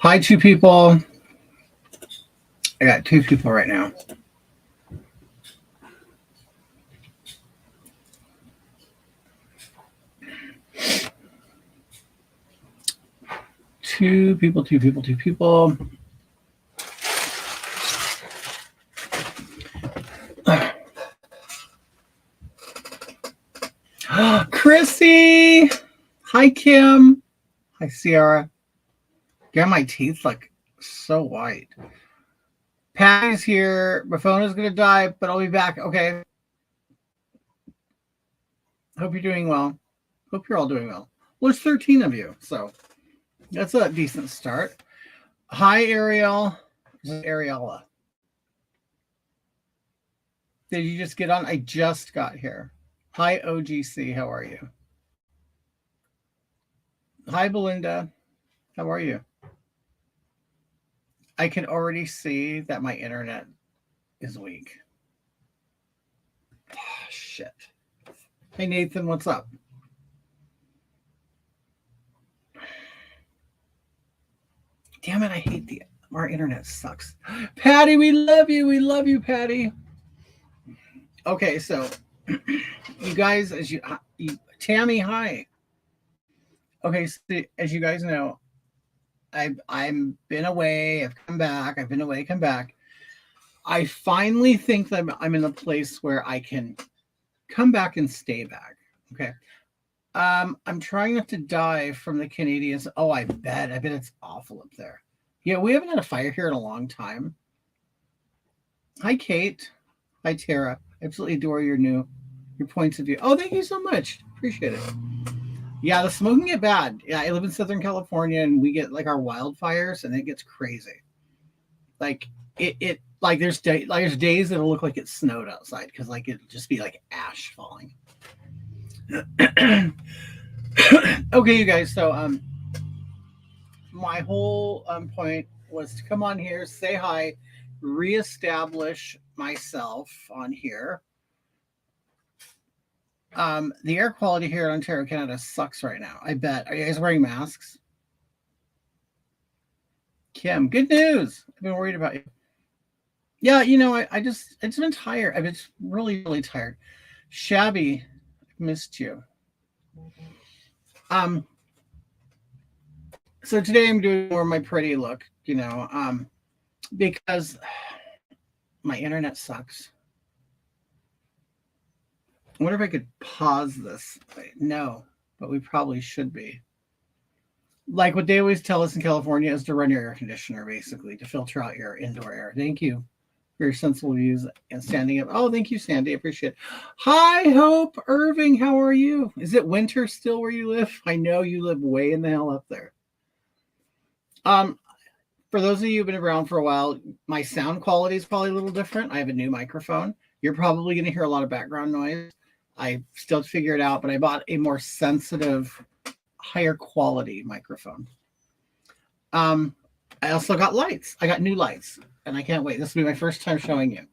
Hi, two people. I got two people right now. Two people, two people, two people. Chrissy! Hi, Kim. Hi, Sierra. Yeah, my teeth look so white. Patty's here. My phone is going to die, but I'll be back. Okay. Hope you're doing well. Hope you're all doing well. Well, there's 13 of you, so that's a decent start. Hi, Ariel. This is Ariella. Did you just get on? I just got here. Hi, OGC. How are you? Hi, Belinda. How are you? I can already see that my internet is weak. Oh, shit. Hey, Nathan, what's up? Damn it, I hate our internet sucks. Patty, we love you. We love you, Patty. Okay, so you guys, Tammy, hi. Okay, so as you guys know, I'm been away. I've come back. I've been away, come back. I finally think that I'm in a place where I can come back and stay back. Okay. I'm trying not to die from the Canadians. Oh, I bet it's awful up there. Yeah, we haven't had a fire here in a long time. Hi, Kate. Hi, Tara. Absolutely adore your points of view. Oh, thank you so much. Appreciate it. Yeah, the smoking get bad. Yeah, I live in Southern California and we get like our wildfires and it gets crazy. Like it like there's days that'll look like it snowed outside because like it'll just be like ash falling. Okay, you guys. So my whole point was to come on here, say hi, reestablish myself on here. The air quality here in Ontario, Canada sucks right now. I bet. Are you guys wearing masks? Kim, good news. I've been worried about you. Yeah, I just been tired. I've been really, really tired. Shabby, missed you. So today I'm doing more of my pretty look, because my internet sucks. I wonder if I could pause this. No, but we probably should be. Like what they always tell us in California is to run your air conditioner, basically, to filter out your indoor air. Thank you for your sensible views and standing up. Oh, thank you, Sandy. I appreciate it. Hi, Hope Irving. How are you? Is it winter still where you live? I know you live way in the hell up there. For those of you who've been around for a while, my sound quality is probably a little different. I have a new microphone. You're probably going to hear a lot of background noise. I still have to figure it out, but I bought a more sensitive, higher quality microphone. I also got lights. I got new lights, and I can't wait. This will be my first time showing you.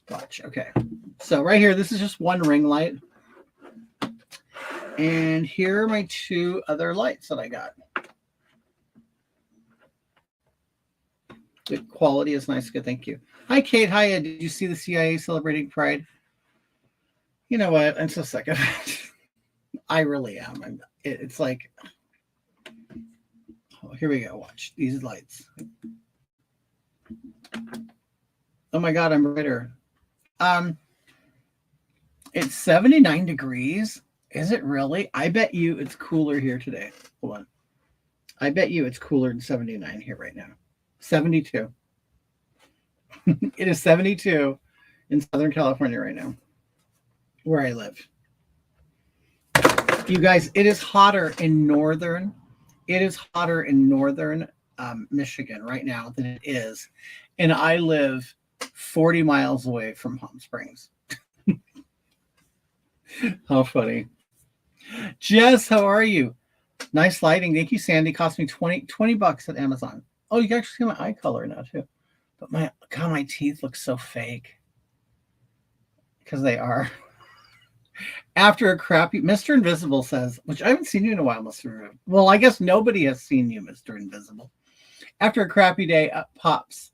Watch. Okay. So right here, this is just one ring light. And here are my two other lights that I got. The quality is nice. Good. Thank you. Hi, Kate. Hi. Did you see the CIA celebrating Pride? You know what? I'm so sick of it. I really am. It's like, oh, here we go. Watch these lights. Oh my God, I'm brighter. It's 79 degrees. Is it really? I bet you it's cooler here today. Hold on. I bet you it's cooler than 79 here right now. 72. It is 72 in Southern California right now, where I live. You guys, it is hotter in northern. It is hotter in northern Michigan right now than it is, and I live 40 miles away from Palm Springs. How funny. Jess, how are you? Nice lighting. Thank you, Sandy. Cost me 20 bucks at Amazon. Oh, you can actually see my eye color now too. But my teeth look so fake. Because they are. After a crappy Mr. Invisible says, which I haven't seen you in a while, Mr. Well, I guess nobody has seen you, Mr. Invisible. After a crappy day, up pops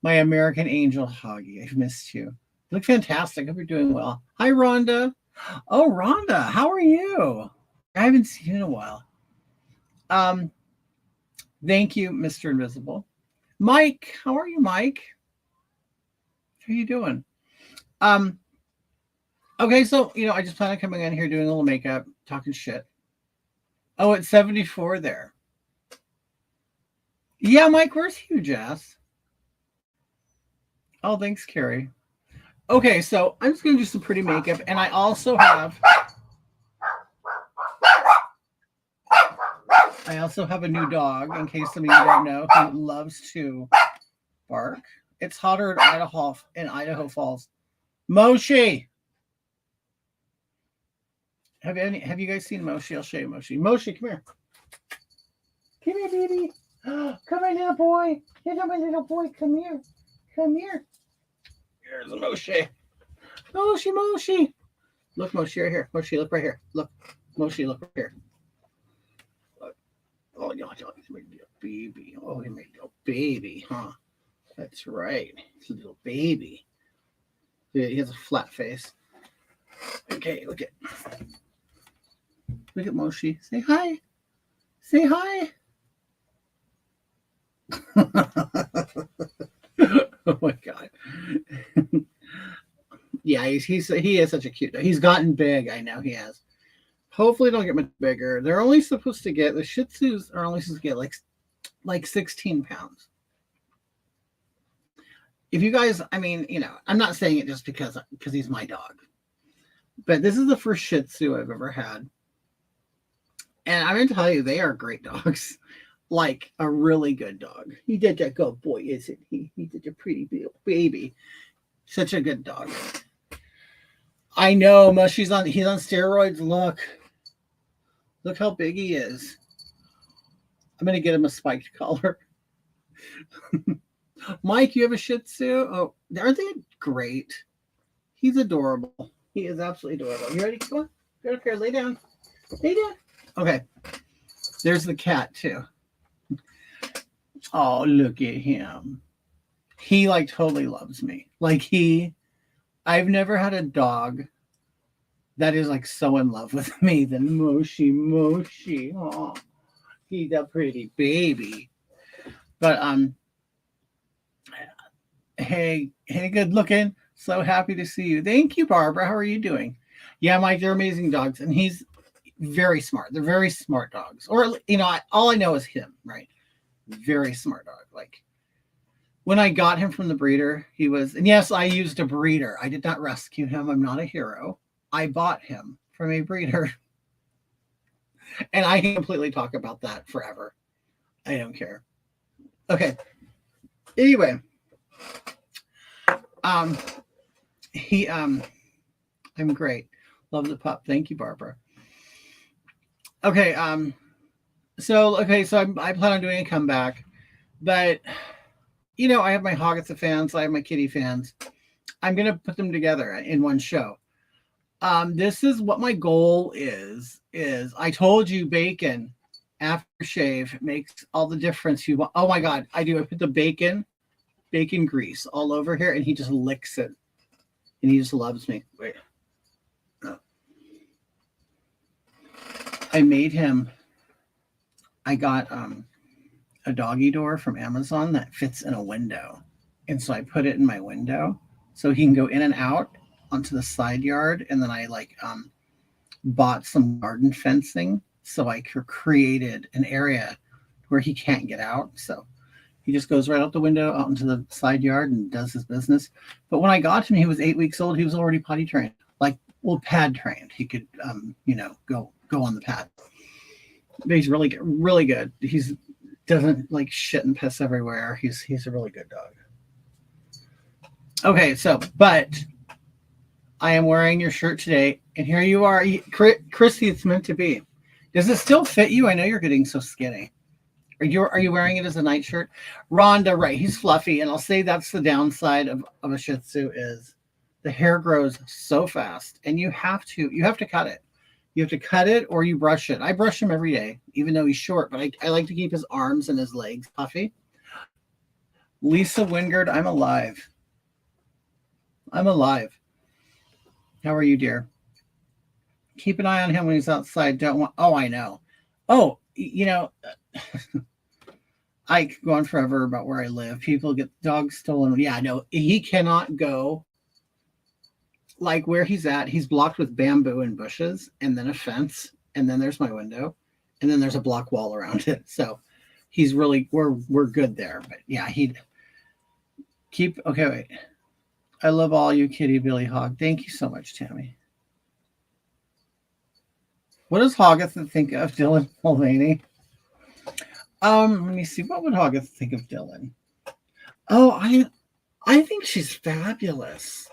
my American Angel Hoggy. I've missed you. You look fantastic. Hope you're doing well. Hi, Rhonda. Oh, Rhonda, how are you? I haven't seen you in a while. Thank you, Mr. Invisible. Mike, how are you, Mike? How are you doing? Okay, so I just plan on coming in here doing a little makeup, talking shit. Oh, it's 74 there. Yeah, Mike, where's Hugh Jess? Oh, thanks, Carrie. Okay, so I'm just gonna do some pretty makeup, and I also have a new dog, in case some of you don't know, who loves to bark. It's hotter in Idaho Falls. Moshi! Have you guys seen Moshi? I'll show you Moshi. Moshi, come here. Come here, baby. Come here, little boy. Here's my little boy. Come here. Come here. Here's a Moshi. Moshi, Moshi. Look, Moshi, right here. Moshi, look right here. Look. Moshi, look right here. Look. Oh, no, he's made a baby. Oh, he made a baby, huh? That's right. It's a little baby. He has a flat face. Okay, look at Moshi. Say hi. Say hi. Oh my god. Yeah, he is such a cute dog. He's gotten big. I know he has. Hopefully, don't get much bigger. They're only supposed to get, the Shih Tzus are only supposed to get like 16 pounds. If you guys, I'm not saying it just because he's my dog, but this is the first Shih Tzu I've ever had. And I'm going to tell you, they are great dogs. Like a really good dog. He did a good boy, isn't he? He did a pretty baby. Such a good dog. I know, he's on steroids. Look how big he is. I'm going to get him a spiked collar. Mike, you have a Shih Tzu? Oh, aren't they great? He's adorable. He is absolutely adorable. You ready? Come on. Get up here. Lay down. Lay down. Okay. There's the cat, too. Oh, look at him. He totally loves me. I've never had a dog that is so in love with me than Moshi. Oh, he's a pretty baby. But hey, good looking. So happy to see you. Thank you, Barbara. How are you doing? Yeah, Mike, they're amazing dogs, and he's very smart. They're very smart dogs. Or all I know is him, right? Very smart dog. When I got him from the breeder, he was, and yes, I used a breeder. I did not rescue him. I'm not a hero. I bought him from a breeder. And I can completely talk about that forever. I don't care. Okay. Anyway. I'm great. Love the pup. Thank you, Barbara. Okay. So I plan on doing a comeback, but I have my Hoggets fans, I have my Kitty fans. I'm gonna put them together in one show. This is what my goal is I told you bacon aftershave makes all the difference. Oh my god, I do. I put the bacon grease all over here, and he just licks it, and he just loves me. Wait, oh. I made him. I got a doggy door from Amazon that fits in a window. And so I put it in my window so he can go in and out onto the side yard. And then I bought some garden fencing. So I created an area where he can't get out. So he just goes right out the window out into the side yard and does his business. But when I got him, he was 8 weeks old. He was already potty trained, pad trained. He could, go on the pad. But he's really good, really good. He's doesn't shit and piss everywhere. He's a really good dog. Okay, but I am wearing your shirt today, and here you are, Chrissy. It's meant to be. Does it still fit you? I know you're getting so skinny. Are you wearing it as a nightshirt? Rhonda, right? He's fluffy, and I'll say that's the downside of a Shih Tzu is the hair grows so fast, and you have to cut it. You have to cut it or you brush it. I brush him every day, even though he's short, but I like to keep his arms and his legs puffy. Lisa Wingard, I'm alive. I'm alive. How are you, dear? Keep an eye on him when he's outside. Don't want. Oh, I know. Oh, I could go on forever about where I live. People get dogs stolen. Yeah, no, he cannot go like where he's at. He's blocked with bamboo and bushes, and then a fence, and then there's my window, and then there's a block wall around it. So he's really we're good there. But yeah, he'd keep. Okay, wait. I love all you, Kitty Billy Hog. Thank you so much, Tammy. What does Hogatha think of Dylan Mulvaney? Let me see. What would Hogatha think of Dylan? Oh, I think she's fabulous.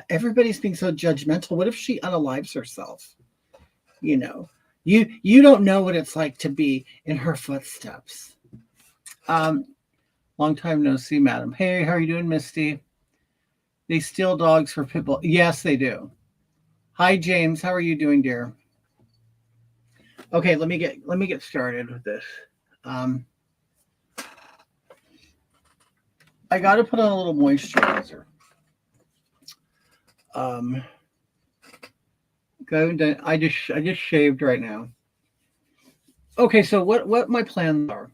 Everybody's being so judgmental. What if she unalives herself? You don't know what it's like to be in her footsteps. Long time no see, madam. Hey, how are you doing, Misty? They steal dogs for pit bull. Yes, they do. Hi, James. How are you doing, dear? Okay, let me get started with this. I got to put on a little moisturizer. I just shaved right now. Okay, so what my plans are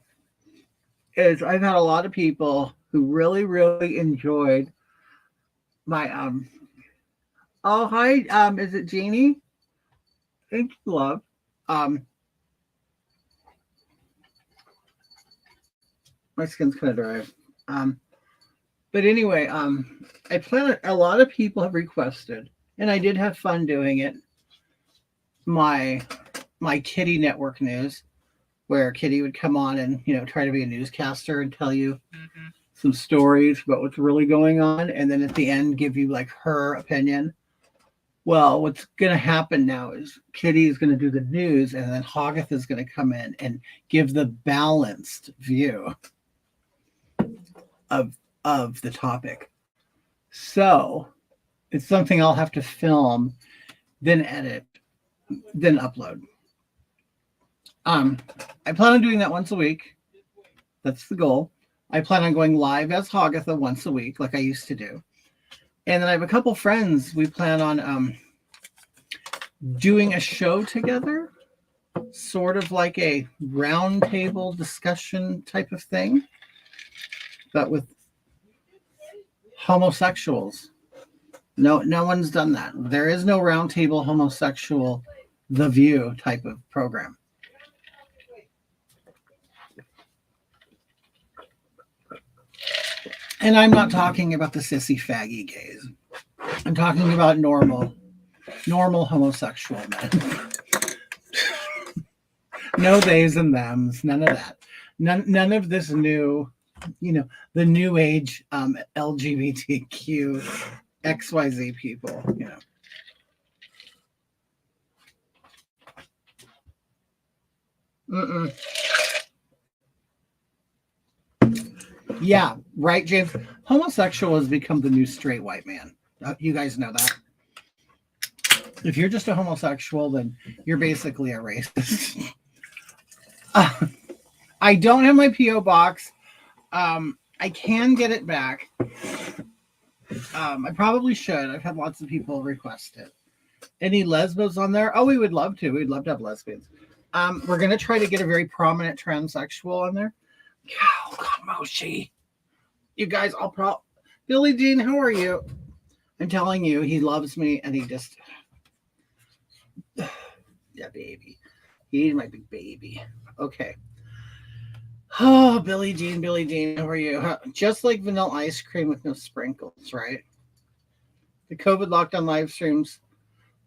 is I've had a lot of people who really, really enjoyed my oh, hi, is it Jeannie? Thank you, love. My skin's kind of dry. But anyway, I plan. A lot of people have requested, and I did have fun doing it. My Kitty Network news, where Kitty would come on and try to be a newscaster and tell you some stories about what's really going on, and then at the end give you like her opinion. Well, what's going to happen now is Kitty is going to do the news, and then Hogarth is going to come in and give the balanced view of the topic. So it's something I'll have to film, then edit, then upload. I plan on doing that once a week. That's the goal. I plan on going live as Hogatha once a week, like I used to do. And then I have a couple friends. We plan on doing a show together, sort of like a roundtable discussion type of thing, but with homosexuals. No one's done that. There is no roundtable homosexual, The View type of program. And I'm not talking about the sissy faggy gays. I'm talking about normal homosexual men. No theys and thems, none of that. None of this new, the new age LGBTQ XYZ people, Yeah, right, James. Homosexual has become the new straight white man. You guys know that. If you're just a homosexual, then you're basically a racist. I don't have my P.O. box. I can get it back. I probably should. I've had lots of people request it. Any lesbos on there? Oh, we would love to. We'd love to have lesbians. We're going to try to get a very prominent transsexual on there. Moshi. You guys, Billy Dean, how are you? I'm telling you, he loves me, and he just... Yeah, baby. He's my big baby. Okay. Oh, Billy Dean, how are you? Just like vanilla ice cream with no sprinkles, right? The COVID lockdown live streams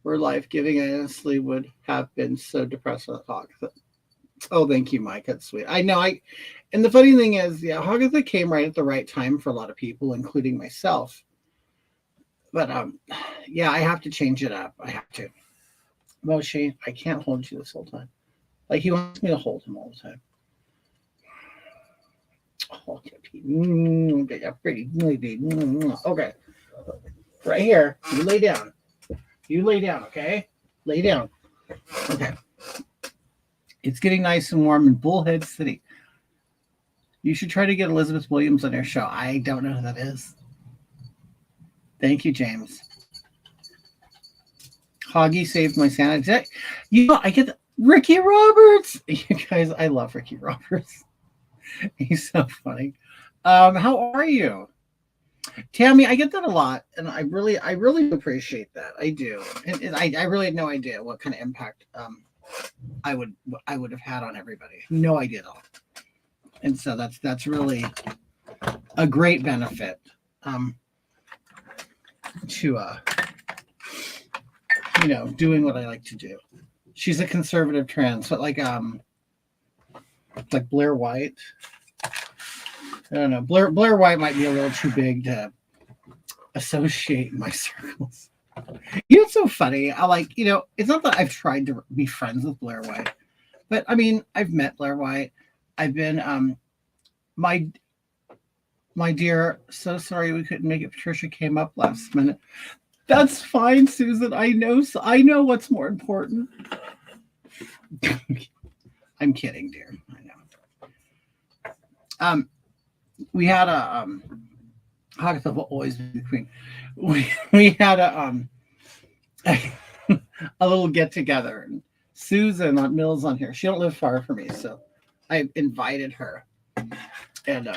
were life-giving. I honestly would have been so depressed with the talk. Oh, thank you, Mike. That's sweet. I know. And the funny thing is, yeah, Hogatha came right at the right time for a lot of people, including myself. But yeah, I have to change it up. I have to. Moshi, I can't hold you this whole time. Like he wants me to hold him all the time. Oh, pretty. Okay. Right here. You lay down. Okay? Lay down. Okay. It's getting nice and warm in Bullhead City. You should try to get Elizabeth Williams on your show. I don't know who that is. Thank you, James. Hoggy saved my sanity. You know, I get Ricky Roberts. You guys, I love Ricky Roberts. He's so funny. How are you? Tammy, I get that a lot, and I really appreciate that. I do, and I really had no idea what kind of impact I would have had on everybody. No idea at all. And so that's really a great benefit to doing what I like to do. She's a conservative trans, but like Blair White. I don't know. Blair White might be a little too big to associate in my circles. It's so funny. It's not that I've tried to be friends with Blair White, but I mean, I've met Blair White. I've been my dear, so sorry we couldn't make it. Patricia came up last minute. That's fine, Susan. I know what's more important. I'm kidding, dear. I know. We had a Agatha will always be the queen. We had a little get together. And Susan on Mills on here. She don't live far from me, so I invited her. And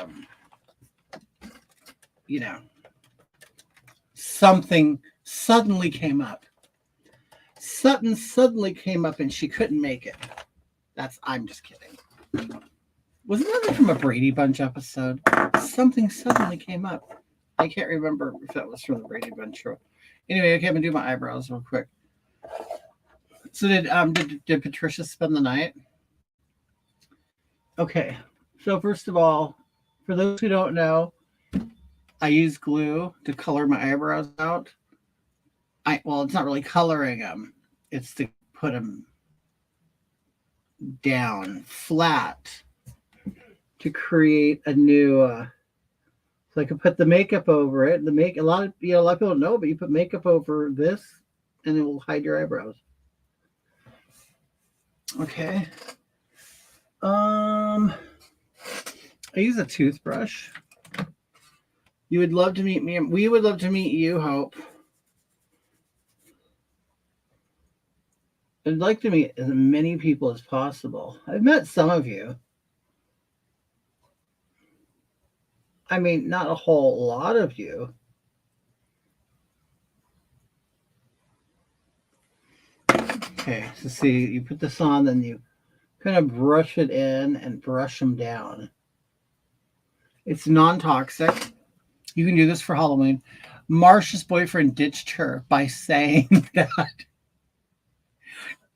something suddenly came up. Sutton suddenly came up and she couldn't make it. I'm just kidding. Wasn't that from a Brady Bunch episode? Something suddenly came up. I can't remember if that was from the Brady Bunch show. Anyway, okay, I'm gonna do my eyebrows real quick. So did Patricia spend the night? Okay. So first of all, for those who don't know, I use glue to color my eyebrows out. It's not really coloring them. It's to put them down flat to create a new so I can put the makeup over it. A lot of people don't know, but you put makeup over this and it will hide your eyebrows. Okay. I use a toothbrush. You would love to meet me. We would love to meet you, Hope. I'd like to meet as many people as possible. I've met some of you. I mean, not a whole lot of you. Okay, so see, you put this on, then you kind of brush it in and brush them down. It's non-toxic. You can do this for Halloween. Marsha's boyfriend ditched her by saying that.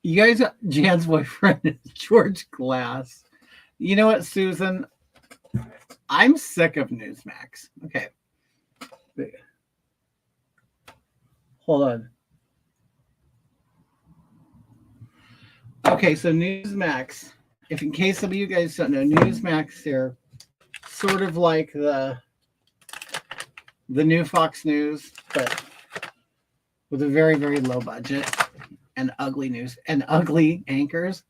You guys, Jan's boyfriend is George Glass. You know what, Susan? I'm sick of Newsmax. Okay. Hold on. Okay, so Newsmax. If in case some of you guys don't know, Newsmax here, sort of like the new Fox News, but with a very, very low budget and ugly news and ugly anchors.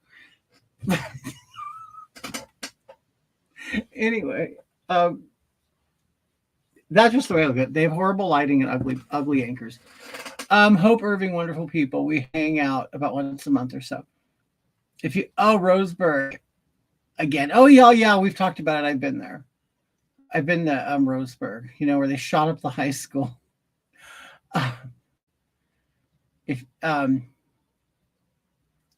Anyway, that's just the way I look at it. They have horrible lighting and ugly anchors. Hope Irving, wonderful people. We hang out about once a month or so. Roseburg again. Oh yeah, we've talked about it. I've been there. I've been to Roseburg, where they shot up the high school. If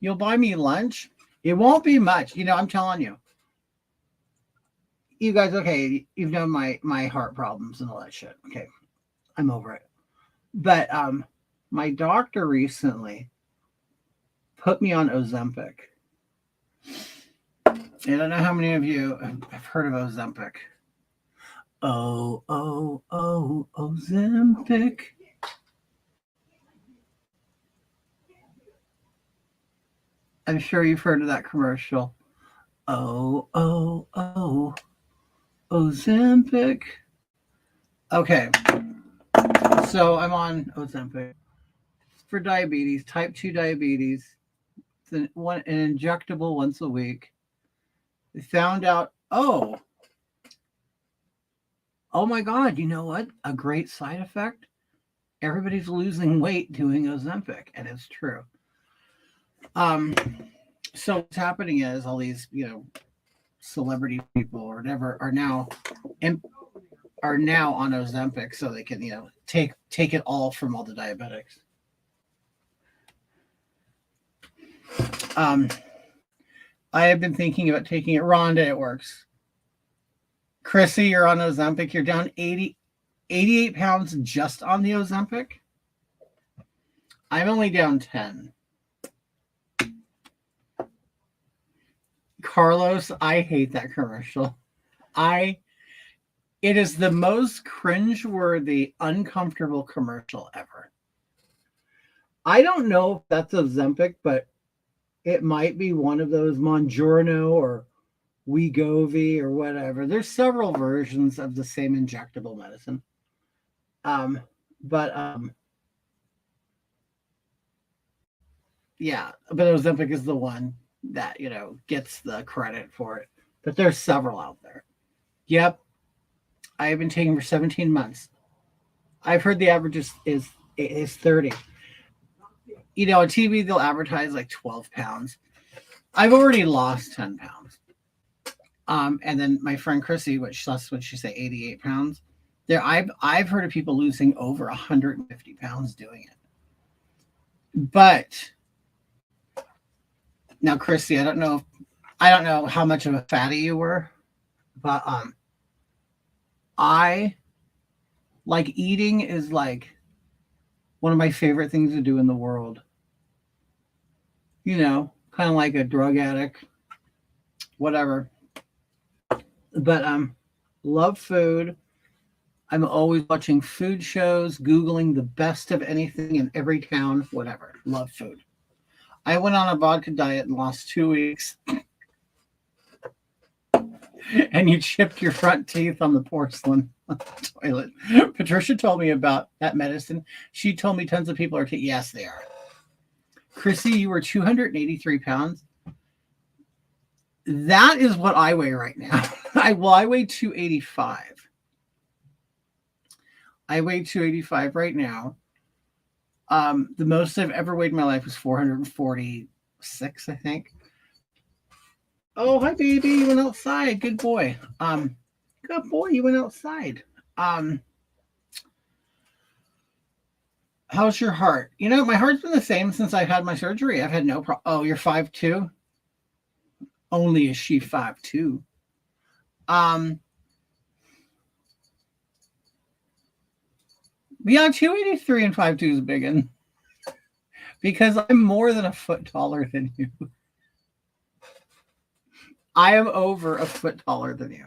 you'll buy me lunch, it won't be much. I'm telling you. You guys, okay, you've known my heart problems and all that shit. Okay, I'm over it. But my doctor recently put me on Ozempic. I don't know how many of you have heard of Ozempic. Oh, Ozempic. I'm sure you've heard of that commercial. Oh, Ozempic. Okay. So I'm on Ozempic for diabetes, type 2 diabetes. It's an injectable once a week. They found out, Oh my God, you know what? A great side effect? Everybody's losing weight doing Ozempic, and it's true. Um, so what's happening is all these, celebrity people or whatever in, are now on Ozempic so they can, take it all from all the diabetics. Um, I have been thinking about taking it. Rhonda, it works. Chrissy, you're on Ozempic. You're down 88 pounds just on the Ozempic. I'm only down 10. Carlos, I hate that commercial. It is the most cringeworthy, uncomfortable commercial ever. I don't know if that's Ozempic, but it might be one of those Mounjaro or Wegovy or whatever. There's several versions of the same injectable medicine. But yeah, but Ozempic is the one that, gets the credit for it. But there's several out there. Yep. I have been taking for 17 months. I've heard the average is 30. On TV they'll advertise like 12 pounds. I've already lost 10 pounds. And then my friend Chrissy, that's what she say, 88 pounds. There, I've heard of people losing over 150 pounds doing it. But now, Chrissy, I don't know how much of a fatty you were, but I like eating is like one of my favorite things to do in the world. Kind of like a drug addict, whatever. But love food. I'm always watching food shows, Googling the best of anything in every town, whatever. Love food. I went on a vodka diet and lost 2 weeks. And you chipped your front teeth on the porcelain on the toilet. Patricia told me about that medicine. She told me tons of people are taking. Yes, they are. Chrissy, you were 283 pounds. That is what I weigh right now. I weigh 285. I weigh 285 right now. The most I've ever weighed in my life was 446, I think. Oh, hi, baby. You went outside. Good boy. Good boy. You went outside. How's your heart? My heart's been the same since I had my surgery. I've had no problem. Oh, you're 5'2"? Only is she 5'2". Yeah, 283 and 5'2" is big one. Because I'm more than a foot taller than you. I am over a foot taller than you.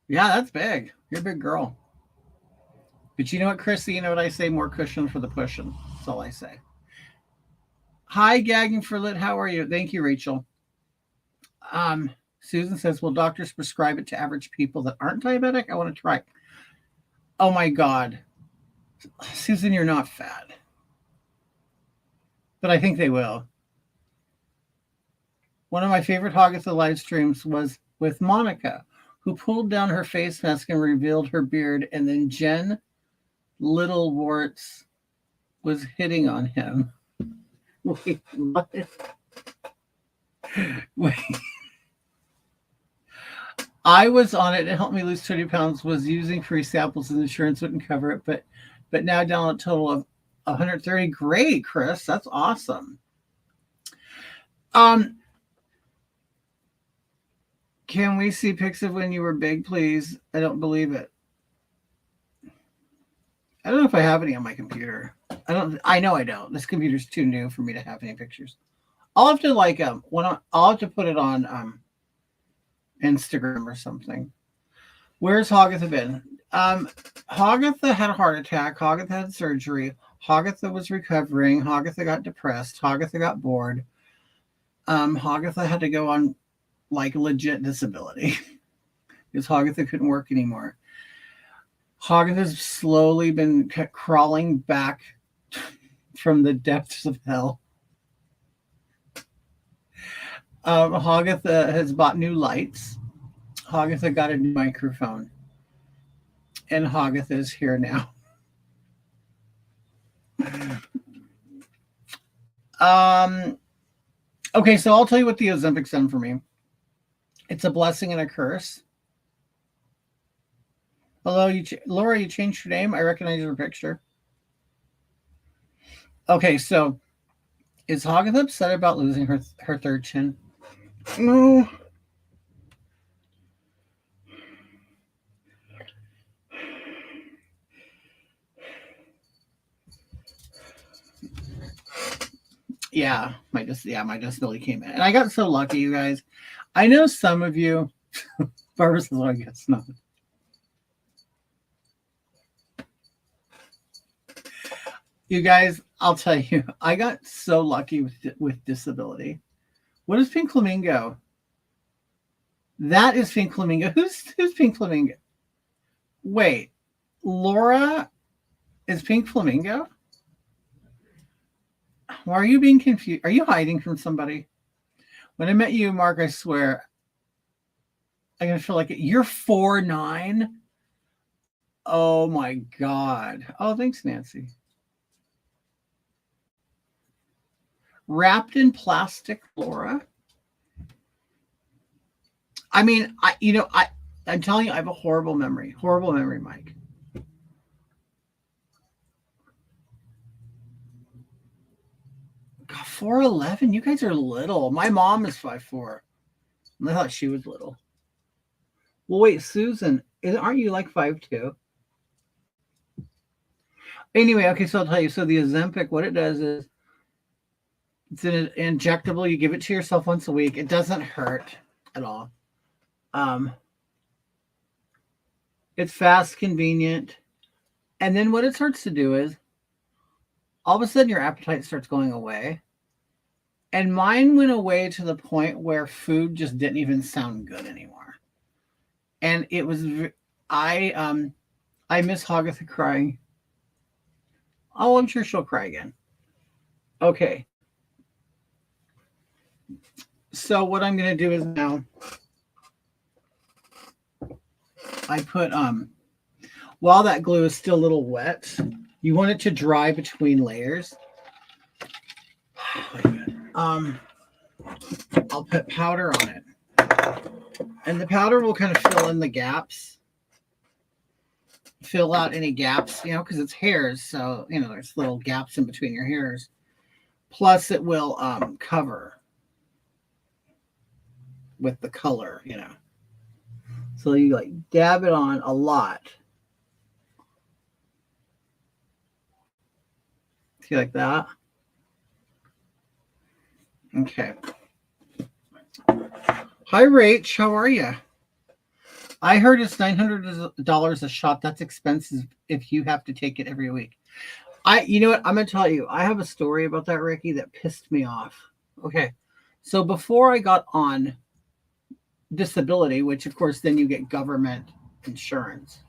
Yeah, that's big. You're a big girl. But you know what, Chrissy? You know what I say? More cushion for the pushing. That's all I say. Hi, Gagging for Lit. How are you? Thank you, Rachel. Susan says, will doctors prescribe it to average people that aren't diabetic? I want to try. Oh, my God. Susan, you're not fat. But I think they will. One of my favorite Hagatha live streams was with Monica, who pulled down her face mask and revealed her beard, and then Jen Little Warts was hitting on him. Wait, what? Wait. I was on it. It helped me lose 20 pounds, was using free samples and insurance wouldn't cover it, but now down a total of 130. Great, Chris. That's awesome. Can we see pics of when you were big, please? I don't believe it. I don't know if I have any on my computer. I know I don't. This computer's too new for me to have any pictures. I'll have to I'll have to put it on Instagram or something. Where's Hagatha been? Hagatha had a heart attack. Hagatha had surgery. Hagatha was recovering. Hagatha got depressed. Hagatha got bored. Hagatha had to go on legit disability because Hagatha couldn't work anymore. Hagatha's slowly been crawling back from the depths of hell. Hagatha has bought new lights. Hagatha got a new microphone. And Hoggith is here now. Okay, so I'll tell you what the Ozempic's done for me. It's a blessing and a curse. Hello, Laura, you changed your name. I recognize your picture. Okay, so is Hoggith upset about losing her third chin? No. Yeah, my disability came in. And I got so lucky, you guys. I know some of you, Barbara says, I guess not. You guys, I'll tell you, I got so lucky with disability. What is Pink Flamingo? That is Pink Flamingo. Who's Pink Flamingo? Wait, Laura is Pink Flamingo? Why are you being confused? Are you hiding from somebody? When I met you, Mark, I swear, I'm going to feel like it. You're 4'9". Oh my God. Oh, thanks, Nancy. Wrapped in plastic, Laura. I mean, I'm telling you, I have a horrible memory, Mike. God, 4'11". You guys are little. My mom is 5'4". I thought she was little. Well, wait, Susan, aren't you like 5'2"? Anyway, okay, so I'll tell you. So the Ozempic, what it does is it's an injectable. You give it to yourself once a week. It doesn't hurt at all. It's fast, convenient. And then what it starts to do is all of a sudden your appetite starts going away. And mine went away to the point where food just didn't even sound good anymore. And it was, I miss Hoggith crying. Oh, I'm sure she'll cry again. Okay. So what I'm going to do is now I put, while that glue is still a little wet, you want it to dry between layers. I'll put powder on it. And the powder will kind of fill in the gaps. Fill out any gaps, because it's hairs. So, there's little gaps in between your hairs. Plus it will cover with the color, So you dab it on a lot. See, like that? Okay. Hi, Rach. How are you? I heard it's $900 a shot. That's expensive if you have to take it every week. You know what? I'm going to tell you. I have a story about that, Ricky, that pissed me off. Okay. So before I got on disability, which of course then you get government insurance,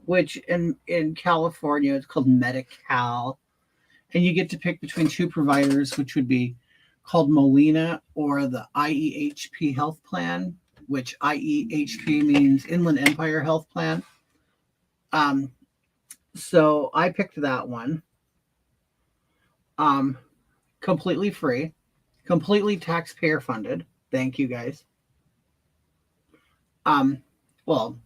which in California it's called Medi-Cal, and you get to pick between two providers, which would be called Molina or the IEHP health plan, which IEHP means Inland Empire Health Plan. So I picked that one. Completely free, completely taxpayer funded. Thank you, guys. Well,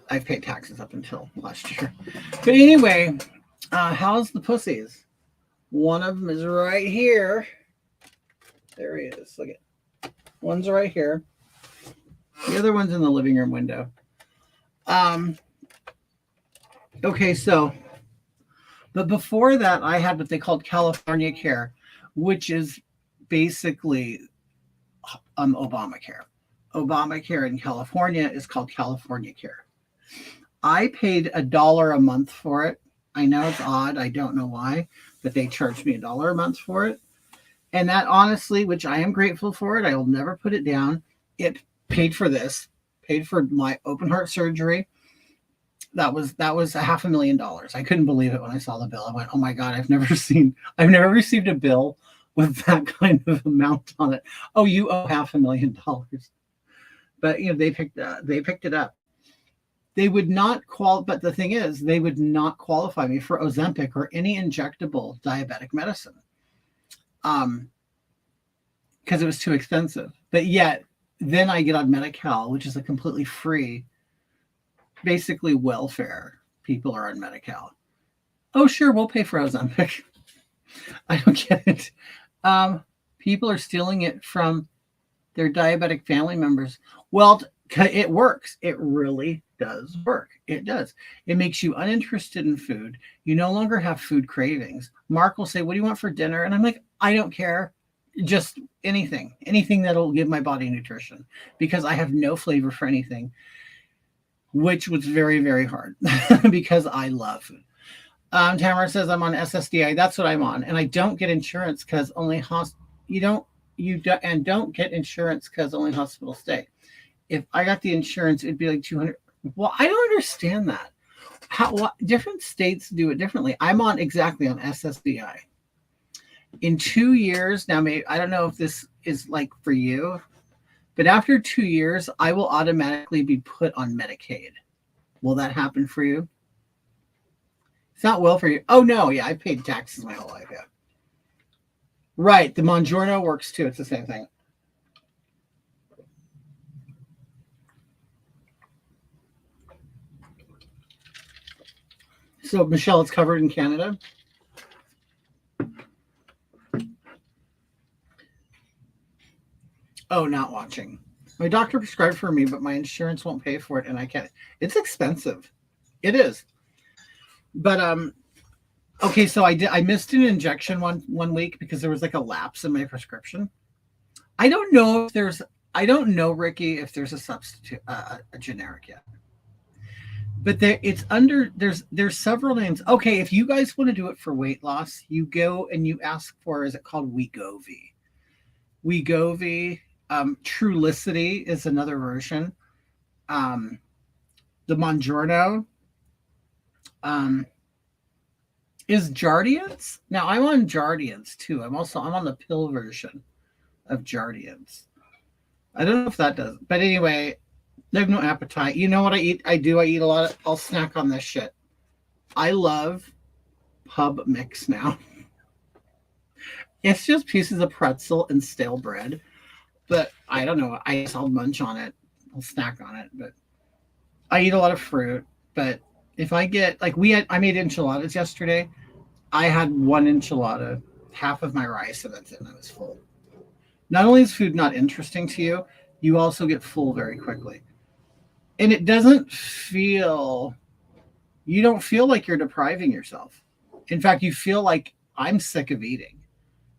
I've paid taxes up until last year. But anyway, how's the pussies? One of them is right here. There he is. Look at. One's right here. The other one's in the living room window. Okay, so, but before that, I had what they called California Care, which is basically Obamacare. Obamacare in California is called California Care. I paid $1 a month for it. I know it's odd. I don't know why, but they charged me $1 a month for it. And that honestly, which I am grateful for it, I will never put it down. It paid for this, paid for my open heart surgery. That was $500,000. I couldn't believe it when I saw the bill. I went, oh my God, I've never received a bill with that kind of amount on it. Oh, you owe $500,000. But they picked it up. They would not but the thing is, they would not qualify me for Ozempic or any injectable diabetic medicine. Because it was too expensive. But yet, then I get on Medi-Cal, which is a completely free, basically welfare. People are on Medi-Cal. Oh, sure, we'll pay for Ozempic. I don't get it. People are stealing it from their diabetic family members. Well, it works. It really does work. It does. It makes you uninterested in food. You no longer have food cravings. Mark will say, "What do you want for dinner?" And I'm like, "I don't care. Just anything that'll give my body nutrition, because I have no flavor for anything," which was very, very hard because I love food. Tamara says, "I'm on SSDI. That's what I'm on. And I don't get insurance because only don't get insurance because only hospitals stay. If I got the insurance, it'd be like 200. Well, I don't understand that. Different states do it differently. I'm on SSDI. In 2 years, now maybe, I don't know if this is like for you, but after 2 years, I will automatically be put on Medicaid. Will that happen for you? It's not well for you. Oh, no. Yeah, I paid taxes my whole life. Yeah. Right. The Mounjaro works too. It's the same thing. So, Michelle, it's covered in Canada. Oh, not watching. My doctor prescribed for me, but my insurance won't pay for it, and I can't. It's expensive. It is. But okay, so I missed an injection one week because there was like a lapse in my prescription. I don't know, Ricky, if there's a substitute, a generic yet. But there's several names. Okay, if you guys want to do it for weight loss, you go and you ask for, is it called Wegovy? Wegovy. Trulicity is another version. The Mounjaro. Is Jardiance? Now I'm on Jardiance too. I'm on the pill version of Jardiance. I don't know if that does, but anyway, I have no appetite. You know what I eat? I eat a lot I'll snack on this shit. I love Pub Mix now. It's just pieces of pretzel and stale bread, but I don't know. I'll munch on it. I'll snack on it, but I eat a lot of fruit. But if I get, like, I made enchiladas yesterday. I had one enchilada, half of my rice, and that's it, and I was full. Not only is food not interesting to you, you also get full very quickly. And it doesn't feel, you don't feel like you're depriving yourself. In fact, you feel like, I'm sick of eating.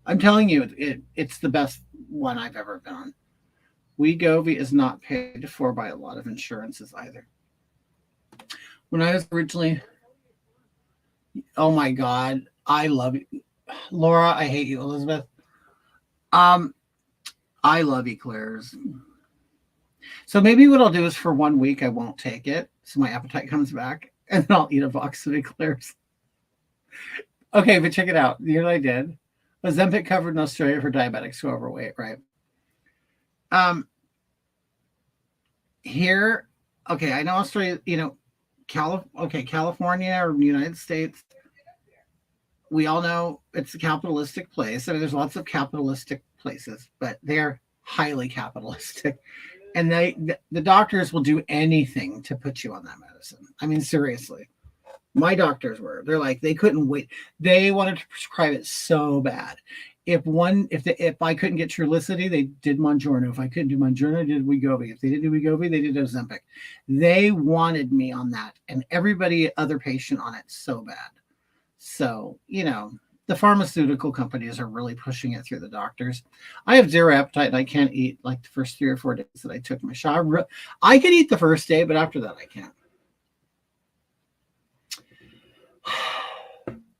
I'm telling you, it's the best one I've ever been on. Wegovy is not paid for by a lot of insurances either. When I was originally, oh my God, I love you. Laura, I hate you. Elizabeth. I love eclairs. So maybe what I'll do is for 1 week, I won't take it. So my appetite comes back and then I'll eat a box of eclairs. Okay, but check it out. You know what I did? Ozempic covered in Australia for diabetics who are overweight, right? Here, okay, I know Australia, California or United States, we all know it's a capitalistic place. I mean, there's lots of capitalistic places, but they're highly capitalistic. And the doctors will do anything to put you on that medicine. I mean, seriously. My doctors they're like, they couldn't wait. They wanted to prescribe it so bad. If I couldn't get Trulicity, they did Mounjaro. If I couldn't do Mounjaro, they did Wegovy. If they didn't do Wegovy, they did Ozempic. They wanted me on that, and everybody, other patient on it so bad. So, the pharmaceutical companies are really pushing it through the doctors. I have zero appetite, and I can't eat like the first 3 or 4 days that I took my shot. I could eat the first day, but after that, I can't.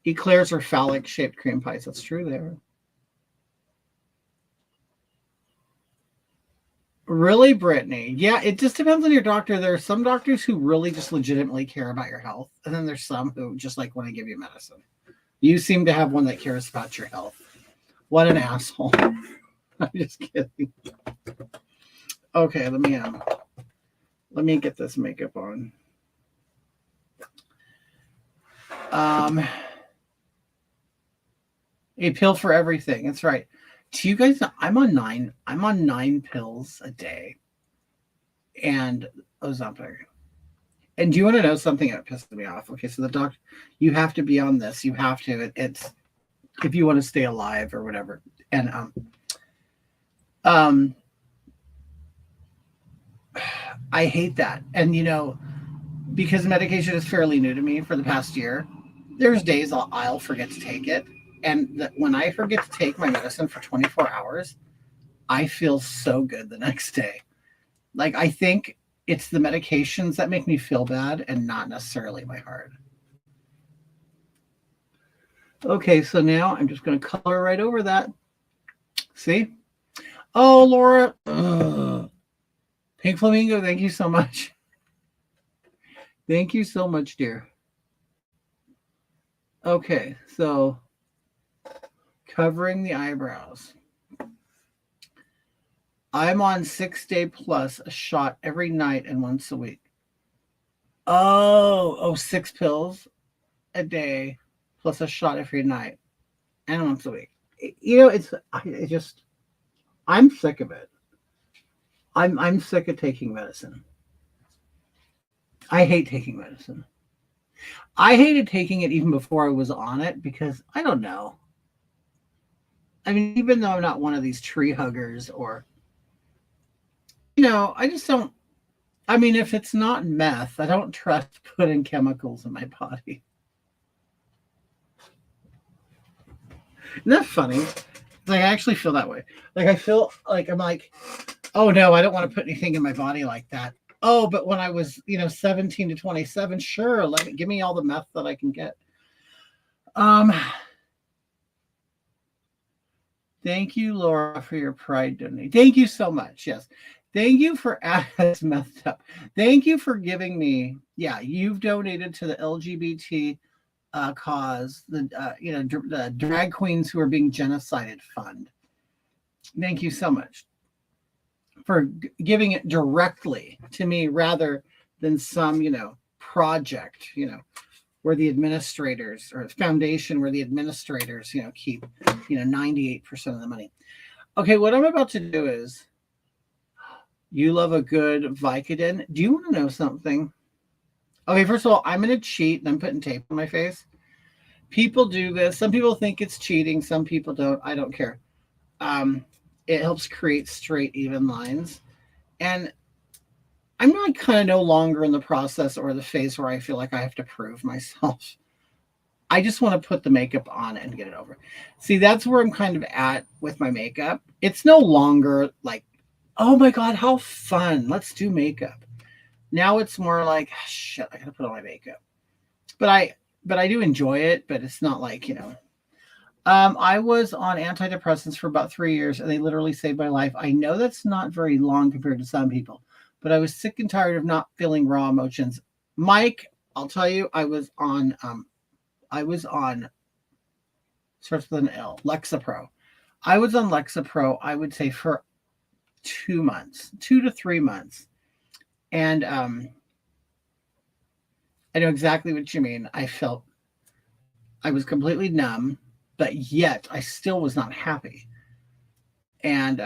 Eclairs are phallic-shaped cream pies. That's true there. Really, Brittany? Yeah, it just depends on your doctor. There are some doctors who really just legitimately care about your health, and then there's some who just like want to give you medicine. You seem to have one that cares about your health. What an asshole. I'm just kidding. Okay, let me get this makeup on. Um, a pill for everything. That's right. Do you guys know I'm on 9 pills a day and Ozempic. And do you want to know something that pisses me off? Okay, so the doctor, you have to be on this. You have to. It's if you want to stay alive or whatever. And um, I hate that. And because medication is fairly new to me for the past year, there's days I'll forget to take it, and when I forget to take my medicine for 24 hours, I feel so good the next day. Like I think it's the medications that make me feel bad and not necessarily my heart. Okay, so now I'm just going to color right over that. See? Oh, Laura. Ugh. Pink Flamingo, thank you so much. Thank you so much, dear. Okay, so covering the eyebrows. I'm on 6-day plus, a shot every night and once a week. Oh, 6 pills a day plus a shot every night and once a week. I'm sick of it. I'm sick of taking medicine. I hate taking medicine. I hated taking it even before I was on it because I don't know. I mean, even though I'm not one of these tree huggers or, I just don't. I mean, if it's not meth, I don't trust putting chemicals in my body. Isn't that funny? Like, I actually feel that way. Like, I feel like I'm like, oh no, I don't want to put anything in my body like that. Oh, but when I was, 17 to 27, sure, give me all the meth that I can get. Thank you, Laura, for your pride donation. Thank you so much. Yes. Thank you for that's messed up. Thank you for giving me. Yeah, you've donated to the LGBT cause, the drag queens who are being genocided fund. Thank you so much for giving it directly to me rather than some, project, where the administrators or foundation where the administrators, keep, 98% of the money. Okay, what I'm about to do is you love a good Vicodin. Do you want to know something? Okay, first of all, I'm going to cheat and I'm putting tape on my face. People do this. Some people think it's cheating. Some people don't. I don't care. It helps create straight, even lines. And I'm not kind of no longer in the process or the phase where I feel like I have to prove myself. I just want to put the makeup on and get it over. See, that's where I'm kind of at with my makeup. It's no longer like, oh my God, how fun. Let's do makeup. Now it's more like, shit, I gotta put on my makeup. But I do enjoy it, but it's not like, I was on antidepressants for about 3 years and they literally saved my life. I know that's not very long compared to some people, but I was sick and tired of not feeling raw emotions. Mike, I'll tell you, I was on starts with an L, Lexapro. I was on Lexapro, I would say for 2 months, 2 to 3 months. And I know exactly what you mean. I was completely numb, but yet I still was not happy. And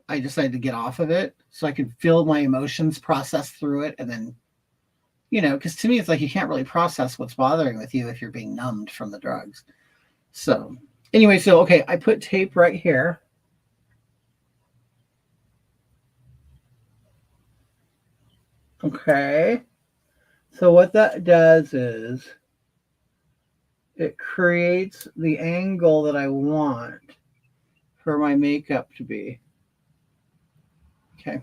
I decided to get off of it so I could feel my emotions, process through it, and then, because to me, it's like you can't really process what's bothering with you if you're being numbed from the drugs. So anyway, okay, I put tape right here. Okay. So what that does is it creates the angle that I want for my makeup to be. Okay.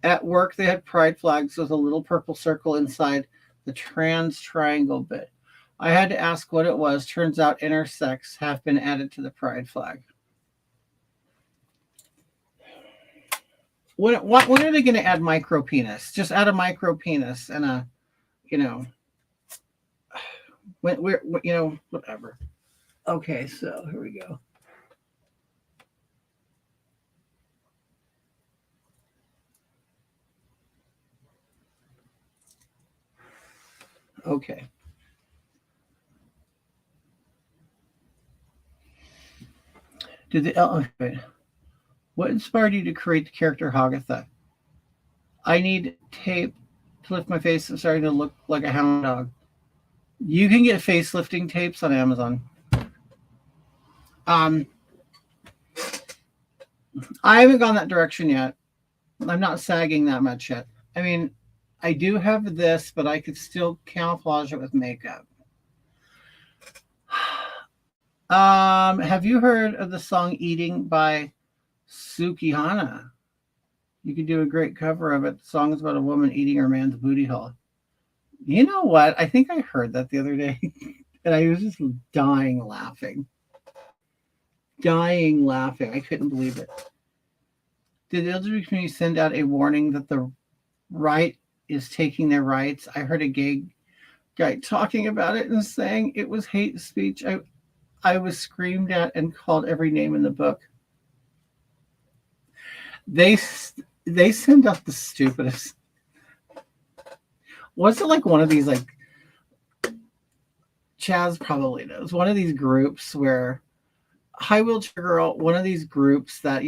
At work, they had pride flags with a little purple circle inside the trans triangle bit. I had to ask what it was. Turns out intersex have been added to the pride flag. When are they going to add micro penis? Just add a micro penis and a, whatever. Okay, so here we go. Okay. Wait. What inspired you to create the character Hagatha? I need tape to lift my face. I'm starting to look like a hound dog. You can get facelifting tapes on Amazon. Um, I haven't gone that direction yet. I'm not sagging that much yet. I mean, I do have this, but I could still camouflage it with makeup. Have you heard of the song "Eating" by Sukihana? You could do a great cover of it. The song is about a woman eating her man's booty hole. You know what? I think I heard that the other day, and I was just dying laughing. Dying laughing. I couldn't believe it. Did the LGBT community send out a warning that the right is taking their rights? I heard a gay guy talking about it and saying it was hate speech. I was screamed at and called every name in the book. They send out the stupidest. Was it like one of these, like, Chaz probably knows, one of these groups where High Wheelchair Girl, one of these groups that,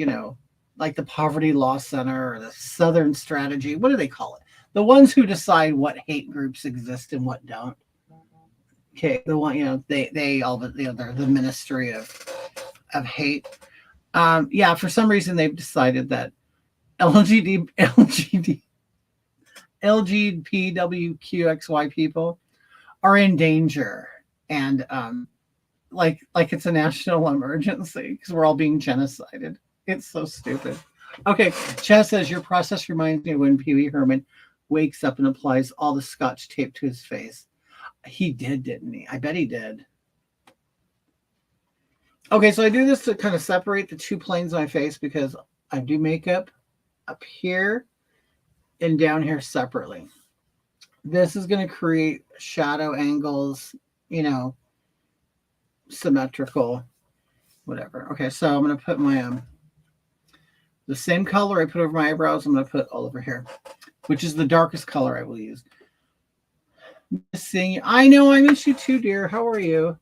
like the Poverty Law Center or the Southern Strategy, what do they call it? The ones who decide what hate groups exist and what don't. Okay, the one, they all, they're the Ministry of Hate. Yeah, for some reason they've decided that LGBTQXY people are in danger, and like it's a national emergency because we're all being genocided. It's so stupid. Okay, Chaz says your process reminds me of when Pee Wee Herman wakes up and applies all the Scotch tape to his face. He did, didn't he? I bet he did. Okay, so I do this to kind of separate the two planes of my face because I do makeup up here and down here separately. This is going to create shadow angles, symmetrical, whatever. Okay, so I'm going to put my the same color I put over my eyebrows, I'm going to put all over here, which is the darkest color I will use. Missing you. I know, I miss you too, dear. How are you?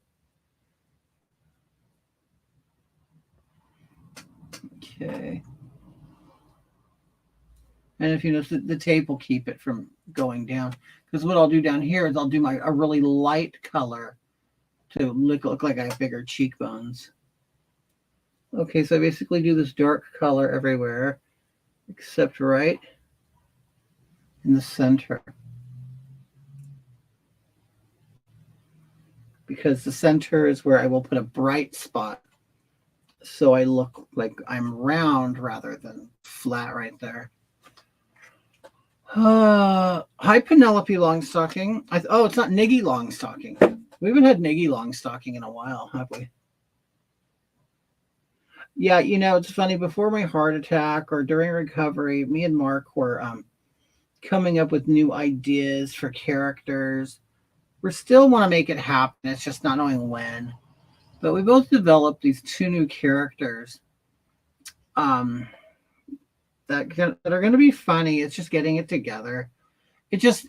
Okay. And if you notice, the tape will keep it from going down. Because what I'll do down here is I'll do a really light color to look like I have bigger cheekbones. Okay, so I basically do this dark color everywhere, except right in the center. Because the center is where I will put a bright spot. So I look like I'm round rather than flat right there. Hi, Penelope Longstocking. Oh, it's not Niggy Longstocking. We haven't had Niggy Longstocking in a while, have we? Yeah, it's funny. Before my heart attack or during recovery, me and Mark were coming up with new ideas for characters. We still want to make it happen. It's just not knowing when. But we both developed these two new characters that are going to be funny. It's just getting it together. It just,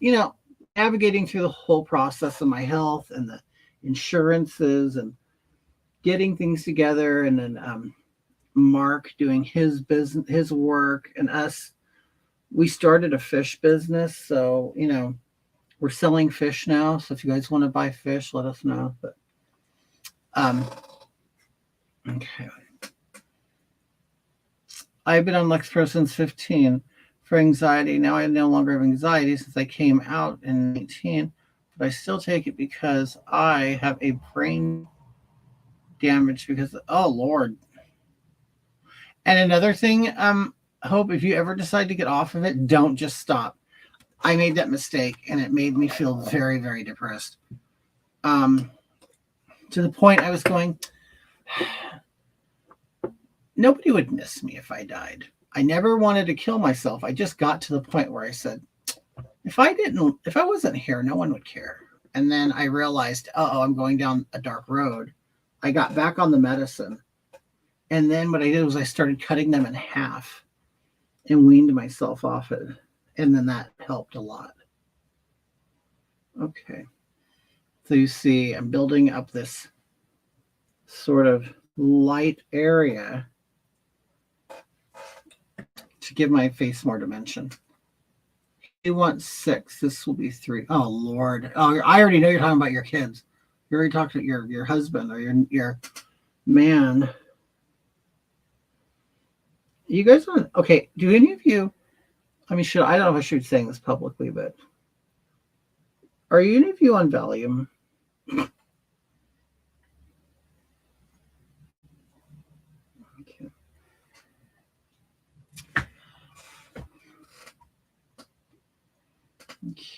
navigating through the whole process of my health and the insurances and getting things together, and then Mark doing his business, his work, and us. We started a fish business, so we're selling fish now. So if you guys want to buy fish, let us know. But okay. I've been on Lexapro since 15 for anxiety. Now I no longer have anxiety since I came out in 19, but I still take it because I have a brain damage because, oh Lord. And another thing, Hope, if you ever decide to get off of it, don't just stop. I made that mistake and it made me feel very, very depressed. To the point I was going, nobody would miss me if I died. I never wanted to kill myself. I just got to the point where I said, if I wasn't here, no one would care. And then I realized, I'm going down a dark road. I got back on the medicine. And then what I did was I started cutting them in half and weaned myself off it. And then that helped a lot. Okay. So you see, I'm building up this sort of light area to give my face more dimension. You want 6. This will be 3. Oh, Lord. Oh, I already know you're talking about your kids. You already talked to your husband or your man. You guys want, okay, do any of you, I mean, I don't know if I should be saying this publicly, but are you any of you on Valium? Okay.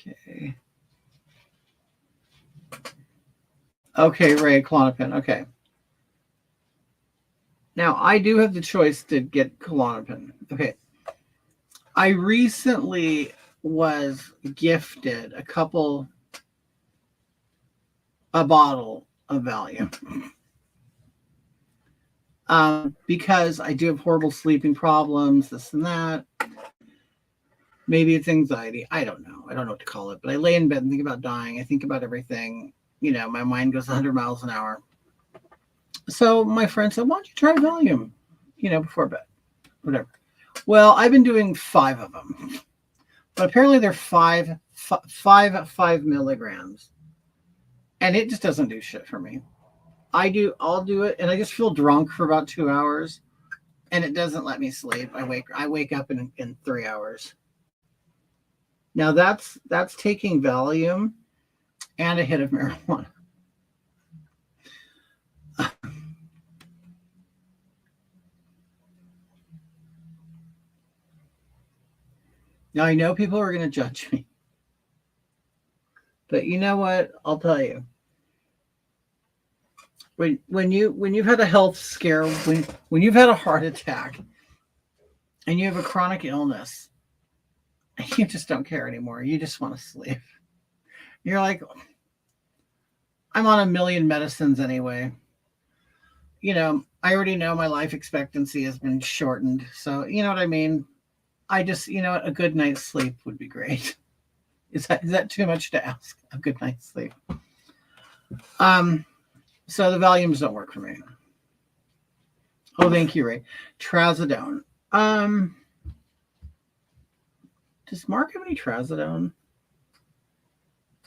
Okay. Okay, Ray, Klonopin. Okay. Now, I do have the choice to get Klonopin. Okay. I recently was gifted a bottle of Valium. Because I do have horrible sleeping problems, this and that. Maybe it's anxiety. I don't know. I don't know what to call it. But I lay in bed and think about dying. I think about everything. You know, my mind goes 100 miles an hour. So my friend said, why don't you try Valium, before bed, whatever. Well, I've been doing 5 of them. But apparently they're 5 milligrams. And it just doesn't do shit for me. I'll do it, and I just feel drunk for about 2 hours, and it doesn't let me sleep. I wake up in 3 hours. Now that's taking Valium and a hit of marijuana. Now I know people are going to judge me, but you know what? I'll tell you. When you've had a health scare, when you've had a heart attack, and you have a chronic illness, you just don't care anymore. You just want to sleep. You're like, I'm on 1 million medicines anyway. I already know my life expectancy has been shortened. So, you know what I mean? I just, a good night's sleep would be great. Is that too much to ask? A good night's sleep. So the Valiums don't work for me. Oh, thank you, Ray. Trazodone. Does Mark have any Trazodone?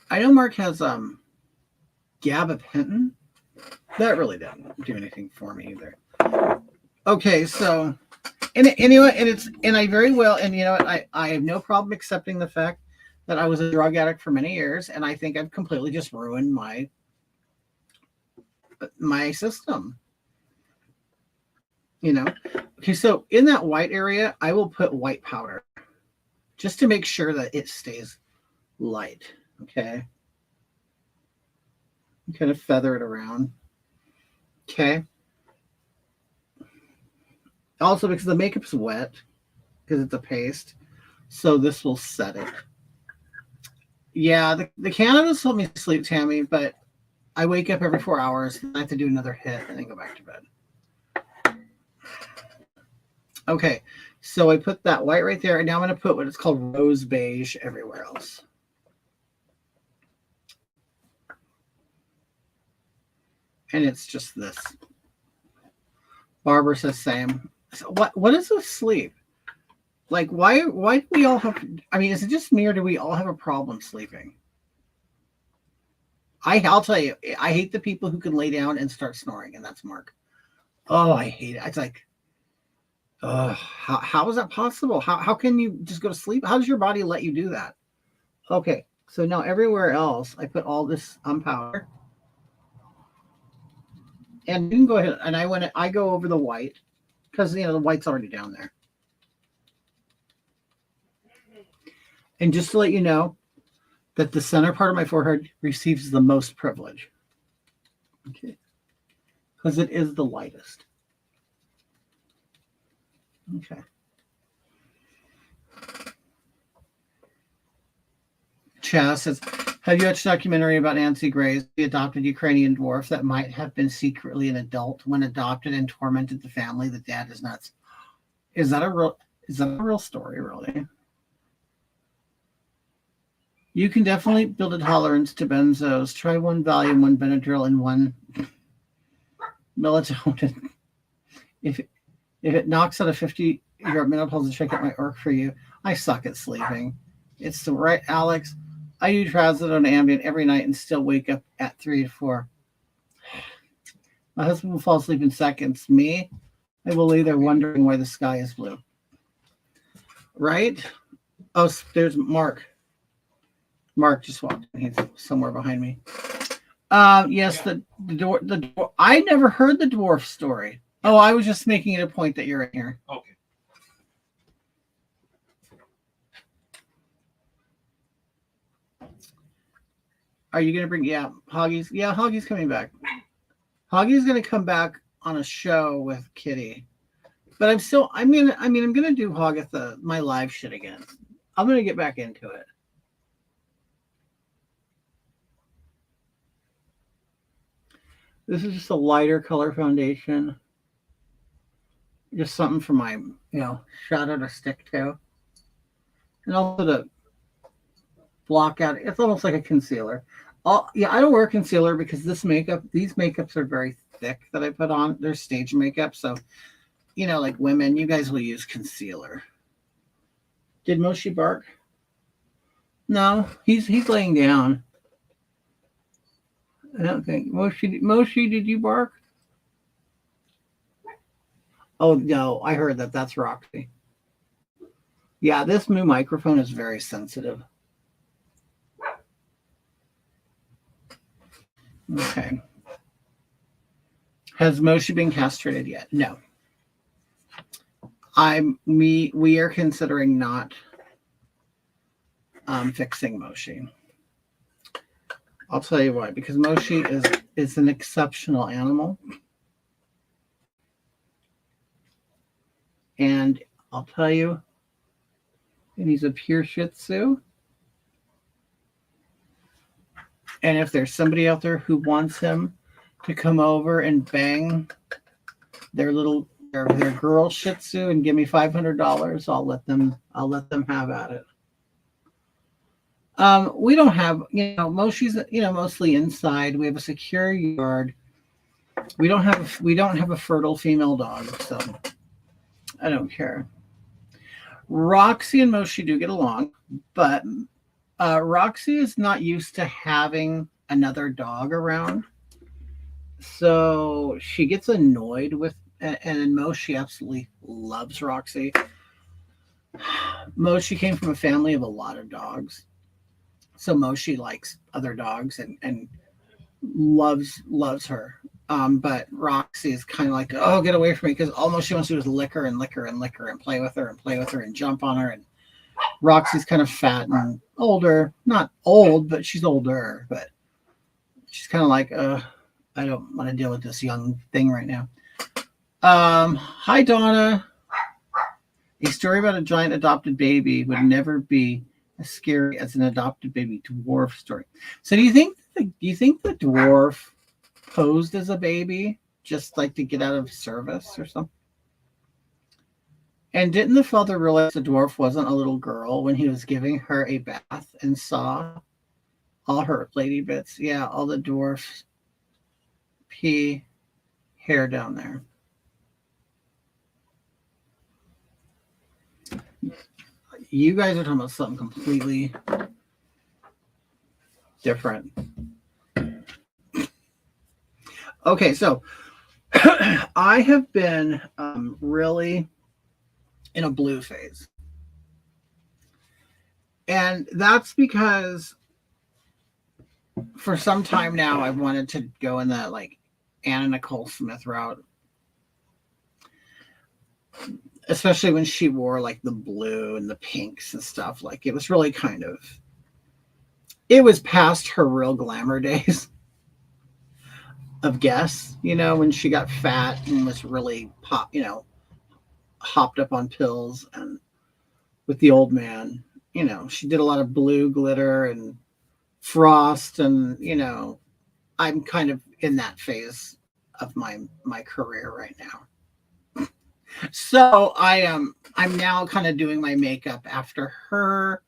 I know Mark has gabapentin. That really doesn't do anything for me either. Okay, so and I very well, and I have no problem accepting the fact that I was a drug addict for many years, and I think I've completely just ruined my system. Okay, so in that white area, I will put white powder just to make sure that it stays light. Okay. Kind of feather it around. Okay. Also, because the makeup's wet, because it's a paste, so this will set it. Yeah, the cannabis helped me sleep, Tammy, but I wake up every 4 hours, and I have to do another hit, and then go back to bed. Okay, so I put that white right there, and now I'm going to put what is called rose beige everywhere else. And it's just this. Barbara says same. So what is this sleep? Like, why do we all have, I mean, is it just me, or do we all have a problem sleeping? I'll tell you, I hate the people who can lay down and start snoring, and that's Mark. Oh, I hate it. It's like, how is that possible? How can you just go to sleep? How does your body let you do that? Okay, so now everywhere else, I put all this powder. And you can go ahead, and I go over the white, because the white's already down there. And just to let you know that the center part of my forehead receives the most privilege. Okay. Because it is the lightest. Okay. Chaz says, have you watched a documentary about Nancy Grace, the adopted Ukrainian dwarf that might have been secretly an adult when adopted and tormented the family? The dad is nuts. Is that a real story, really? You can definitely build a tolerance to benzos. Try one Valium, one Benadryl, and one melatonin. If it knocks out a 50-year menopause check, it might work for you. I suck at sleeping. It's the right, Alex. I do trazodone Ambien every night and still wake up at 3 to 4. My husband will fall asleep in seconds. Me, I will lay there wondering why the sky is blue. Right? Oh, there's Mark. Mark just walked in. He's somewhere behind me. Yes, the dwarf. I never heard the dwarf story. Oh, I was just making it a point that you're in here. Okay. Are you gonna bring? Yeah, Hoggy's. Yeah, Hoggy's coming back. Hoggy's gonna come back on a show with Kitty. But I'm still. I'm gonna do Hoggatha my live shit again. I'm gonna get back into it. This is just a lighter color foundation. Just something for my, shadow to stick to. And also to block out. It's almost like a concealer. I don't wear concealer because these makeups are very thick that I put on. They're stage makeup. So, like women, you guys will use concealer. Did Moshi bark? No, he's laying down. I don't think Moshi, did you bark? Oh no, I heard that. That's Roxy. Yeah, this new microphone is very sensitive. Okay. Has Moshi been castrated yet? No. We are considering not fixing Moshi. I'll tell you why, because Moshi is an exceptional animal. And I'll tell you, and he's a pure Shih Tzu. And if there's somebody out there who wants him to come over and bang their girl Shih Tzu and give me $500, I'll let them have at it. We don't have, Moshi's, mostly inside. We have a secure yard. We don't have a fertile female dog, so I don't care. Roxy and Moshi do get along, but Roxy is not used to having another dog around. So she gets annoyed with, and Moshi absolutely loves Roxy. Moshi came from a family of a lot of dogs. So Moshi likes other dogs and loves her. But Roxy is kind of like, oh, get away from me, because all Moshi wants to do is lick her and lick her and lick her and play with her and jump on her. And Roxy's kind of fat and older. Not old, but she's older. But she's kind of like, I don't want to deal with this young thing right now. Hi, Donna. A story about a giant adopted baby would never be as scary as an adopted baby dwarf story. So do you think the dwarf posed as a baby just like to get out of service or something? And didn't the father realize the dwarf wasn't a little girl when he was giving her a bath and saw all her lady bits? Yeah, all the dwarf's pee hair down there. You guys are talking about something completely different. Okay, so I have been really in a blue phase. And that's because for some time now, I've wanted to go in that like Anna Nicole Smith route. Especially when she wore like the blue and the pinks and stuff. Like it was really it was past her real glamour days of Guess, when she got fat and was really hopped up on pills and with the old man. She did a lot of blue glitter and frost, and I'm kind of in that phase of my career right now. So I'm now kind of doing my makeup after her,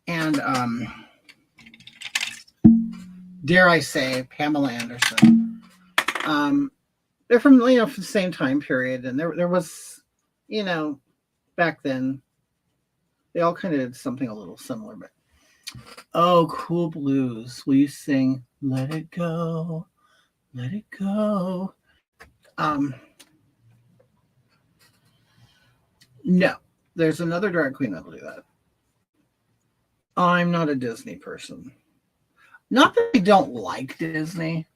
and dare I say, Pamela Anderson. They're from, from the same time period, and there was, back then, they all kind of did something a little similar. But oh, Cool Blues, will you sing "Let It Go, Let It Go"? No, there's another drag queen that'll do that. I'm not a Disney person. Not that I don't like Disney.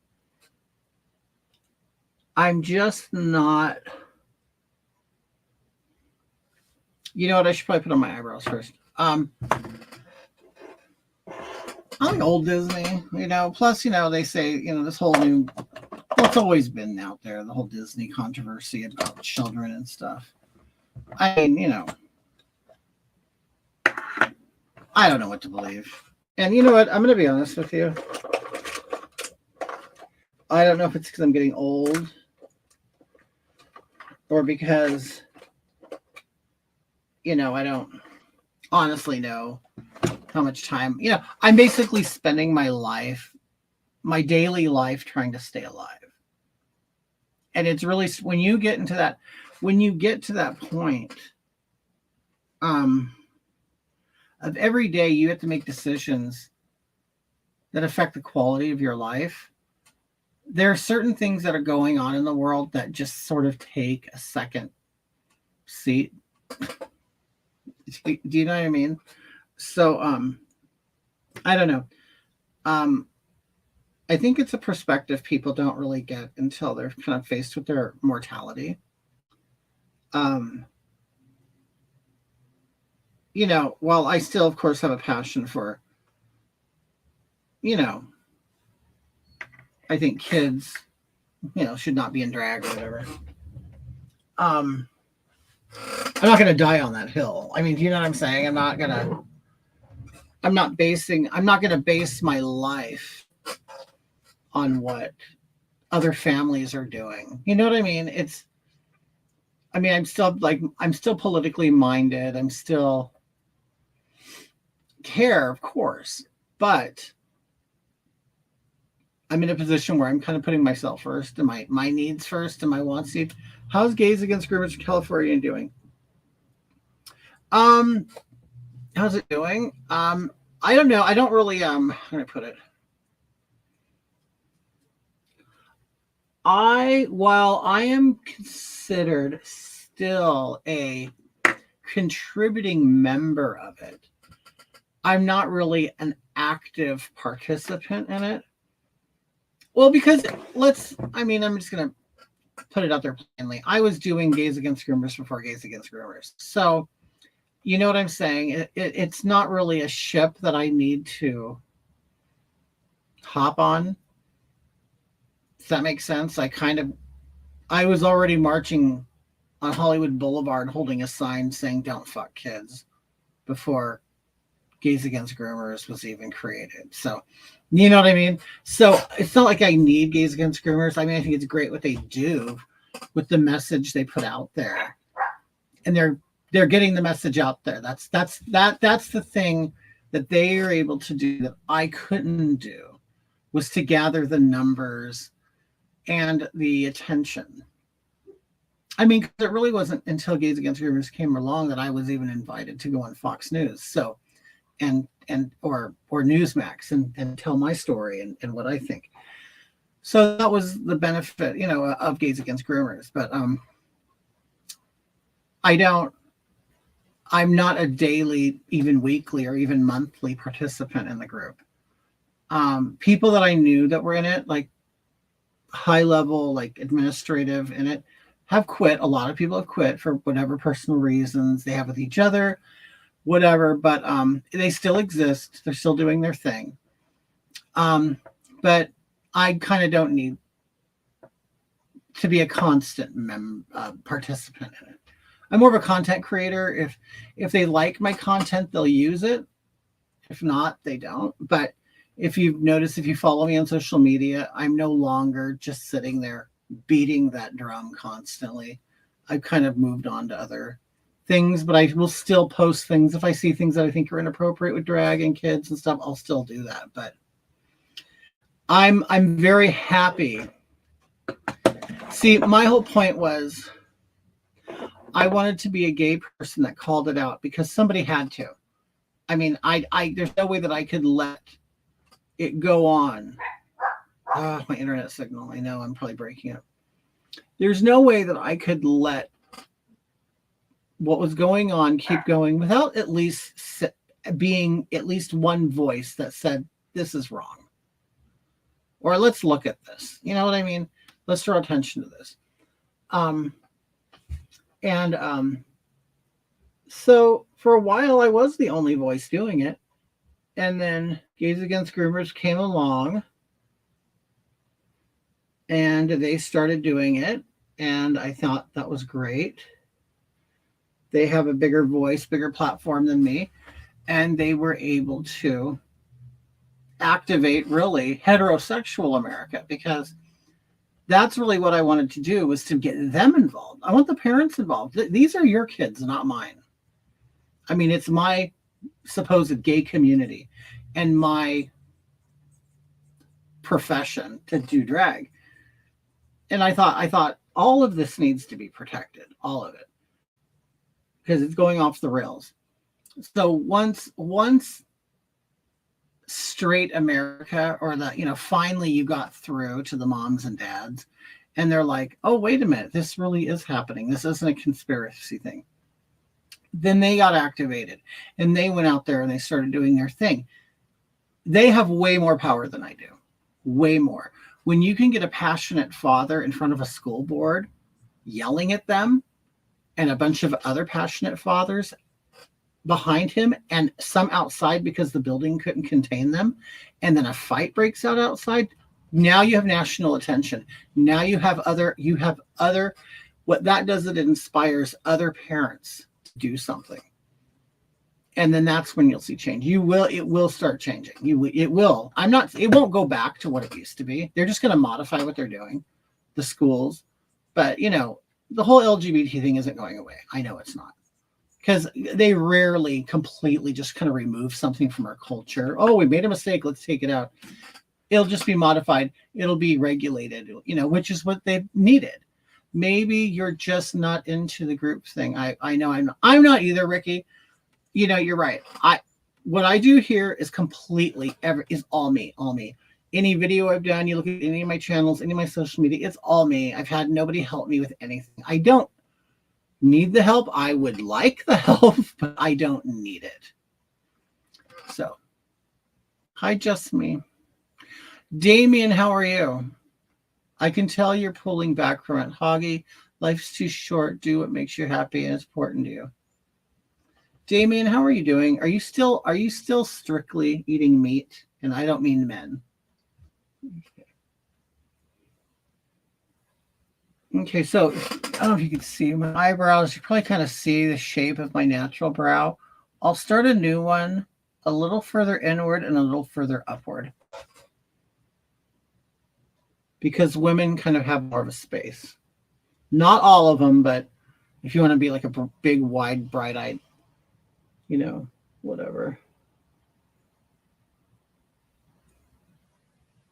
I'm just not. You know what? I should probably put on my eyebrows first. I like old Disney, Plus, they say, this whole new. Well, it's always been out there, the whole Disney controversy about children and stuff. I mean, I don't know what to believe. And you know what? I'm going to be honest with you. I don't know if it's because I'm getting old or because, I don't honestly know how much time, I'm basically spending my life, my daily life trying to stay alive. And it's really, when you get to that point, of every day you have to make decisions that affect the quality of your life. There are certain things that are going on in the world that just sort of take a second seat. Do you know what I mean? So, I don't know. I think it's a perspective people don't really get until they're kind of faced with their mortality. While I still, of course, have a passion for, I think kids, should not be in drag or whatever. I'm not going to die on that hill. I mean, do you know what I'm saying? I'm not going to base my life on what other families are doing. You know what I mean? I'm still politically minded. I'm still care, of course, but I'm in a position where I'm kind of putting myself first and my needs first and my wants. How's Gays Against Groomers California doing? How's it doing? I don't know. I don't really, how can I put it? While I am considered still a contributing member of it, I'm not really an active participant in it. Well, because I'm just going to put it out there plainly. I was doing Gays Against Groomers before Gays Against Groomers. So, you know what I'm saying? It's not really a ship that I need to hop on. Does that make sense? I was already marching on Hollywood Boulevard holding a sign saying "Don't fuck kids" before Gays Against Groomers was even created. So, you know what I mean? So it's not like I need Gays Against Groomers. I mean, I think it's great what they do with the message they put out there, and they're getting the message out there. That's the thing that they are able to do that I couldn't do, was to gather the numbers and the attention. I mean, it really wasn't until Gays Against Groomers came along that I was even invited to go on Fox News. So, or Newsmax and tell my story and what I think. So that was the benefit, of Gays Against Groomers. But I'm not a daily, even weekly or even monthly participant in the group. People that I knew that were in it, like high level, like administrative in it, have quit. A lot of people have quit for whatever personal reasons they have with each other, whatever, but they still exist. They're still doing their thing. But I kind of don't need to be a constant participant in it. I'm more of a content creator. If they like my content, they'll use it. If not, they don't. But if you've noticed, if you follow me on social media, I'm no longer just sitting there beating that drum constantly. I've kind of moved on to other things, but I will still post things. If I see things that I think are inappropriate with drag and kids and stuff, I'll still do that. But I'm very happy. See, my whole point was I wanted to be a gay person that called it out because somebody had to. I mean, I there's no way that I could let it go on. My internet signal. I know I'm probably breaking up. There's no way that I could let what was going on keep going without at least being at least one voice that said, this is wrong. Or let's look at this. You know what I mean? Let's draw attention to this. So for a while, I was the only voice doing it. And then Gays Against Groomers came along and they started doing it. And I thought that was great. They have a bigger voice, bigger platform than me. And they were able to activate really heterosexual America, because that's really what I wanted to do, was to get them involved. I want the parents involved. These are your kids, not mine. I mean, it's my supposed gay community and my profession to do drag. And I thought all of this needs to be protected, all of it, because it's going off the rails. So once straight America, or the, finally you got through to the moms and dads, and they're like, oh, wait a minute, this really is happening. This isn't a conspiracy thing. Then they got activated and they went out there and they started doing their thing. They have way more power than I do. Way more. When you can get a passionate father in front of a school board yelling at them, and a bunch of other passionate fathers behind him, and some outside because the building couldn't contain them, and then a fight breaks out outside, now you have national attention. Now you have other, what that does, it inspires other parents to do something. And then that's when you'll see change. It will start changing. It will. It won't go back to what it used to be. They're just going to modify what they're doing, the schools. But, the whole LGBT thing isn't going away. I know it's not. Because they rarely completely just kind of remove something from our culture. Oh, we made a mistake, let's take it out. It'll just be modified. It'll be regulated, which is what they've needed. Maybe you're just not into the group thing. I know I'm not either, Ricky. You're right. What I do here is completely is all me. Any video I've done, you look at any of my channels, any of my social media, it's all me. I've had nobody help me with anything. I don't need the help. I would like the help, but I don't need it. So, hi, just me. Damien, how are you? I can tell you're pulling back from it. Hoggy, life's too short. Do what makes you happy and it's important to you. Damien, how are you doing? Are you still strictly eating meat? And I don't mean men. Okay, so I don't know if you can see my eyebrows. You probably kind of see the shape of my natural brow. I'll start a new one a little further inward and a little further upward, because women kind of have more of a space. Not all of them, but if you want to be like a big, wide, bright-eyed, whatever.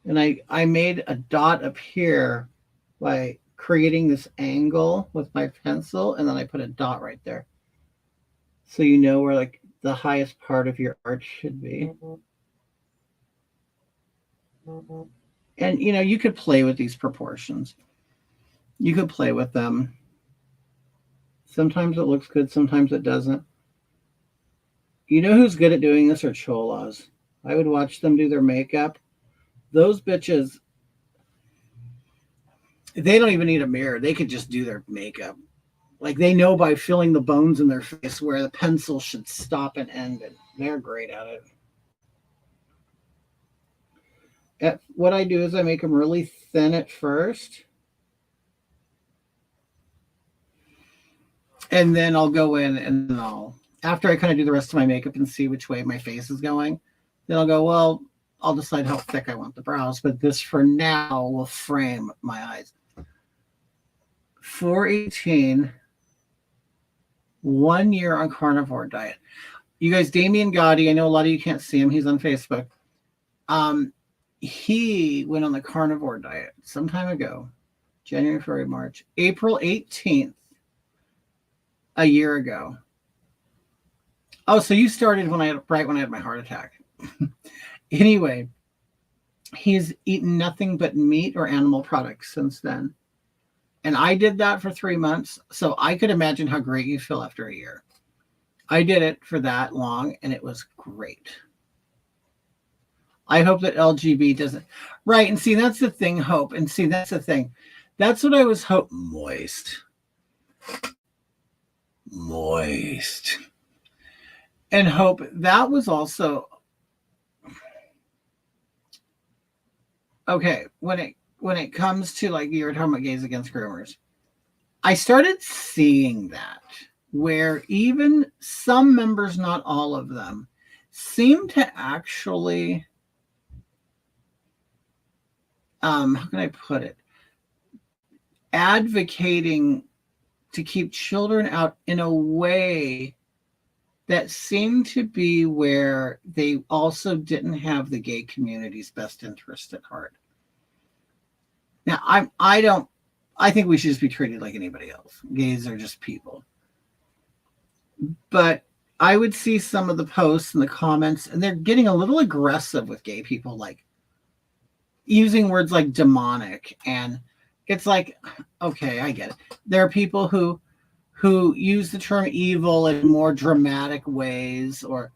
And I made a dot up here by creating this angle with my pencil, and then I put a dot right there. So you know where like the highest part of your arch should be. And you could play with these proportions. You could play with them. Sometimes it looks good, sometimes it doesn't. You know who's good at doing this are cholas. I would watch them do their makeup. Those bitches, they don't even need a mirror. They could just do their makeup. Like, they know by feeling the bones in their face where the pencil should stop and end, and they're great at it. What I do is I make them really thin at first. And then I'll go in and after I kind of do the rest of my makeup and see which way my face is going, then I'll go, well, I'll decide how thick I want the brows, but this for now will frame my eyes. 418, 1 year on carnivore diet. You guys, Damien Gotti, I know a lot of you can't see him. He's on Facebook. he went on the carnivore diet some time ago, January, February, March, April 18th, a year ago. Oh, so you started when I had my heart attack. Anyway, he's eaten nothing but meat or animal products since then. And I did that for 3 months. So I could imagine how great you feel after a year. I did it for that long and it was great. I hope that LGB doesn't. Right. And see, that's the thing, Hope. And see, that's the thing. That's what I was hoping. Moist. And Hope, that was also okay. When it comes to, like, you were talking about gays against groomers, I started seeing that where even some members, not all of them, seem to actually, how can I put it, advocating to keep children out in a way that seemed to be where they also didn't have the gay community's best interest at heart. Now, I think we should just be treated like anybody else. Gays are just people. But I would see some of the posts and the comments, and they're getting a little aggressive with gay people, like using words like demonic. And it's like, okay, I get it. There are people who use the term evil in more dramatic ways, or,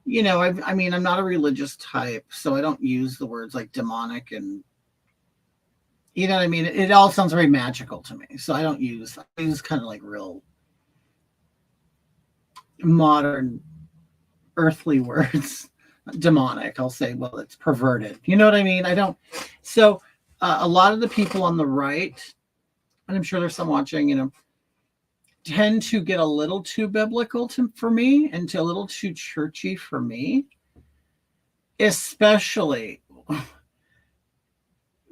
you know, I mean, I'm not a religious type, so I don't use the words like demonic, and, you know what I mean? It all sounds very magical to me. So I use kind of like real modern earthly words. Demonic, I'll say, well, it's perverted. You know what I mean? I don't. So a lot of the people on the right, and I'm sure there's some watching, you know, tend to get a little too biblical for me, and to a little too churchy for me, especially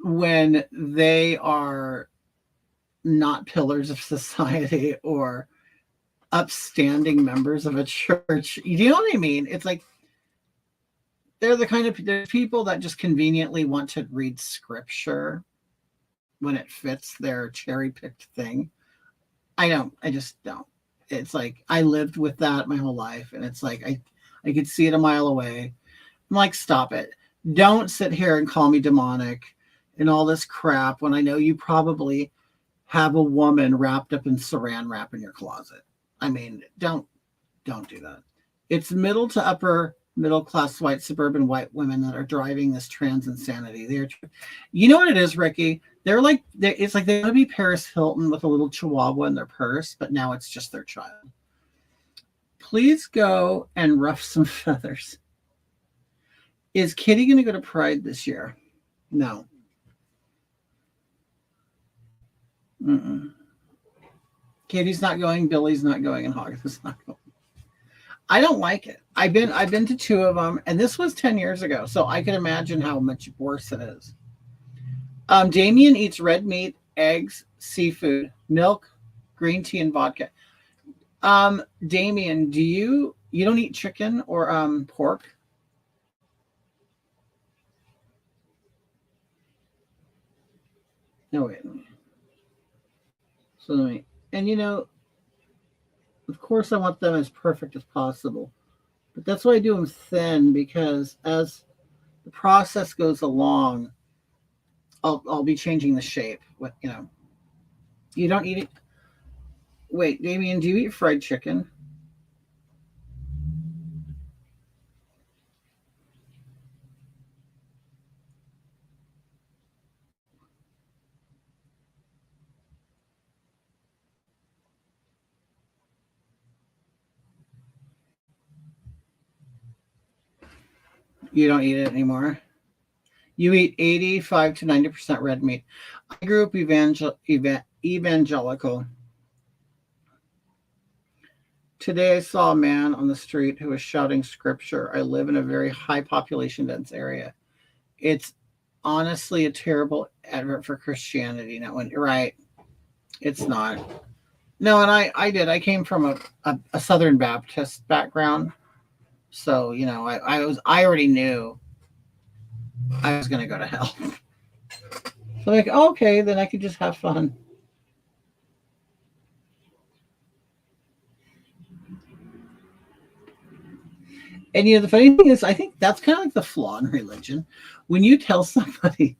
when they are not pillars of society or upstanding members of a church. You know what I mean? It's like they're the kind of people that just conveniently want to read scripture when it fits their cherry-picked thing. I just don't. It's like I lived with that my whole life, and it's like I could see it a mile away. I'm like, stop it. Don't sit here and call me demonic and all this crap when I know you probably have a woman wrapped up in saran wrap in your closet. I mean, don't do that. It's middle to upper middle class white suburban white women that are driving this trans insanity. You know what it is, Ricky? It's like they want to be Paris Hilton with a little chihuahua in their purse, but now it's just their child. Please go and ruff some feathers. Is Kitty going to go to Pride this year? No. Katie's not going. Billy's not going, and Hawkins not going. I don't like it. I've been to 2 of them, and this was 10 years ago, so I can imagine how much worse it is. Damien eats red meat, eggs, seafood, milk, green tea, and vodka. Damien, do you don't eat chicken or pork? No, wait. So let me, and you know, of course I want them as perfect as possible, but that's why I do them thin, because as the process goes along, I'll be changing the shape. What, you know, you don't eat it. Wait, Damien, do you eat fried chicken? You don't eat it anymore. You eat 85 to 90% red meat. I grew up evangelical. Today I saw a man on the street who was shouting scripture. I live in a very high population dense area. It's honestly a terrible advert for Christianity. No, right? It's not. No, and I came from a Southern Baptist background. So, you know, I already knew I was going to go to hell. So like, okay, then I could just have fun. And the funny thing is, I think that's kind of like the flaw in religion. When you tell somebody,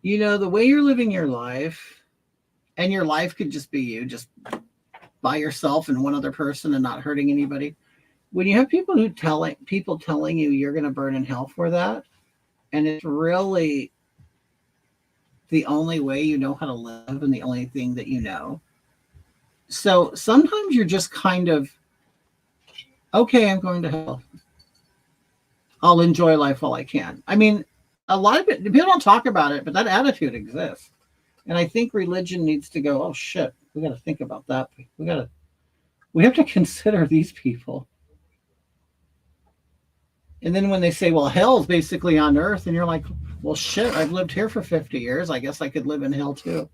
the way you're living your life, and your life could just be you, just by yourself and one other person and not hurting anybody. When you have people telling you you're going to burn in hell for that, and it's really the only way you know how to live and the only thing that you know. So sometimes you're just kind of, okay, I'm going to hell. I'll enjoy life while I can. I mean, a lot of it, people don't talk about it, but that attitude exists. And I think religion needs to go, oh shit, we got to think about that. We have to consider these people. And then when they say, well, hell's basically on earth, and you're like, well, shit, I've lived here for 50 years. I guess I could live in hell too.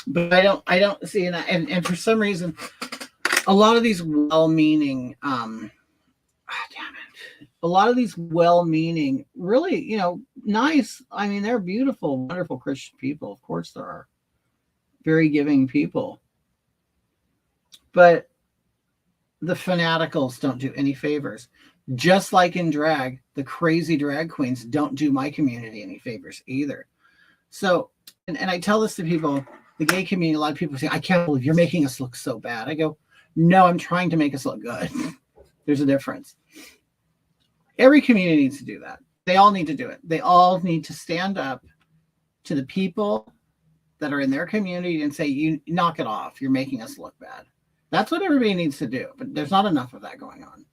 But I don't see, and for some reason, a lot of these well-meaning, damn it, a lot of these well-meaning, really, nice. I mean, they're beautiful, wonderful Christian people. Of course, there are very giving people, but the fanaticals don't do any favors. Just like in drag, the crazy drag queens don't do my community any favors either. So, and I tell this to people, the gay community, a lot of people say, I can't believe you're making us look so bad. I go, no, I'm trying to make us look good. There's a difference. Every community needs to do that. They all need to do it. They all need to stand up to the people that are in their community and say, you knock it off. You're making us look bad. That's what everybody needs to do, but there's not enough of that going on.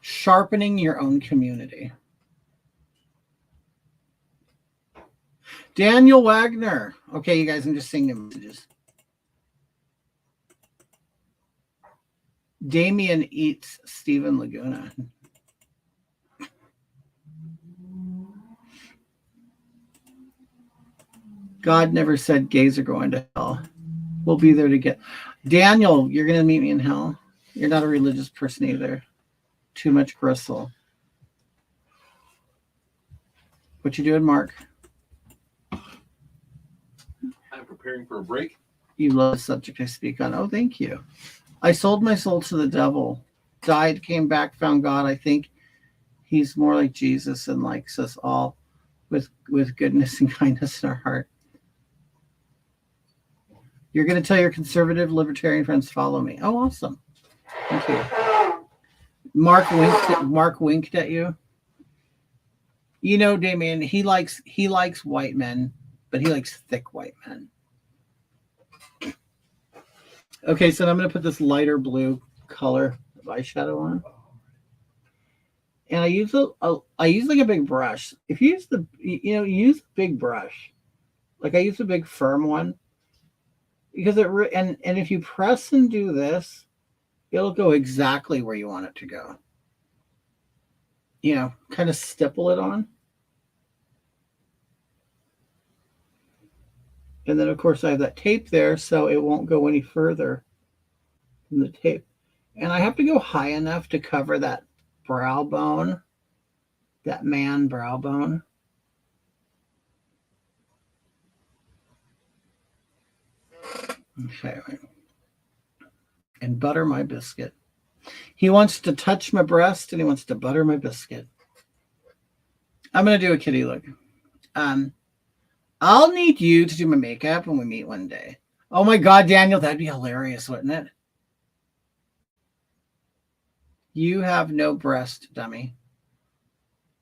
Sharpening your own community. Daniel Wagner. Okay, you guys, I'm just seeing the messages. Damien eats Stephen Laguna. God never said gays are going to hell. We'll be there to get. Daniel, you're going to meet me in hell. You're not a religious person either. Too much gristle. What you doing, Mark? I'm preparing for a break. You love the subject I speak on. Oh, thank you. I sold my soul to the devil. Died, came back, found God. I think he's more like Jesus and likes us all with goodness and kindness in our heart. You're going to tell your conservative libertarian friends follow me. Oh, awesome. Thank you. Mark winked at you. Damien, he likes white men, but he likes thick white men. Okay, so I'm going to put this lighter blue color of eyeshadow on. And I use like a big brush. If you use use a big brush. Like I use a big firm one. Because and if you press and do this, it'll go exactly where you want it to go. Kind of stipple it on. And then, of course, I have that tape there, so it won't go any further than the tape. And I have to go high enough to cover that brow bone, that man brow bone. Okay. And butter my biscuit. He wants to touch my breast and he wants to butter my biscuit. I'm going to do a kitty look. I'll need you to do my makeup when we meet one day. Oh my God, Daniel, that'd be hilarious, wouldn't it? You have no breast, dummy.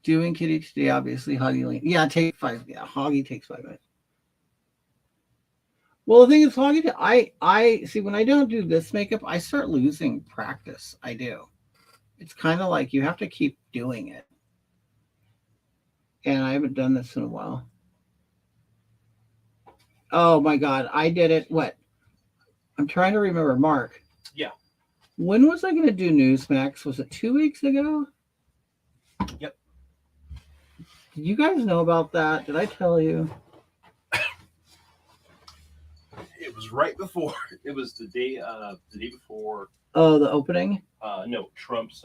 Doing kitty today, obviously. Hoggy, yeah, take 5. Yeah, Hoggy takes 5 minutes. Well, the thing is, Hoggy, I see when I don't do this makeup, I start losing practice. I do. It's kind of like you have to keep doing it. And I haven't done this in a while. Oh my God, I did it. What? I'm trying to remember. Mark. Yeah. When was I going to do Newsmax? Was it 2 weeks ago? Yep. Did you guys know about that? Did I tell you? right before. It was the day before. Oh, the opening. No, Trump's.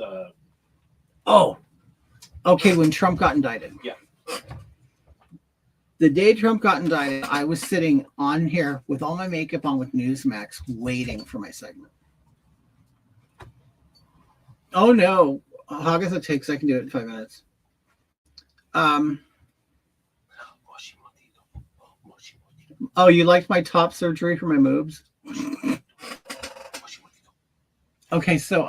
Oh, okay. When Trump got indicted. Yeah. The day Trump got indicted, I was sitting on here with all my makeup on with Newsmax, waiting for my segment. Oh no, how long does it take? So I can do it in 5 minutes. Oh, you liked my top surgery for my moobs? Okay, so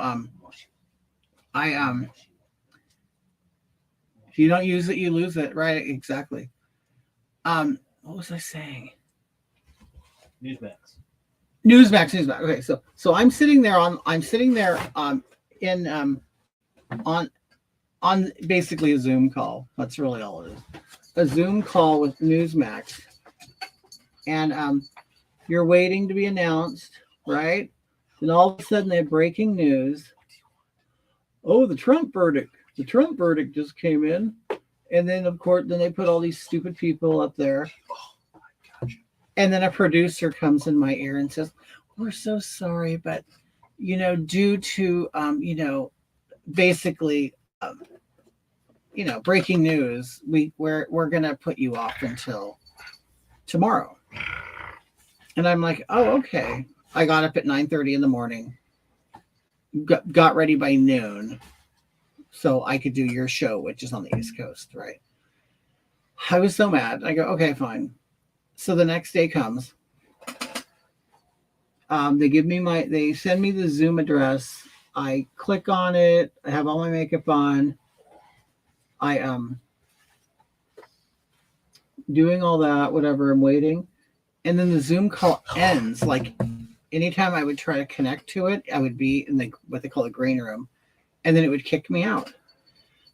if you don't use it, you lose it, right? Exactly. What was I saying? Newsmax. Newsmax. Okay, so I'm sitting there on basically a Zoom call. That's really all it is. A Zoom call with Newsmax. And you're waiting to be announced, right? And all of a sudden they have breaking news. Oh, the Trump verdict. The Trump verdict just came in. And then of course, then they put all these stupid people up there. And then a producer comes in my ear and says, "We're so sorry, but due to basically breaking news, we're gonna put you off until tomorrow." And I'm like, "Oh, okay." I got up at 9:30 in the morning, got ready by noon, so I could do your show, which is on the East Coast, right? I was so mad. I go, "Okay, fine." So the next day comes. They send me the Zoom address. I click on it. I have all my makeup on. I doing all that, whatever. I'm waiting, and then the Zoom call ends. Like anytime I would try to connect to it, I would be in what they call the green room, and then it would kick me out.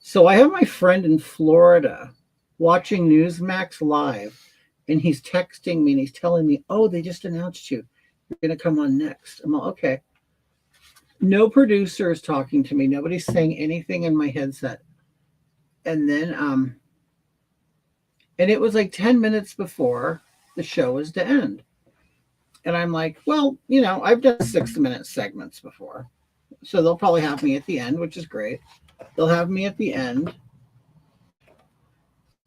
So I have my friend in Florida watching Newsmax live. And he's texting me and he's telling me, "Oh, they just announced you. You're going to come on next." I'm like, "Okay." No producer is talking to me. Nobody's saying anything in my headset. And then, and it was like 10 minutes before the show was to end. And I'm like, well, I've done 6-minute segments before. So they'll probably have me at the end, which is great. They'll have me at the end.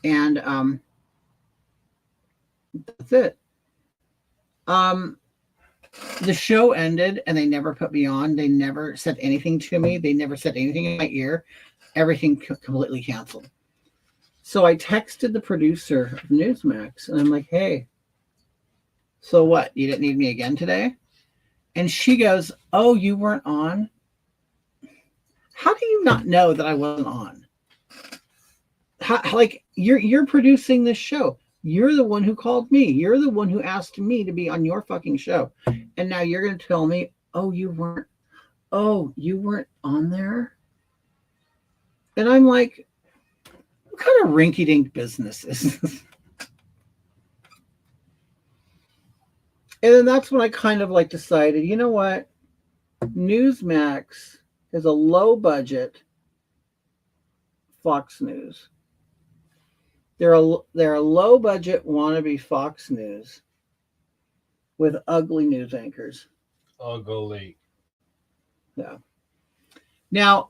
And, that's it. The show ended and they never put me on. They never said anything to me. They never said anything in my ear. Everything completely canceled. So I texted the producer of Newsmax and I'm like, "Hey, so what? You didn't need me again today?" And she goes, "Oh, you weren't on? How do you not know that I wasn't on? Like you're producing this show. You're the one who called me. You're the one who asked me to be on your fucking show. And now you're going to tell me, you weren't on there?" And I'm like, what kind of rinky-dink business is this? And then that's when I kind of decided, you know what? Newsmax is a low budget Fox News. They're a low budget wannabe Fox News with ugly news anchors. Ugly. Yeah. Now,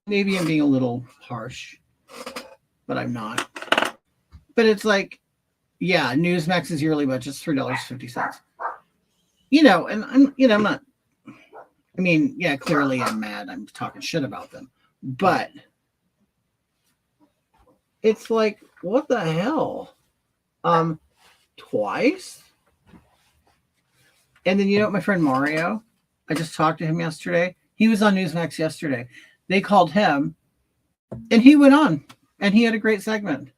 maybe I'm being a little harsh, but I'm not. But it's like, yeah, Newsmax's yearly budget's $3.50. And I'm not. I mean, yeah, clearly I'm mad. I'm talking shit about them, but it's like, what the hell? Twice? And then my friend Mario, I just talked to him yesterday. He was on Newsmax yesterday. They called him and he went on and he had a great segment.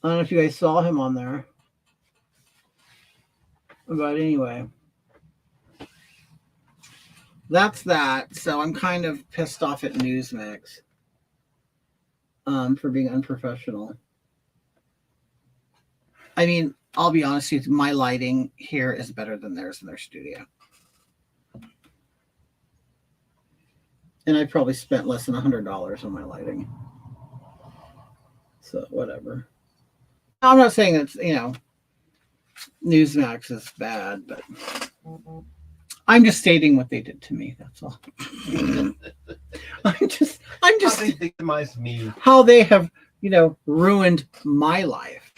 I don't know if you guys saw him on there. But anyway, that's that. So I'm kind of pissed off at Newsmax for being unprofessional. I mean, I'll be honest with you, my lighting here is better than theirs in their studio. And I probably spent less than $100 on my lighting. So whatever. I'm not saying it's, Newsmax is bad, but I'm just stating what they did to me. That's all. I'm just How they victimized me. how they have, ruined my life.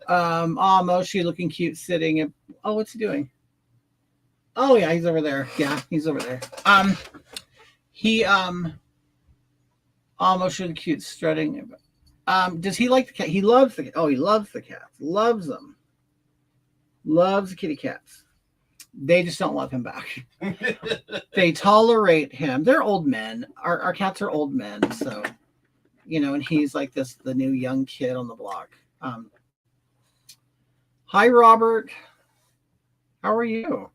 Moshi looking cute sitting. What's he doing? Oh yeah, he's over there. Yeah, he's over there. Moshi looking cute strutting. Does he like the cat? He loves he loves the cats. Loves them. Loves the kitty cats. They just don't love him back. They tolerate him. They're old men. Our cats are old men, so and he's like the new young kid on the block. Hi, Robert. How are you?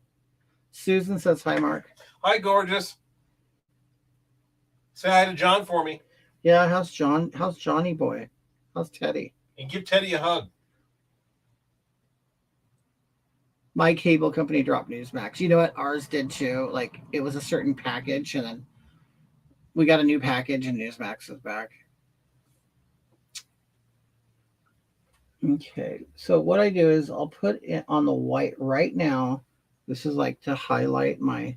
Susan says hi, Mark. Hi, gorgeous. Say hi to John for me. Yeah, how's John? How's Johnny boy? How's Teddy? And give Teddy a hug. My cable company dropped Newsmax. You know what? Ours did too. Like it was a certain package, and then we got a new package, and Newsmax is back. Okay, so what I do is I'll put it on the white right now. This is like to highlight my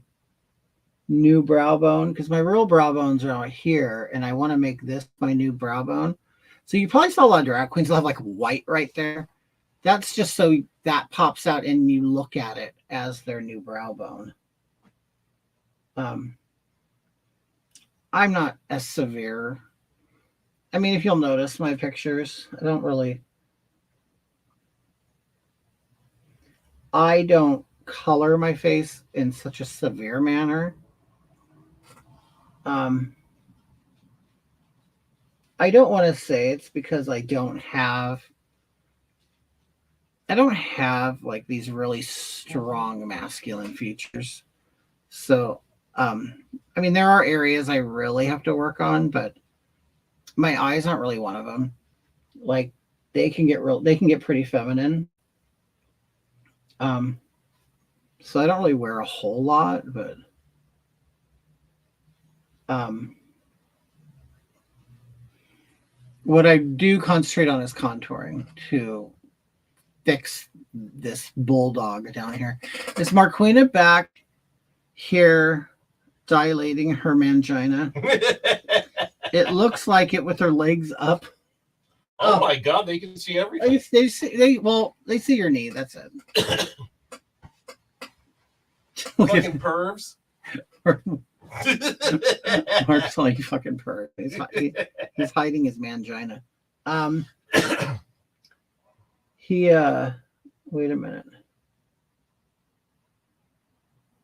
new brow bone because my real brow bones are out here, and I want to make this my new brow bone. So you probably saw a lot of drag queens will have like white right there. That's just so that pops out and you look at it as their new brow bone. I'm not as severe. I mean, if you'll notice my pictures, I don't color my face in such a severe manner. I don't want to say it's because I don't have like these really strong masculine features. So, I mean, there are areas I really have to work on, but my eyes aren't really one of them. Like they can get pretty feminine. So I don't really wear a whole lot, but what I do concentrate on is contouring to fix this bulldog down here. Is Marquina back here dilating her mangina? It looks like it with her legs up. Oh my God, they can see everything. They see your knee. That's it. Fucking pervs. Mark's like fucking perv. He's hiding his mangina. Wait a minute.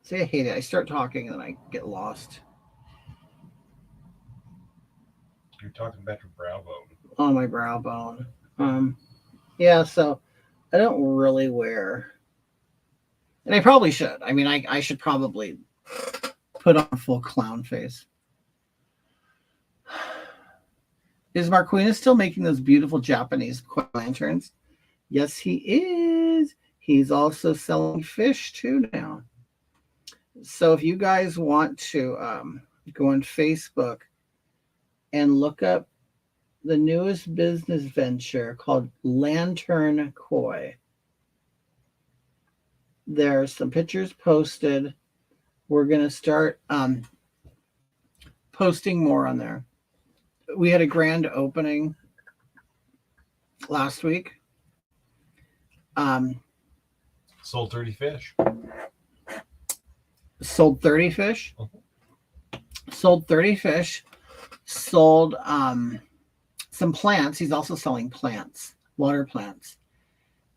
See, I hate it. I start talking and then I get lost. You're talking about your brow bone. On my brow bone. Yeah, so I don't really wear, and I probably should. I mean, I should probably put on a full clown face. Is Marquina still making those beautiful Japanese lanterns? Yes, he is. He's also selling fish too now. So if you guys want to go on Facebook and look up the newest business venture called Lantern Koi. There's some pictures posted. We're going to start posting more on there. We had a grand opening last week. Sold 30 fish. Sold 30 fish. Sold 30 fish. Sold some plants. He's also selling plants, water plants.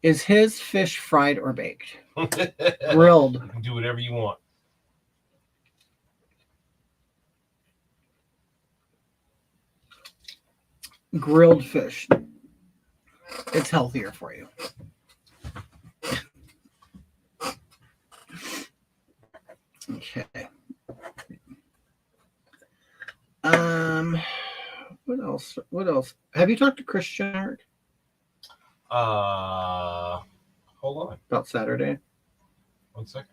Is his fish fried or baked? Grilled. You can do whatever you want. Grilled fish. It's healthier for you. Okay. What else? Have you talked to Christian Art? Hold on. About Saturday? 1 second.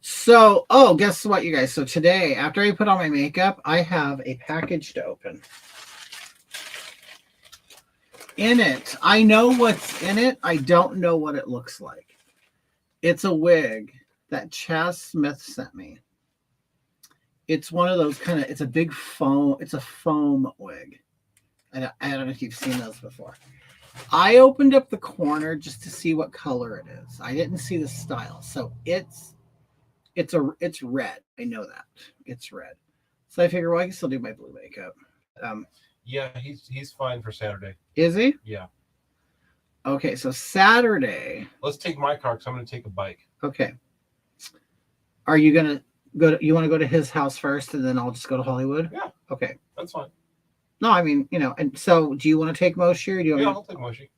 So, guess what, you guys? So today, after I put on my makeup, I have a package to open. in it. I know what's in it. I don't know what it looks like. It's a wig that Chaz Smith sent me. It's one of those kind of, it's a big foam, it's a foam wig. I don't know if you've seen those before. I opened up the corner just to see what color it is. I didn't see the style. So it's red. I know that. It's red. So I figure, well, I can still do my blue makeup. Yeah, he's fine for Saturday. Is he? Yeah. Okay, so Saturday. Let's take my car because I'm going to take a bike. Okay. Are you gonna go to? You want to go to his house first, and then I'll just go to Hollywood? Yeah. Okay. That's fine. No, I mean, and so do you want to take Moshi, or do you want Yeah, me I'll take Moshi.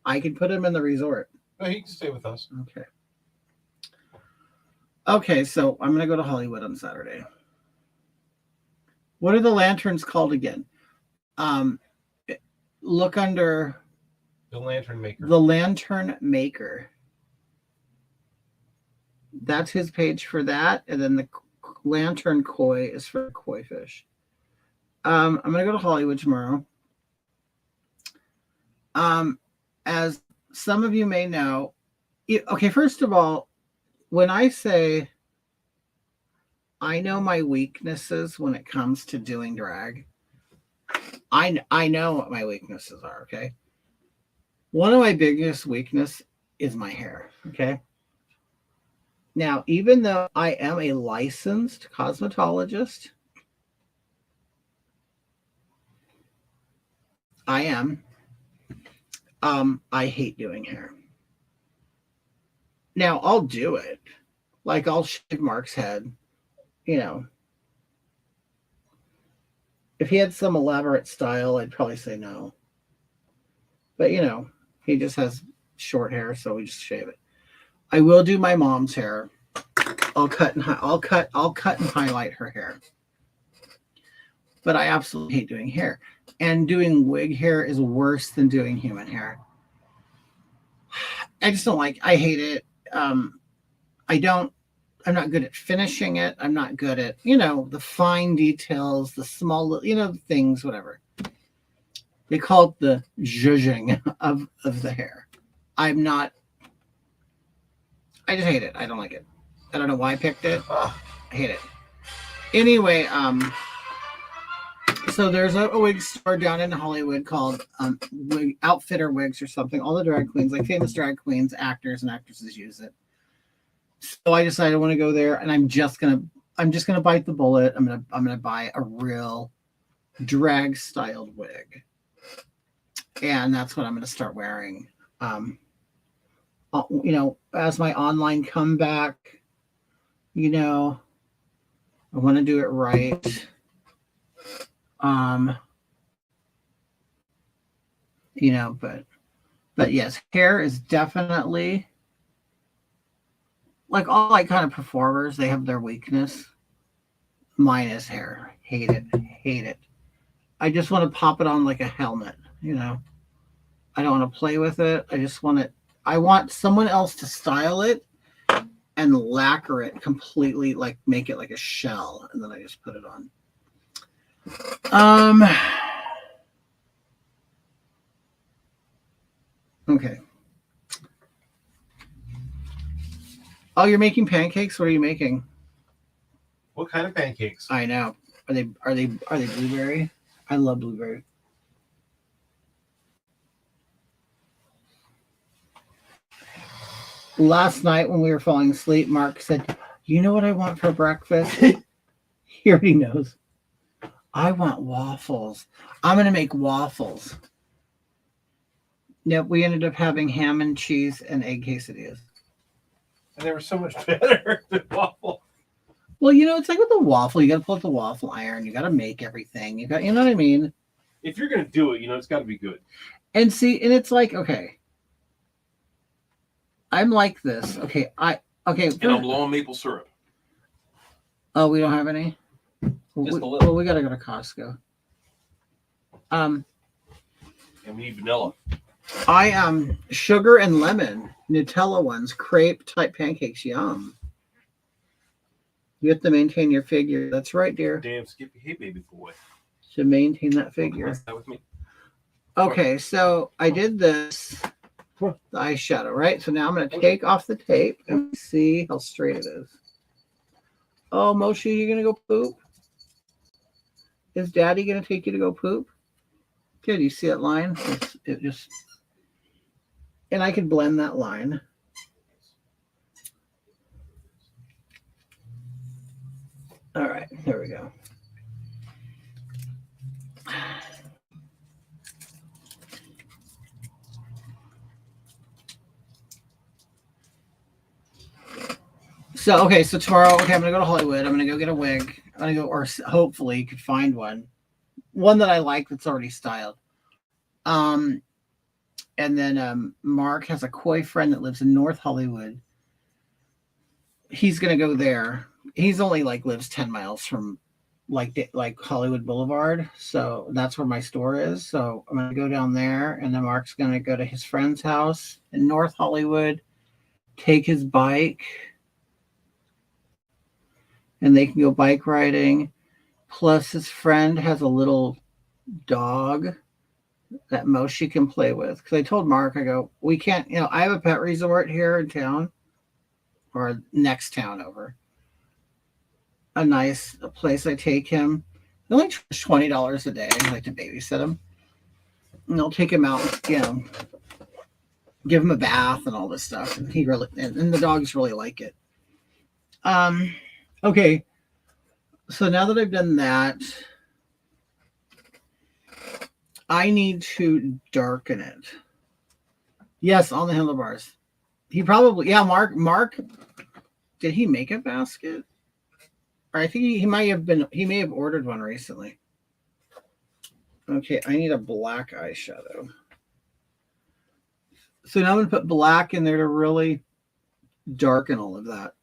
I can put him in the resort. No, he can stay with us. Okay. Okay, so I'm gonna go to Hollywood on Saturday. What are the lanterns called again? Look under The Lantern Maker. the Lantern Maker. That's his page for that, and then the Lantern Koi is for koi fish. I'm gonna go to Hollywood tomorrow. As some of you may know, okay, first of all, when I say I know my weaknesses when it comes to doing drag, I know what my weaknesses are, okay? One of my biggest weakness is my hair, okay? Now, even though I am a licensed cosmetologist, I am, I hate doing hair. Now, I'll do it. Like, I'll shave Mark's head, If he had some elaborate style, I'd probably say no. But, he just has short hair, so we just shave it. I will do my mom's hair. I'll cut and highlight her hair. But I absolutely hate doing hair. And doing wig hair is worse than doing human hair. I just don't I hate it. I'm not good at finishing it. I'm not good at, the fine details, the small, things, whatever. They call it the zhuzhing of the hair. I just hate it. I don't like it. I don't know why I picked it. I hate it. Anyway, so there's a wig store down in Hollywood called Outfitter Wigs or something. All the drag queens, like famous drag queens, actors and actresses use it. So I decided I want to go there, and I'm just gonna bite the bullet. I'm gonna buy a real drag styled wig, and that's what I'm gonna start wearing. As my online comeback, I want to do it right. But yes, hair is definitely like all kind of performers, they have their weakness. Mine is hair. Hate it. I just want to pop it on like a helmet, I don't want to play with it. I want someone else to style it and lacquer it completely, like make it like a shell, and then I just put it on. Okay. Oh, you're making pancakes? What are you making? What kind of pancakes? I know. Are they blueberry? I love blueberry. Last night when we were falling asleep, Mark said, "You know what I want for breakfast?" He already knows. I want waffles. I'm going to make waffles. Yep, we ended up having ham and cheese and egg quesadillas. And they were so much better than waffle. Well, it's like with the waffle. You got to pull up the waffle iron. You got to make everything. You know what I mean? If you're gonna do it, it's got to be good. And see, and it's like, okay, I'm like this. Okay, And I'm low on maple syrup. Oh, we don't have any. Just a little. Well, we got to go to Costco. And we need vanilla. Sugar and lemon Nutella ones, crepe type pancakes. Yum. You have to maintain your figure. That's right, dear. Damn Skippy, hey baby boy. To maintain that figure. What's that with me? Okay, so I did this, the eyeshadow, right? So now I'm going to take off the tape and see how straight it is. Oh, Moshe, you going to go poop? Is Daddy going to take you to go poop? Good, you see that line? It just, and I can blend that line. All right, there we go. So, okay, so tomorrow, okay, I'm going to go to Hollywood. I'm going to go get a wig. I'm going to go, or hopefully could find one that I like that's already styled. And then Mark has a Koi friend that lives in North Hollywood. He's going to go there. He's only lives 10 miles from like Hollywood Boulevard. So that's where my store is. So I'm going to go down there, and then Mark's going to go to his friend's house in North Hollywood, take his bike, and they can go bike riding. Plus his friend has a little dog that Moshe can play with. Because I told Mark, I go, we can't, I have a pet resort here in town, or next town over. A nice place I take him. They only charge $20 a day. I like to babysit him. And I'll take him out, give him a bath and all this stuff. And he really, and the dogs really like it. Okay. So now that I've done that, I need to darken it. Yes, on the handlebars. He probably, Mark, did he make a basket? Or I think he may have ordered one recently. Okay, I need a black eyeshadow. So now I'm going to put black in there to really darken all of that.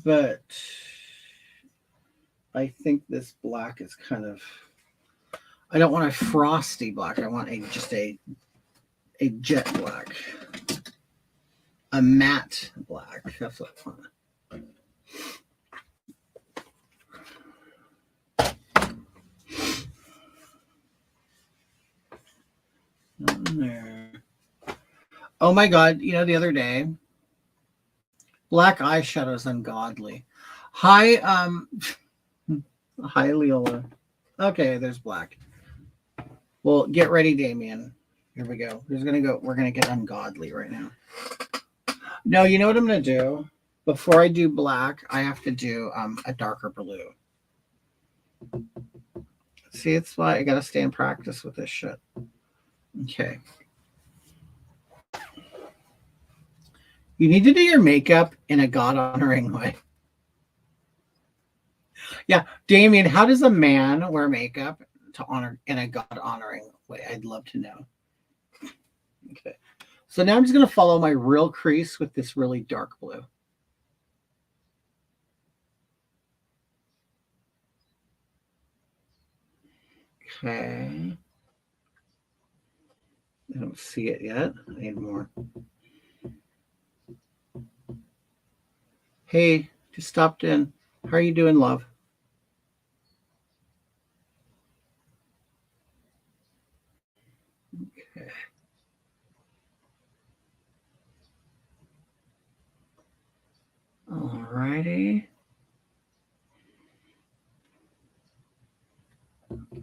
But I think this black is kind of, I don't want a frosty black. I want just a jet black. A matte black. That's what I want. There. Oh my God. The other day, black eyeshadow is ungodly. Hi, Leola. Okay, there's black. Well, get ready, Damien. Here we go. We're gonna get ungodly right now. No, you know what I'm gonna do? Before I do black, I have to do a darker blue. See, it's why I gotta stay in practice with this shit. Okay. You need to do your makeup in a God-honoring way. Yeah, Damien, how does a man wear makeup to honor in a God-honoring way? I'd love to know. Okay. So now I'm just going to follow my real crease with this really dark blue. Okay. I don't see it yet. I need more. Hey, just stopped in. How are you doing, love? Okay. All righty.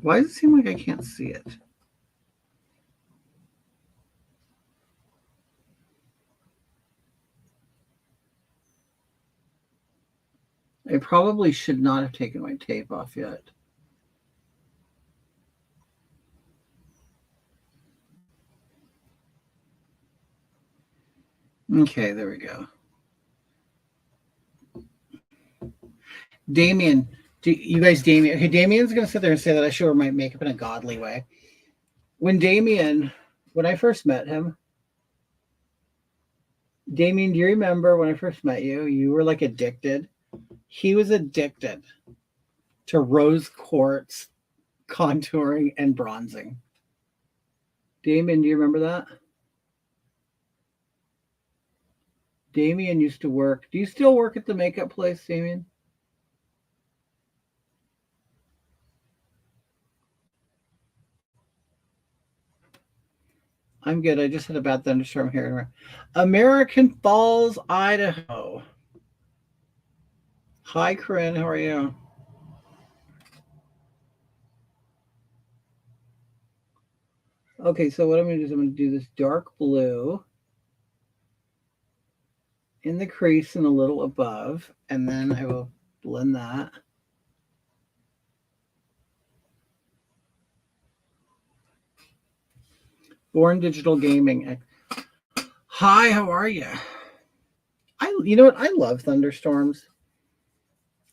Why does it seem like I can't see it? I probably should not have taken my tape off yet. Okay, there we go. Damien, Damien. Okay, Damien's going to sit there and say that I should wear my makeup in a godly way. When I first met him, Damien, do you remember when I first met you? You were addicted. He was addicted to rose quartz contouring and bronzing. Damien, do you remember that? Damien used to work. Do you still work at the makeup place, Damien? I'm good. I just had a bad thunderstorm here. American Falls, Idaho. Hi, Corinne. How are you? Okay, so what I'm going to do is I'm going to do this dark blue in the crease and a little above, and then I will blend that. Born Digital Gaming. Hi, how are you? You know what? I love thunderstorms,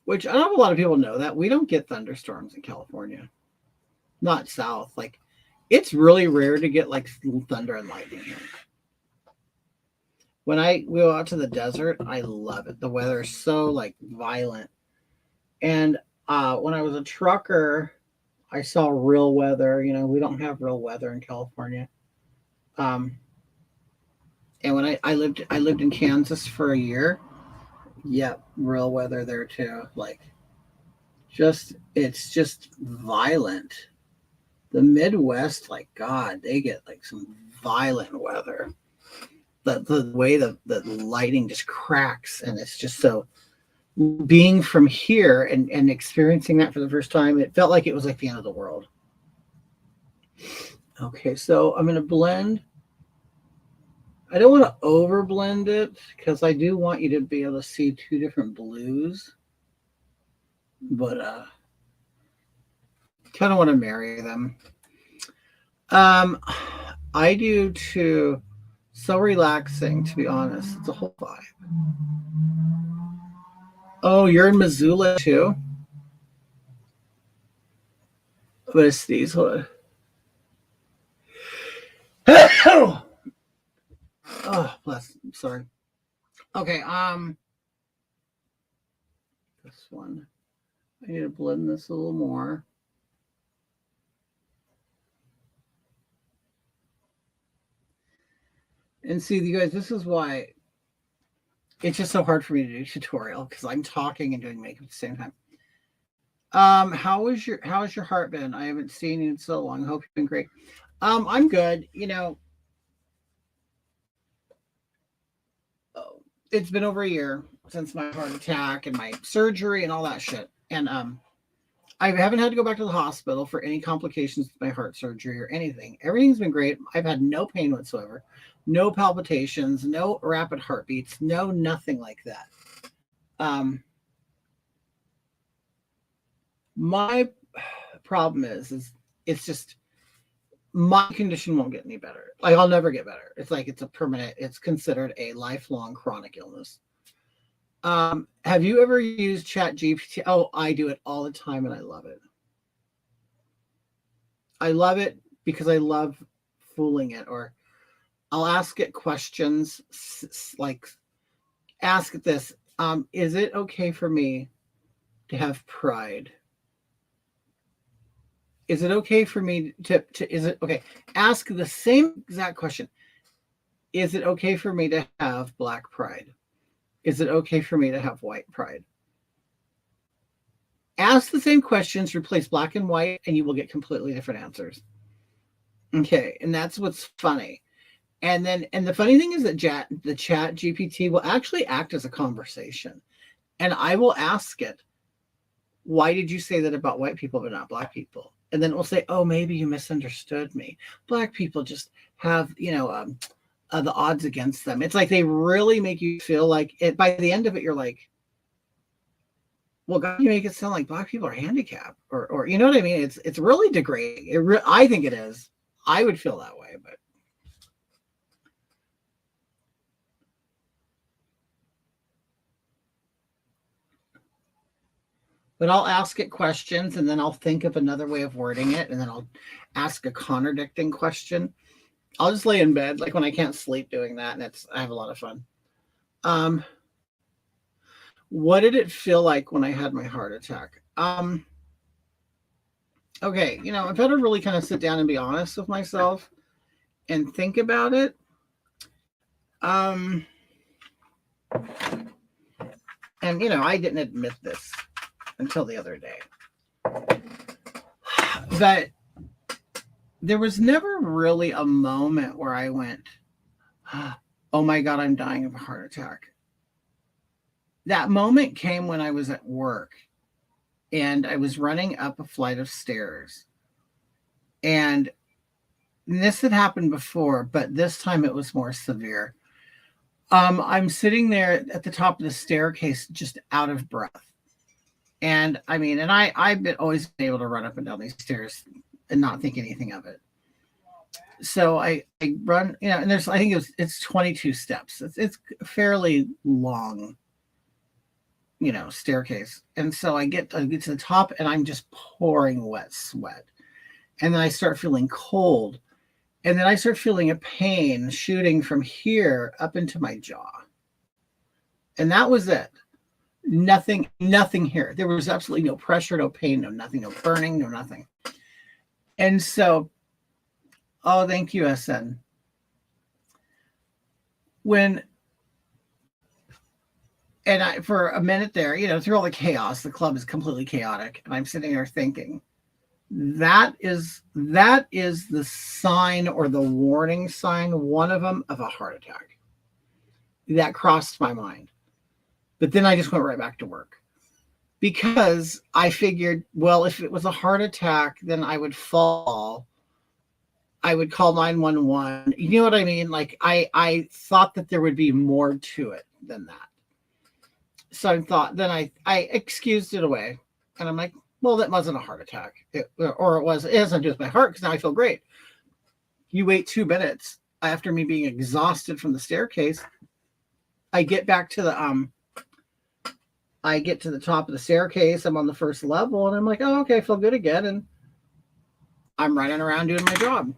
which I don't know if a lot of people know that we don't get thunderstorms in California, not south. Like, it's really rare to get like thunder and lightning here. When we go out to the desert, I love it. The weather is so like violent. And when I was a trucker, I saw real weather. You know, we don't have real weather in California. And when I lived in Kansas for a year. Yep, real weather there too. Like, it's just violent. The Midwest, like God, they get like some violent weather. The way the lighting just cracks, and it's just so. Being from here and experiencing that for the first time, it felt like it was like the end of the world. Okay, so I'm going to blend. I don't want to over blend it because I do want you to be able to see two different blues, but kind of want to marry them. I do too. So relaxing, to be honest. It's a whole vibe. Oh, you're in Missoula too? I'm gonna sneeze. Hold on. Oh, bless. I'm sorry. Okay, this one. I need to blend this a little more. And see, you guys, this is why it's just so hard for me to do tutorial because I'm talking and doing makeup at the same time. How's your heart been? I haven't seen you in so long. Hope you've been great. I'm good. You know, it's been over a year since my heart attack and my surgery and all that shit. And I haven't had to go back to the hospital for any complications with my heart surgery or anything. Everything's been great. I've had no pain whatsoever, no palpitations, no rapid heartbeats, no nothing like that. My problem is it's just my condition won't get any better. Like, I'll never get better. It's like it's considered a lifelong chronic illness. Have you ever used ChatGPT? Oh, I do it all the time and I love it. I love it because I love fooling it. Or I'll ask it questions like, ask it this. Is it okay for me to have pride? Is it okay for me is it okay? Ask the same exact question. Is it okay for me to have black pride? Is it okay for me to have white pride? Ask the same questions, replace black and white, and you will get completely different answers. Okay, and that's what's funny. And the funny thing is that the chat GPT will actually act as a conversation. And I will ask it, why did you say that about white people but not black people? And then it will say, oh, maybe you misunderstood me. Black people just have, the odds against them. It's like they really make you feel like it. By the end of it, you're like, well, God, you make it sound like black people are handicapped, or you know what I mean? It's really degrading. I think it is. I would feel that way, but I'll ask it questions and then I'll think of another way of wording it, and then I'll ask a contradicting question. I'll just lay in bed, like when I can't sleep, doing that, and I have a lot of fun. What did it feel like when I had my heart attack? Okay, I've had to really kind of sit down and be honest with myself and think about it. And I didn't admit this until the other day. But there was never really a moment where I went, oh my God, I'm dying of a heart attack. That moment came when I was at work and I was running up a flight of stairs. And this had happened before, but this time it was more severe. I'm sitting there at the top of the staircase, just out of breath. And I mean, and I've always been able to run up and down these stairs and not think anything of it. So I run, and there's, I think it's 22 steps. It's fairly long, staircase. And so I get to the top and I'm just pouring wet sweat. And then I start feeling cold. And then I start feeling a pain shooting from here up into my jaw. And that was it. Nothing here. There was absolutely no pressure, no pain, no nothing, no burning, no nothing. And so, oh, thank you, SN. For a minute there, through all the chaos, the club is completely chaotic. And I'm sitting there thinking, that is the sign or the warning sign, one of them, of a heart attack. That crossed my mind. But then I just went right back to work because I figured, well, if it was a heart attack, then I would fall. I would call 911. You know what I mean? Like I thought that there would be more to it than that. So I excused it away. And I'm like, well, that wasn't a heart attack. It has nothing to do with my heart because now I feel great. You wait 2 minutes after me being exhausted from the staircase. I get back to the top of the staircase. I'm on the first level and I'm like, oh, okay, I feel good again. And I'm running around doing my job.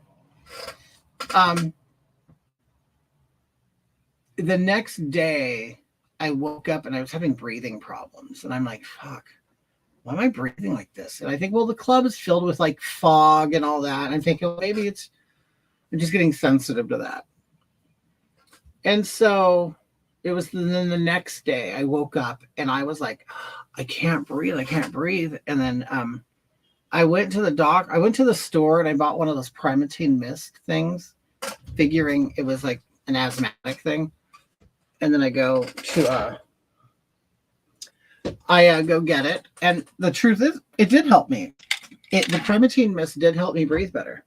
The next day I woke up and I was having breathing problems. And I'm like, fuck, why am I breathing like this? And I think, well, the club is filled with like fog and all that. And I'm thinking, well, maybe I'm just getting sensitive to that. And so it was then the next day I woke up and I was like, I can't breathe. And then I went to the store and I bought one of those Primatene Mist things, figuring it was like an asthmatic thing. And then I go to go get it. And the truth is, it did help me. The Primatene Mist did help me breathe better.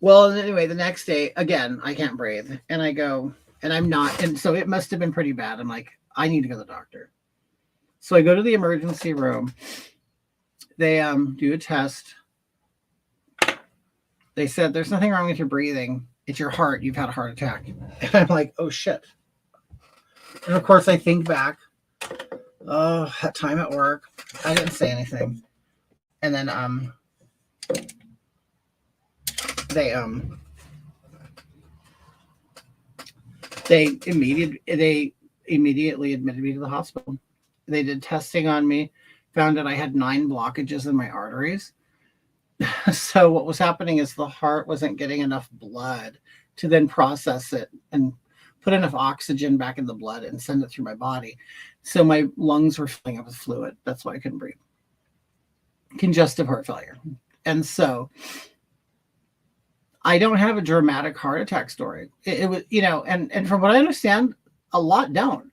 Well, anyway, the next day, again, I can't breathe. And I go, and I'm not. And so it must have been pretty bad. I'm like, I need to go to the doctor. So I go to the emergency room. They do a test. They said, there's nothing wrong with your breathing. It's your heart. You've had a heart attack. And I'm like, oh, shit. And of course, I think back, that time at work, I didn't say anything. And then they immediately admitted me to the hospital. They did testing on me, found that I had 9 blockages in my arteries. So what was happening is the heart wasn't getting enough blood to then process it and put enough oxygen back in the blood and send it through my body. So my lungs were filling up with fluid. That's why I couldn't breathe. Congestive heart failure. And so I don't have a dramatic heart attack story. It was, and from what I understand, a lot don't.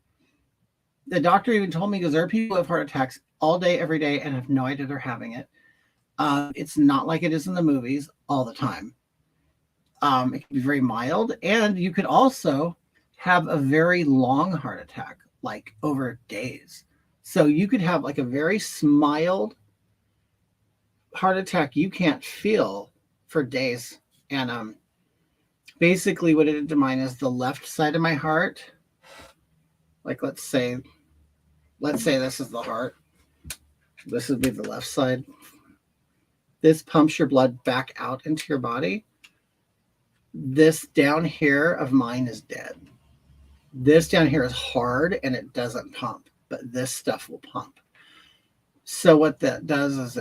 The doctor even told me, because there are people who have heart attacks all day, every day, and have no idea they're having it. It's not like it is in the movies all the time. It can be very mild, and you could also have a very long heart attack, like over days. So you could have like a very mild heart attack you can't feel for days. And basically what it did to mine is the left side of my heart. Like let's say this is the heart. This would be the left side. This pumps your blood back out into your body. This down here of mine is dead. This down here is hard and it doesn't pump, but this stuff will pump. So what that does is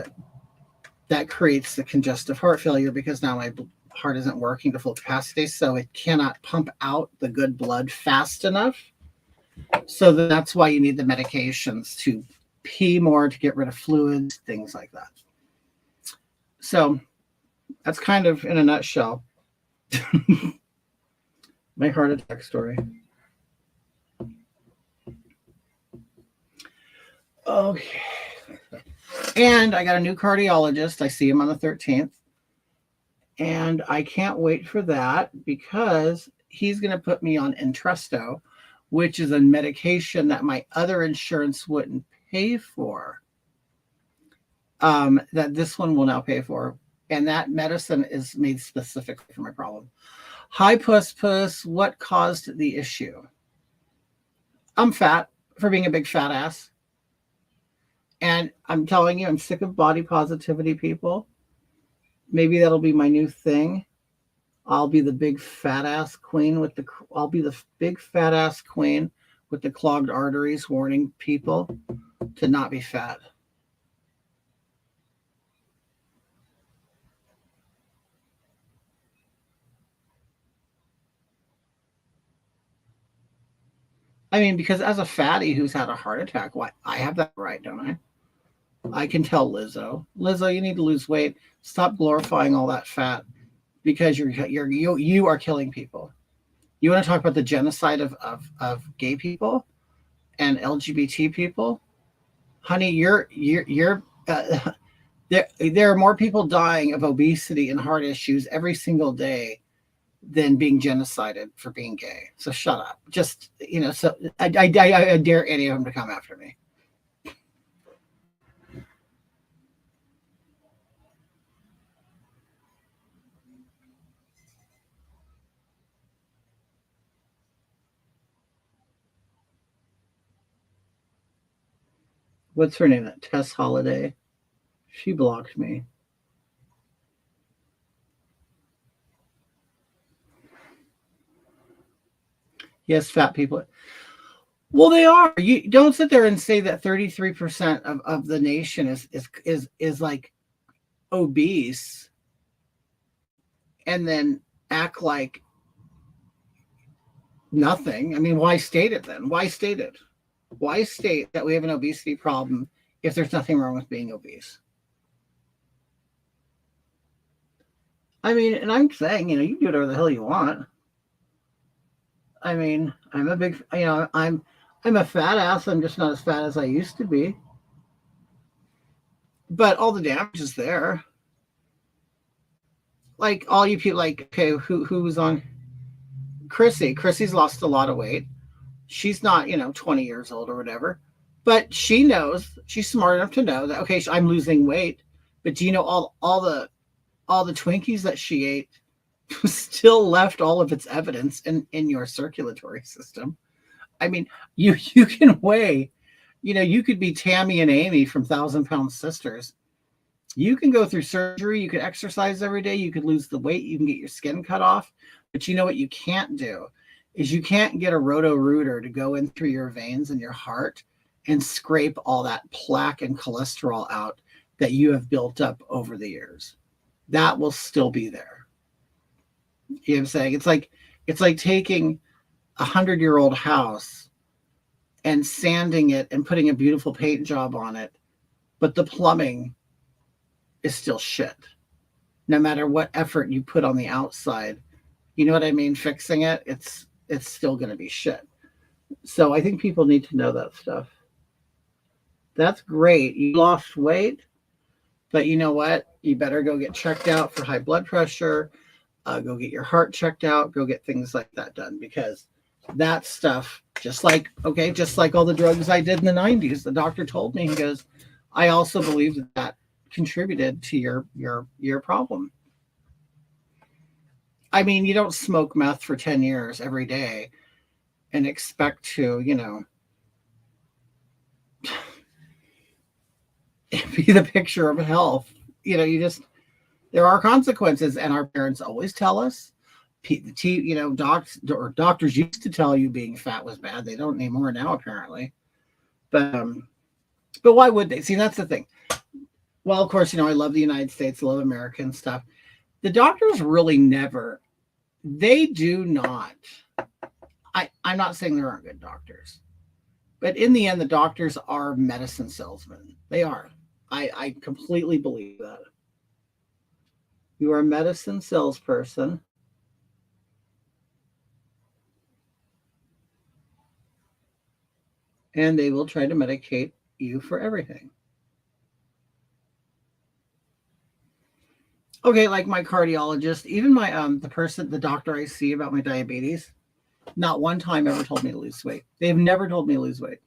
that creates the congestive heart failure, because now my heart isn't working to full capacity, so it cannot pump out the good blood fast enough. So that's why you need the medications to pee more, to get rid of fluids, things like that. So That's kind of in a nutshell my heart attack story. Okay. And I got a new cardiologist. I see him on the 13th. And I can't wait for that because he's going to put me on Entresto, which is a medication that my other insurance wouldn't pay for. That this one will now pay for. And that medicine is made specifically for my problem. Hi, Puss Puss. What caused the issue? I'm fat for being a big fat ass. And I'm telling you, I'm sick of body positivity people. Maybe that'll be my new thing. I'll be the big fat ass queen with the. I'll be the big fat ass queen with the clogged arteries, warning people to not be fat. I mean, because as a fatty who's had a heart attack, why I have that right, don't I? I can tell Lizzo, you need to lose weight. Stop glorifying all that fat because you are killing people. You want to talk about the genocide of gay people and LGBT people, honey? You're there are more people dying of obesity and heart issues every single day than being genocided for being gay. So shut up. Just so I dare any of them to come after me. What's her name? That Tess Holiday. She blocked me. Yes, fat people. Well, they are. You don't sit there and say that 33% of the nation is like obese and then act like nothing. I mean, why state it then? Why state it? Why state that we have an obesity problem if there's nothing wrong with being obese? I mean, and I'm saying, you can do whatever the hell you want. I mean, I'm a big, I'm a fat ass. I'm just not as fat as I used to be. But all the damage is there. Like all you people, like, okay, who's on? Chrissy. Chrissy's lost a lot of weight. She's not, 20 years old or whatever, but she knows, she's smart enough to know that, okay, I'm losing weight, but do you know all the Twinkies that she ate still left all of its evidence in your circulatory system? I mean, you can weigh, you could be Tammy and Amy from 1,000-Pound Sisters. You can go through surgery, you can exercise every day, you could lose the weight, you can get your skin cut off, but you know what you can't do is you can't get a Roto-Rooter to go in through your veins and your heart and scrape all that plaque and cholesterol out that you have built up over the years. That will still be there. You know what I'm saying? It's like taking a 100-year-old house and sanding it and putting a beautiful paint job on it, but the plumbing is still shit. No matter what effort you put on the outside, you know what I mean? Fixing it, it's still going to be shit. So I think people need to know that stuff. That's great. You lost weight, but you know what? You better go get checked out for high blood pressure. Go get your heart checked out. Go get things like that done, because that stuff, just like all the drugs I did in the 90s, the doctor told me, he goes, I also believe that contributed to your problem. I mean, you don't smoke meth for 10 years every day and expect to, be the picture of health. There are consequences, and our parents always tell us. Doctors used to tell you being fat was bad. They don't anymore now, apparently. But why would they? See, that's the thing. Well, of course, I love the United States, I love American stuff. The doctors really never, they do not. I'm not saying there aren't good doctors, but in the end, the doctors are medicine salesmen. They are. I completely believe that. You are a medicine salesperson. And they will try to medicate you for everything. Okay, like my cardiologist, even my the doctor I see about my diabetes, not one time ever told me to lose weight. They've never told me to lose weight.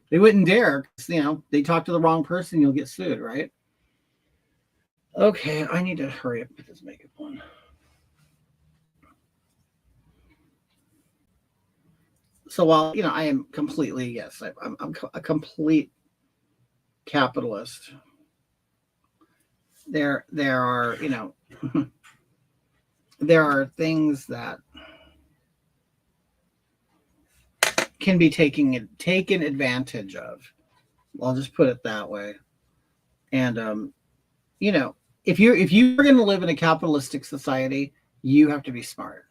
They wouldn't dare, 'cause, they talk to the wrong person, you'll get sued, right? Okay, I need to hurry up with this makeup on. So while I am completely, yes, I'm a complete capitalist. There are there are things that can be taken advantage of. I'll just put it that way. And if you're going to live in a capitalistic society, you have to be smart.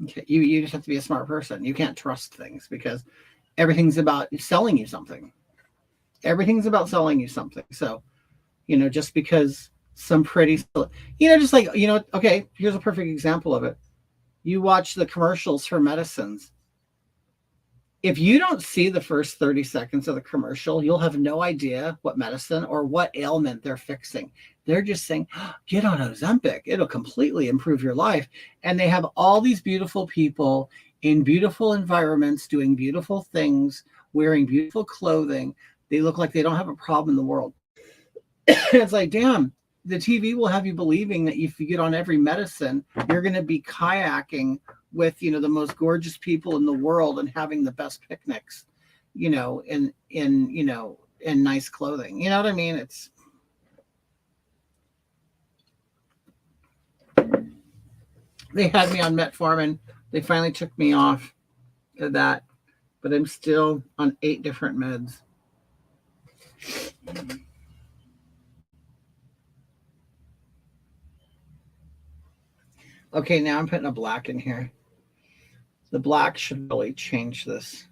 Okay, you just have to be a smart person. You can't trust things because everything's about selling you something. Everything's about selling you something. So, just because some pretty, just like, okay, here's a perfect example of it. You watch the commercials for medicines. If you don't see the first 30 seconds of the commercial, you'll have no idea what medicine or what ailment they're fixing. They're just saying, get on Ozempic. It'll completely improve your life. And they have all these beautiful people in beautiful environments, doing beautiful things, wearing beautiful clothing. They look like they don't have a problem in the world. It's like, damn, the TV will have you believing that if you get on every medicine, you're going to be kayaking with, the most gorgeous people in the world and having the best picnics, in nice clothing. You know what I mean? They had me on metformin. They finally took me off of that, but I'm still on 8 different meds. Okay, now I'm putting a black in here. The black should really change this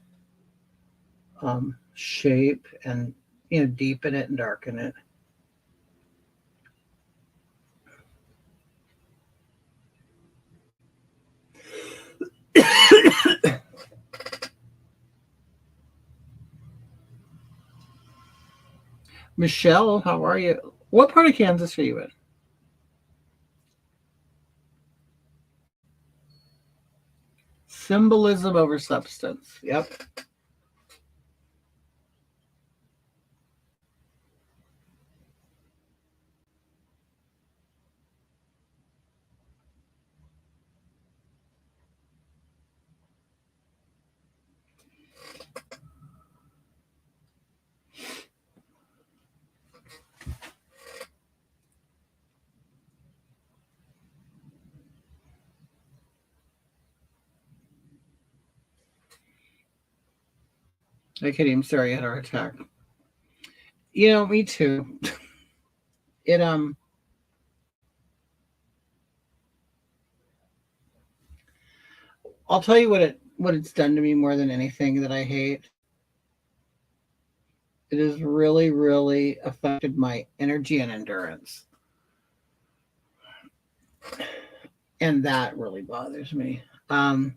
shape and, deepen it and darken it. Michelle, how are you? What part of Kansas are you in? Symbolism over substance. Yep. I can't even sorry I had a heart attack. Me too. It I'll tell you what it's done to me more than anything that I hate. It has really, really affected my energy and endurance. And that really bothers me. I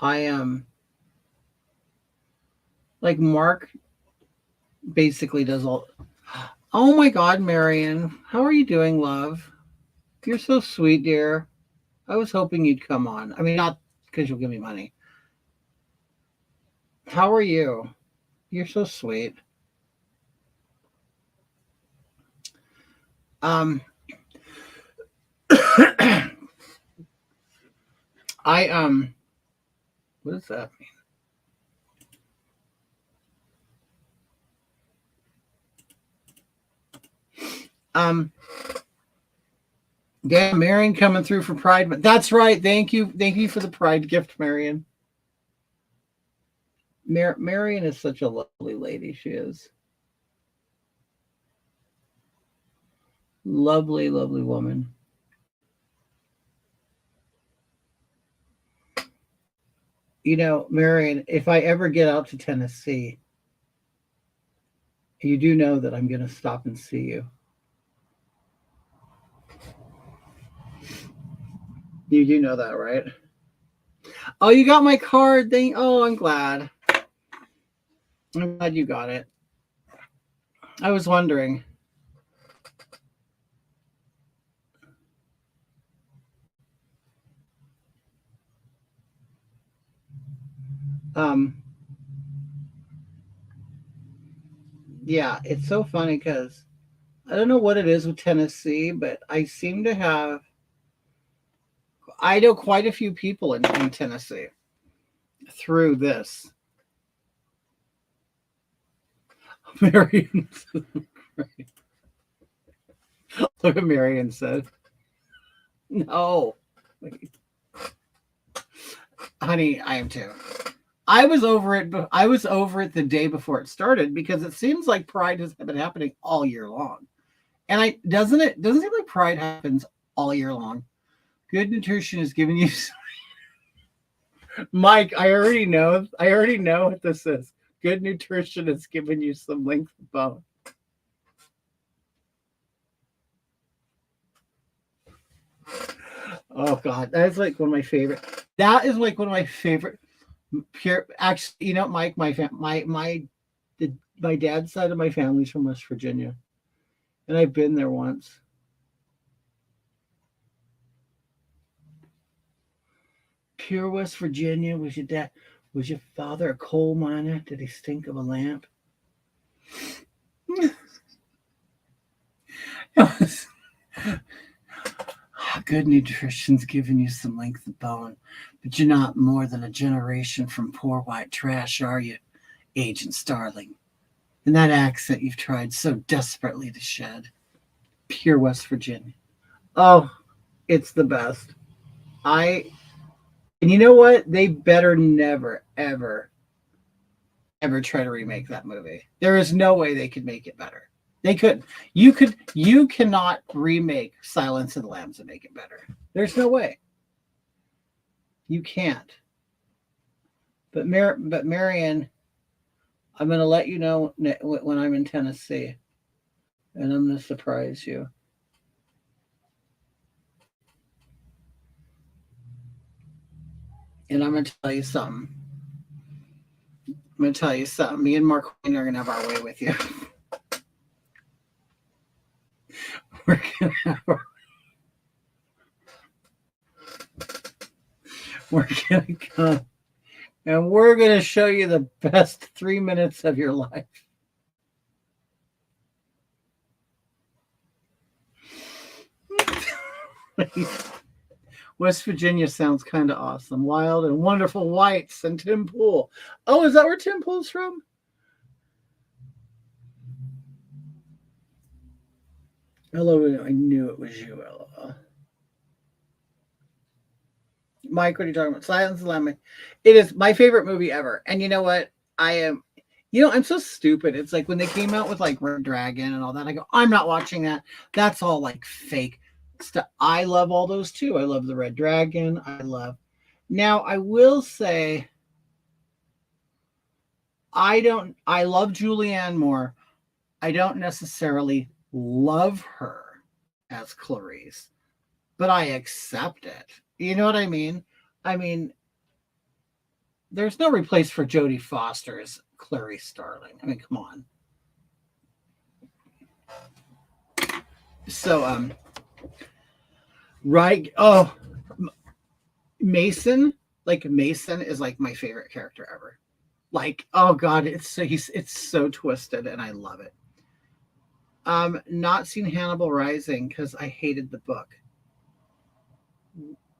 am like Mark basically does all. Oh my God, Marion, how are you doing, love? You're so sweet, dear. I was hoping you'd come on. I mean, not because you'll give me money. How are you? You're so sweet. I what does that mean? Yeah, Marion coming through for Pride. But that's right. Thank you for the Pride gift, Marion. Marion is such a lovely lady. She is. Lovely, lovely woman. Marion, if I ever get out to Tennessee, you do know that I'm going to stop and see you. You do know that, right? Oh, you got my card thing. Oh, I'm glad. I'm glad you got it. I was wondering. Um, yeah, it's so funny because I don't know what it is with Tennessee, but I know quite a few people in Tennessee through this. Marion, look what Marion said. No, honey, I am too. I was over it, but I was over it the day before it started because it seems like Pride has been happening all year long. And doesn't it seem like Pride happens all year long? Good nutrition is giving you Mike, I already know what this is. Good nutrition is giving you some length of bone. Oh God, that is like one of my favorite. That is like one of my favorite pure. Actually, you know, Mike, my dad's side of my family's from West Virginia, and I've been there once. Pure West Virginia. Was your dad? Was your father a coal miner? Did he stink of a lamp? Good nutrition's giving you some length of bone, but you're not more than a generation from poor white trash, are you, Agent Starling? And that accent you've tried so desperately to shed. Pure West Virginia. Oh, it's the best. And you know what? They better never, ever, ever try to remake that movie. There is no way they could make it better. They could. You cannot remake Silence of the Lambs and make it better. There's no way. You can't. But Marion, I'm going to let you know when I'm in Tennessee, and I'm going to surprise you. And I'm going to tell you something. Me and Mark Wayne are going to have our way with you. We're going to have our... We're going to come. And we're going to show you the best 3 minutes of your life. West Virginia sounds kind of awesome. Wild and wonderful whites and Tim Pool. Oh, is that where Tim Pool's from? Hello, I knew it was you, Ella. Mike, what are you talking about? Silence of the Lambs. It is my favorite movie ever. And you know what? I'm so stupid. It's like when they came out with like Red Dragon and all that, I go, I'm not watching that. That's all like fake stuff. I love all those too. I love the Red Dragon. Now I will say I love Julianne Moore. I don't necessarily love her as Clarice, but I accept it. You know what I mean? I mean, there's no replace for Jodie Foster as Clarice Starling. I mean, come on. So, right. Oh, Mason. Like Mason is like my favorite character ever. Like, oh God, it's so twisted and I love it. Not seen Hannibal Rising because I hated the book.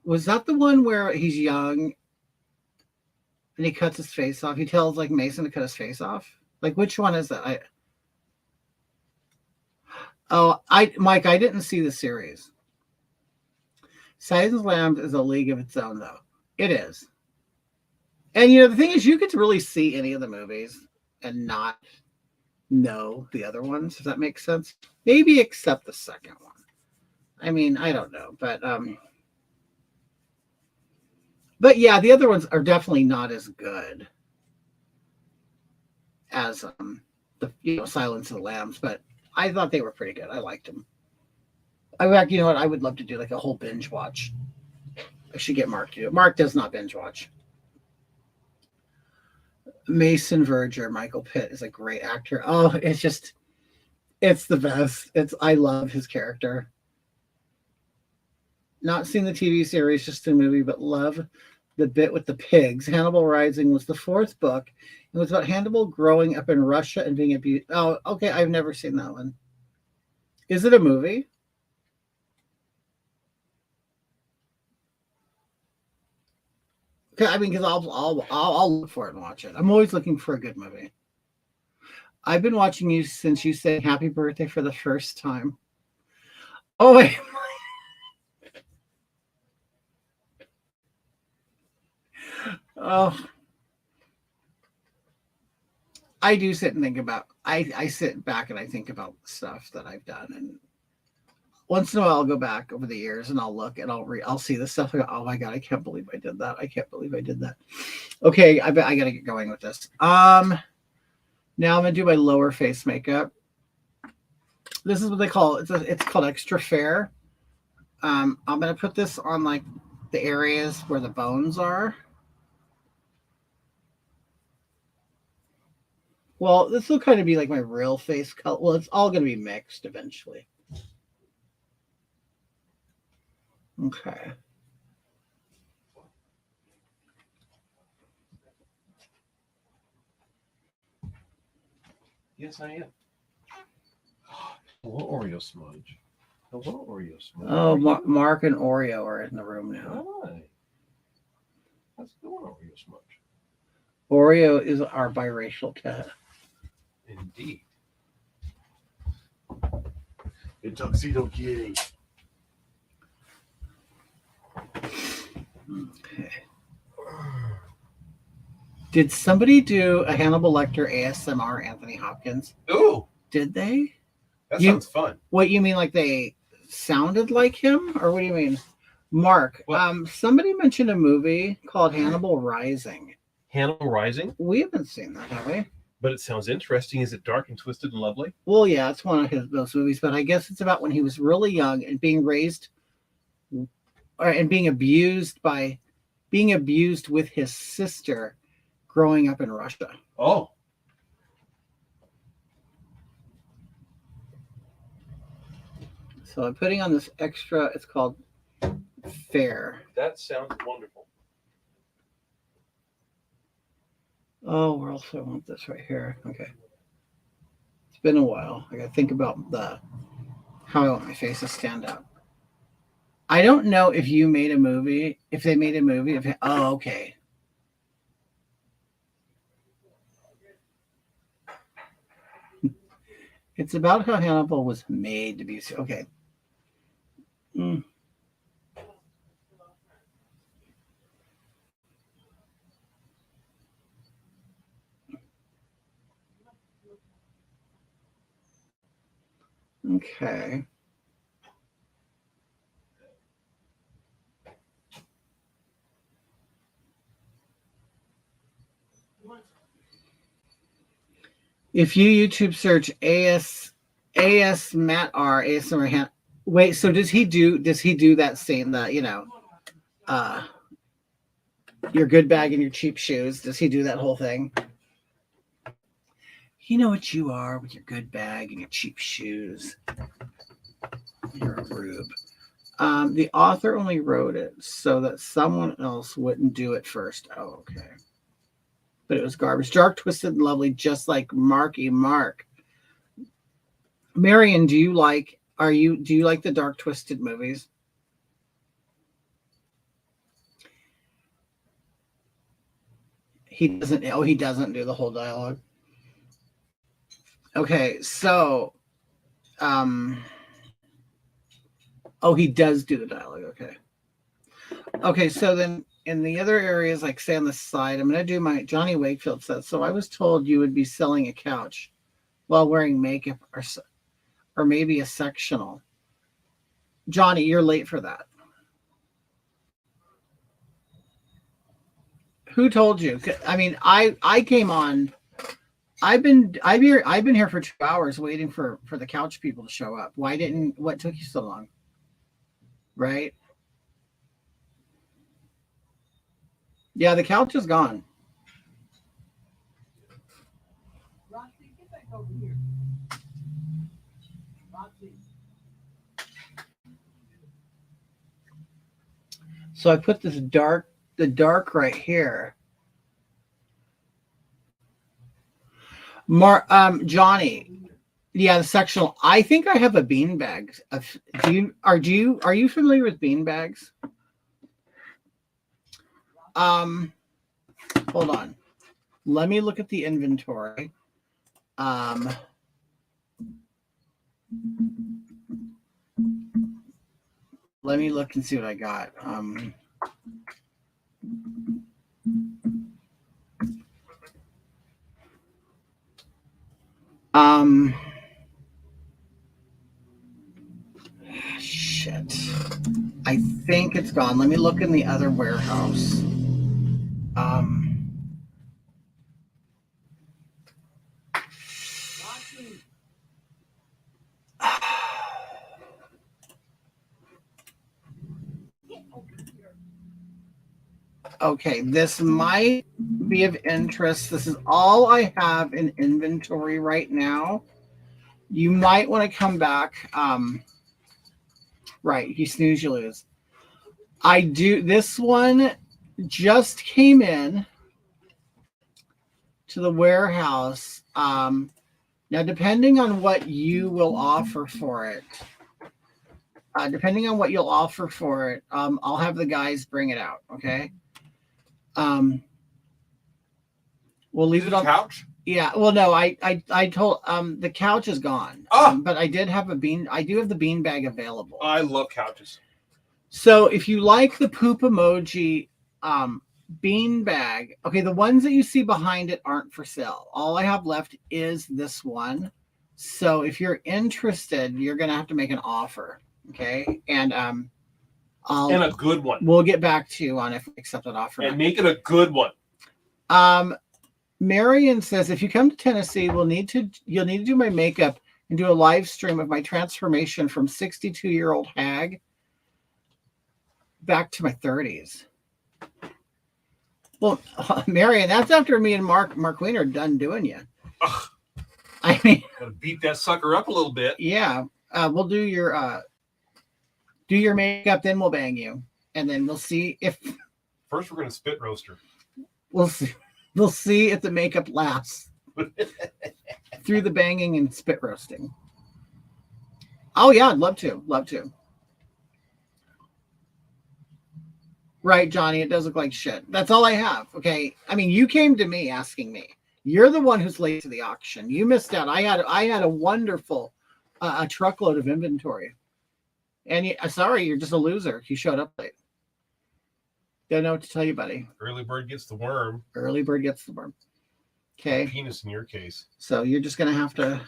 Was that the one where he's young and he cuts his face off? He tells like Mason to cut his face off. Like, which one is that? Mike, I didn't see the series. Silence of the Lambs is a league of its own, though. It is. And you know, the thing is, you get to really see any of the movies and not know the other ones, if that makes sense. Maybe except the second one. I mean, I don't know, but yeah, the other ones are definitely not as good as the Silence of the Lambs, but I thought they were pretty good. I liked them. In fact, you know what? I would love to do like a whole binge watch I should get Mark to do it. Mark does not binge watch. Mason Verger, Michael Pitt is a great actor. Oh, it's the best. I love his character. Not seen the TV series, just the movie, but love the bit with the pigs. Hannibal Rising was the fourth book. It was about Hannibal growing up in Russia and being abused. Oh, okay. I've never seen that one. Is it a movie? I mean, because I'll look for it and watch it. I'm always looking for a good movie. I've been watching you since you said happy birthday for the first time. Oh, wait. Oh, I do sit and think about, I sit back and I think about stuff that I've done. And once in a while I'll go back over the years and I'll look and I'll see the stuff. I go, oh my God, I can't believe I did that. I can't believe I did that. Okay. I bet I got to get going with this. Now I'm going to do my lower face makeup. This is what they call it. It's called Extra Fair. I'm going to put this on like the areas where the bones are. Well, this will kind of be like my real face color. Well, it's all going to be mixed eventually. Okay. Yes, I am. Hello, Oreo smudge. Hello, Oreo smudge. Oh, Mark and Oreo are in the room now. Hi. How's it going, Oreo smudge? Oreo is our biracial cat. Indeed. In Tuxedo Kitty. Okay. Did somebody do a Hannibal Lecter ASMR Anthony Hopkins? Ooh, Did they? that sounds fun. What you mean, like they sounded like him, or what do you mean? Mark, What? somebody mentioned a movie called Hannibal Rising. Hannibal Rising, We haven't seen that, have we? but it sounds interesting. Is it dark and twisted and lovely? Well, yeah, it's one of those movies, but I guess it's about when he was really young and being raised and being abused with his sister growing up in Russia. Oh, So I'm putting on this extra, it's called Fair. that sounds wonderful. Oh, where else do I want this right here? Okay. It's been a while. I gotta think about how I want my face to stand out. I don't know if you made a movie, if they made a movie of oh, okay. It's about how Hannibal was made to be okay. Okay. If you YouTube search AS Matt R ASMR wait, so does he do that same that your good bag and your cheap shoes? Does he do that whole thing? You know what you are with your good bag and your cheap shoes. You're a rube. The author only wrote it so that someone else wouldn't do it first. Oh, okay. But it was garbage. Dark, twisted, and lovely, just like Marky Mark. Marion, do you like the dark, twisted movies? He doesn't do the whole dialogue. Okay, so he does do the dialogue. Okay, so then in the other areas, like say on the side, I'm going to do my Johnny Wakefield says, so I was told you would be selling a couch while wearing makeup or maybe a sectional. Johnny, you're late for that. Who told you? I mean, I came on. I've been here for 2 hours waiting for the couch people to show up. What took you so long? Right? Yeah, the couch is gone. Roxy, get back over here. Roxy. So I put this the dark right here. Johnny, yeah, the sectional. I think I have a beanbag. Are you familiar with beanbags? Hold on. Let me look at the inventory. Let me look and see what I got. Shit. I think it's gone. Let me look in the other warehouse. Roxy. Get over here. Okay, this might be of interest. This is all I have in inventory right now. You might want to come back. Right, you snooze, you lose. I do. This one just came in to the warehouse. Now, depending on what you will offer for it, I'll have the guys bring it out. Okay. We'll leave it on couch. Yeah. Well, no, I told the couch is gone. But I do have the bean bag available. I love couches. So if you like the poop emoji bean bag, okay, the ones that you see behind it aren't for sale. All I have left is this one. So if you're interested, you're gonna have to make an offer. Okay. And And a good one. we'll get back to you on if we accept that offer. And make it a good one. Marion says, if you come to Tennessee, you'll need to do my makeup and do a live stream of my transformation from 62-year-old hag back to my 30s. Well, Marion, that's after me and Mark Queen are done doing you. Ugh. I mean, Gotta beat that sucker up a little bit. yeah, we'll do your makeup, then we'll bang you, and then we'll see if First, we're gonna spit roaster. we'll see if the makeup lasts through the banging and spit roasting. Oh yeah, I'd love to. Right, Johnny, it does look like shit. That's all I have. Okay. I mean, you came to me asking me. You're the one who's late to the auction. You missed out. I had a wonderful a truckload of inventory. And sorry, you're just a loser. You showed up late. Don't know what to tell you, buddy. Early bird gets the worm. Early bird gets the worm. Okay. Penis in your case. So you're just going to have to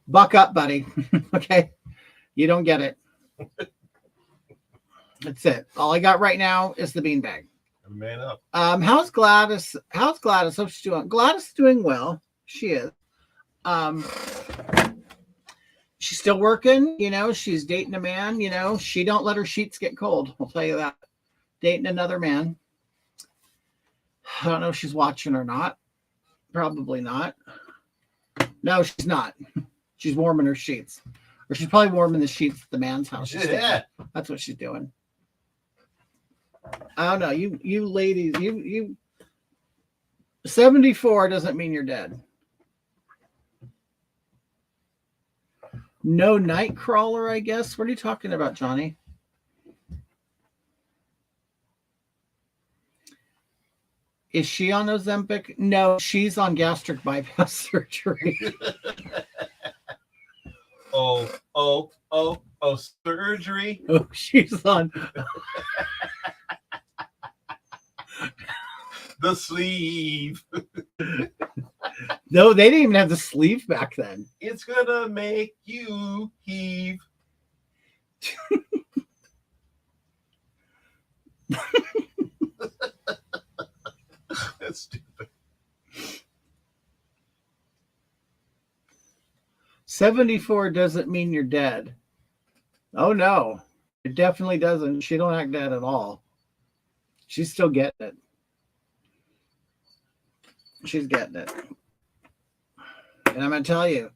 buck up, buddy. Okay. You don't get it. That's it. All I got right now is the beanbag. Man up. How's Gladys? Hope she's doing. Gladys is doing well. She is. She's still working. You know, she's dating a man. You know, she don't let her sheets get cold. I'll tell you that. Dating another man. I don't know if she's watching or not. Probably not. No, she's not. She's warming her sheets. Or she's probably warming the sheets at the man's house. Yeah. That's what she's doing. I don't know. You ladies, you 74 doesn't mean you're dead. No Nightcrawler, I guess. What are you talking about, Johnny? Is she on Ozempic? No, she's on gastric bypass surgery. Oh, surgery. Oh, she's on. The sleeve. No, they didn't even have the sleeve back then. It's gonna make you heave. That's stupid. 74 doesn't mean you're dead. Oh no, it definitely doesn't. She don't act dead at all. She's still getting it. She's getting it. And I'm gonna tell you,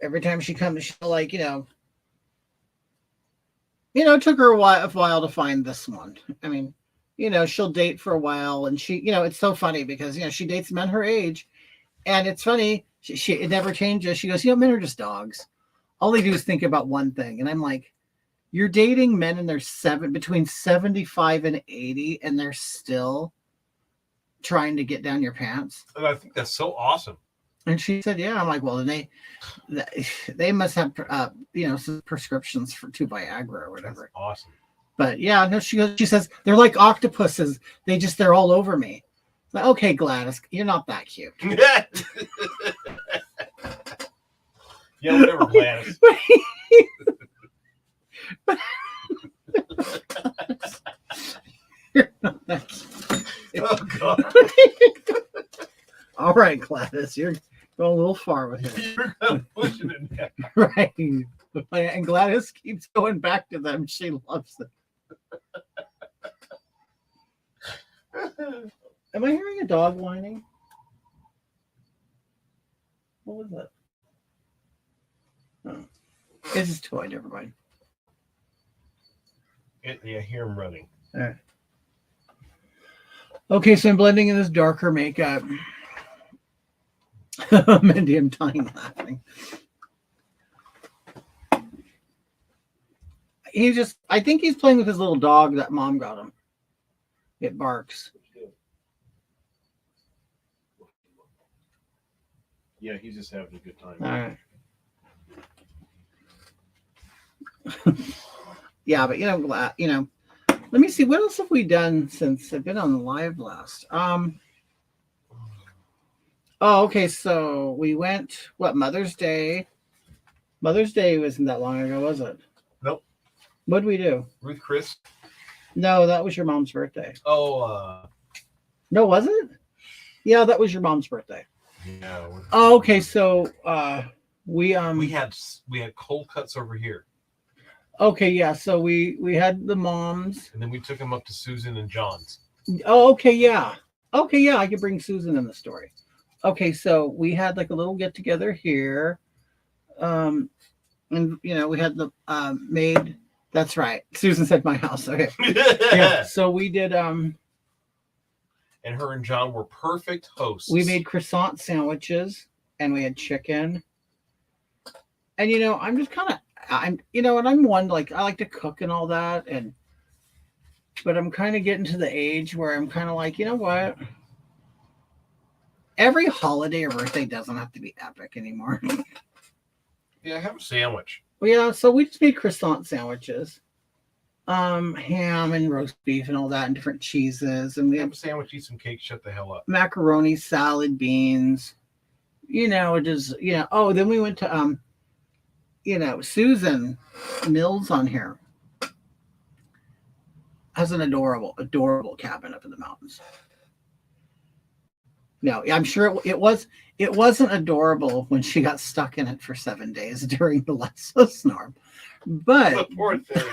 every time she comes, she'll like, it took her a while to find this one. I mean, she'll date for a while, and she, it's so funny because she dates men her age, and it's funny. It never changes. She goes, men are just dogs. All they do is think about one thing, and I'm like, you're dating men in their between 75 and 80, and they're still trying to get down your pants. And I think that's so awesome. And she said, yeah. I'm like, well, then they must have, some prescriptions to Viagra or whatever. That's awesome. But yeah, no, she says, they're like octopuses. They're all over me. Like, okay, Gladys, you're not that cute. Yeah, whatever, Gladys. You're not that cute. Oh, God. All right, Gladys, you're going a little far with it. You're kind of pushing it now. Right. And Gladys keeps going back to them. She loves them. Am I hearing a dog whining? What was that? Oh. It's his toy, never mind. Yeah, I hear him running. All right. Okay, so I'm blending in this darker makeup. Mindy, I'm dying laughing. I think he's playing with his little dog that mom got him. It barks. Yeah, he's just having a good time. All right. Yeah, but let me see, what else have we done since I've been on the live last? Okay, so we went, Mother's Day. Mother's Day wasn't that long ago, was it? Nope. What did we do? Ruth Chris? No, that was your mom's birthday. Oh, No, was it? Yeah, that was your mom's birthday. yeah. Oh, okay, so we had cold cuts over here. Okay, yeah, so we had the moms. And then we took them up to Susan and John's. Oh, okay, yeah. Okay, yeah, I could bring Susan in the story. Okay, so we had like a little get together here. And we had the maid. That's right. Susan said my house. Okay. Yeah. So we did and her and John were perfect hosts. We made croissant sandwiches and we had chicken. And I'm just and I'm one, like, I like to cook and all that, but I'm kind of getting to the age where I'm kind of like, you know what? Every holiday or birthday doesn't have to be epic anymore. Yeah, have a sandwich. Well, yeah, so we just made croissant sandwiches, ham and roast beef and all that, and different cheeses, and we Have had a sandwich, eat some cake, shut the hell up. macaroni, salad, beans. Oh, then we went to Susan Mills on here has an adorable cabin up in the mountains. No, I'm sure it wasn't adorable when she got stuck in it for 7 days during the Lesso storm, but Poor thing.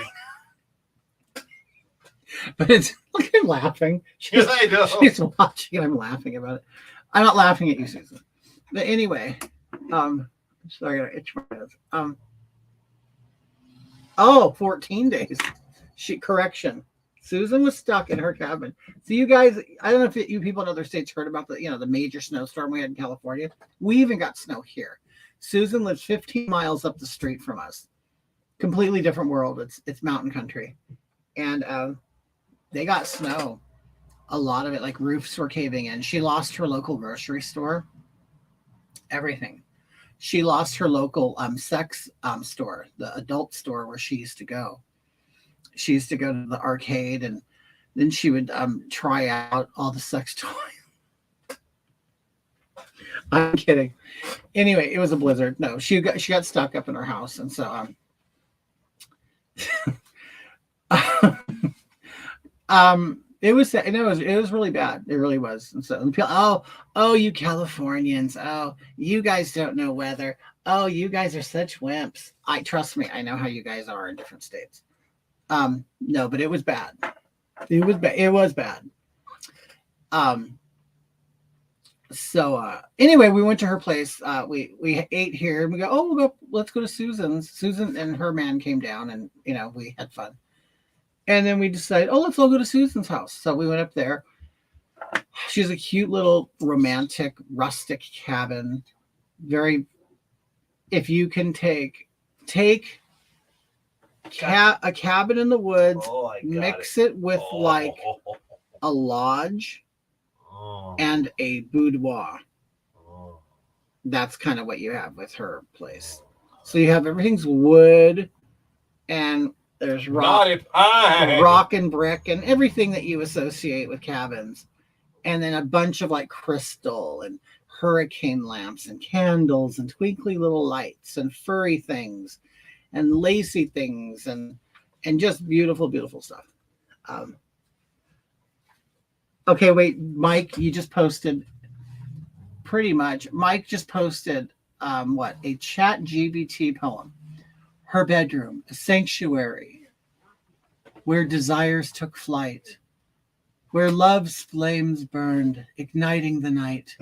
it's look, I'm laughing. Yes, I know. She's watching and I'm laughing about it. I'm not laughing at you, Susan. But anyway, sorry, I gotta itch my nose. 14 days. Correction. Susan was stuck in her cabin. So you guys, I don't know if you people in other states heard about the major snowstorm we had in California. We even got snow here. Susan lives 15 miles up the street from us. Completely different world. It's mountain country. And they got snow. A lot of it, like roofs were caving in. She lost her local grocery store. Everything. She lost her local sex store, the adult store where she used to go. She used to go to the arcade, and then she would try out all the sex toys. I'm kidding. Anyway, it was a blizzard. No, she got stuck up in her house, and so it was really bad. It really was. And so oh, you Californians, oh, you guys don't know weather. Oh, you guys are such wimps. Trust me, I know how you guys are in different states. No, but it was bad. It was bad. It was bad. So anyway, we went to her place. We ate here and we go, oh, let's go to Susan's. Susan and her man came down and we had fun. And then we decided, oh, let's all go to Susan's house. So we went up there. She's a cute little romantic rustic cabin. If you can take a cabin in the woods, Oh, I got mix it with like a lodge and a boudoir. That's kind of what you have with her place. So you have everything's wood and there's rock and brick and everything that you associate with cabins. And then a bunch of like crystal and hurricane lamps and candles and twinkly little lights and furry things and lacy things and just beautiful, beautiful stuff. Okay, wait, Mike, you just posted Mike just posted a ChatGPT poem. Her bedroom, a sanctuary where desires took flight, where love's flames burned, igniting the night,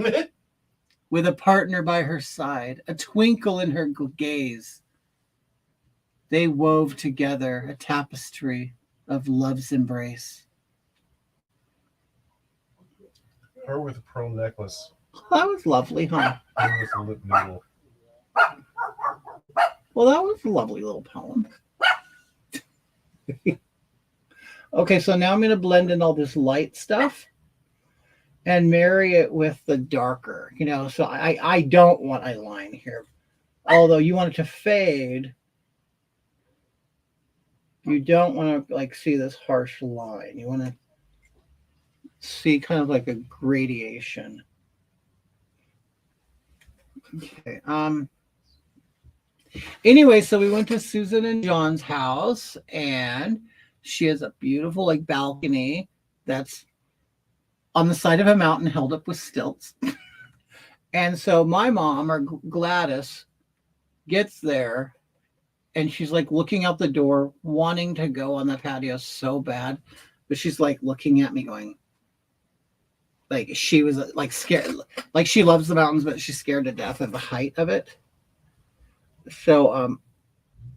with a partner by her side, a twinkle in her gaze. They wove together a tapestry of love's embrace. Her with a pearl necklace. That was lovely, huh? Him with a lip noodle. Well, that was a lovely little poem. Okay, so now I'm going to blend in all this light stuff and marry it with the darker, so I don't want a line here. Although you want it to fade, you don't want to see this harsh line. You want to see kind of like a gradation. Okay. Anyway, so we went to Susan and John's house, and she has a beautiful balcony that's on the side of a mountain held up with stilts. And so my mom, or Gladys, gets there and she's looking out the door, wanting to go on the patio so bad, but she's looking at me going, she was scared, she loves the mountains, but she's scared to death of the height of it. So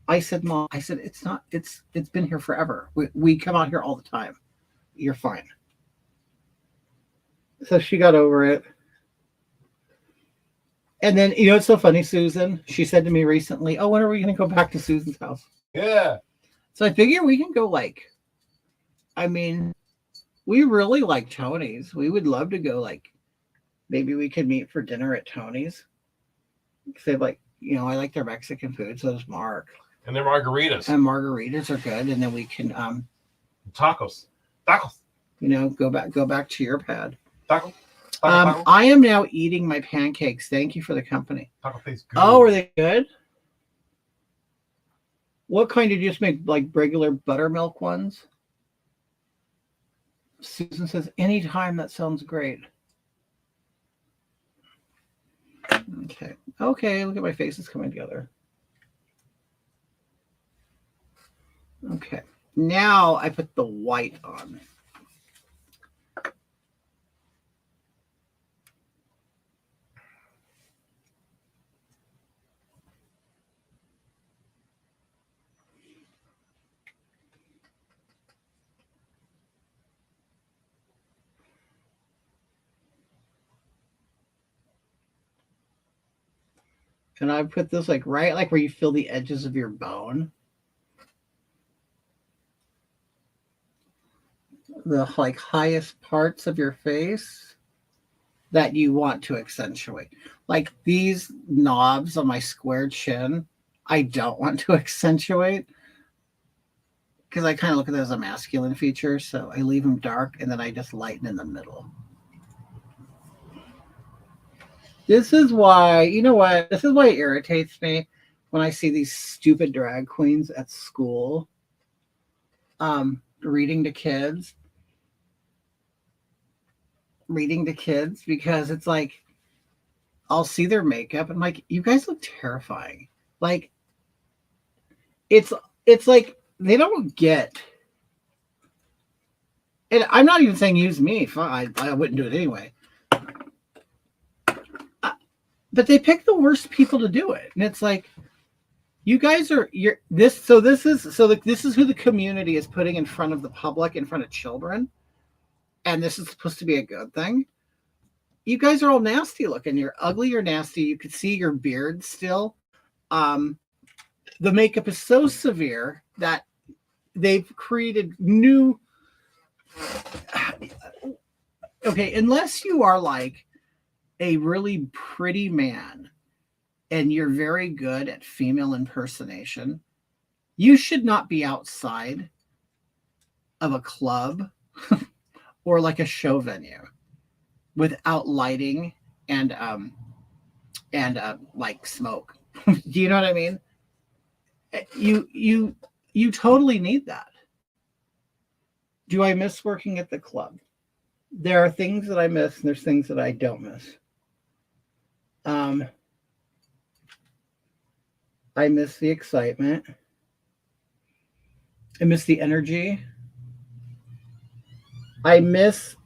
I said, Mom, it's been here forever. We come out here all the time. You're fine. So she got over it. And then, it's so funny, Susan, she said to me recently, oh, when are we going to go back to Susan's house? Yeah. So I figure we can go we really like Tony's. We would love to go maybe we could meet for dinner at Tony's. They I like their Mexican food, so does Mark. And their margaritas. And margaritas are good. And then we can Tacos. go back to your pad. Taco. I am now eating my pancakes. Thank you for the company. Taco tastes good. Oh, are they good? What kind did you just make? Regular buttermilk ones? Susan says, anytime. That sounds great. Okay, look at my faces coming together. Okay, now I put the white on. And I put this right where you feel the edges of your bone. The highest parts of your face that you want to accentuate. These knobs on my square chin, I don't want to accentuate because I kind of look at them as a masculine feature. So I leave them dark and then I just lighten in the middle. This is why, this is why it irritates me when I see these stupid drag queens at school reading to kids, because it's I'll see their makeup and you guys look terrifying. It's they don't get And I'm not even saying use me. Fine, I wouldn't do it anyway. But they pick the worst people to do it, and it's like, you guys are this. So this is who the community is putting in front of the public, in front of children, and this is supposed to be a good thing. You guys are all nasty looking. You're ugly. You're nasty. You could see your beard still. The makeup is so severe that they've created new. Okay, unless you are like a really pretty man and you're very good at female impersonation, you should not be outside of a club or like a show venue without lighting and like smoke. Do you know what I mean? You totally need that. Do I miss working at the club? There are things that I miss and there's things that I don't miss. I miss the excitement. I miss the energy. I miss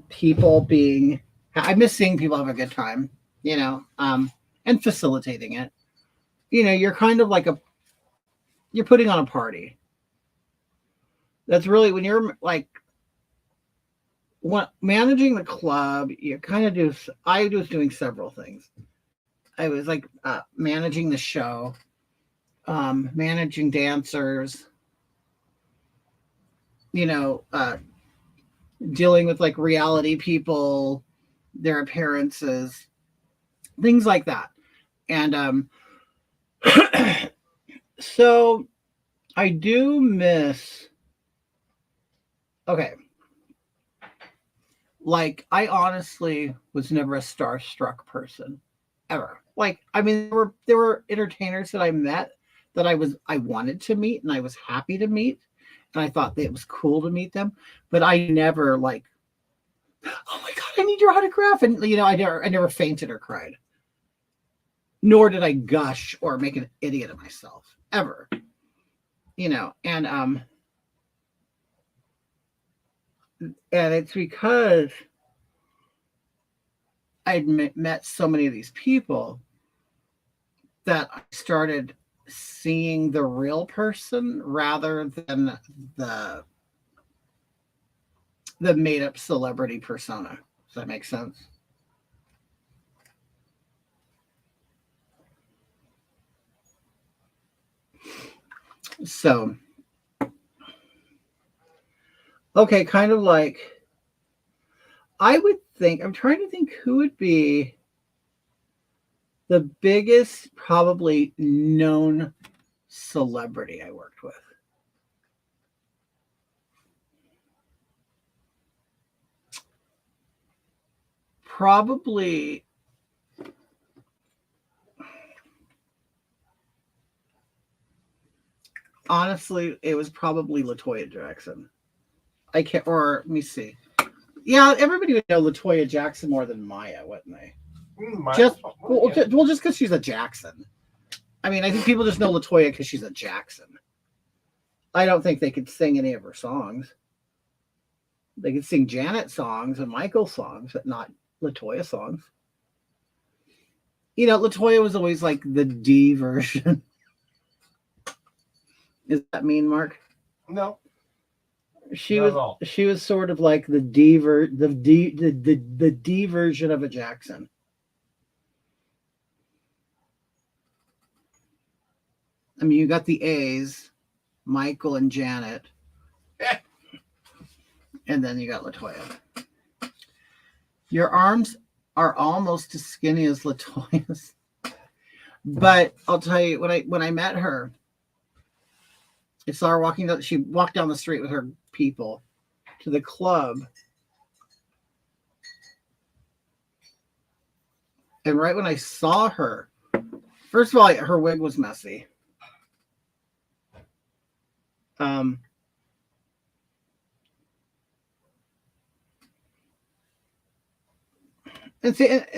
people being. I miss seeing people have a good time, you know, and facilitating it. You know, you're kind of like you're putting on a party. That's really when you're like managing the club. You kind of do. I was doing several things. I was like managing the show, managing dancers, you know, dealing with like reality people, their appearances, things like that. And so I do miss, okay, like I honestly was never a starstruck person ever. Like, I mean, there were entertainers that I met that I wanted to meet and I was happy to meet. And I thought that it was cool to meet them, but I never like, oh my God, I need your autograph. And, you know, I never fainted or cried, nor did I gush or make an idiot of myself ever, you know, and it's because I'd met so many of these people that I started seeing the real person rather than the made up celebrity persona. Does that make sense? So, okay, kind of like, I would think, I'm trying to think who would be the biggest, probably known celebrity I worked with. Probably, honestly, it was probably LaToya Jackson. I can't, or let me see. Yeah, everybody would know LaToya Jackson more than Maya, wouldn't they? Just because she's a Jackson. I mean, I think people just know LaToya because she's a Jackson. I don't think they could sing any of her songs. They could sing Janet songs and Michael songs, but not LaToya songs. You know, LaToya was always like the D version. Is that mean, Mark? No. She was sort of like the D version of a Jackson. I mean, you got the A's, Michael and Janet, and then you got LaToya. Your arms are almost as skinny as LaToya's, but I'll tell you, when I met her, I saw her walking down. She walked down the street with her people to the club, and right when I saw her, first of all, her wig was messy. And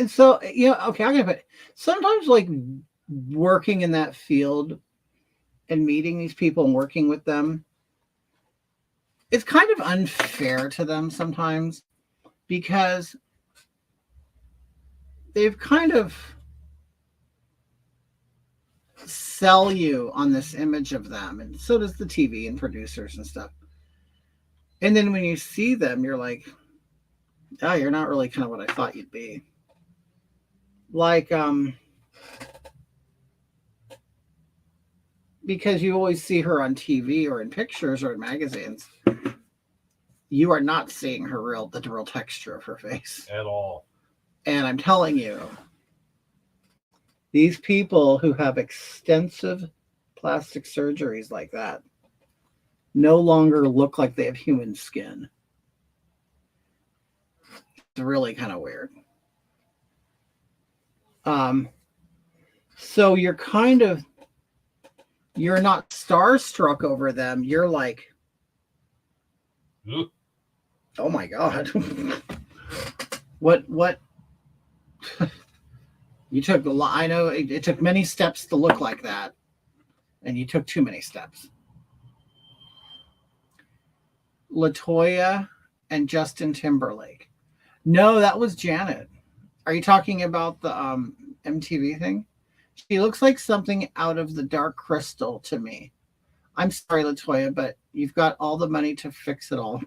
so, you know, okay, I'm gonna put sometimes like working in that field and meeting these people and working with them, it's kind of unfair to them sometimes because they've kind of sell you on this image of them, and so does the TV and producers and stuff. And then when you see them, you're like, oh, you're not really kind of what I thought you'd be. Like, because you always see her on TV or in pictures or in magazines, you are not seeing the real texture of her face At all. And I'm telling you, these people who have extensive plastic surgeries like that no longer look like they have human skin. It's really kind of weird. So you're not starstruck over them. You're like, Ooh. oh my God. What? You took a lot. I know it took many steps to look like that, and you took too many steps. LaToya and Justin Timberlake. No, that was Janet. Are you talking about the MTV thing? She looks like something out of the Dark Crystal to me. I'm sorry, LaToya, but you've got all the money to fix it all.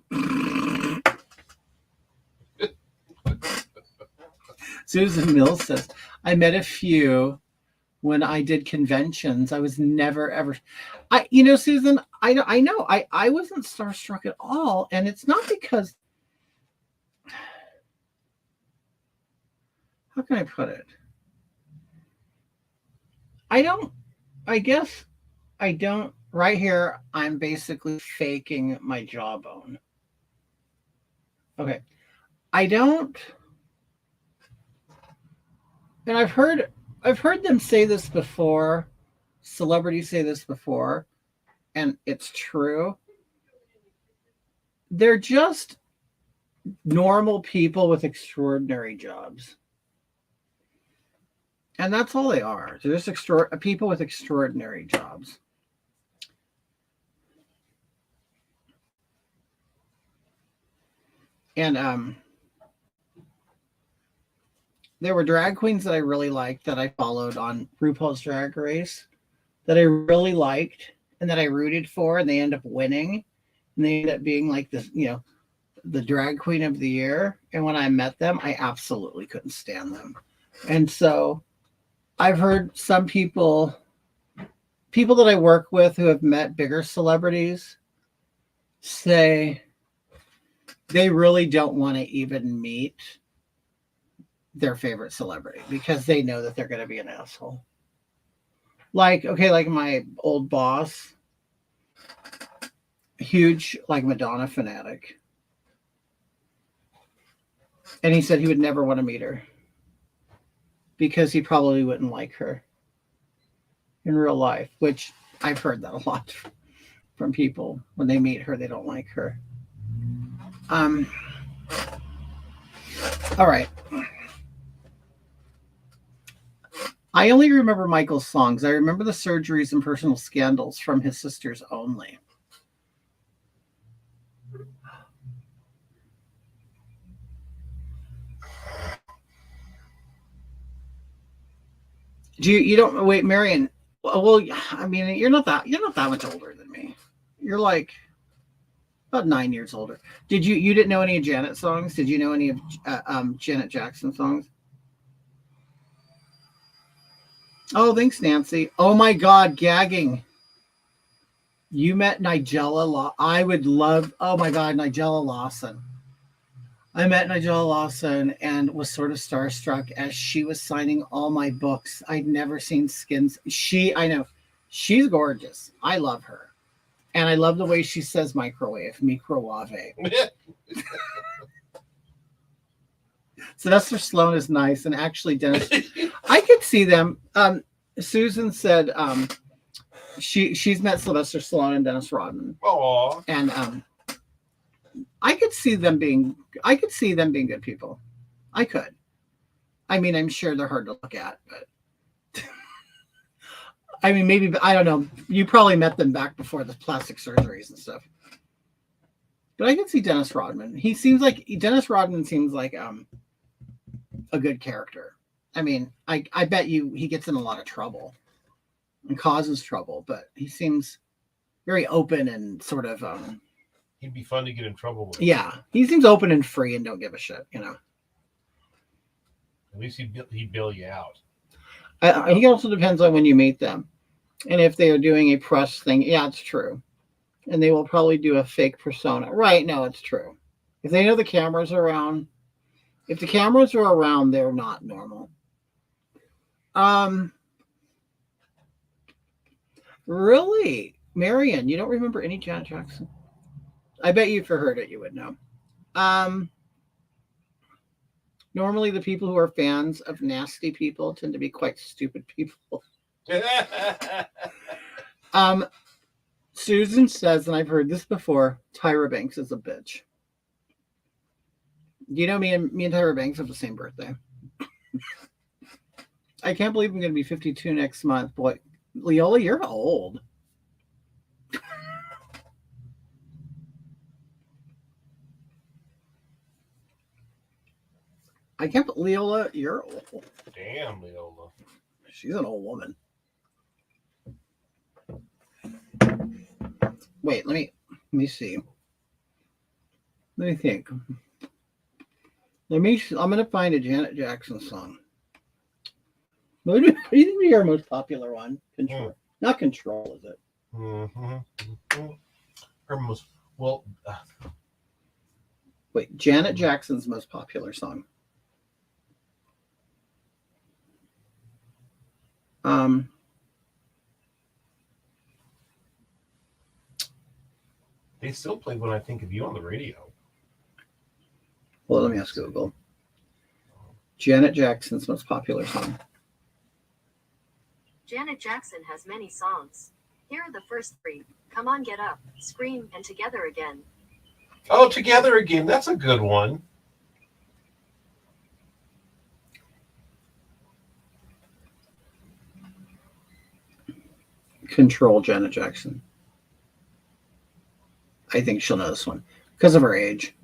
Susan Mills says, I met a few when I did conventions. I was never, ever. Susan, I know. I wasn't starstruck at all. And it's not because, how can I put it? Right here, I'm basically faking my jawbone. Okay. And I've heard them say this before, celebrities say this before, and it's true. They're just normal people with extraordinary jobs. And that's all they are. They're just people with extraordinary jobs. And there were drag queens that I really liked that I followed on RuPaul's Drag Race that I really liked and that I rooted for, and they end up winning. And they end up being like this, the drag queen of the year. And when I met them, I absolutely couldn't stand them. And so I've heard some people that I work with who have met bigger celebrities say they really don't want to even meet their favorite celebrity because they know that they're going to be an asshole. Like my old boss, huge Madonna fanatic. And he said he would never want to meet her because he probably wouldn't like her in real life, which I've heard that a lot from people. When they meet her, they don't like her. All right. I only remember Michael's songs. I remember the surgeries and personal scandals from his sisters only. You don't wait, Marion. Well, I mean, you're not that much older than me. You're like about 9 years older. You didn't know any of Janet songs? Did you know any of Janet Jackson songs? Oh, thanks, Nancy. Oh my God, gagging. You met Nigella oh my God, Nigella Lawson. I met Nigella Lawson and was sort of starstruck as she was signing all my books. I'd never seen skins. I know, she's gorgeous. I love her. And I love the way she says microwave. Sylvester Stallone is nice. And actually, Dennis, I could see them. Susan said she's met Sylvester Stallone and Dennis Rodman. Aww. And I could see them being good people. I could. I mean, I'm sure they're hard to look at, but I mean, maybe, I don't know. You probably met them back before the plastic surgeries and stuff. But I can see Dennis Rodman. Dennis Rodman seems like a good character. I mean, I bet you he gets in a lot of trouble and causes trouble, but he seems very open and sort of He'd be fun to get in trouble with. yeah, he seems open and free and don't give a shit, you know. At least he'd bail you out. He also depends on when you meet them. And if they are doing a press thing, yeah, it's true. And they will probably do a fake persona. Right, no, it's true. If they know the cameras are around, if the cameras are around, they're not normal. Really? Marion, you don't remember any Janet Jackson? I bet you if you heard it, you would know. Normally the people who are fans of nasty people tend to be quite stupid people. Susan says, and I've heard this before, Tyra Banks is a bitch. You know, me and Tyra Banks have the same birthday. I can't believe I'm going to be 52 next month. Boy, Leola, you're old. I can't believe, Leola, you're old. Damn, Leola. She's an old woman. Wait, let me see. Let me think. I'm gonna find a Janet Jackson song. What do you think would be our most popular one? Control. Not Control, is it? Mm-hmm. Her most well. Wait, Janet Jackson's most popular song. They still play When I Think of You on the radio. Well, let me ask Google. Janet Jackson's most popular song. Janet Jackson has many songs. Here are the first three: Come On Get Up, Scream, and Together Again. Oh, Together Again. That's a good one. Control, Janet Jackson. I think she'll know this one because of her age.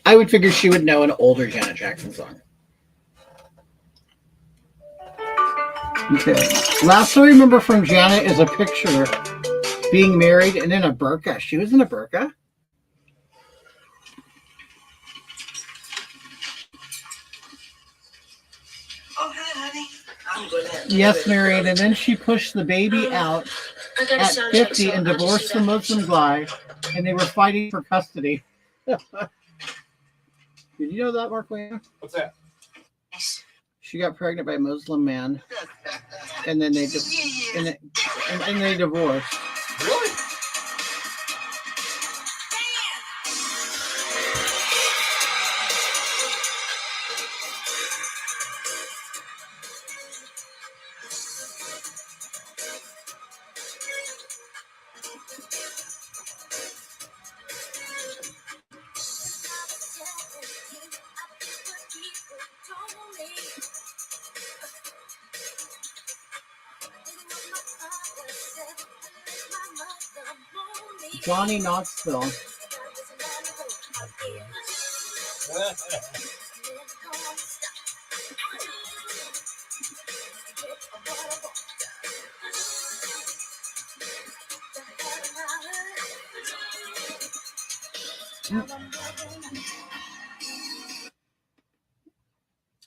I would figure she would know an older Janet Jackson song. Okay. Last I remember from Janet is a picture being married and in a burqa. She was in a burqa? Oh, hi, honey. I'm good. Yes, married. And then she pushed the baby out at 50 and divorced the Muslim guy, and they were fighting for custody. Did you know that, Mark Wayne? What's that? She got pregnant by a Muslim man, and then they and they divorced. Really? Johnny Knoxville.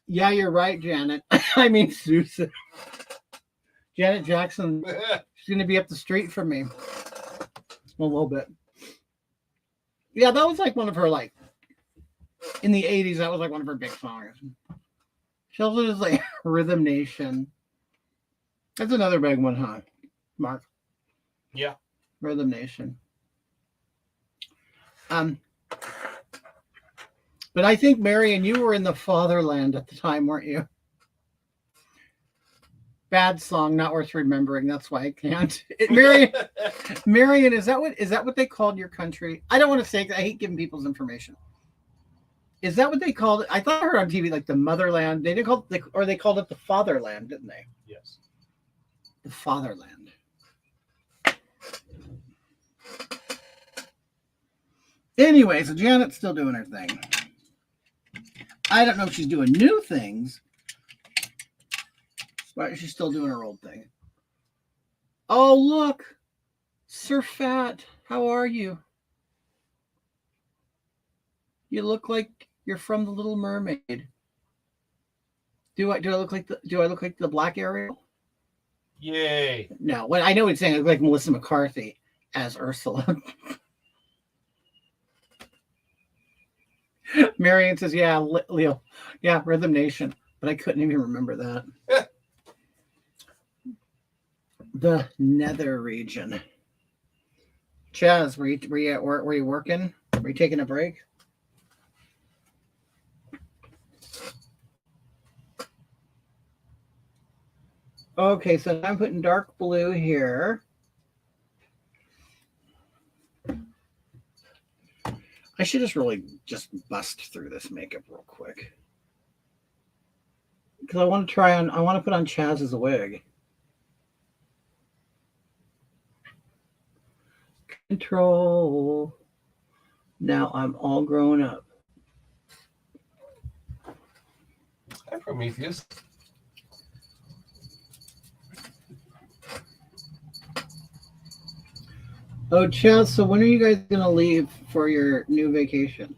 Yeah, you're right, Janet. I mean, Susan. Janet Jackson, she's going to be up the street from me. A little bit. Yeah, that was like one of her, like, in the 80s, that was like one of her big songs. She also does like Rhythm Nation. That's another big one, huh, Mark? Yeah. Rhythm Nation. But I think, Marion, you were in the fatherland at the time, weren't you? Bad song, not worth remembering. That's why I can't. Marion, is that what they called your country? I don't want to say, I hate giving people's information. Is that what they called it? I thought I heard on TV like the motherland. They didn't call it, or they called it the fatherland, didn't they? Yes. The fatherland. Anyway, so Janet's still doing her thing. I don't know if she's doing new things, but she's still doing her old thing. Oh, look. Sir Fat, how are you? You look like you're from The Little Mermaid. Do I look like the Black Ariel? Yay. No, what I know it's saying I look like Melissa McCarthy as Ursula. Marion says, yeah, Leo. Yeah, Rhythm Nation. But I couldn't even remember that. The Nether region. Chaz, were you working? Were you taking a break? Okay, so I'm putting dark blue here. I should just bust through this makeup real quick. Because I want to put on Chaz's wig. Control. Now I'm all grown up. Hi, Prometheus. Oh, Chaz, so when are you guys going to leave for your new vacation?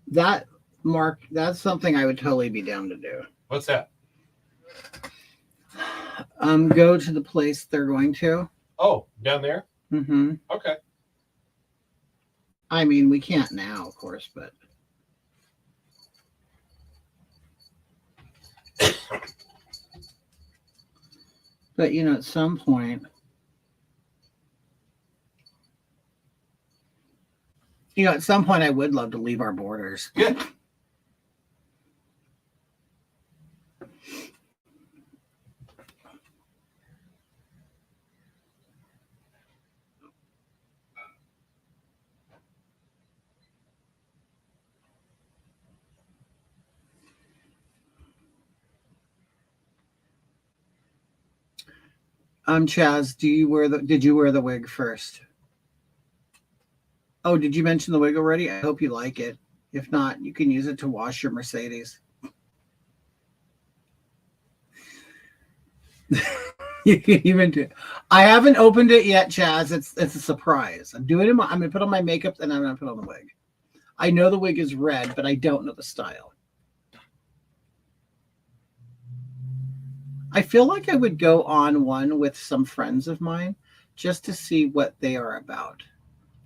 That, Mark, that's something I would totally be down to do. What's that? Go to the place they're going to. Oh, down there? Mm-hmm. Okay. I mean, we can't now, of course, but... But, you know, at some point... at some point I would love to leave our borders. Yeah. Chaz, did you wear the wig first? Oh, did you mention the wig already? I hope you like it. If not, you can use it to wash your Mercedes. You can even do it. I haven't opened it yet, Chaz. It's a surprise. I'm gonna put on my makeup and I'm gonna put on the wig. I know the wig is red, but I don't know the style. I feel like I would go on one with some friends of mine just to see what they are about.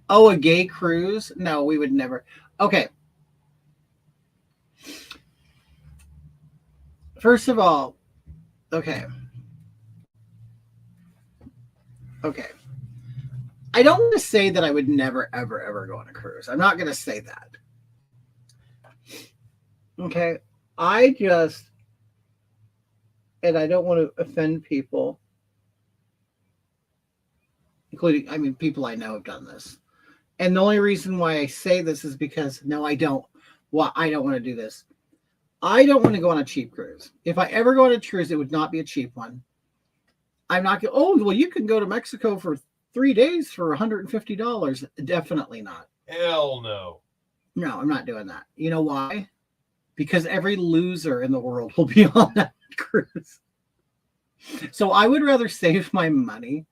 Oh, a gay cruise? No, we would never. Okay. First of all, okay. I don't want to say that I would never, ever, ever go on a cruise. I'm not going to say that. Okay. And I don't want to offend people, including, people I know have done this. And the only reason why I say this is because, no, I don't. Well, I don't want to do this. I don't want to go on a cheap cruise. If I ever go on a cruise, it would not be a cheap one. I'm not going, oh, well, you can go to Mexico for 3 days for $150. Definitely not. Hell no. No, I'm not doing that. You know why? Because every loser in the world will be on that cruise. So I would rather save my money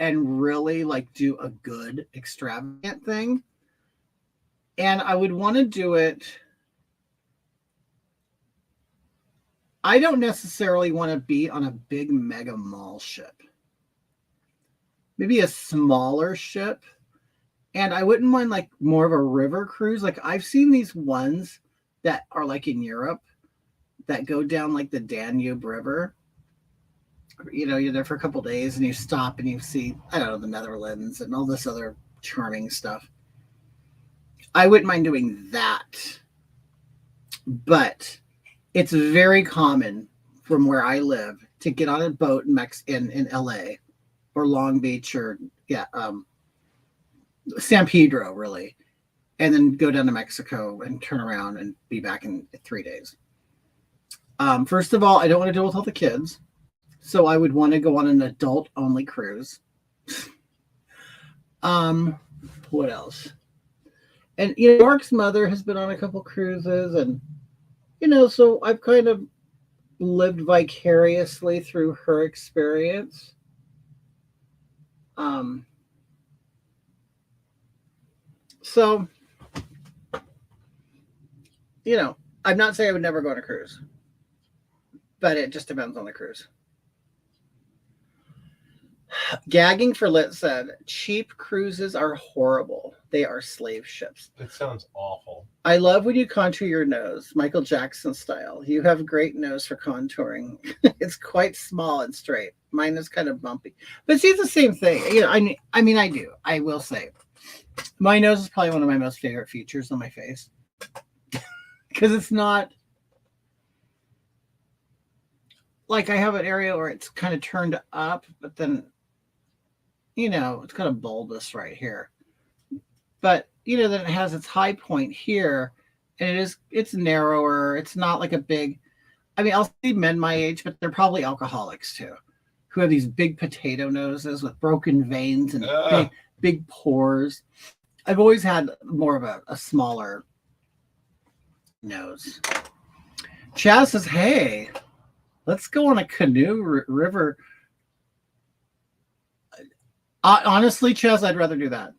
and really do a good extravagant thing. And I would want to do it. I don't necessarily want to be on a big mega mall ship. Maybe a smaller ship. And I wouldn't mind more of a river cruise. I've seen these ones that are in Europe that go down the Danube River. You're there for a couple of days and you stop and you see, I don't know, the Netherlands and all this other charming stuff. I wouldn't mind doing that. But it's very common from where I live to get on a boat in LA or Long Beach or San Pedro, really, and then go down to Mexico and turn around and be back in 3 days. First of all, I don't want to deal with all the kids, so I would want to go on an adult-only cruise. What else? And Mark's mother has been on a couple cruises, and so I've kind of lived vicariously through her experience. So I'm not saying I would never go on a cruise, but it just depends on the cruise. Gagging for Lit said, cheap cruises are horrible. They are slave ships. It sounds awful. I love when you contour your nose, Michael Jackson style. You have a great nose for contouring. It's quite small and straight. Mine is kind of bumpy. But see, it's the same thing. I mean, I do. I will say. My nose is probably one of my most favorite features on my face. Because it's not like I have an area where it's kind of turned up, but then, it's kind of bulbous right here. But, then it has its high point here, and it's narrower. It's not like a big, I'll see men my age, but they're probably alcoholics too, who have these big potato noses with broken veins and big pores. I've always had more of a smaller nose. Chaz says, hey, let's go on a canoe river. Honestly, Chaz, I'd rather do that.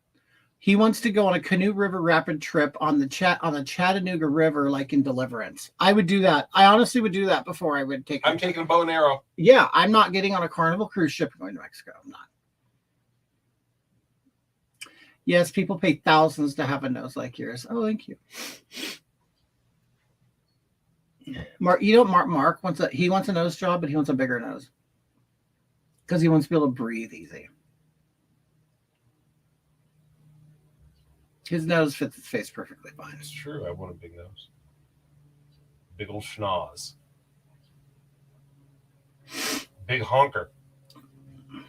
He wants to go on a canoe river rapid trip on the Chattanooga River, like in Deliverance. I would do that. I honestly would do that before I would take. I'm taking a bow and arrow. Yeah, I'm not getting on a Carnival cruise ship and going to Mexico. I'm not. Yes, people pay thousands to have a nose like yours. Oh, thank you. Mark, Mark wants a nose job, but he wants a bigger nose because he wants to be able to breathe easy. His nose fits his face perfectly fine. It's true. I want a big nose. Big old schnoz. Big honker.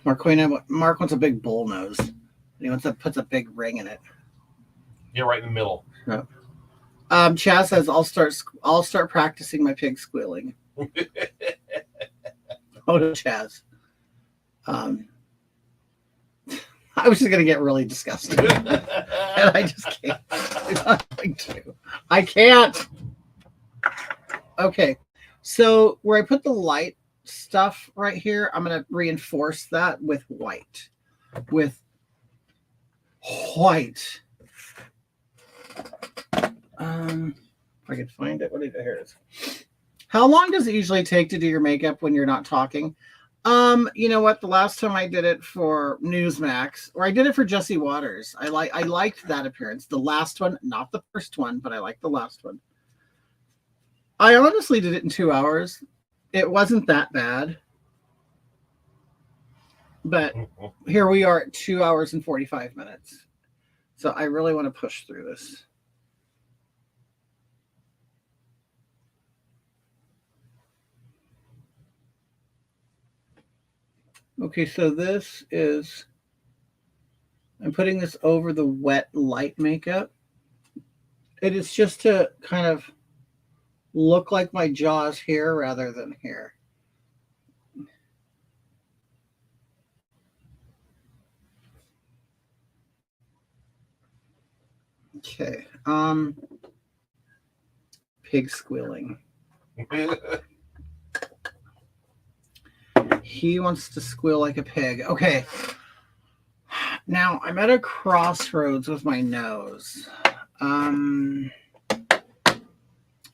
Mark wants a big bull nose. He puts a big ring in it. Yeah, right in the middle. Yeah. Chaz says, I'll start practicing my pig squealing. Oh, no, Chaz. I was just going to get really disgusted. And I just can't. I'm not going to. I can't. Okay. So where I put the light stuff right here, I'm going to reinforce that with white. If I could find it. Here it is. How long does it usually take to do your makeup when you're not talking? You know what? The last time I did it for Newsmax, or I did it for Jesse Waters, I liked that appearance. The last one, not the first one, but I liked the last one. I honestly did it in 2 hours. It wasn't that bad. But here we are at 2 hours and 45 minutes. So I really want to push through this. Okay, so I'm putting this over the wet light makeup. It is just to kind of look like my jaw's here rather than here. Okay, pig squealing. He wants to squeal like a pig. Okay. Now I'm at a crossroads with my nose.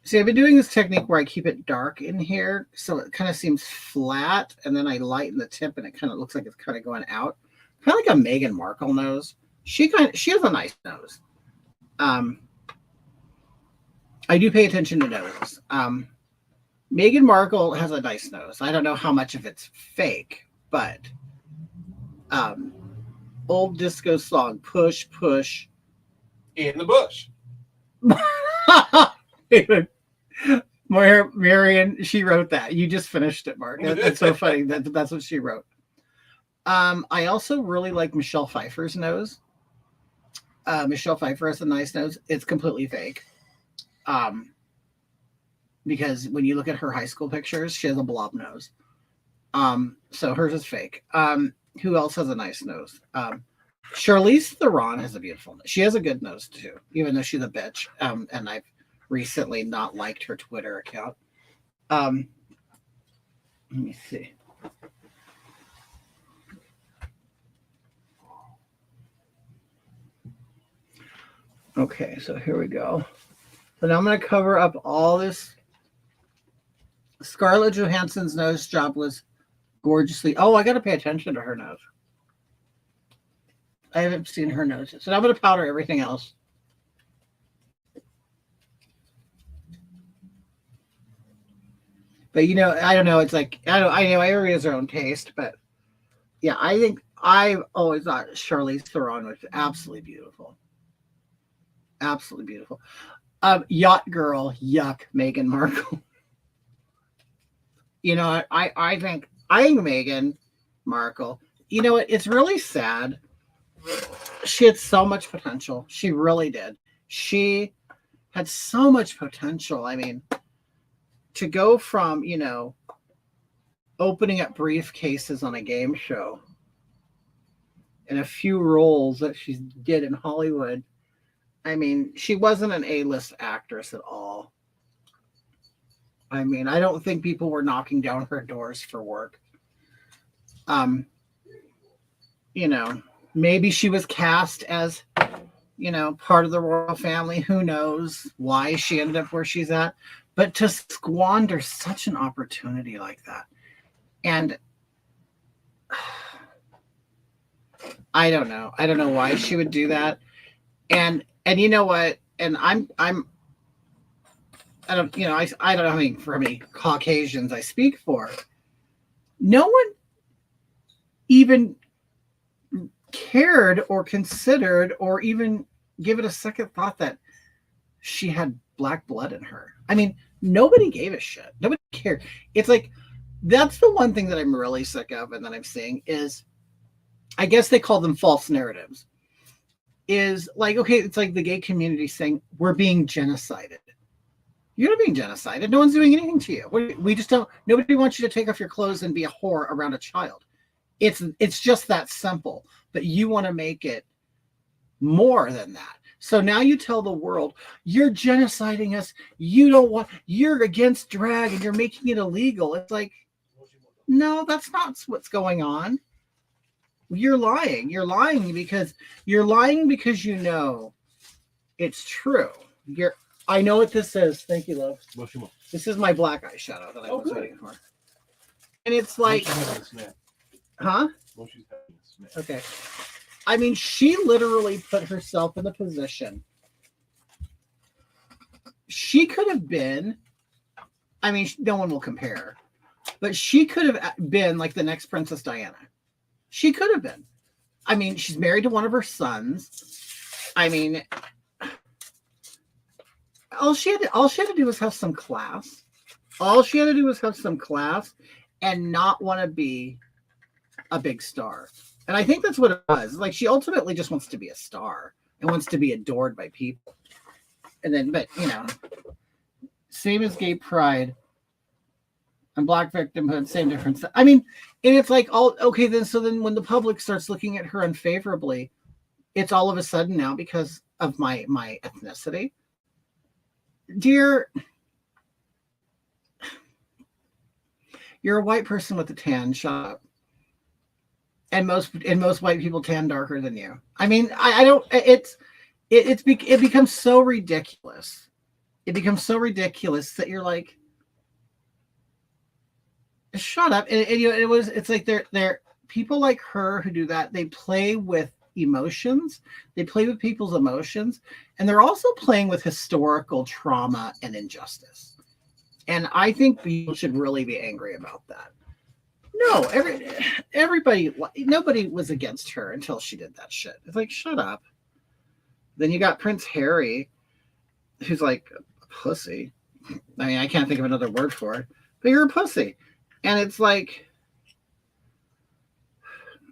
See, I've been doing this technique where I keep it dark in here, so it kind of seems flat, and then I lighten the tip, and it kind of looks like it's kind of going out, kind of like a Meghan Markle nose. She has a nice nose. I do pay attention to noses. Meghan Markle has a nice nose. I don't know how much of it's fake, but old disco song, Push, Push. In the bush. Marion, she wrote that. You just finished it, Mark. That's so funny. That's what she wrote. I also really like Michelle Pfeiffer's nose. Michelle Pfeiffer has a nice nose. It's completely fake. Because when you look at her high school pictures, she has a blob nose. So hers is fake. Who else has a nice nose? Charlize Theron has a beautiful nose. She has a good nose too, even though she's a bitch. And I've recently not liked her Twitter account. Let me see. Okay, so here we go. So now I'm going to cover up all this. Scarlett Johansson's nose job was gorgeously. Oh, I got to pay attention to her nose. I haven't seen her nose yet. So now I'm going to powder everything else. But I don't know. It's like I know everybody has their own taste, but yeah, I think I've always thought Charlize Theron was absolutely beautiful. Absolutely beautiful. Yacht girl, yuck, Meghan Markle. I think Meghan Markle. You know what? It's really sad. She had so much potential. She really did. She had so much potential. I mean, to go from, opening up briefcases on a game show and a few roles that she did in Hollywood. I mean, she wasn't an A-list actress at all. I mean, I don't think people were knocking down her doors for work. Maybe she was cast as, part of the royal family. Who knows why she ended up where she's at. But to squander such an opportunity like that. And I don't know. I don't know why she would do that. And you know what? And I don't know how many Caucasians I speak for. No one even cared or considered or even give it a second thought that she had black blood in her. I mean, nobody gave a shit. Nobody cared. It's like, that's the one thing that I'm really sick of and that I'm seeing is, I guess they call them false narratives. Is like, okay, it's like the gay community saying, we're being genocided. You're not being genocided. No one's doing anything to you. We just don't, nobody wants you to take off your clothes and be a whore around a child. It's just that simple. But you want to make it more than that. So now you tell the world, you're genociding us. You're against drag and you're making it illegal. It's like, no, that's not what's going on. You're lying. You're lying because you know it's true. I know what this is. Thank you, love. This is my black eyeshadow that I was waiting for. And it's like, huh? Okay. I mean, she literally put herself in the position. She could have been, I mean, no one will compare, but she could have been like the next Princess Diana. She could have been. I mean, she's married to one of her sons. I mean, all she had to do was have some class. All she had to do was have some class and not want to be a big star. And I think that's what it was. Like, she ultimately just wants to be a star and wants to be adored by people. And then, but, same as gay pride and black victimhood, same difference. I mean, and it's like, then when the public starts looking at her unfavorably, it's all of a sudden now because of my ethnicity. Dear, you're a white person with a tan, shut up. And most white people tan darker than you. I mean, I don't. It becomes so ridiculous. It becomes so ridiculous that you're like, shut up. And it's like they're people like her who do that. They play with emotions. They play with people's emotions, and they're also playing with historical trauma and injustice. And I think people should really be angry about that. No, nobody was against her until she did that shit. It's like, shut up. Then you got Prince Harry, who's like a pussy. I mean, I can't think of another word for it, but you're a pussy. And it's like,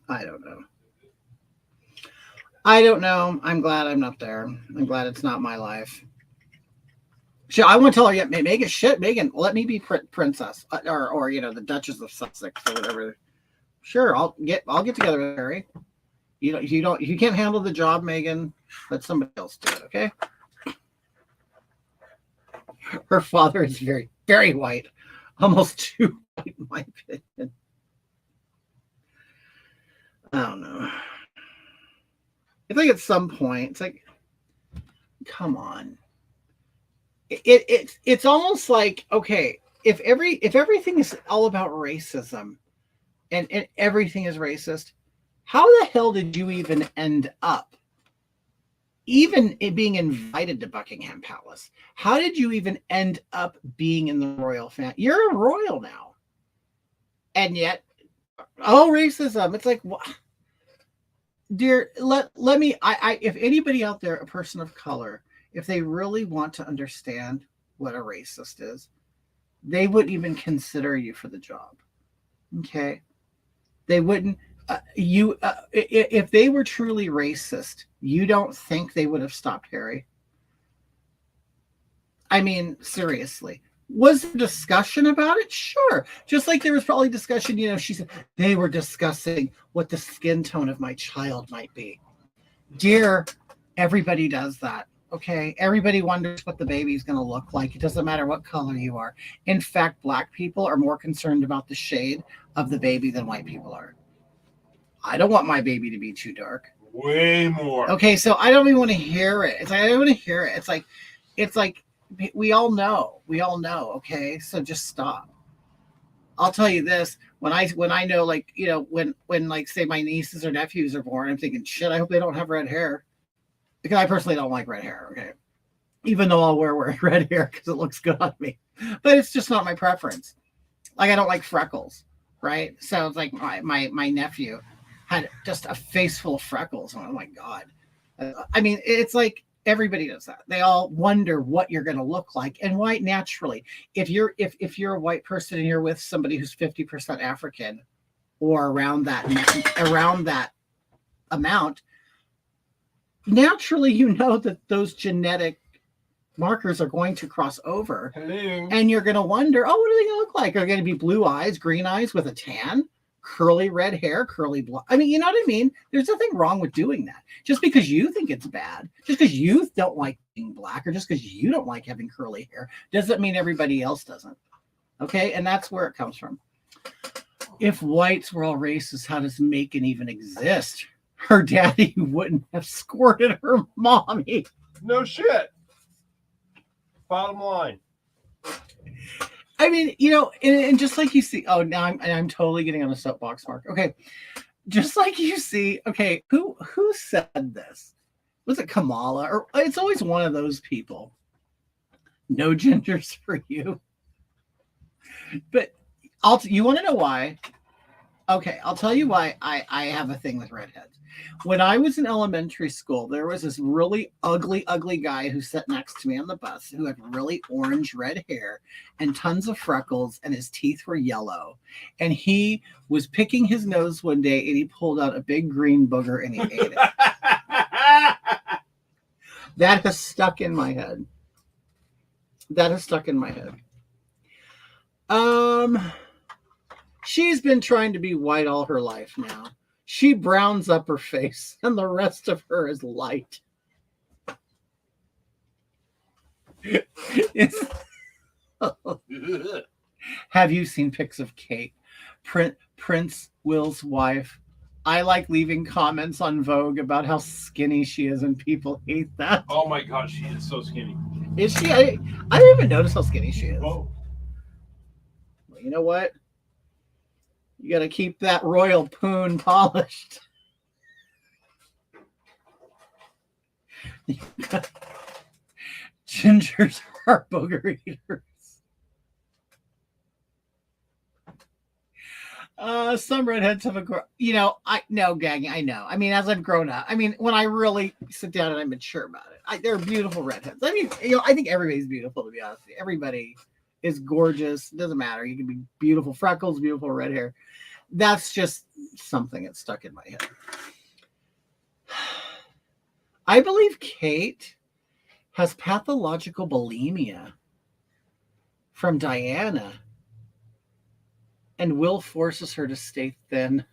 I don't know. I'm glad I'm not there. I'm glad it's not my life. I want to tell her, yeah, Meghan, let me be princess, or the Duchess of Sussex, or whatever. Sure, I'll get together with Harry. You can't handle the job, Megan. Let somebody else do it, okay? Her father is very, very white. Almost too white, in my opinion. I don't know. I think at some point, it's like, come on. It's almost like, okay, if everything is all about racism and everything is racist, how the hell did you even end up even being invited to Buckingham Palace? How did you even end up being in the royal family? You're a royal now. And yet, racism. It's like, what? Dear, let me, if anybody out there, a person of color, if they really want to understand what a racist is, they wouldn't even consider you for the job. Okay? They wouldn't. If they were truly racist, you don't think they would have stopped Harry? I mean, seriously. Was there discussion about it? Sure. Just like there was probably discussion, she said they were discussing what the skin tone of my child might be. Dear, everybody does that. Okay. Everybody wonders what the baby's going to look like. It doesn't matter what color you are. In fact, Black people are more concerned about the shade of the baby than white people are. I don't want my baby to be too dark. Way more. Okay, so I don't even want to hear it. It's like I don't want to hear it. It's like we all know. Okay, so just stop. I'll tell you this: when I know, like, when like, say, my nieces or nephews are born, I'm thinking, shit, I hope they don't have red hair, because I personally don't like red hair. Okay, even though I'll wear red hair because it looks good on me, but it's just not my preference. Like, I don't like freckles, right? So it's like my nephew had just a face full of freckles. Oh my God. I mean, it's like everybody does that. They all wonder what you're going to look like. And why? Naturally, if you're a white person and you're with somebody who's 50% African or around that amount, naturally, that those genetic markers are going to cross over. Hello. And you're going to wonder, what are they going to look like? Are they going to be blue eyes, green eyes with a tan? Curly red hair, curly blonde. I mean, you know what I mean? There's nothing wrong with doing that. Just because you think it's bad, just because you don't like being Black, or just because you don't like having curly hair, doesn't mean everybody else doesn't. Okay? And that's where it comes from. If whites were all racist, how does Macon even exist? Her daddy wouldn't have squirted her mommy. No shit. Bottom line. I mean, and just like you see, now I'm totally getting on a soapbox, Mark. Okay. Just like you see, okay, who said this? Was it Kamala? Or it's always one of those people. No gingers for you. But you want to know why? Okay, I'll tell you why I have a thing with redheads. When I was in elementary school, there was this really ugly guy who sat next to me on the bus who had really orange red hair and tons of freckles, and his teeth were yellow. And he was picking his nose one day, and he pulled out a big green booger and he ate it. That has stuck in my head. She's been trying to be white all her life now. She browns up her face, and the rest of her is light. Have you seen pics of Kate, Prince Will's wife? I like leaving comments on Vogue about how skinny she is, and people hate that. Oh my God, she is so skinny. Is she? I didn't even notice how skinny she is. Whoa. Well, you know what? You got to keep that royal poon polished. Gingers are booger eaters. Some redheads have gagging. I know. I mean, as I've grown up, when I really sit down and I'm mature about it, they're beautiful redheads. I mean, I think everybody's beautiful, to be honest with you. Everybody is gorgeous. It doesn't matter. You can be beautiful freckles, beautiful red hair. That's just something that's stuck in my head. I believe Kate has pathological bulimia from Diana. And Will forces her to stay thin.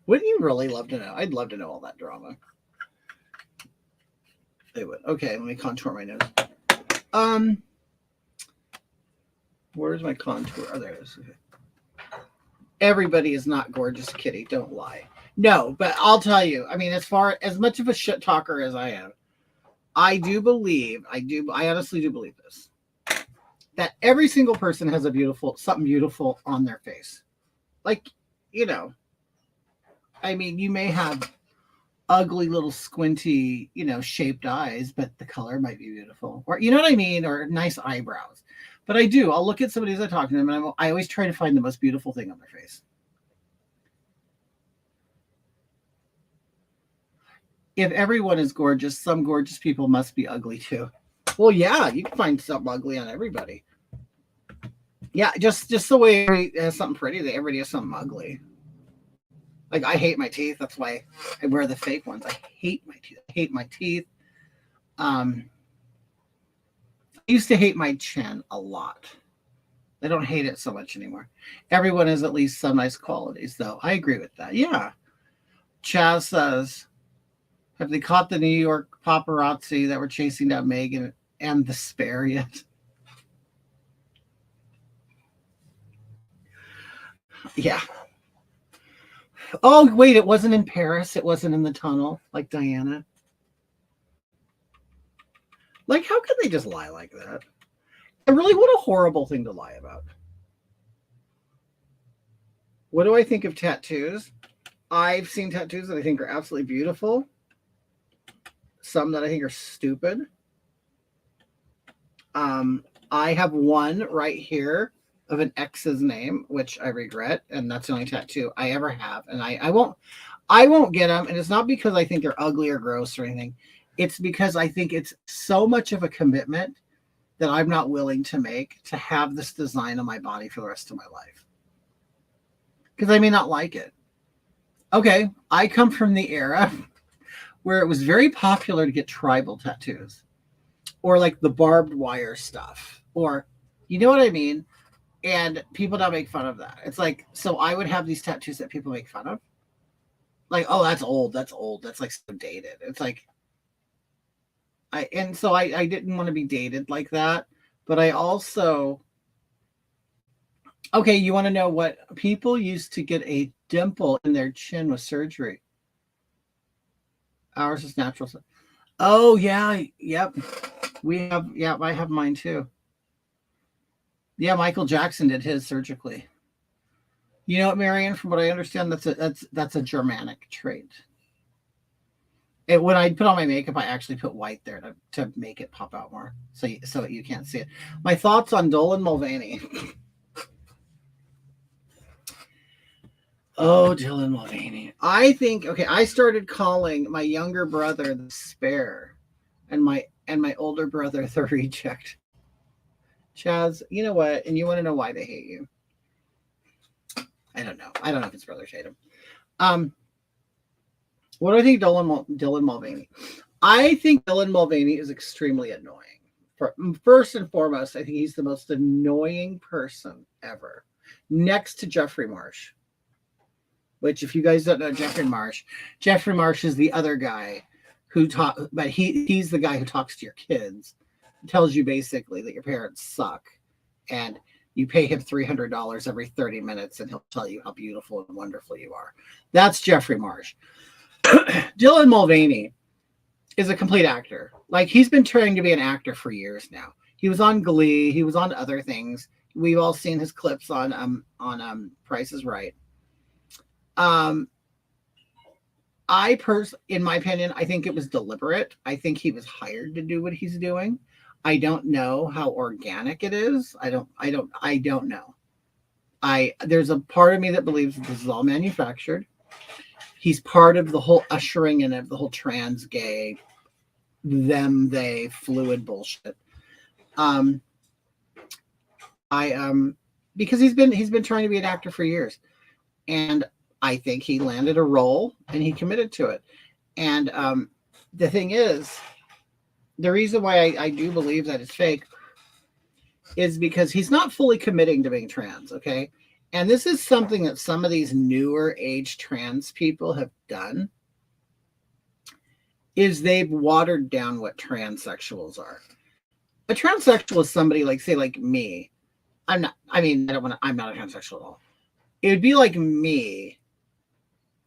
Wouldn't you really love to know? I'd love to know all that drama. They would. Okay, let me contour my nose. Where's my contour? Oh, there it is. Okay. Everybody is not gorgeous, Kitty. Don't lie. No, but I'll tell you. I mean, as much of a shit talker as I am, I honestly do believe this. That every single person has something beautiful on their face. Like, I mean, you may have ugly little squinty, shaped eyes, but the color might be beautiful. Or, you know what I mean? Or nice eyebrows. But I'll look at somebody as I talk to them, and I always try to find the most beautiful thing on their face. If everyone is gorgeous, some gorgeous people must be ugly too. Well, yeah, you can find something ugly on everybody. Yeah, just the way everybody has something pretty, everybody has something ugly. Like, I hate my teeth. That's why I wear the fake ones. I hate my teeth. I used to hate my chin a lot. I don't hate it so much anymore. Everyone has at least some nice qualities, though. I agree with that. Yeah. Chaz says, have they caught the New York paparazzi that were chasing down Meghan and the Spare yet? Yeah. Oh, wait, it wasn't in Paris. It wasn't in the tunnel like Diana. Like, how could they just lie like that? And really, what a horrible thing to lie about. What do I think of tattoos? I've seen tattoos that I think are absolutely beautiful. Some that I think are stupid. I have one right here of an ex's name, which I regret, and that's the only tattoo I ever have. And I won't get them, and it's not because I think they're ugly or gross or anything. It's because I think it's so much of a commitment that I'm not willing to make to have this design on my body for the rest of my life. Because I may not like it. Okay, I come from the era where it was very popular to get tribal tattoos. Or like the barbed wire stuff. Or, you know what I mean? And people don't make fun of that. It's like, so I would have these tattoos that people make fun of. Like, oh, that's old. That's like so dated. It's like, I didn't want to be dated like that. But I also, okay, you want to know what? People used to get a dimple in their chin with surgery. Ours is natural. Oh, yeah. Yep. I have mine too. Yeah, Michael Jackson did his surgically. You know what, Marianne? From what I understand, that's a Germanic trait. When I put on my makeup, I actually put white there to make it pop out more, so you can't see it. My thoughts on Dolan Mulvaney. Oh, Dylan Mulvaney. I think, okay, I started calling my younger brother the Spare, and my older brother the Reject. Chaz, you know what? And you want to know why they hate you? I don't know. I don't know if his brothers hate him. What do I think Dylan Mulvaney? I think Dylan Mulvaney is extremely annoying. First and foremost, I think he's the most annoying person ever, next to Jeffrey Marsh. Which, if you guys don't know Jeffrey Marsh is the other guy who but he's the guy who talks to your kids, tells you basically that your parents suck, and you pay him $300 every 30 minutes, and he'll tell you how beautiful and wonderful you are. That's Jeffrey Marsh. Dylan Mulvaney is a complete actor. Like, he's been trying to be an actor for years now. He was on Glee. He was on other things. We've all seen his clips on Price is Right. In my opinion, I think it was deliberate. I think he was hired to do what he's doing. I don't know how organic it is. I don't know. There's a part of me that believes that this is all manufactured. He's part of the whole ushering in of the whole trans, gay, them, they, fluid bullshit. Because he's been trying to be an actor for years, and I think he landed a role and he committed to it. And the thing is, the reason why I do believe that it's fake is because he's not fully committing to being trans, okay? And this is something that some of these newer age trans people have done, is they've watered down what transsexuals are. A transsexual is somebody like, say, like me. I'm not a transsexual at all. It would be like me,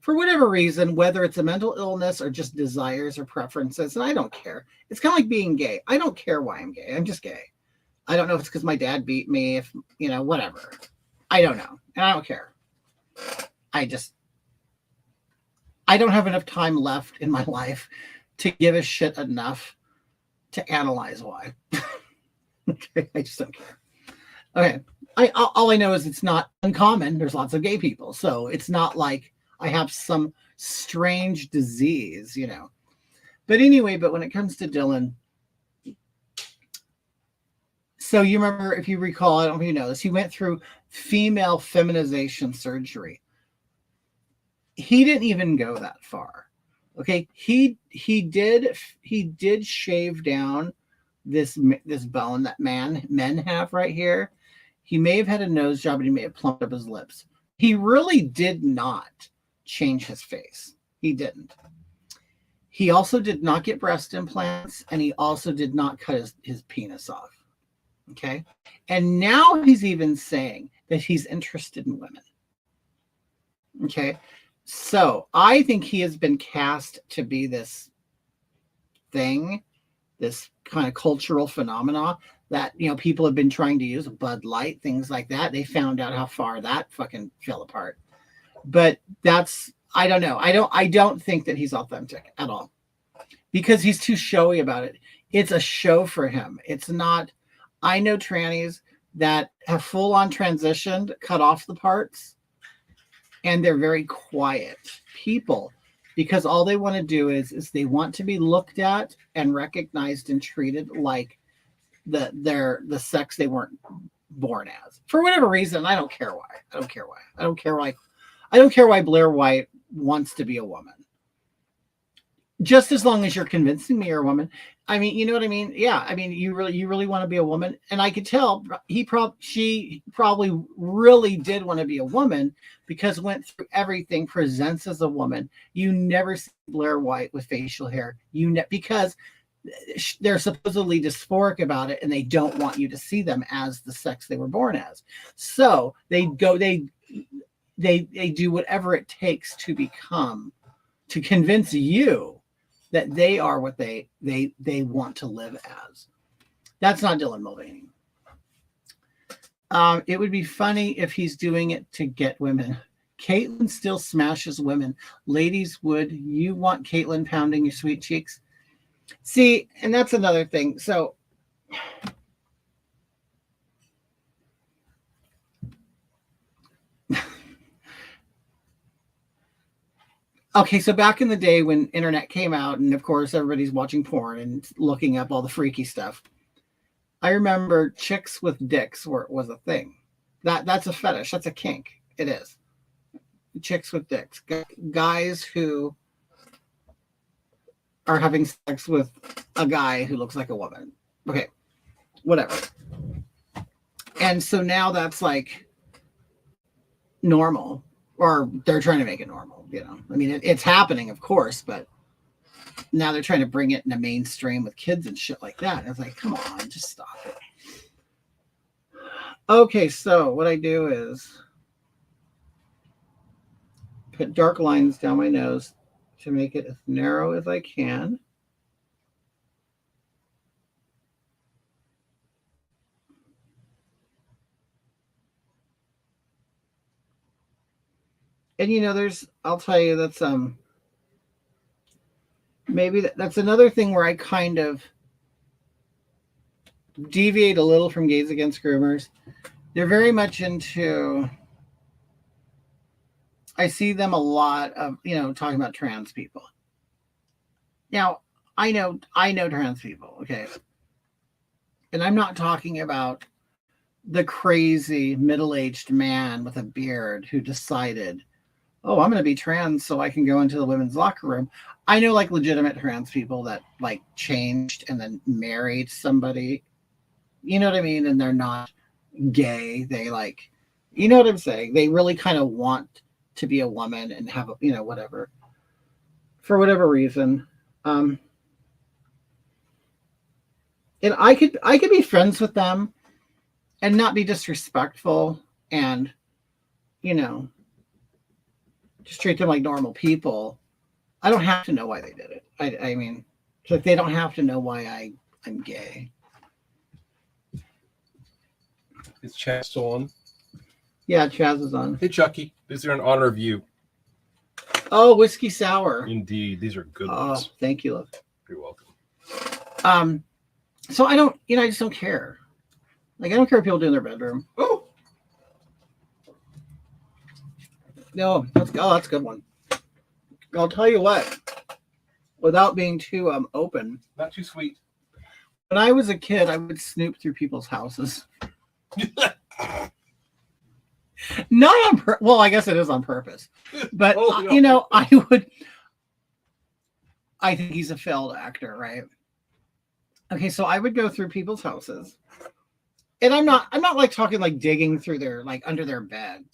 for whatever reason, whether it's a mental illness or just desires or preferences, and I don't care. It's kind of like being gay. I don't care why I'm gay. I'm just gay. I don't know if it's because my dad beat me, if, whatever. I don't know. And I don't care. I don't have enough time left in my life to give a shit enough to analyze why. Okay, I just don't care. Okay, all I know is it's not uncommon. There's lots of gay people, so it's not like I have some strange disease, But anyway, when it comes to Dylan, so you remember, if you recall, I don't know if you know this, he went through female feminization surgery. He didn't even go that far. Okay, he did shave down this bone that men have right here. He may have had a nose job, and he may have plumped up his lips. He really did not change his face. He didn't. He also did not get breast implants, and he also did not cut his penis off. Okay, and now he's even saying that he's interested in women. Okay, so I think he has been cast to be this thing, this kind of cultural phenomena that, people have been trying to use, Bud Light, things like that. They found out how far that fucking fell apart. But I don't know. I don't think that he's authentic at all, because he's too showy about it. It's a show for him. It's not. I know trannies that have full on transitioned, cut off the parts, and they're very quiet people, because all they want to do is they want to be looked at and recognized and treated like the sex they weren't born as, for whatever reason. I don't care why. I don't care why Blair White wants to be a woman. Just as long as you're convincing me you're a woman. I mean, you know what I mean? Yeah. I mean, you really want to be a woman. And I could tell she probably really did want to be a woman, because went through everything, presents as a woman. You never see Blair White with facial hair. Because they're supposedly dysphoric about it, and they don't want you to see them as the sex they were born as. So they do whatever it takes to convince you that they are what they want to live as. That's not Dylan Mulvaney. It would be funny if he's doing it to get women. Caitlyn still smashes women. Ladies, would you want Caitlyn pounding your sweet cheeks? See, and that's another thing. So okay, so back in the day when internet came out, and of course everybody's watching porn and looking up all the freaky stuff, I remember chicks with dicks was a thing. That's a fetish. That's a kink. It is. Chicks with dicks. Guys who are having sex with a guy who looks like a woman. Okay, whatever. And so now that's like normal, or they're trying to make it normal. I mean, it's happening, of course, but now they're trying to bring it in the mainstream with kids and shit like that. And it's like, come on, just stop it. Okay, so what I do is put dark lines down my nose to make it as narrow as I can. And I'll tell you, that's maybe that's another thing where I kind of deviate a little from Gays Against Groomers. They're very much into, I see them a lot of, talking about trans people. Now, I know trans people, okay? And I'm not talking about the crazy middle-aged man with a beard who decided, oh, I'm going to be trans so I can go into the women's locker room. I know like legitimate trans people that like changed and then married somebody, you know what I mean? And they're not gay. They like, you know what I'm saying? They really kind of want to be a woman and have, whatever, for whatever reason. And I could be friends with them and not be disrespectful and, just treat them like normal people. I don't have to know why they did it. I mean, it's like they don't have to know why I'm gay. Is Chaz still on? Yeah, Chaz is on. Hey, Chucky. These are in honor of you. Oh, whiskey sour. Indeed. These are good Oh, ones. thank you, love. You're welcome. So I don't, I just don't care. Like, I don't care what people do in their bedroom. Oh, No, that's a good one. I'll tell you what, without being too open, not too sweet. when I was a kid, I would snoop through people's houses. Not on well, I guess it is on purpose. But, Oh, yeah. I think he's a failed actor, right? Okay, so I would go through people's houses. And I'm not like talking like digging through their, like under their bed.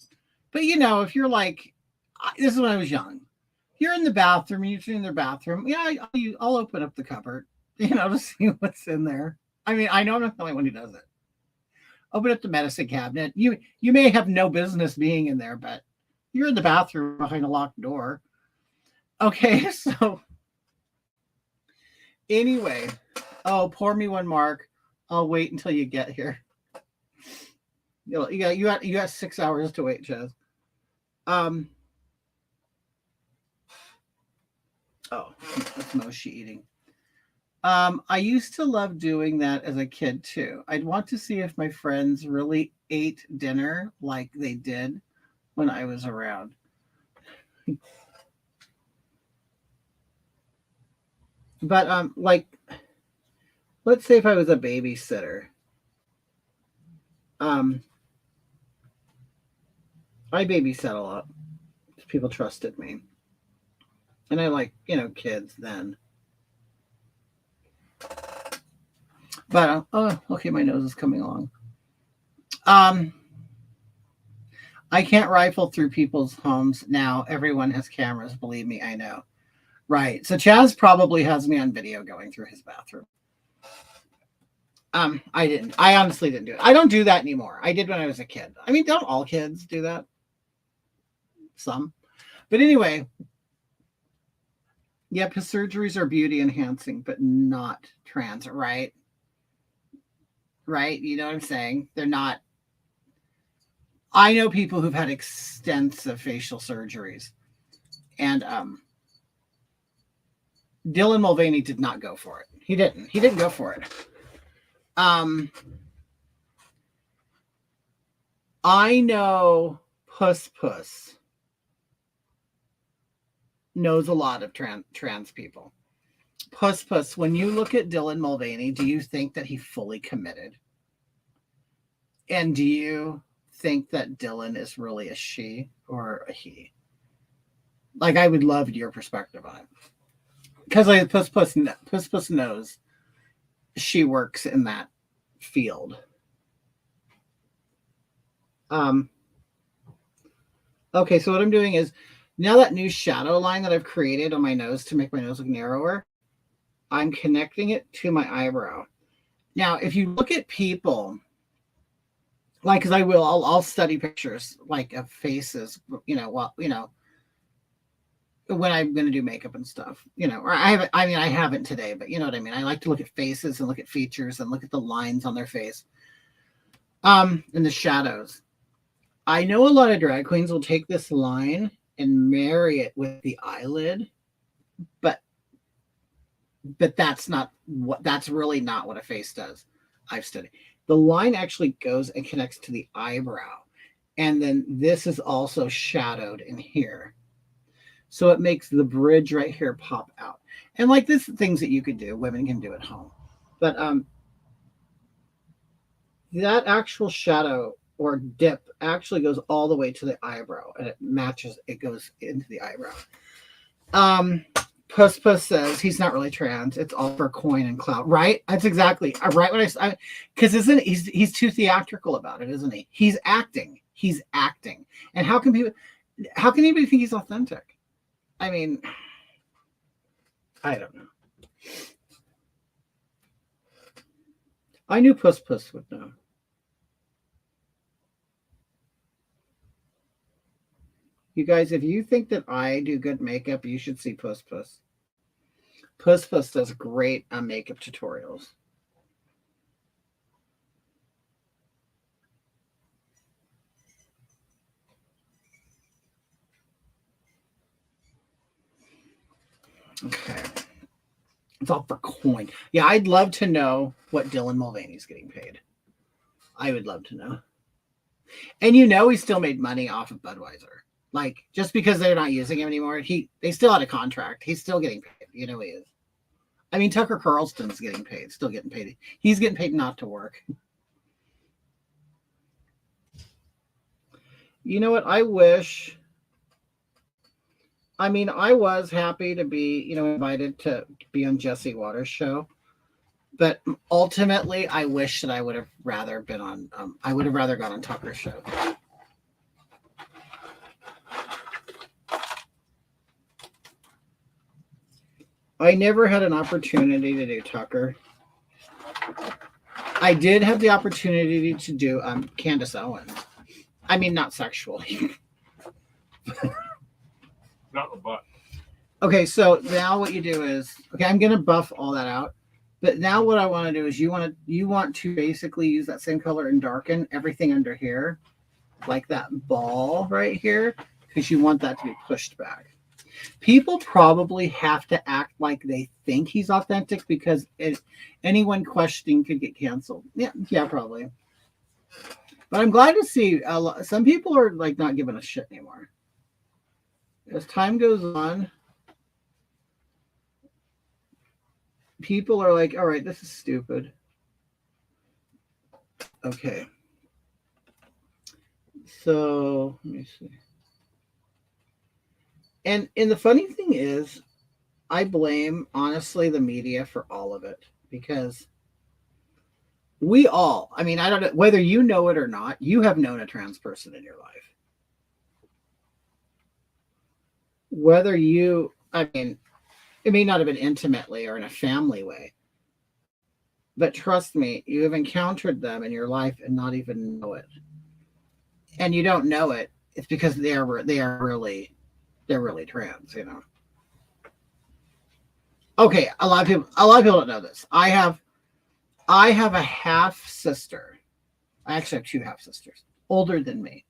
But, if you're like, this is when I was young. You're in the bathroom, you're in their bathroom. Yeah, I'll open up the cupboard, to see what's in there. I mean, I know I'm not the only one who does it. Open up the medicine cabinet. You may have no business being in there, but you're in the bathroom behind a locked door. Okay, so anyway, pour me one, Mark. I'll wait until you get here. You got 6 hours to wait, Chaz. That's Moshi eating. I used to love doing that as a kid too. I'd want to see if my friends really ate dinner like they did when I was around. But like, let's say if I was a babysitter, I babysat a lot. People trusted me. And I like, kids then. But, okay, my nose is coming along. I can't rifle through people's homes now. Everyone has cameras. Believe me, I know. Right. So Chaz probably has me on video going through his bathroom. I didn't. I honestly didn't do it. I don't do that anymore. I did when I was a kid. I mean, don't all kids do that? Some. But anyway, yep, his surgeries are beauty enhancing, but not trans, right? Right? You know what I'm saying? They're not. I know people who've had extensive facial surgeries. And Dylan Mulvaney did not go for it. He didn't. He didn't go for it. I know Puss knows a lot of trans people. Puss, when you look at Dylan Mulvaney, do you think that he fully committed? And do you think that Dylan is really a she or a he? Like, I would love your perspective on it. Because like Puss knows she works in that field. Okay, so what I'm doing is, now that new shadow line that I've created on my nose to make my nose look narrower, I'm connecting it to my eyebrow. Now, if you look at people, like, because I'll study pictures like of faces, when I'm going to do makeup and stuff, or I haven't today, but you know what I mean? I like to look at faces and look at features and look at the lines on their face. And the shadows. I know a lot of drag queens will take this line and marry it with the eyelid, but that's really not what a face does. I've studied. The line actually goes and connects to the eyebrow. And then this is also shadowed in here. So it makes the bridge right here pop out. And like this, things that you could do, women can do at home. But that actual shadow or dip actually goes all the way to the eyebrow, and it goes into the eyebrow. Puss Puss says he's not really trans. It's all for coin and clout. Right? That's exactly right. When I because isn't he's too theatrical about it, isn't he? He's acting. He's acting. And how can anybody think he's authentic? I mean, I don't know. I knew Puss Puss would know. You guys, if you think that I do good makeup, you should see Puss Puss. Puss Puss does great makeup tutorials. Okay. It's all for coin. Yeah, I'd love to know what Dylan Mulvaney's getting paid. I would love to know. And he still made money off of Budweiser. Like, just because they're not using him anymore, they still had a contract. He's still getting paid. He is. I mean, Tucker Carlson's getting paid, still getting paid. He's getting paid not to work. You know what? I wish. I mean, I was happy to be, invited to be on Jesse Waters' show. But ultimately, I wish that I would have rather been on, I would have rather gone on Tucker's show. I never had an opportunity to do Tucker. I did have the opportunity to do Candace Owens. I mean, not sexually. Not in the butt. Okay, so now what you do is, I'm going to buff all that out. But now what I want to do is you want to basically use that same color and darken everything under here, like that ball right here, because you want that to be pushed back. People probably have to act like they think he's authentic because anyone questioning could get canceled. Yeah, probably. But I'm glad to see some people are like not giving a shit anymore. As time goes on, people are like, all right, this is stupid. Okay. So let me see. And the funny thing is, I blame, honestly, the media for all of it. Because we all, I mean, I don't know, whether you know it or not, you have known a trans person in your life. Whether you, I mean, it may not have been intimately or in a family way. But trust me, you have encountered them in your life and not even know it. And you don't know it. It's because they are really trans, Okay, a lot of people don't know this. I have a half sister. I actually have two half sisters, older than me.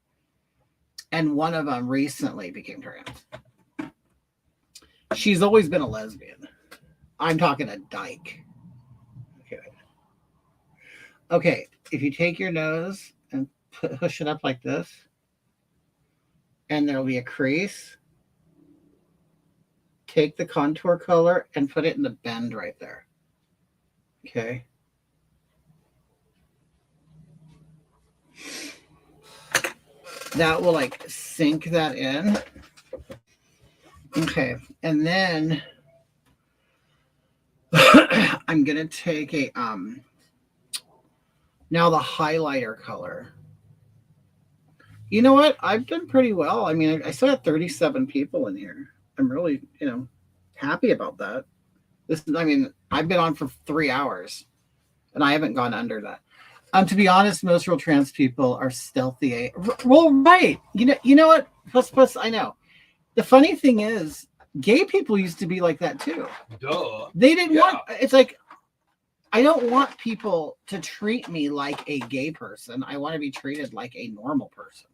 And one of them recently became trans. She's always been a lesbian. I'm talking a dyke. Okay, if you take your nose and push it up like this, and there'll be a crease. Take the contour color and put it in the bend right there. Okay. That will like sink that in. Okay. And then I'm going to take a, now the highlighter color. You know what? I've done pretty well. I mean, I still have 37 people in here. I'm really, happy about that. I've been on for 3 hours and I haven't gone under that. To be honest, most real trans people are stealthy. Well, right. You know what? Plus, I know. The funny thing is, gay people used to be like that too. Duh. They didn't want, it's like, I don't want people to treat me like a gay person. I want to be treated like a normal person.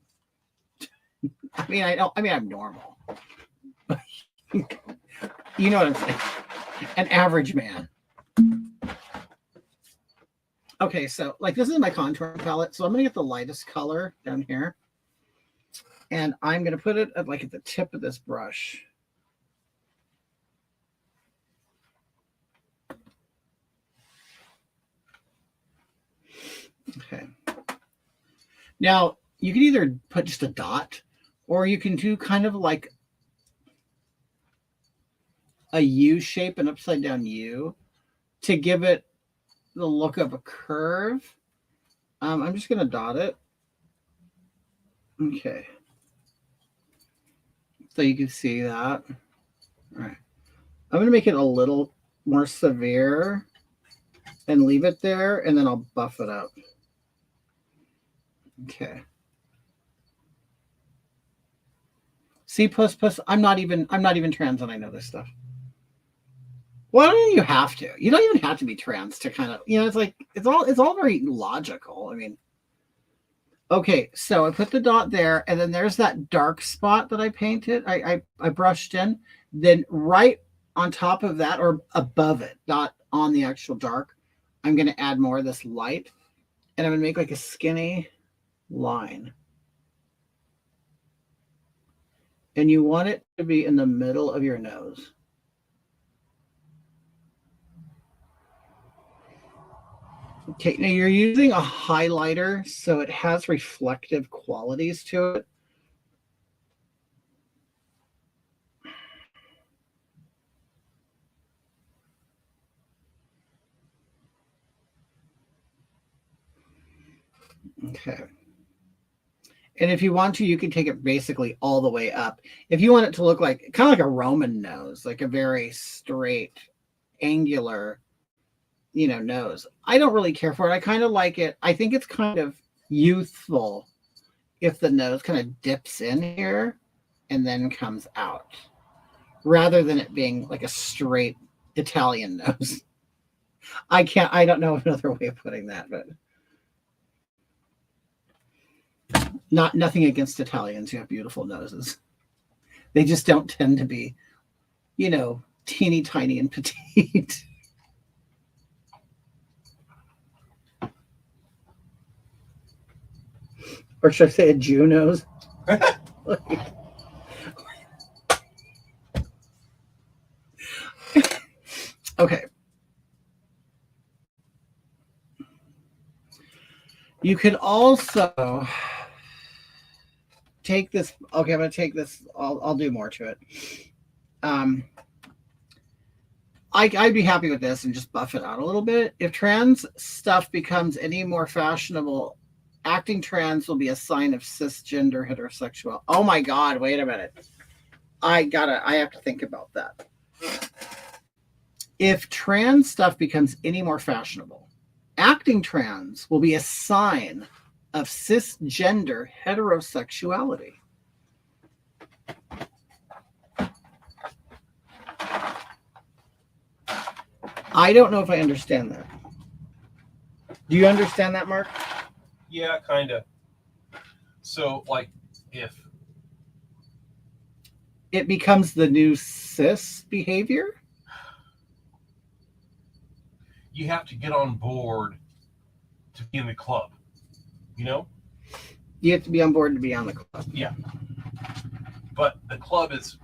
I'm normal. You know what I'm saying? An average man. Okay, so like this is my contour palette. So I'm going to get the lightest color down here. And I'm going to put it at the tip of this brush. Okay. Now, you can either put just a dot or you can do kind of like a U shape, an upside down U, to give it the look of a curve. I'm just going to dot it. Okay. So you can see that. All right. I'm going to make it a little more severe and leave it there, and then I'll buff it up. Okay. C++, I'm not even trans and I know this stuff. Well, I don't you have to. You don't even have to be trans to kind of, it's like it's all very logical. I mean, okay, so I put the dot there, and then there's that dark spot that I painted. I brushed in. Then right on top of that, or above it, not on the actual dark, I'm going to add more of this light, and I'm going to make like a skinny line. And you want it to be in the middle of your nose. Okay, now you're using a highlighter, so it has reflective qualities to it. Okay. And if you want to, you can take it basically all the way up. If you want it to look like kind of like a Roman nose, like a very straight, angular, nose. I don't really care for it. I kind of like it. I think it's kind of youthful if the nose kind of dips in here and then comes out, rather than it being like a straight Italian nose. I don't know another way of putting that, but nothing against Italians who have beautiful noses. They just don't tend to be, teeny tiny and petite. Or should I say a Jew nose? Okay. You could also take this. Okay, I'm going to take this. I'll do more to it. I'd be happy with this and just buff it out a little bit. If trans stuff becomes any more fashionable, acting trans will be a sign of cisgender heterosexual. Oh my God, wait a minute. I have to think about that. If trans stuff becomes any more fashionable, acting trans will be a sign of cisgender heterosexuality. I don't know if I understand that. Do you understand that, Mark? Yeah, kind of. So, like, if it becomes the new cis behavior, you have to get on board to be in the club, You have to be on board to be on the club. Yeah. But the club is,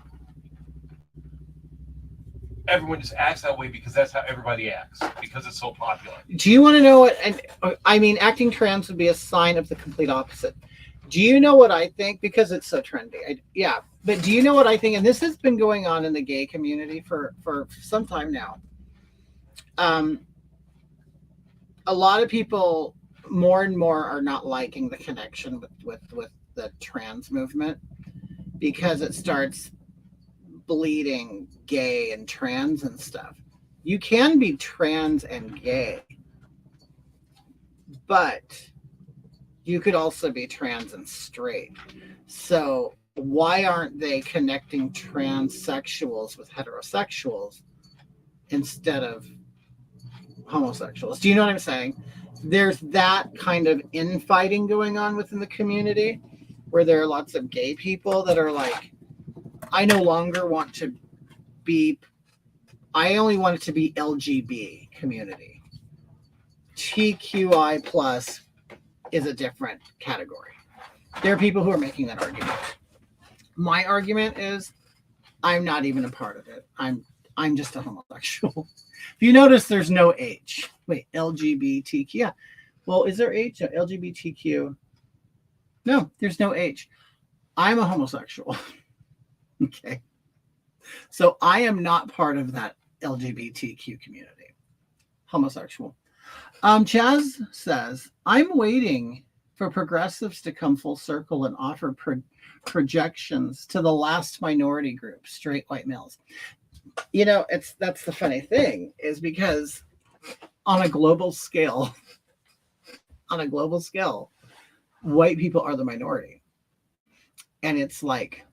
everyone just acts that way because that's how everybody acts, because it's so popular. Do you want to know what? And I mean, acting trans would be a sign of the complete opposite. Do you know what I think? Because it's so trendy. Yeah. But do you know what I think? And this has been going on in the gay community for some time now. A lot of people more and more are not liking the connection with the trans movement, because it starts bleeding gay and trans and stuff. You can be trans and gay, but you could also be trans and straight. So why aren't they connecting transsexuals with heterosexuals instead of homosexuals? Do you know what I'm saying? There's that kind of infighting going on within the community, where there are lots of gay people that are like, I no longer want to be, I only want it to be LGB community. TQI plus is a different category. There are people who are making that argument. My argument is, I'm not even a part of it. I'm just a homosexual. If you notice, there's no H. Wait, LGBTQ. Yeah. Well, is there H? No, LGBTQ. No, there's no H. I'm a homosexual. Okay. So I am not part of that LGBTQ community, homosexual. Chaz says, I'm waiting for progressives to come full circle and offer projections to the last minority group, straight white males. You know, that's the funny thing, is because on a global scale, white people are the minority. And it's like,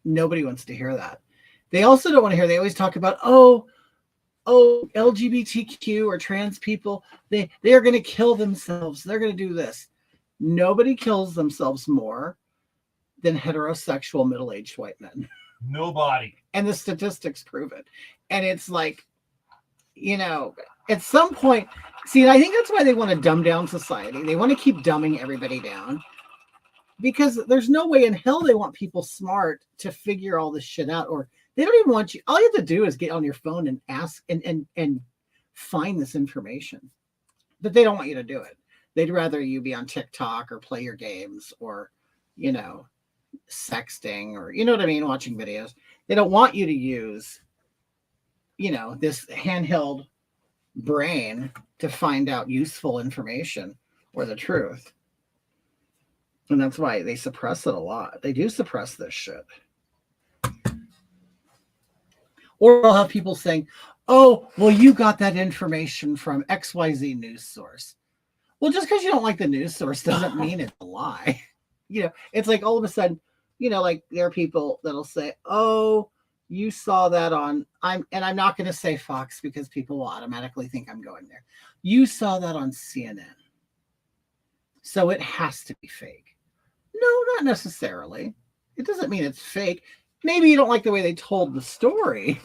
nobody wants to hear that. They also don't want to hear, they always talk about, oh, LGBTQ or trans people, they are going to kill themselves. They're going to do this. Nobody kills themselves more than heterosexual middle-aged white men. Nobody. And the statistics prove it. And it's like, you know, at some point, see, I think that's why they want to dumb down society. They want to keep dumbing everybody down, because there's no way in hell they want people smart to figure all this shit out. Or they don't even want you. All you have to do is get on your phone and ask and find this information. But they don't want you to do it. They'd rather you be on TikTok or play your games or, you know, sexting or, you know what I mean, watching videos. They don't want you to use, you know, this handheld brain to find out useful information or the truth. And that's why they suppress it a lot. They do suppress this shit. Or I'll have people saying, oh, well, you got that information from XYZ news source. Well, just because you don't like the news source doesn't mean it's a lie. You know, it's like all of a sudden, you know, like there are people that'll say, oh, you saw that on, I'm not going to say Fox because people will automatically think I'm going there. You saw that on CNN. So it has to be fake. No, not necessarily. It doesn't mean it's fake. Maybe you don't like the way they told the story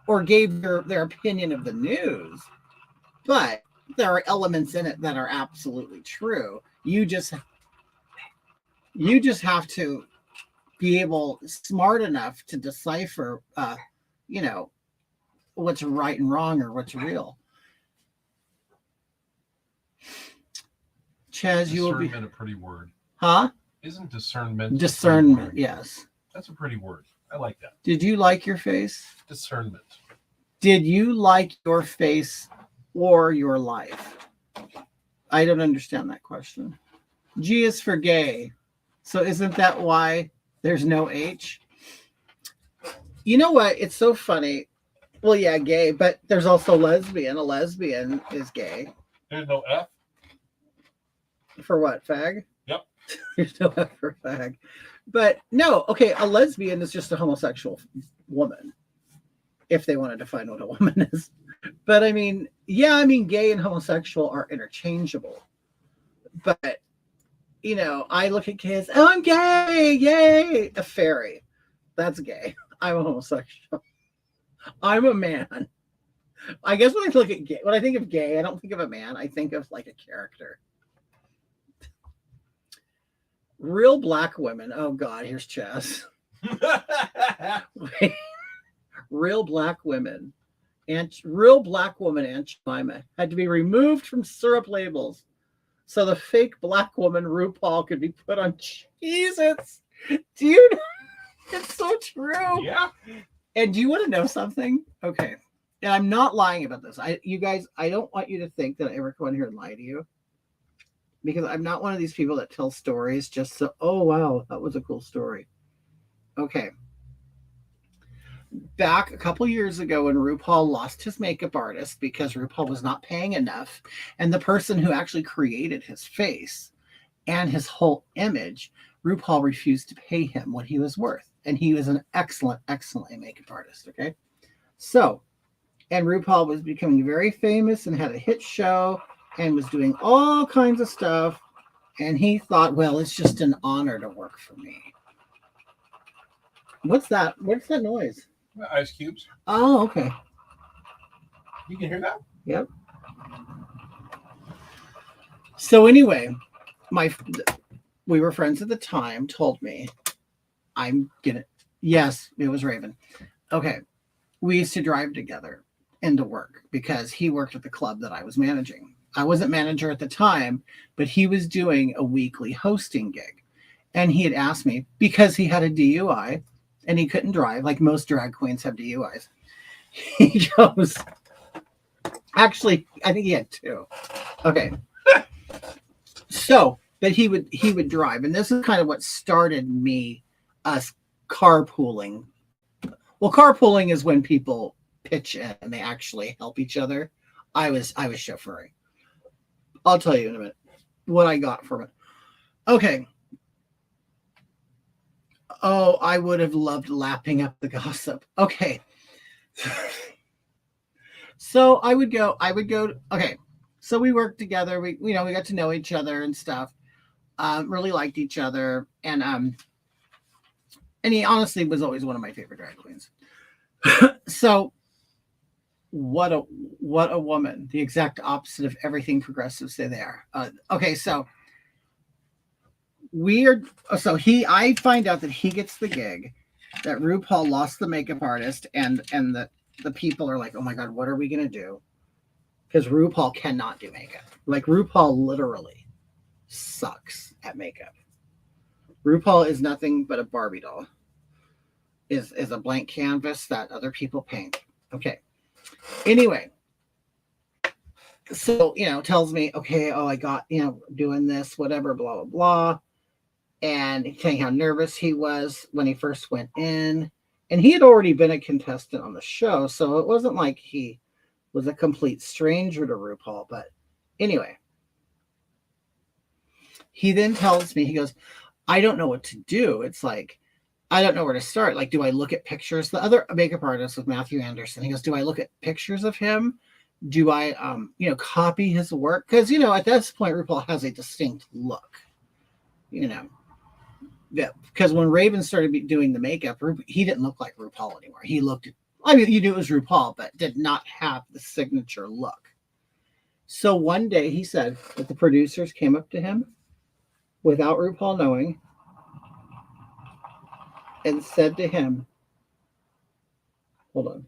or gave their opinion of the news, but there are elements in it that are absolutely true. You just have to be smart enough to decipher, you know, what's right and wrong or what's real. Chaz, you will be Discernment a pretty word. Huh? Isn't discernment? Discernment, yes. That's a pretty word. I like that. Did you like your face? Discernment. Did you like your face or your life? I don't understand that question. G is for gay. So isn't that why there's no H? You know what? It's so funny. Well, yeah, gay, but there's also lesbian. A lesbian is gay. There's no F? For what? Fag? Yep. There's no F for fag. But no, okay, a lesbian is just a homosexual woman, if they want to define what a woman is. But I mean, yeah, I mean, gay and homosexual are interchangeable. But, you know, I look at kids, oh, I'm gay, yay, a fairy. That's gay. I'm a homosexual. I'm a man. I guess when I think of gay, I don't think of a man. I think of like a character. Real black women. Oh God, here's Chess. Real black women and Aunt Jemima had to be removed from syrup labels so the fake black woman RuPaul could be put on cheeses. Do you know? It's so true. Yeah. And do you want to know something? Okay. And I'm not lying about this. You guys, I don't want you to think that I ever come on here and lie to you. Because I'm not one of these people that tell stories just so, oh, wow, that was a cool story. Okay. Back a couple years ago when RuPaul lost his makeup artist because RuPaul was not paying enough, and the person who actually created his face and his whole image, RuPaul refused to pay him what he was worth. And he was an excellent, excellent makeup artist, okay? So, and RuPaul was becoming very famous and had a hit show and was doing all kinds of stuff. And he thought, well, it's just an honor to work for me. What's that? What's that noise? Ice cubes. Oh, okay. You can hear that? Yep. So anyway, we were friends at the time, told me, yes, it was Raven. Okay. We used to drive together into work because he worked at the club that I was managing. I wasn't manager at the time, but he was doing a weekly hosting gig. And he had asked me, because he had a DUI and he couldn't drive, like most drag queens have DUIs. He goes, actually, I think he had 2. Okay. So, but he would drive, and this is kind of what started us carpooling. Well, carpooling is when people pitch in and they actually help each other. I was chauffeuring. I'll tell you in a minute what I got from it. Okay. Oh, I would have loved lapping up the gossip. Okay. So I would go, okay. So we worked together. We got to know each other and stuff. Really liked each other. And he honestly was always one of my favorite drag queens. So what a woman. The exact opposite of everything progressives say they are. Okay, so I find out that he gets the gig, that RuPaul lost the makeup artist, and the people are like, oh my God, what are we gonna do? Because RuPaul cannot do makeup. Like, RuPaul literally sucks at makeup. RuPaul is nothing but a Barbie doll. Is a blank canvas that other people paint. Okay. Anyway, so, tells me, okay, oh, I got, doing this, whatever, blah, blah, blah. And telling how nervous he was when he first went in. And he had already been a contestant on the show, so it wasn't like he was a complete stranger to RuPaul. But anyway, he then tells me, he goes, I don't know what to do. It's like, I don't know where to start. Like, do I look at pictures? The other makeup artist was Matthew Anderson. He goes, do I look at pictures of him? Do I, copy his work? Because, at this point, RuPaul has a distinct look, Yeah, because when Raven started doing the makeup, he didn't look like RuPaul anymore. He looked, you knew it was RuPaul, but did not have the signature look. So one day he said that the producers came up to him without RuPaul knowing and said to him, hold on,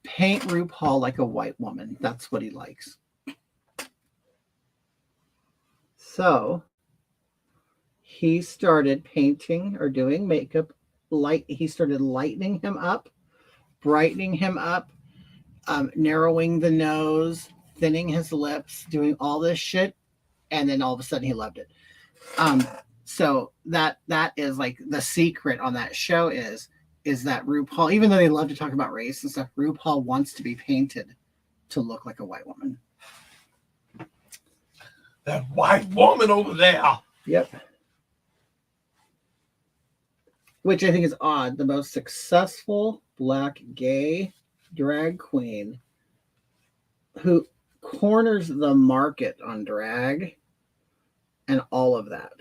paint RuPaul like a white woman. That's what he likes. So he started painting or doing makeup. He started lightening him up, brightening him up, narrowing the nose, thinning his lips, doing all this shit. And then all of a sudden he loved it. So that is like the secret on that show is that RuPaul, even though they love to talk about race and stuff, RuPaul wants to be painted to look like a white woman. That white woman over there. Yep. Which I think is odd. The most successful Black gay drag queen who corners the market on drag and all of that.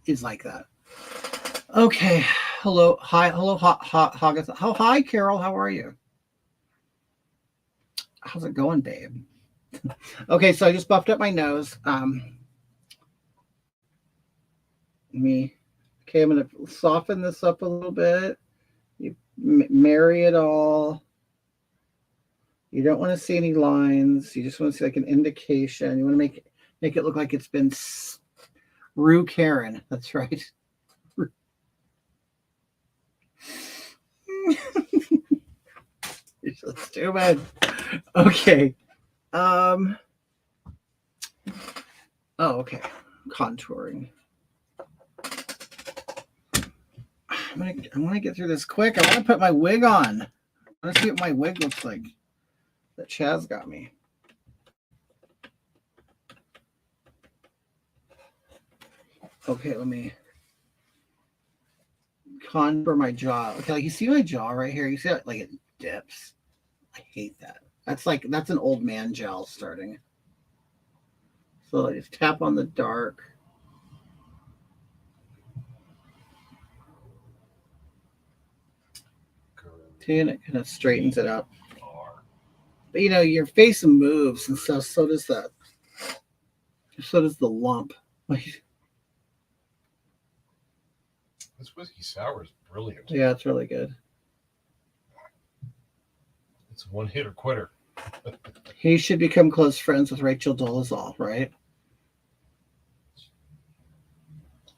Is like that. Okay. Hello. Hi. Hello. Hagatha. Oh, hi, Carol. How are you? How's it going, babe? Okay, so I just buffed up my nose. Okay, I'm going to soften this up a little bit. You marry it all. You don't want to see any lines. You just want to see like an indication. You want to make it look like it's been Rue Karen. That's right. You're so stupid. Okay. Oh, okay. Contouring. I want to get through this quick. I want to put my wig on. I want to see what my wig looks like that Chaz got me. Okay, let me contour my jaw. Okay, like you see my jaw right here? You see it like it dips. I hate that. That's an old man gel starting. So I just tap on the dark. See, and it kind of straightens it up. But your face moves, and so does that. So does the lump. Like, This whiskey sour is brilliant. yeah, it's really good. It's one hit or quitter. He should become close friends with Rachel Dolezal, right?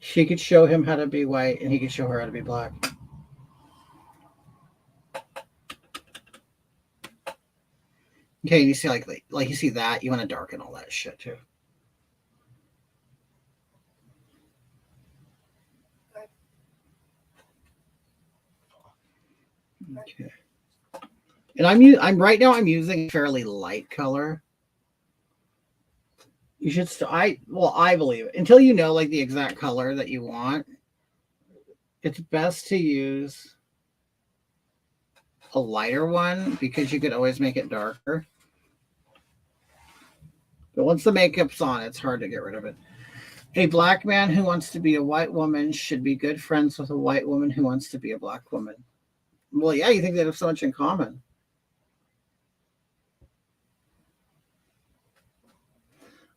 She could show him how to be white, and he could show her how to be black. Okay, you see, like you see that, you want to darken all that shit too. Okay. And I'm right now I'm using a fairly light color. You should I believe it. Until you know like the exact color that you want, it's best to use a lighter one because you could always make it darker. But once the makeup's on, it's hard to get rid of it. A black man who wants to be a white woman should be good friends with a white woman who wants to be a black woman. Well, yeah, you think they have so much in common.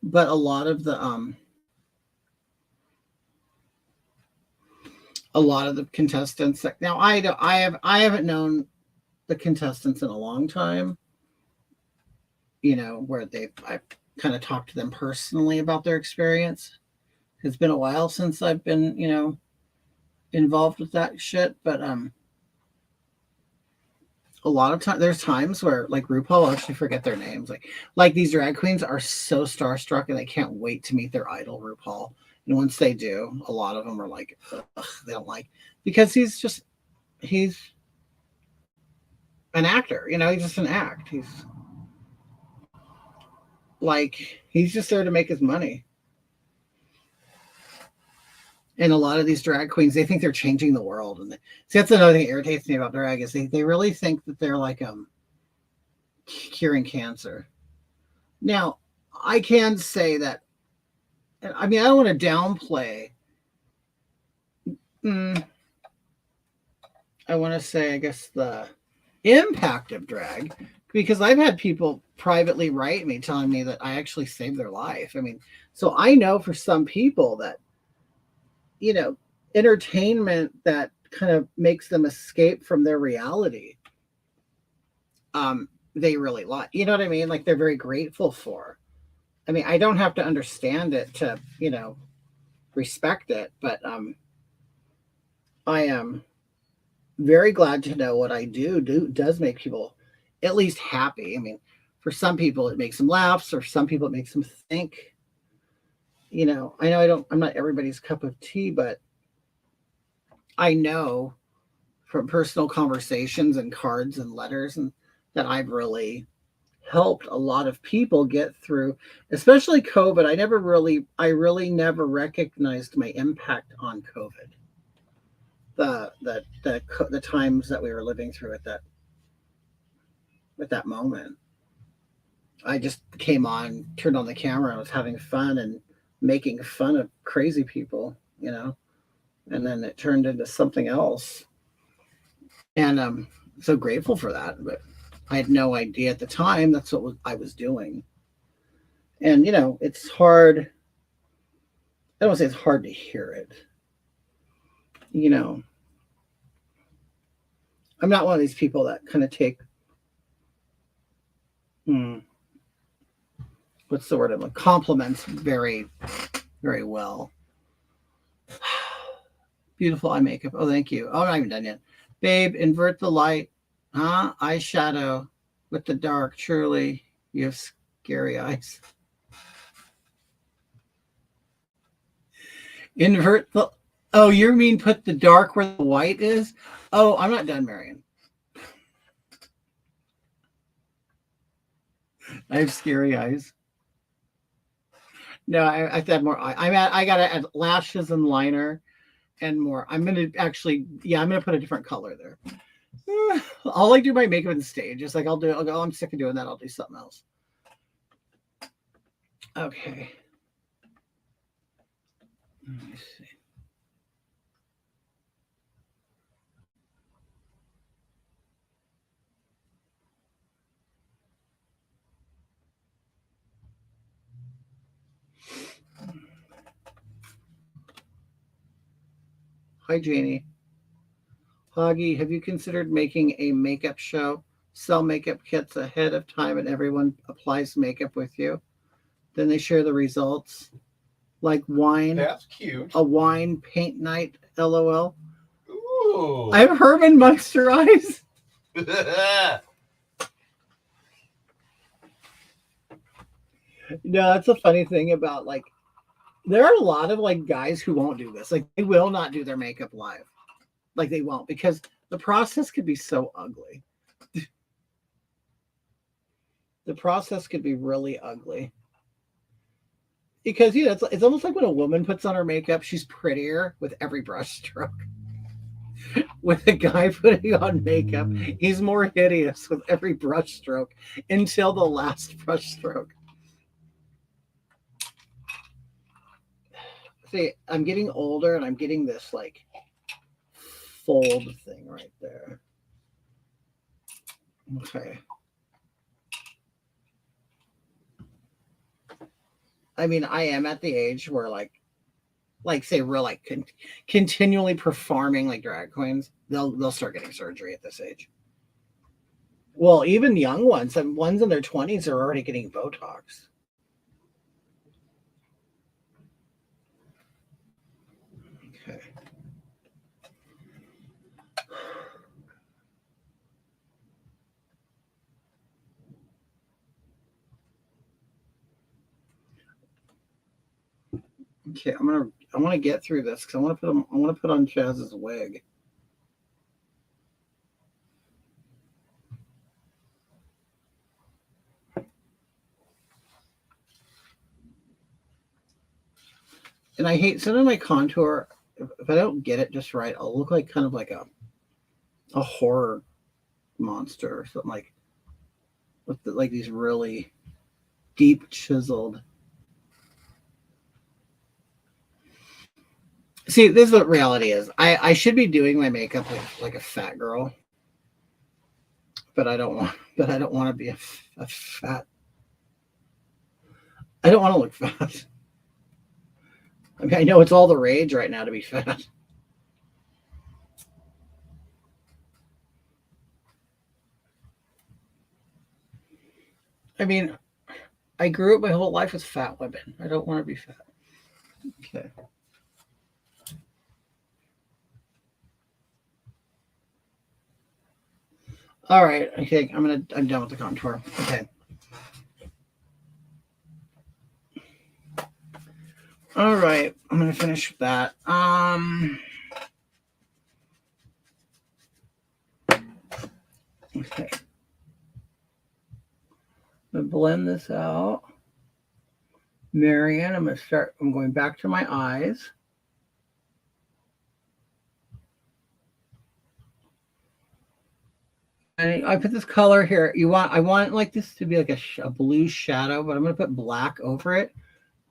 But a lot of the contestants now I haven't known the contestants in a long time, you know, where I've kind of talked to them personally about their experience. It's been a while since I've been, you know, involved with that shit, but a lot of times there's times where like RuPaul will actually forget their names. Like these drag queens are so starstruck and they can't wait to meet their idol RuPaul. And once they do, a lot of them are like, ugh, they don't like, because he's an actor, you know, he's just an act. He's just there to make his money. And a lot of these drag queens, they think they're changing the world. And see, that's another thing that irritates me about drag is they really think that they're like curing cancer. Now, I can say that, I mean, I don't want to downplay. I want to say, I guess, the impact of drag, because I've had people privately write me telling me that I actually saved their life. I mean, so I know for some people that, you know, entertainment that kind of makes them escape from their reality, they really like, you know what I mean? Like they're very grateful for. I mean, I don't have to understand it to, you know, respect it, but I am very glad to know what I do does make people at least happy. I mean, for some people it makes them laugh, or some people it makes them think. You know, I know I'm not everybody's cup of tea, but I know from personal conversations and cards and letters and that I've really helped a lot of people get through, especially COVID. I really never recognized my impact on COVID. The times that we were living through at that moment. I just came on, turned on the camera, and was having fun and making fun of crazy people, you know, and then it turned into something else. And I'm so grateful for that, but I had no idea at the time that's what I was doing. And, you know, it's hard. I don't want to say it's hard to hear it. You know, I'm not one of these people that kind of take, what's the word? Compliments very, very well. Beautiful eye makeup. Oh, thank you. Oh, I'm not even done yet. Babe, invert the light. Huh? Eyeshadow with the dark. Truly, you have scary eyes. Invert the... Oh, you mean put the dark where the white is? Oh, I'm not done, Marion. I have scary eyes. No, I have to add more. I got to add lashes and liner and more. I'm going to actually, I'm going to put a different color there. I'll like do my makeup on stage. It's like I'll go, I'm sick of doing that. I'll do something else. Okay. Let me see. Hi, Janie. Hoggy, have you considered making a makeup show? Sell makeup kits ahead of time and everyone applies makeup with you. Then they share the results. like wine, That's cute. a wine paint night. LOL. Ooh. I'm Herman Munster Eyes. No, that's the funny thing about like there are a lot of like guys who won't do this. Like they will not do their makeup live. Like they won't because the process could be so ugly. The process could be really ugly. Because it's almost like when a woman puts on her makeup, she's prettier with every brush stroke. With a guy putting on makeup, he's more hideous with every brush stroke until the last brush stroke. See, I'm getting older and I'm getting this like fold thing right there. Okay. I mean, I am at the age where like say we're like continually performing like drag queens, they'll start getting surgery at this age. Well, even young ones, and ones in their 20s are already getting Botox. Okay. Okay, I want to get through this because I want to put on Chaz's wig. And I hate sometimes my contour. If I don't get it just right, I'll look like kind of like a horror monster or something like with like these really deep chiseled. See, this is what reality is. I should be doing my makeup like a fat girl, but I don't want. But I don't want to be a fat. I don't want to look fat. I mean, I know it's all the rage right now to be fat. I mean, I grew up my whole life with fat women. I don't want to be fat. Okay. All right. Okay. I'm done with the contour. Okay. All right. I'm gonna finish with that. Okay. I'm gonna blend this out. Marianne, I'm going back to my eyes. And I put this color here. I want like this to be like a blue shadow, but I'm going to put black over it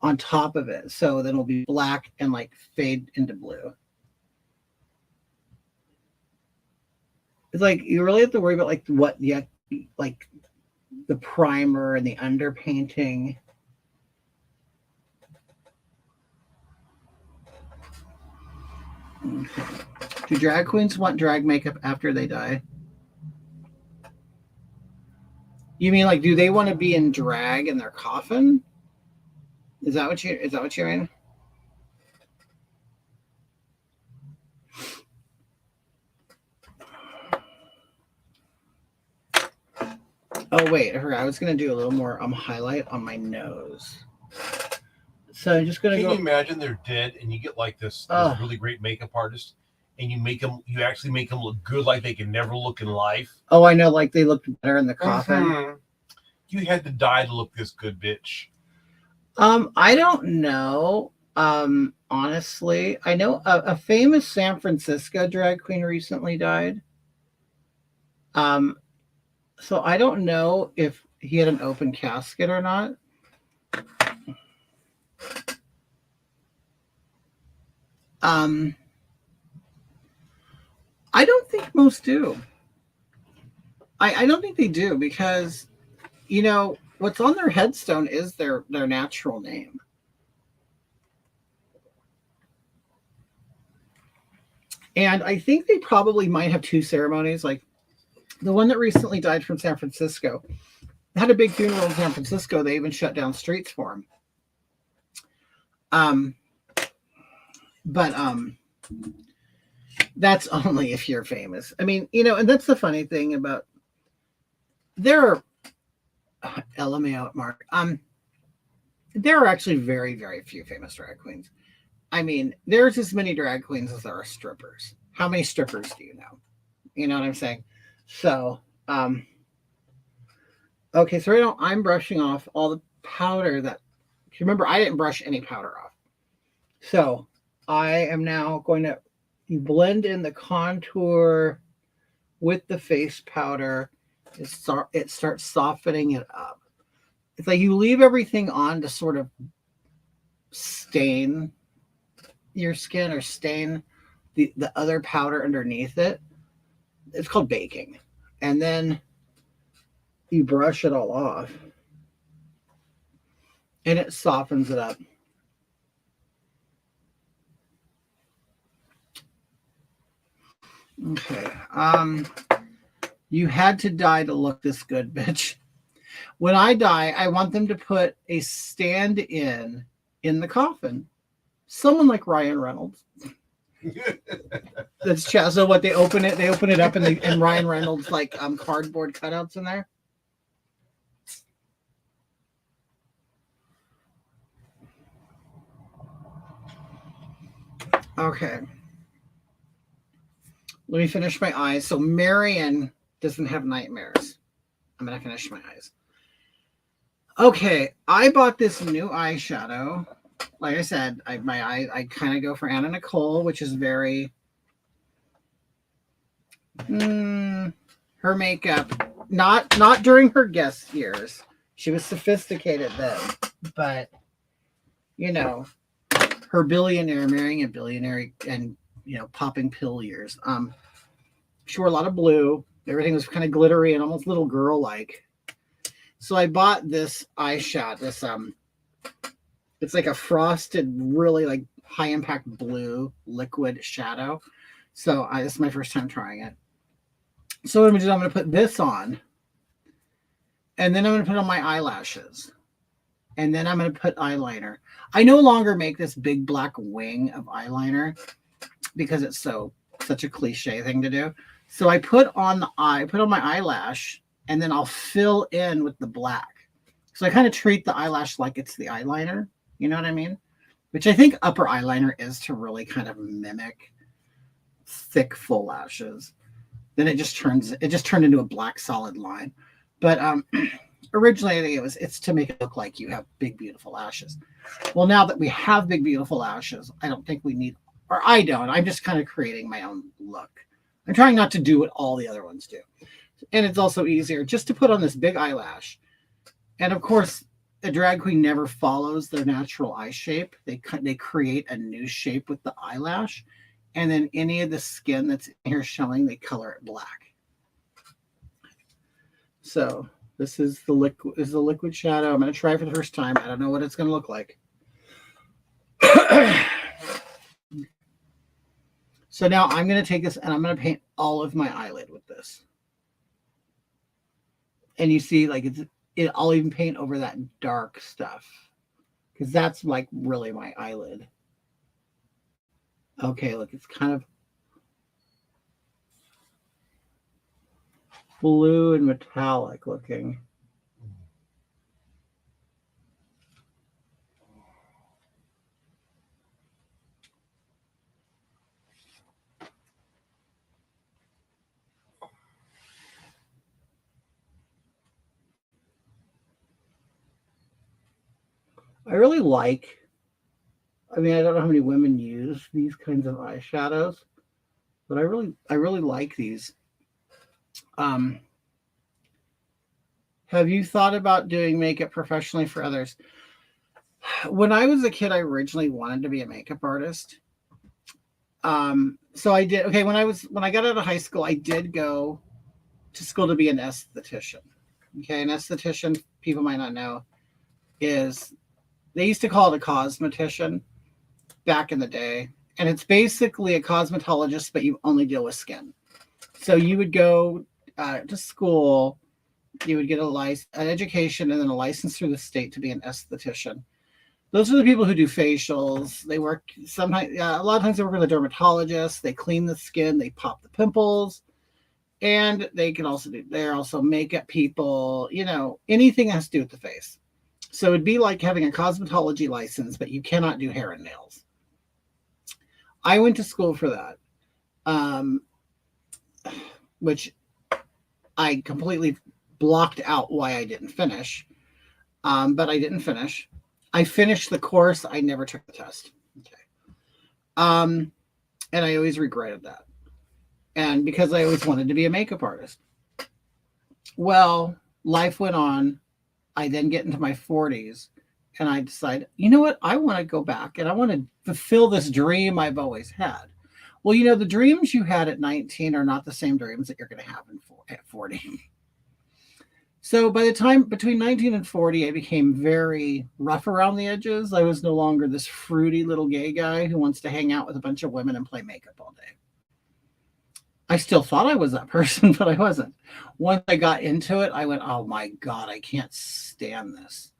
on top of it. So then it'll be black and like fade into blue. It's like you really have to worry about like like the primer and the underpainting. Okay. Do drag queens want drag makeup after they die? You mean like, do they want to be in drag in their coffin? Is that what you mean? Oh wait, I forgot. I was gonna do a little more highlight on my nose. So I'm just gonna Can go. you imagine they're dead and you get like this really great makeup artist and you actually make them look good like they can never look in life? Oh, I know, like they looked better in the coffin. Mm-hmm. You had to die to look this good, bitch. I don't know. Honestly, I know a famous San Francisco drag queen recently died. So I don't know if he had an open casket or not. I don't think most do. I don't think they do because, you know, what's on their headstone is their natural name. And I think they probably might have two ceremonies. Like the one that recently died from San Francisco had a big funeral in San Francisco. They even shut down streets for him. Um, but that's only if you're famous. I mean, and that's the funny thing about there are LMAO Mark. There are actually very, very few famous drag queens. I mean, there's as many drag queens as there are strippers. How many strippers do you know? You know what I'm saying? So, okay, so right now I'm brushing off all the powder that, remember, I didn't brush any powder off. So I am now going to blend in the contour with the face powder. It starts softening it up. It's like you leave everything on to sort of stain your skin or stain the other powder underneath it. It's called baking. And then you brush it all off and it softens it up. Okay. You had to die to look this good, bitch. When I die, I want them to put a stand-in the coffin. Someone like Ryan Reynolds. That's so what they open it up and Ryan Reynolds like cardboard cutouts in there. Okay. Let me finish my eyes. So Marion doesn't have nightmares. I'm gonna finish my eyes. Okay, I bought this new eyeshadow. Like I said, I kind of go for Anna Nicole, which is very her makeup. Not during her guest years. She was sophisticated then, but her billionaire marrying a billionaire and popping pill years. She wore a lot of blue. Everything was kind of glittery and almost little girl like. So I bought this eyeshadow. This it's like a frosted, really like high impact blue liquid shadow. So this is my first time trying it. So what I'm going to put this on, and then I'm going to put on my eyelashes, and then I'm going to put eyeliner. I no longer make this big black wing of eyeliner because it's such a cliche thing to do. So I put on my eyelash, and then I'll fill in with the black. So I kind of treat the eyelash like it's the eyeliner. You know what I mean? Which I think upper eyeliner is to really kind of mimic thick full lashes. Then it just turned into a black solid line. But originally I think it's to make it look like you have big beautiful lashes. Well, now that we have big beautiful lashes, I don't think we need, or I don't. I'm just kind of creating my own look. I'm trying not to do what all the other ones do. And it's also easier just to put on this big eyelash. And of course, a drag queen never follows their natural eye shape. They create a new shape with the eyelash. And then any of the skin that's in here showing, they color it black. So this is the liquid shadow. I'm going to try it for the first time. I don't know what it's going to look like. So now I'm going to take this and I'm going to paint all of my eyelid with this. And you see, like I'll even paint over that dark stuff because that's like really my eyelid. Okay, look, it's kind of blue and metallic looking. I really like, I don't know how many women use these kinds of eyeshadows, but I really like these. Have you thought about doing makeup professionally for others? When I was a kid, I originally wanted to be a makeup artist. So I did. Okay, when I got out of high school, I did go to school to be an esthetician. Okay, an esthetician, people might not know, is they used to call it a cosmetician back in the day. And it's basically a cosmetologist, but you only deal with skin. So you would go to school, you would get an education and then a license through the state to be an esthetician. Those are the people who do facials. They work sometimes, a lot of times they work with a dermatologist. They clean the skin, they pop the pimples, and they can also do, they're also makeup people, you know, anything that has to do with the face. So it'd be like having a cosmetology license, but you cannot do hair and nails. I went to school for that, which I completely blocked out why I didn't finish. But I didn't finish. I finished the course. I never took the test. Okay. And I always regretted that. And because I always wanted to be a makeup artist. Well, life went on. I then get into my 40s and I decide, you know what? I want to go back and I want to fulfill this dream I've always had. Well, you know, the dreams you had at 19 are not the same dreams that you're going to have at 40. So by the time between 19 and 40, I became very rough around the edges. I was no longer this fruity little gay guy who wants to hang out with a bunch of women and play makeup all day. I still thought I was that person, but I wasn't. Once I got into it, I went, oh my God, I can't stand this.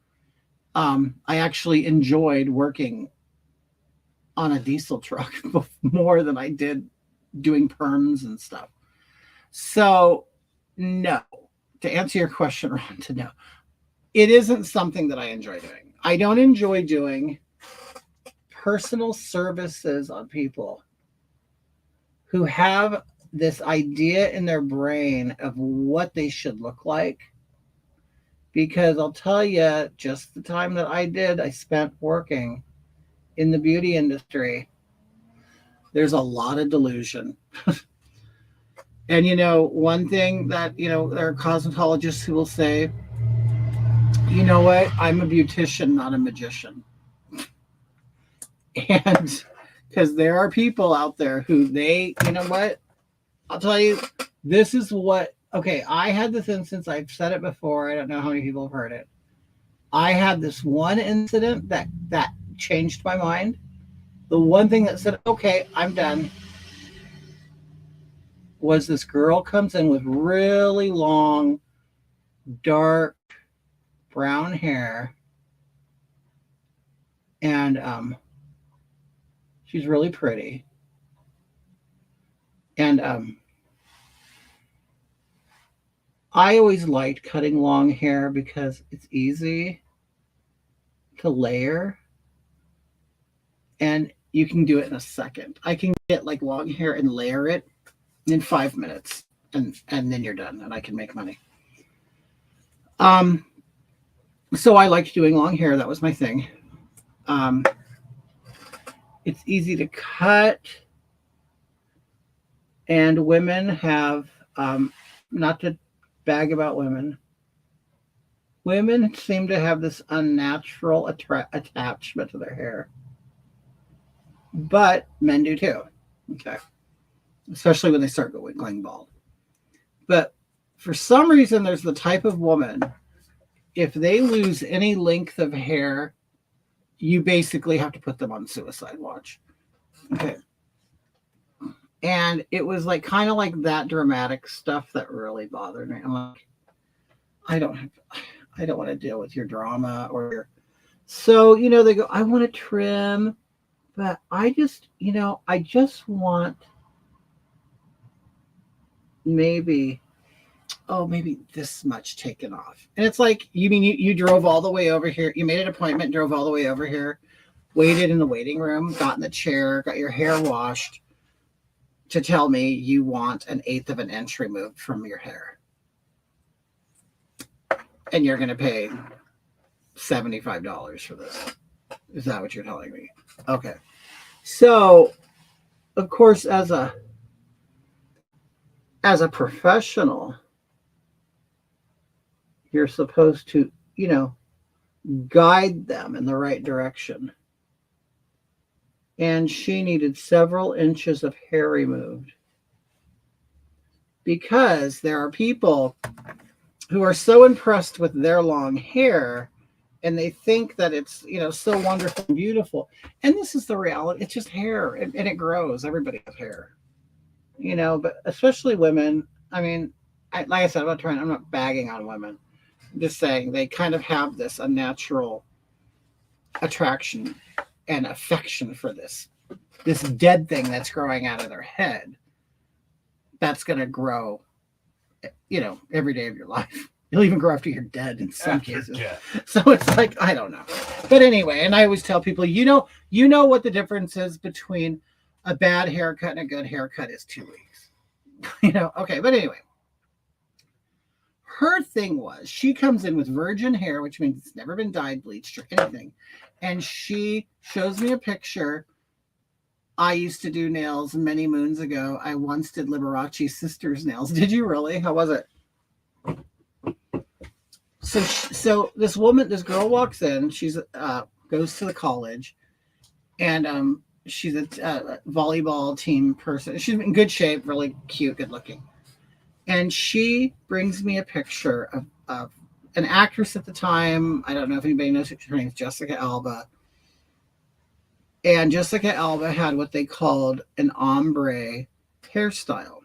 I actually enjoyed working on a diesel truck more than I did doing perms and stuff. So no. To answer your question, Ron, to know, it isn't something that I enjoy doing. I don't enjoy doing personal services on people who have this idea in their brain of what they should look like. Because I'll tell you, just the time that I spent working in the beauty industry, there's a lot of delusion. And, you know, one thing that, you know, there are cosmetologists who will say, you know what, I'm a beautician, not a magician. And because there are people out there who they, you know what, I'll tell you, this is what, okay, I had this instance, I've said it before, I don't know how many people have heard it. I had this one incident that changed my mind. The one thing that said, okay, I'm done, was this girl comes in with really long, dark brown hair. And she's really pretty. And I always liked cutting long hair because it's easy to layer. And you can do it in a second. I can get like long hair and layer it in 5 minutes, and then you're done, and I can make money. So I liked doing long hair. That was my thing. It's easy to cut, and women have, not to bag about women, women seem to have this unnatural attachment to their hair, but men do too. Okay. Especially when they start going bald. But for some reason, there's the type of woman, if they lose any length of hair, you basically have to put them on suicide watch. Okay. And it was like kind of like that dramatic stuff that really bothered me. I'm like, I don't want to deal with your drama or your. So, you know, they go, I want to trim, but I just want maybe this much taken off. And it's like, you mean you drove all the way over here, you made an appointment, drove all the way over here, waited in the waiting room, got in the chair, got your hair washed to tell me you want 1/8 of an inch removed from your hair. And you're going to pay $75 for this. Is that what you're telling me? Okay. So, of course, as a professional, you're supposed to, you know, guide them in the right direction. And she needed several inches of hair removed because there are people who are so impressed with their long hair and they think that it's, you know, so wonderful and beautiful. And this is the reality. It's just hair, and it grows. Everybody has hair, you know, but especially women. I mean, like I said, I'm not bagging on women. I'm just saying they kind of have this unnatural attraction and affection for this dead thing that's growing out of their head. That's going to grow, every day of your life. You'll even grow after you're dead in some cases. Yeah. So it's like, I don't know. But anyway, and I always tell people, you know what the difference is between a bad haircut and a good haircut is 2 weeks. Okay. But anyway, her thing was she comes in with virgin hair, which means it's never been dyed, bleached, or anything. And she shows me a picture. I used to do nails many moons ago. I once did Liberace's sister's nails. Did you really? How was it? So this girl walks in. She's goes to the college, and she's a volleyball team person. She's in good shape, really cute, good looking. And she brings me a picture of an actress at the time. I don't know if anybody knows her name is Jessica Alba. And Jessica Alba had what they called an ombre hairstyle.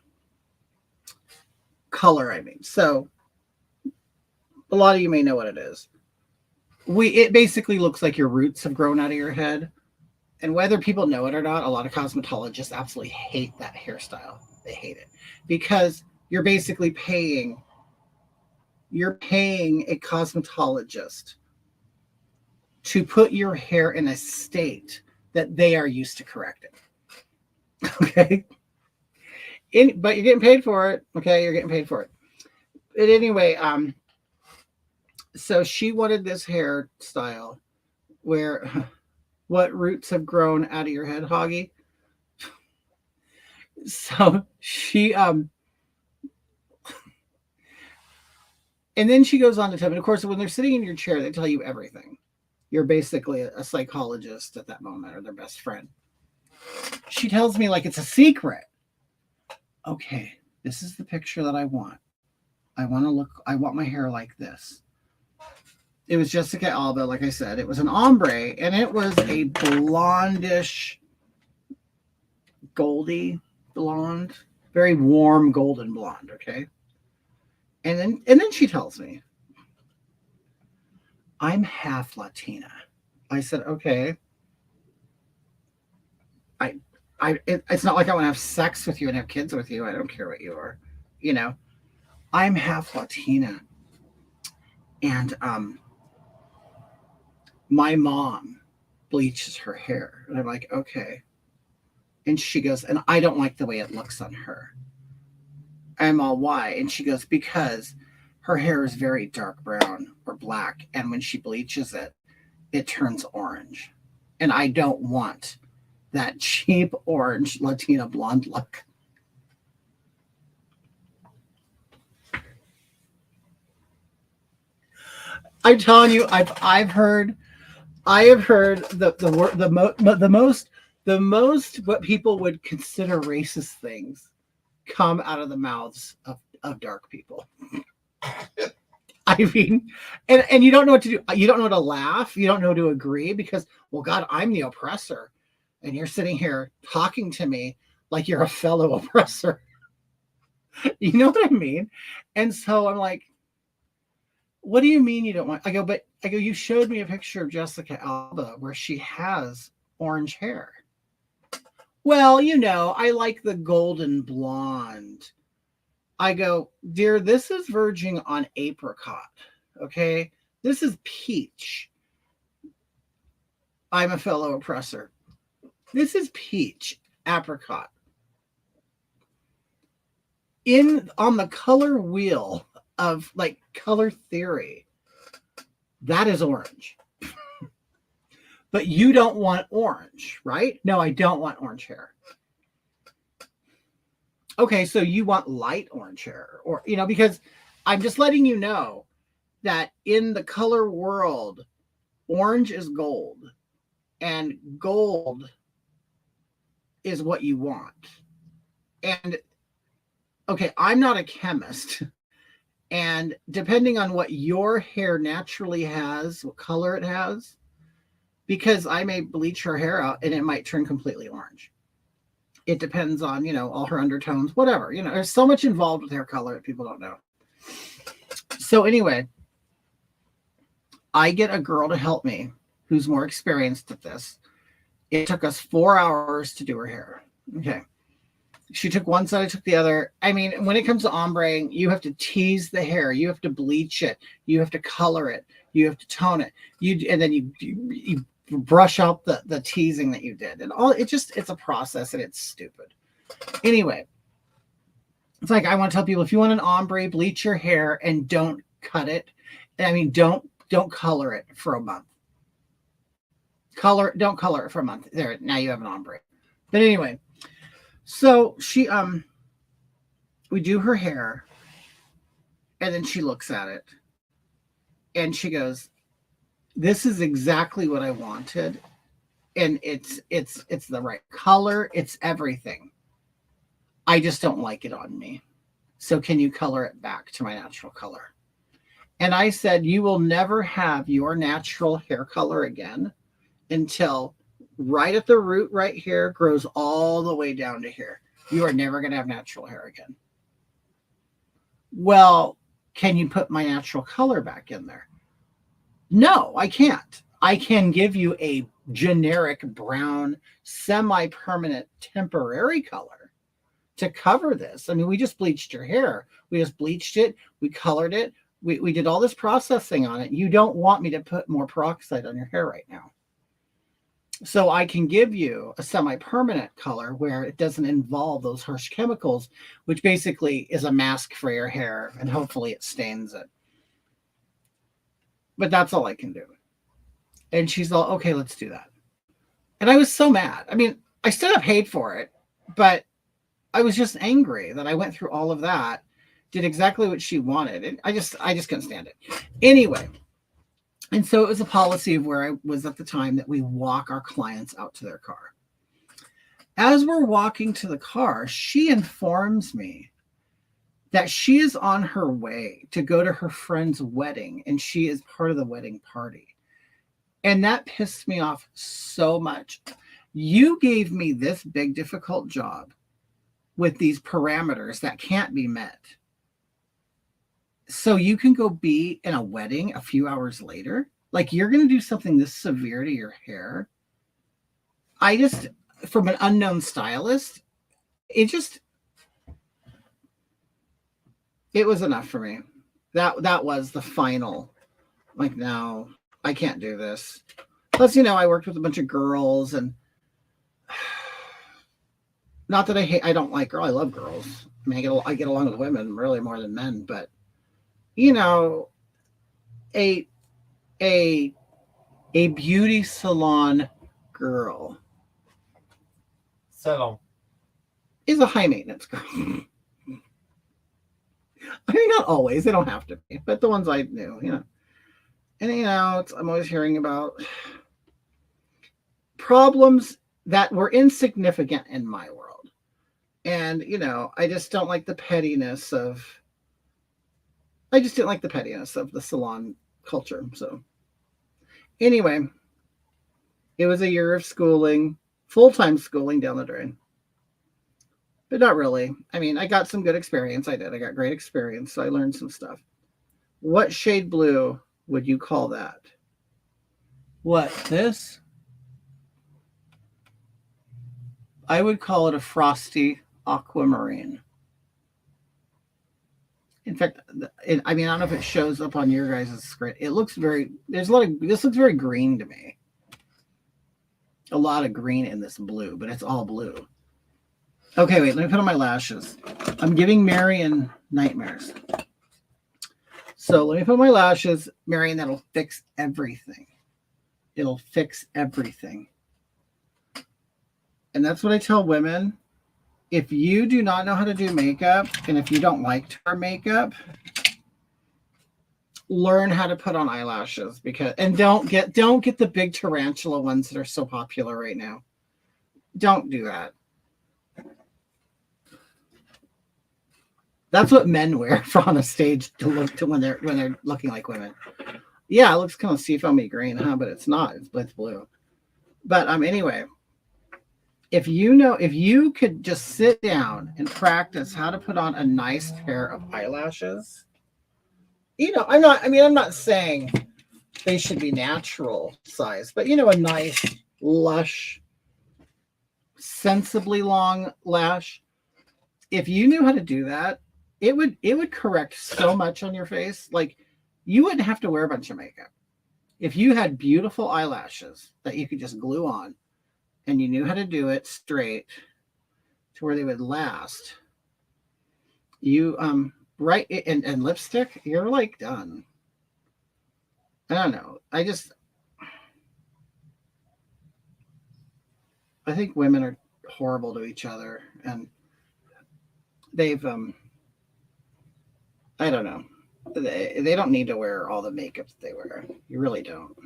Color, I mean. So a lot of you may know what it is. It basically looks like your roots have grown out of your head. And whether people know it or not, a lot of cosmetologists absolutely hate that hairstyle. They hate it because you're basically paying a cosmetologist to put your hair in a state that they are used to correcting. Okay? But you're getting paid for it. Okay? You're getting paid for it. But anyway, so she wanted this hairstyle where what roots have grown out of your head, Hoggy? So she and then she goes on to tell me, of course, when they're sitting in your chair, they tell you everything. You're basically a psychologist at that moment, or their best friend. She tells me like it's a secret. Okay, this is the picture that I want. I want my hair like this. It was Jessica Alba, like I said. It was an ombre, and it was a blondish, goldy blonde, very warm golden blonde, okay? And then she tells me, I'm half Latina. I said, okay. It's not like I want to have sex with you and have kids with you. I don't care what you are. I'm half Latina. And my mom bleaches her hair. And I'm like, okay. And she goes, and I don't like the way it looks on her. I'm all, why? And she goes, because her hair is very dark brown or black. And when she bleaches it, it turns orange. And I don't want that cheap orange Latina blonde look. I'm telling you, I have heard the most what people would consider racist things come out of the mouths of dark people. I mean, and you don't know what to do. You don't know to laugh. You don't know to agree because, well, God, I'm the oppressor. And you're sitting here talking to me like you're a fellow oppressor. You know what I mean? And so I'm like, what do you mean you don't want? I go, you showed me a picture of Jessica Alba where she has orange hair. Well, I like the golden blonde. I go, dear, this is verging on apricot. Okay. This is peach. I'm a fellow oppressor. This is peach, apricot. On the color wheel of like color theory, that is orange. But you don't want orange, right? No, I don't want orange hair. Okay, so you want light orange hair, or because I'm just letting you know that in the color world, orange is gold, and gold is what you want. And okay, I'm not a chemist, and depending on what your hair naturally has, what color it has, because I may bleach her hair out and it might turn completely orange. It depends on, all her undertones, whatever. There's so much involved with hair color that people don't know. So anyway, I get a girl to help me who's more experienced at this. It took us 4 hours to do her hair. Okay. She took one side, I took the other. I mean, when it comes to ombre, you have to tease the hair. You have to bleach it. You have to color it. You have to tone it. And then you brush out the teasing that you did. And it's a process and it's stupid. Anyway, it's like I want to tell people, if you want an ombre, bleach your hair and don't cut it. I mean, don't color it for a month. Don't color it for a month. There, now you have an ombre. But anyway, so we do her hair, and then she looks at it, and she goes, "This is exactly what I wanted, and it's the right color. It's everything. I just don't like it on me. So can you color it back to my natural color?" And I said, "You will never have your natural hair color again until right at the root right here grows all the way down to here. You are never going to have natural hair again." "Well, can you put my natural color back in there?" "No, I can't. I can give you a generic brown, semi-permanent, temporary color to cover this. I mean, we just bleached your hair. We just bleached it. We colored it. We did all this processing on it. You don't want me to put more peroxide on your hair right now. So I can give you a semi-permanent color where it doesn't involve those harsh chemicals, which basically is a mask for your hair, and hopefully it stains it. But that's all I can do." And she's all, "Okay, let's do that." And I was so mad. I mean, I still got paid for it, but I was just angry that I went through all of that, did exactly what she wanted. And I just couldn't stand it. Anyway. And so it was a policy of where I was at the time that we walk our clients out to their car. As we're walking to the car, she informs me that she is on her way to go to her friend's wedding, and she is part of the wedding party. And that pissed me off so much. You gave me this big, difficult job with these parameters that can't be met, so you can go be in a wedding a few hours later? Like, you're going to do something this severe to your hair? From an unknown stylist, it was enough for me. That was the final, like, no, I can't do this. Plus, I worked with a bunch of girls, and not that I don't like girls. I love girls. I mean, I get along with women really more than men, but a beauty salon girl is a high maintenance girl. I mean, not always, they don't have to be, but the ones I knew, and I'm always hearing about problems that were insignificant in my world. And I just don't like the pettiness of the salon culture. So anyway, it was a year of schooling, full-time schooling, down the drain. But not really. I mean, I got some good experience. I did. I got great experience. So I learned some stuff. What shade blue would you call that? What, this? I would call it a frosty aquamarine. In fact, I don't know if it shows up on your guys' screen. It looks this looks very green to me. A lot of green in this blue, but it's all blue. Okay, wait, let me put on my lashes. I'm giving Marion nightmares. So let me put on my lashes. Marion, that'll fix everything. It'll fix everything. And that's what I tell women. If you do not know how to do makeup, and if you don't like to wear makeup, learn how to put on eyelashes, and don't get the big tarantula ones that are so popular right now. Don't do that. That's what men wear on a stage to look to when they're looking like women. Yeah, it looks kind of seafoamy green, but it's not. It's blue. But anyway. If you could just sit down and practice how to put on a nice pair of eyelashes, I'm not saying they should be natural size, but you know, a nice, lush, sensibly long lash. If you knew how to do that, it would correct so much on your face. Like you wouldn't have to wear a bunch of makeup. If you had beautiful eyelashes that you could just glue on and you knew how to do it straight to where they would last, you right, and lipstick, you're like done. I don't know. I think women are horrible to each other, and they've I don't know. They don't need to wear all the makeup that they wear. You really don't.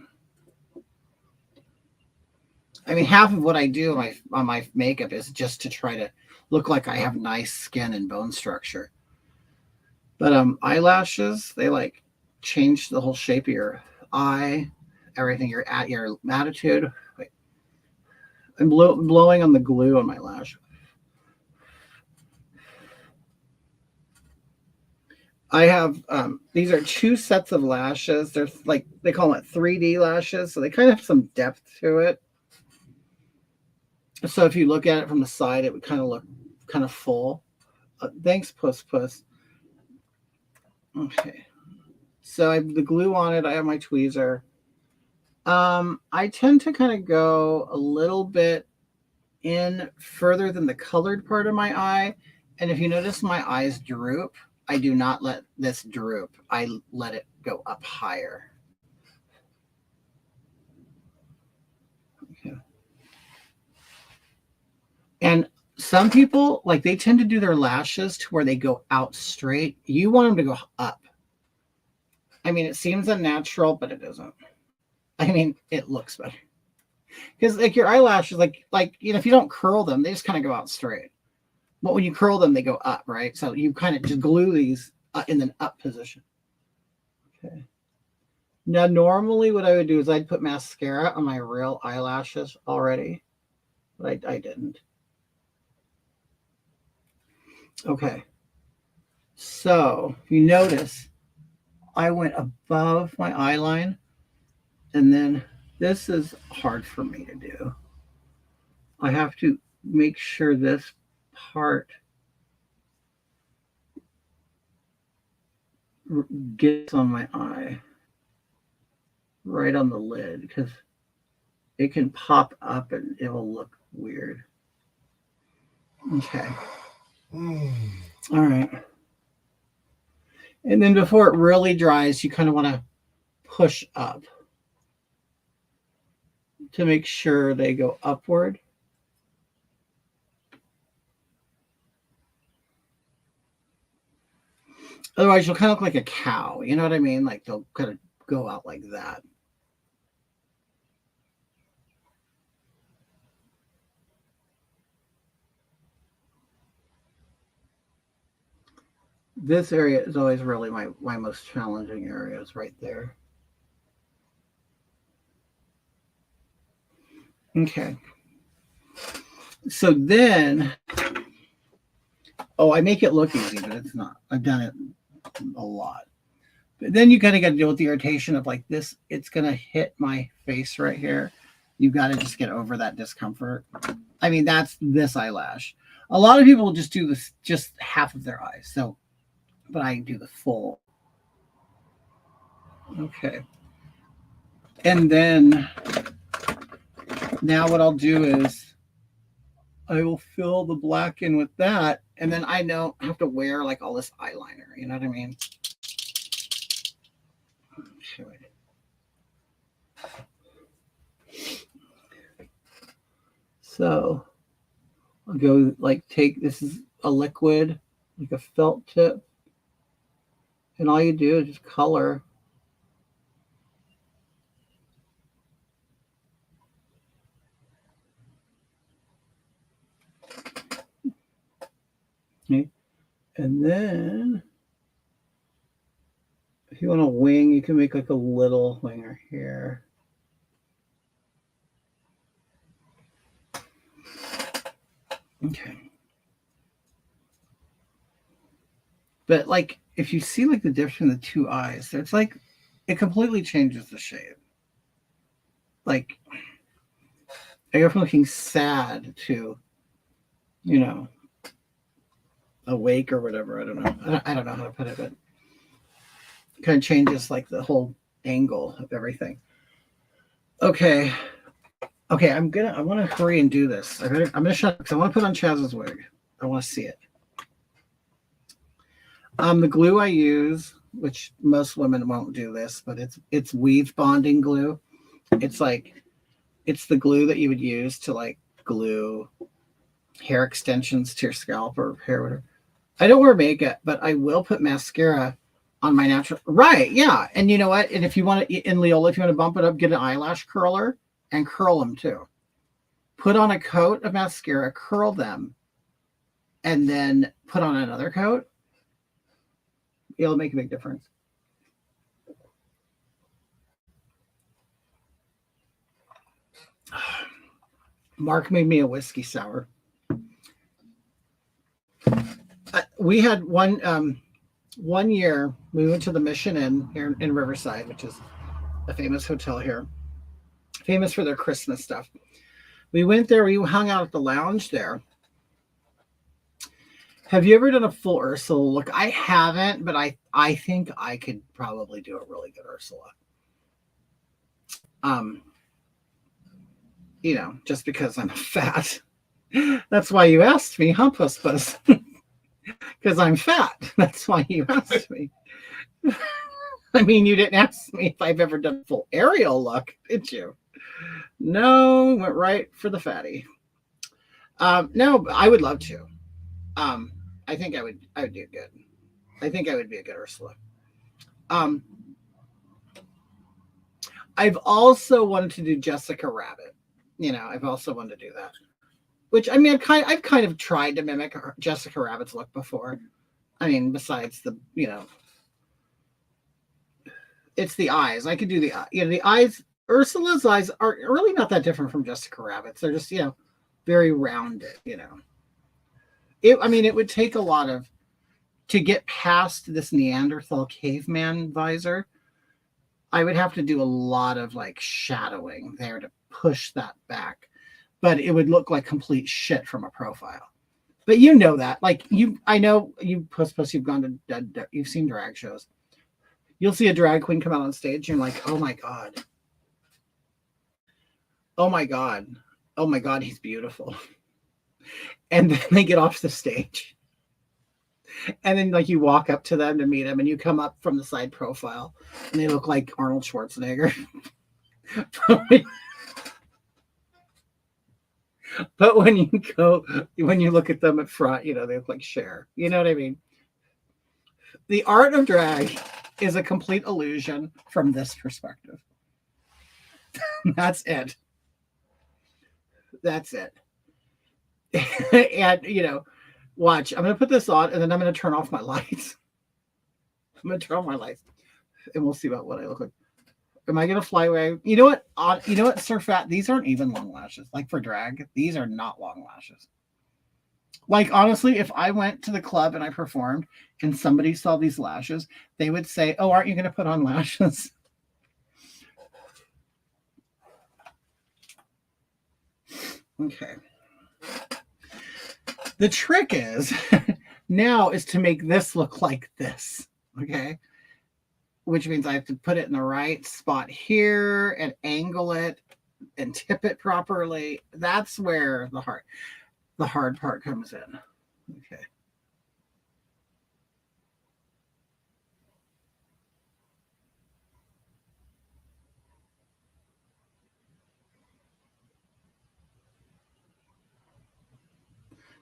I mean, half of what I do on my makeup is just to try to look like I have nice skin and bone structure. But eyelashes, they like change the whole shape of your eye, everything, your attitude. Wait. I'm blowing on the glue on my lash. I have these are 2 sets of lashes. They're like, they call it 3D lashes, so they kind of have some depth to it. So if you look at it from the side, it would kind of look kind of full. Thanks, Puss. Okay. So I have the glue on it. I have my tweezer. I tend to kind of go a little bit in further than the colored part of my eye. And if you notice my eyes droop, I do not let this droop. I let it go up higher. Okay. And some people, like, they tend to do their lashes to where they go out straight. You want them to go up. I mean, it seems unnatural, but it isn't. I mean, it looks better. Because, like, your eyelashes, like you know, if you don't curl them, they just kind of go out straight. But when you curl them, they go up, right? So you kind of just glue these in an up position. Okay. Now, normally what I would do is I'd put mascara on my real eyelashes already, but I didn't. Okay. So if you notice, I went above my eye line, and then this is hard for me to do. I have to make sure this part gets on my eye, right on the lid, because it can pop up and it will look weird. Okay. All right. And then before it really dries, you kind of want to push up to make sure they go upward. Otherwise, you'll kind of look like a cow. You know what I mean? Like they'll kind of go out like that. This area is always really my most challenging areas right there. Okay. So then, I make it look easy, but it's not. I've done it a lot. But then you kind of got to deal with the irritation of like this. It's going to hit my face right here. You've got to just get over that discomfort. I mean, that's this eyelash. A lot of people just do this, just half of their eyes. So, but I do the full. Okay. And then now what I'll do is I will fill the black in with that. And then I don't have to wear like all this eyeliner. You know what I mean? Okay. So I'll go like this is a liquid, like a felt tip. And all you do is just color. Okay. And then if you want a wing, you can make like a little winger here. Okay. But like, if you see like the difference in the two eyes, it's like it completely changes the shade. Like I go from looking sad to, you know, awake or whatever. I don't know. I don't know how to put it, but it kind of changes like the whole angle of everything. Okay. Okay, I want to hurry and do this. I'm gonna shut up because I want to put on Chaz's wig. I want to see it. The glue I use, which most women won't do this, but it's weave bonding glue. It's the glue that you would use to like glue hair extensions to your scalp or hair, whatever. I don't wear makeup, but I will put mascara on my natural. Right, yeah. And you know what? And if you want to, in Leola, if you want to bump it up, get an eyelash curler and curl them too. Put on a coat of mascara, curl them, and then put on another coat. It'll make a big difference. Mark made me a whiskey sour. We had one year we went to the Mission Inn here in Riverside, which is a famous hotel here, famous for their Christmas stuff. We went there. We hung out at the lounge there. Have you ever done a full Ursula look? I haven't, but I think I could probably do a really good Ursula. You know, just because I'm fat. That's why you asked me, huh, Puss Puss? Because I'm fat. That's why you asked me. I mean, you didn't ask me if I've ever done a full Ariel look, did you? No, went right for the fatty. No, but I would love to. I think I would do good. I think I would be a good Ursula. I've also wanted to do Jessica Rabbit. You know, I've also wanted to do that. Which, I mean, I've kind of tried to mimic Jessica Rabbit's look before. I mean, besides the, you know, it's the eyes. I could do the eyes. Ursula's eyes are really not that different from Jessica Rabbit's. They're just, you know, very rounded, you know. It would take a lot to get past this Neanderthal caveman visor. I would have to do a lot of like shadowing there to push that back, but it would look like complete shit from a profile. But you know that, like I know you, Puss Puss, you've seen drag shows. You'll see a drag queen come out on stage, and you're like, oh my god, oh my god, oh my god, he's beautiful. And then they get off the stage. And then like you walk up to them to meet them and you come up from the side profile and they look like Arnold Schwarzenegger. But when you look at them at front, you know, they look like Cher. You know what I mean? The art of drag is a complete illusion from this perspective. That's it. That's it. And, you know, watch. I'm going to put this on, and then I'm going to turn off my lights. I'm going to turn off my lights, and we'll see about what I look like. Am I going to fly away? You know what? You know what, Sir Fat? These aren't even long lashes. Like for drag, these are not long lashes. Like, honestly, if I went to the club and I performed, and somebody saw these lashes, they would say, oh, aren't you going to put on lashes? Okay. The trick is now is to make this look like this, okay? Which means I have to put it in the right spot here and angle it and tip it properly. That's where the hard part comes in. Okay.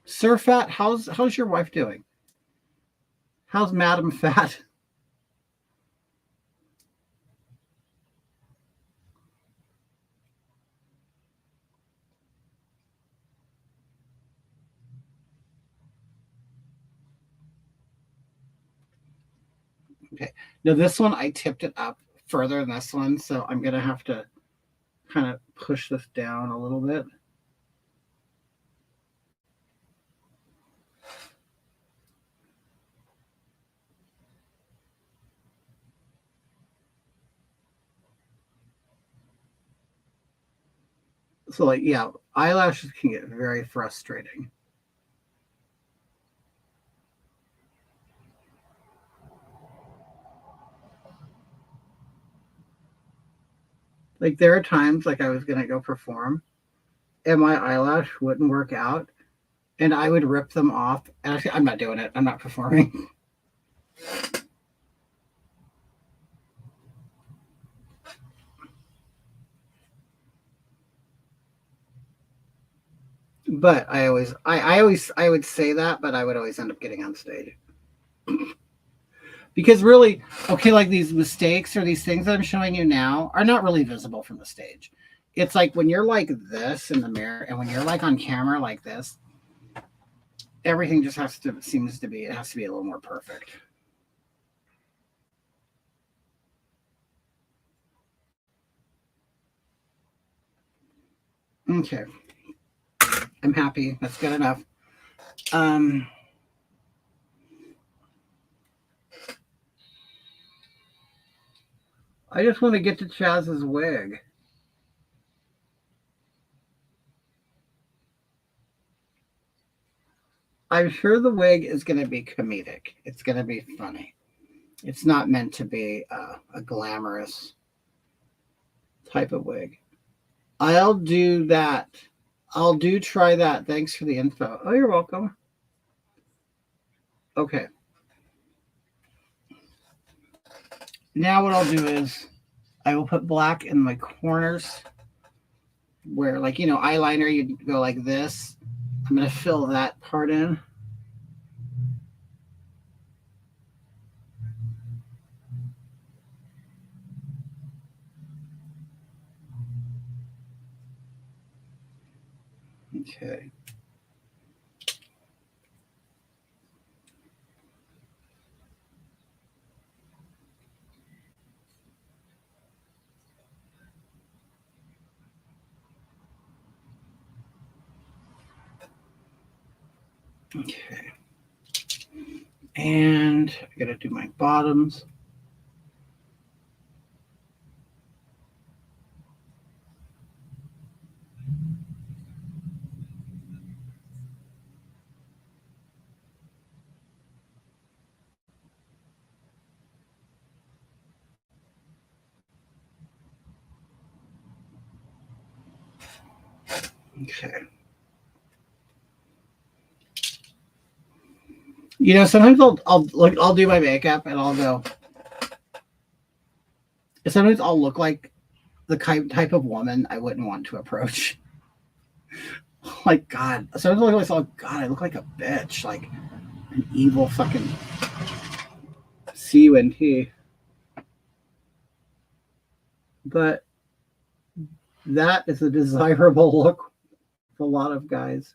Sir Fat, how's your wife doing? How's Madam Fat? Okay. Now this one, I tipped it up further than this one, so I'm going to have to kind of push this down a little bit. So like, yeah, eyelashes can get very frustrating. Like there are times like I was gonna go perform and my eyelash wouldn't work out and I would rip them off. And actually, I'm not doing it. I'm not performing. But I would say that, but I would always end up getting on stage. Because really, okay, like these mistakes or these things that I'm showing you now are not really visible from the stage. It's like when you're like this in the mirror and when you're like on camera like this, everything just has to it has to be a little more perfect. Okay. I'm happy. That's good enough. I just want to get to Chaz's wig. I'm sure the wig is going to be comedic. It's going to be funny. It's not meant to be a glamorous type of wig. I'll do that. I'll try that. Thanks for the info. Oh, you're welcome. Okay. Now what I'll do is I will put black in my corners where, like, you know, eyeliner, you go like this. I'm going to fill that part in. Okay. Okay. And I got to do my bottoms. Okay. You know, sometimes I'll do my makeup and I'll go. Sometimes I'll look like the type of woman I wouldn't want to approach. Like, God, sometimes I look myself, God, I look like a bitch, like an evil fucking CUNT. But that is a desirable look for a lot of guys.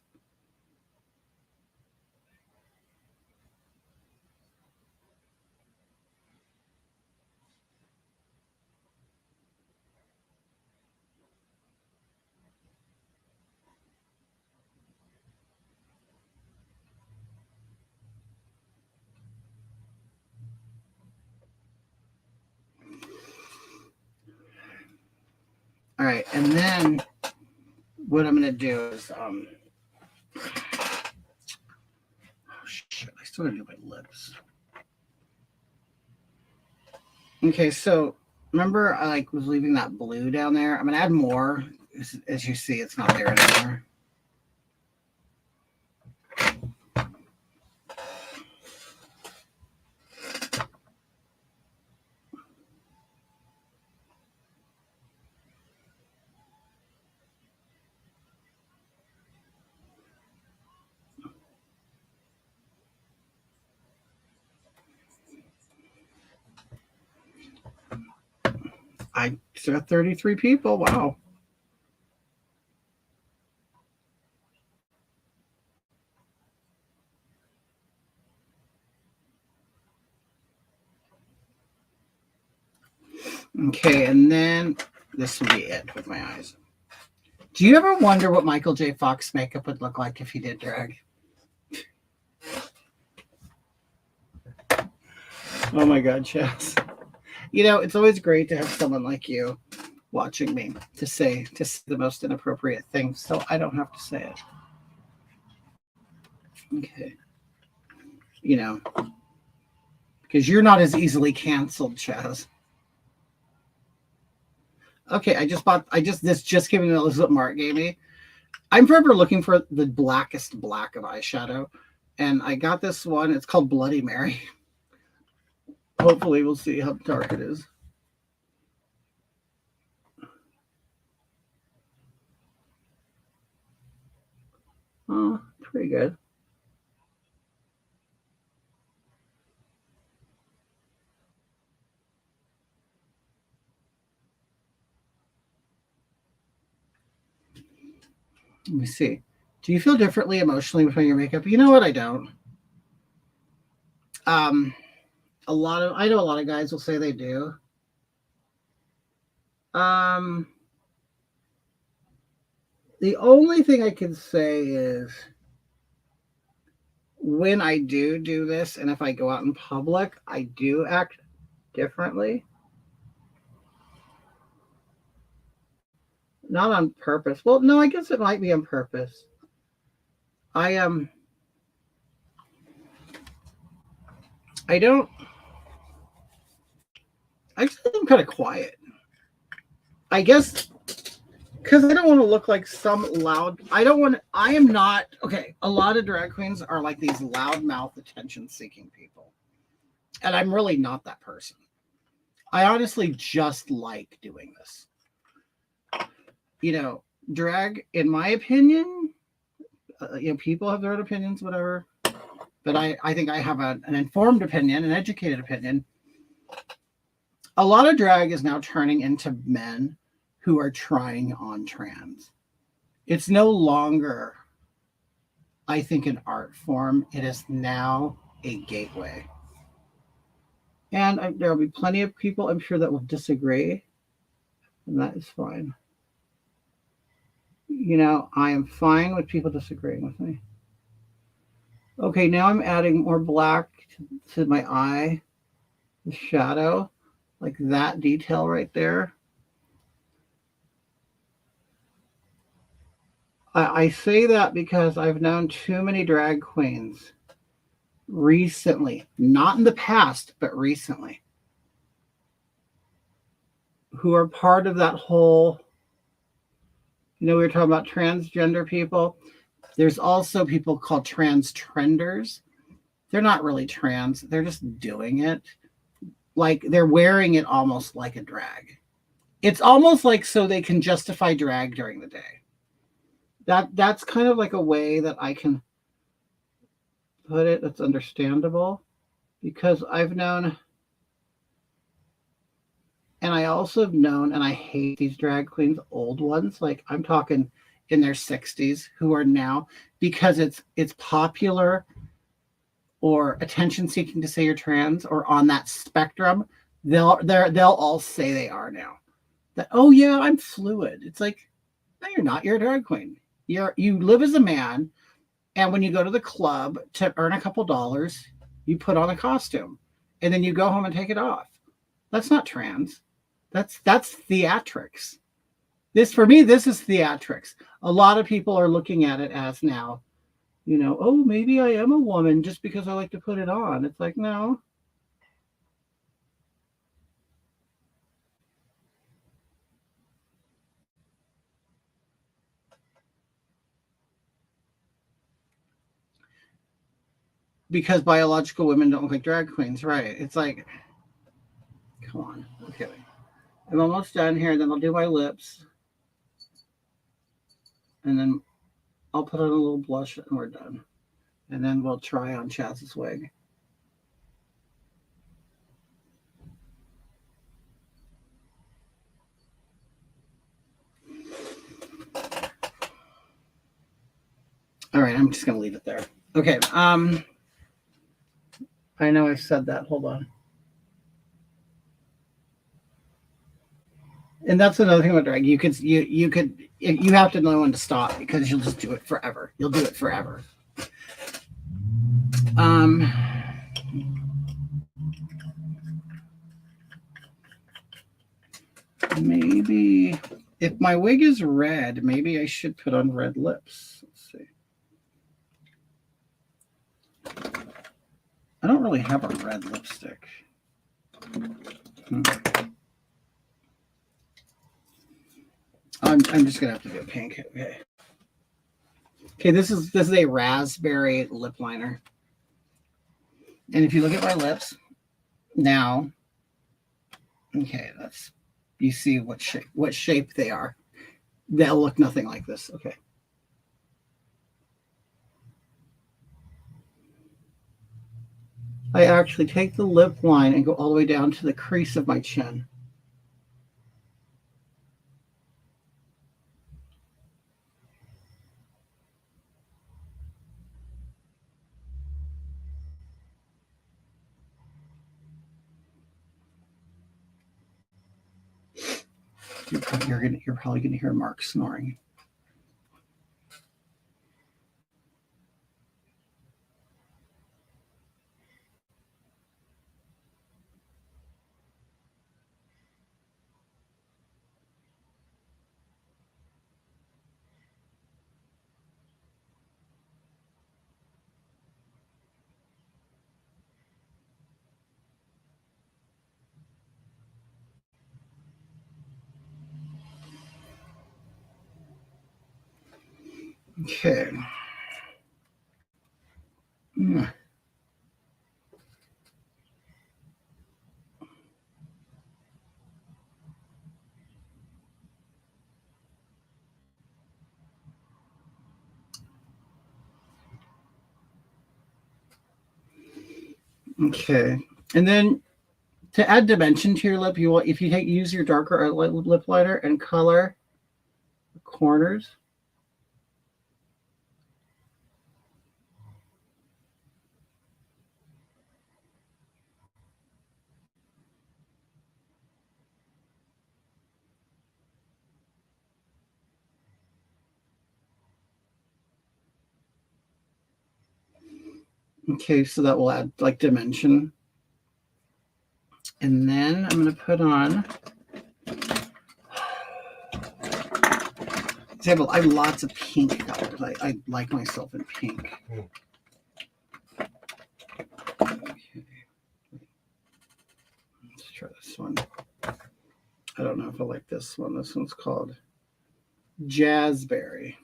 All right, and then what I'm gonna do is oh shit, I still gotta do my lips. Okay, so remember I was leaving that blue down there. I'm gonna add more. As you see, it's not there anymore. I saw 33 people. Wow. Okay, and then this will be it with my eyes. Do you ever wonder what Michael J. Fox makeup would look like if he did drag? Oh my God, Chess. You know, it's always great to have someone like you watching me to say the most inappropriate things, so I don't have to say it. Okay. You know, because you're not as easily canceled, Chaz. Okay, this just gave me the what Mark gave me. I'm forever looking for the blackest black of eyeshadow, and I got this one. It's called Bloody Mary. Hopefully we'll see how dark it is. Oh, pretty good. Let me see. Do you feel differently emotionally with your makeup? You know what? I don't. I know a lot of guys will say they do. The only thing I can say is when I do this, and if I go out in public, I do act differently. Not on purpose. Well, no, I guess it might be on purpose. I actually I'm kind of quiet. I guess because I don't want to look like some loud. I am not okay. A lot of drag queens are like these loudmouth, attention-seeking people, and I'm really not that person. I honestly just like doing this. You know, drag, in my opinion, people have their own opinions, whatever. But I think I have an informed opinion, an educated opinion. A lot of drag is now turning into men who are trying on trans. It's no longer, I think, an art form. It is now a gateway. And there will be plenty of people, I'm sure, that will disagree. And that is fine. You know, I am fine with people disagreeing with me. Okay, now I'm adding more black to my eye, the shadow, like that detail right there. I say that because I've known too many drag queens recently, not in the past, but recently, who are part of that whole, we were talking about transgender people. There's also people called trans trenders. They're not really trans. They're just doing it. Like they're wearing it almost like a drag. It's almost like so they can justify drag during the day. That's kind of like a way that I can put it that's understandable, because I've known, and I also have known, and I hate these drag queens, old ones, like I'm talking in their 60s, who are now, because it's popular or attention seeking to say you're trans or on that spectrum, they'll all say they are now. That, oh yeah, I'm fluid. It's like, no, you're not. You're a drag queen. You live as a man, and when you go to the club to earn a couple dollars, you put on a costume, and then you go home and take it off. That's not trans. That's theatrics. For me, this is theatrics. A lot of people are looking at it as now, oh, maybe I am a woman just because I like to put it on. It's like, no. Because biological women don't look like drag queens, right? It's like, come on. Okay. I'm almost done here. Then I'll do my lips. And then I'll put on a little blush and we're done. And then we'll try on Chaz's wig. All right, I'm just going to leave it there. Okay. I know I said that. Hold on. And that's another thing with drag. You have to know when to stop, because you'll just do it forever. You'll do it forever. Maybe if my wig is red, maybe I should put on red lips. Let's see. I don't really have a red lipstick. I'm just gonna have to do pink. Okay. Okay, this is a raspberry lip liner. And if you look at my lips now, okay, that's you see what shape they are. They'll look nothing like this. Okay. I actually take the lip line and go all the way down to the crease of my chin. You're probably gonna hear Mark snoring. Okay. Okay. And then to add dimension to your lip, if you use your darker lip liner and color the corners. Okay, so that will add like dimension. And then I'm going to put on, I have lots of pink colors. I like myself in pink. Okay. Let's try this one. I don't know if I like this one. This one's called Jazzberry.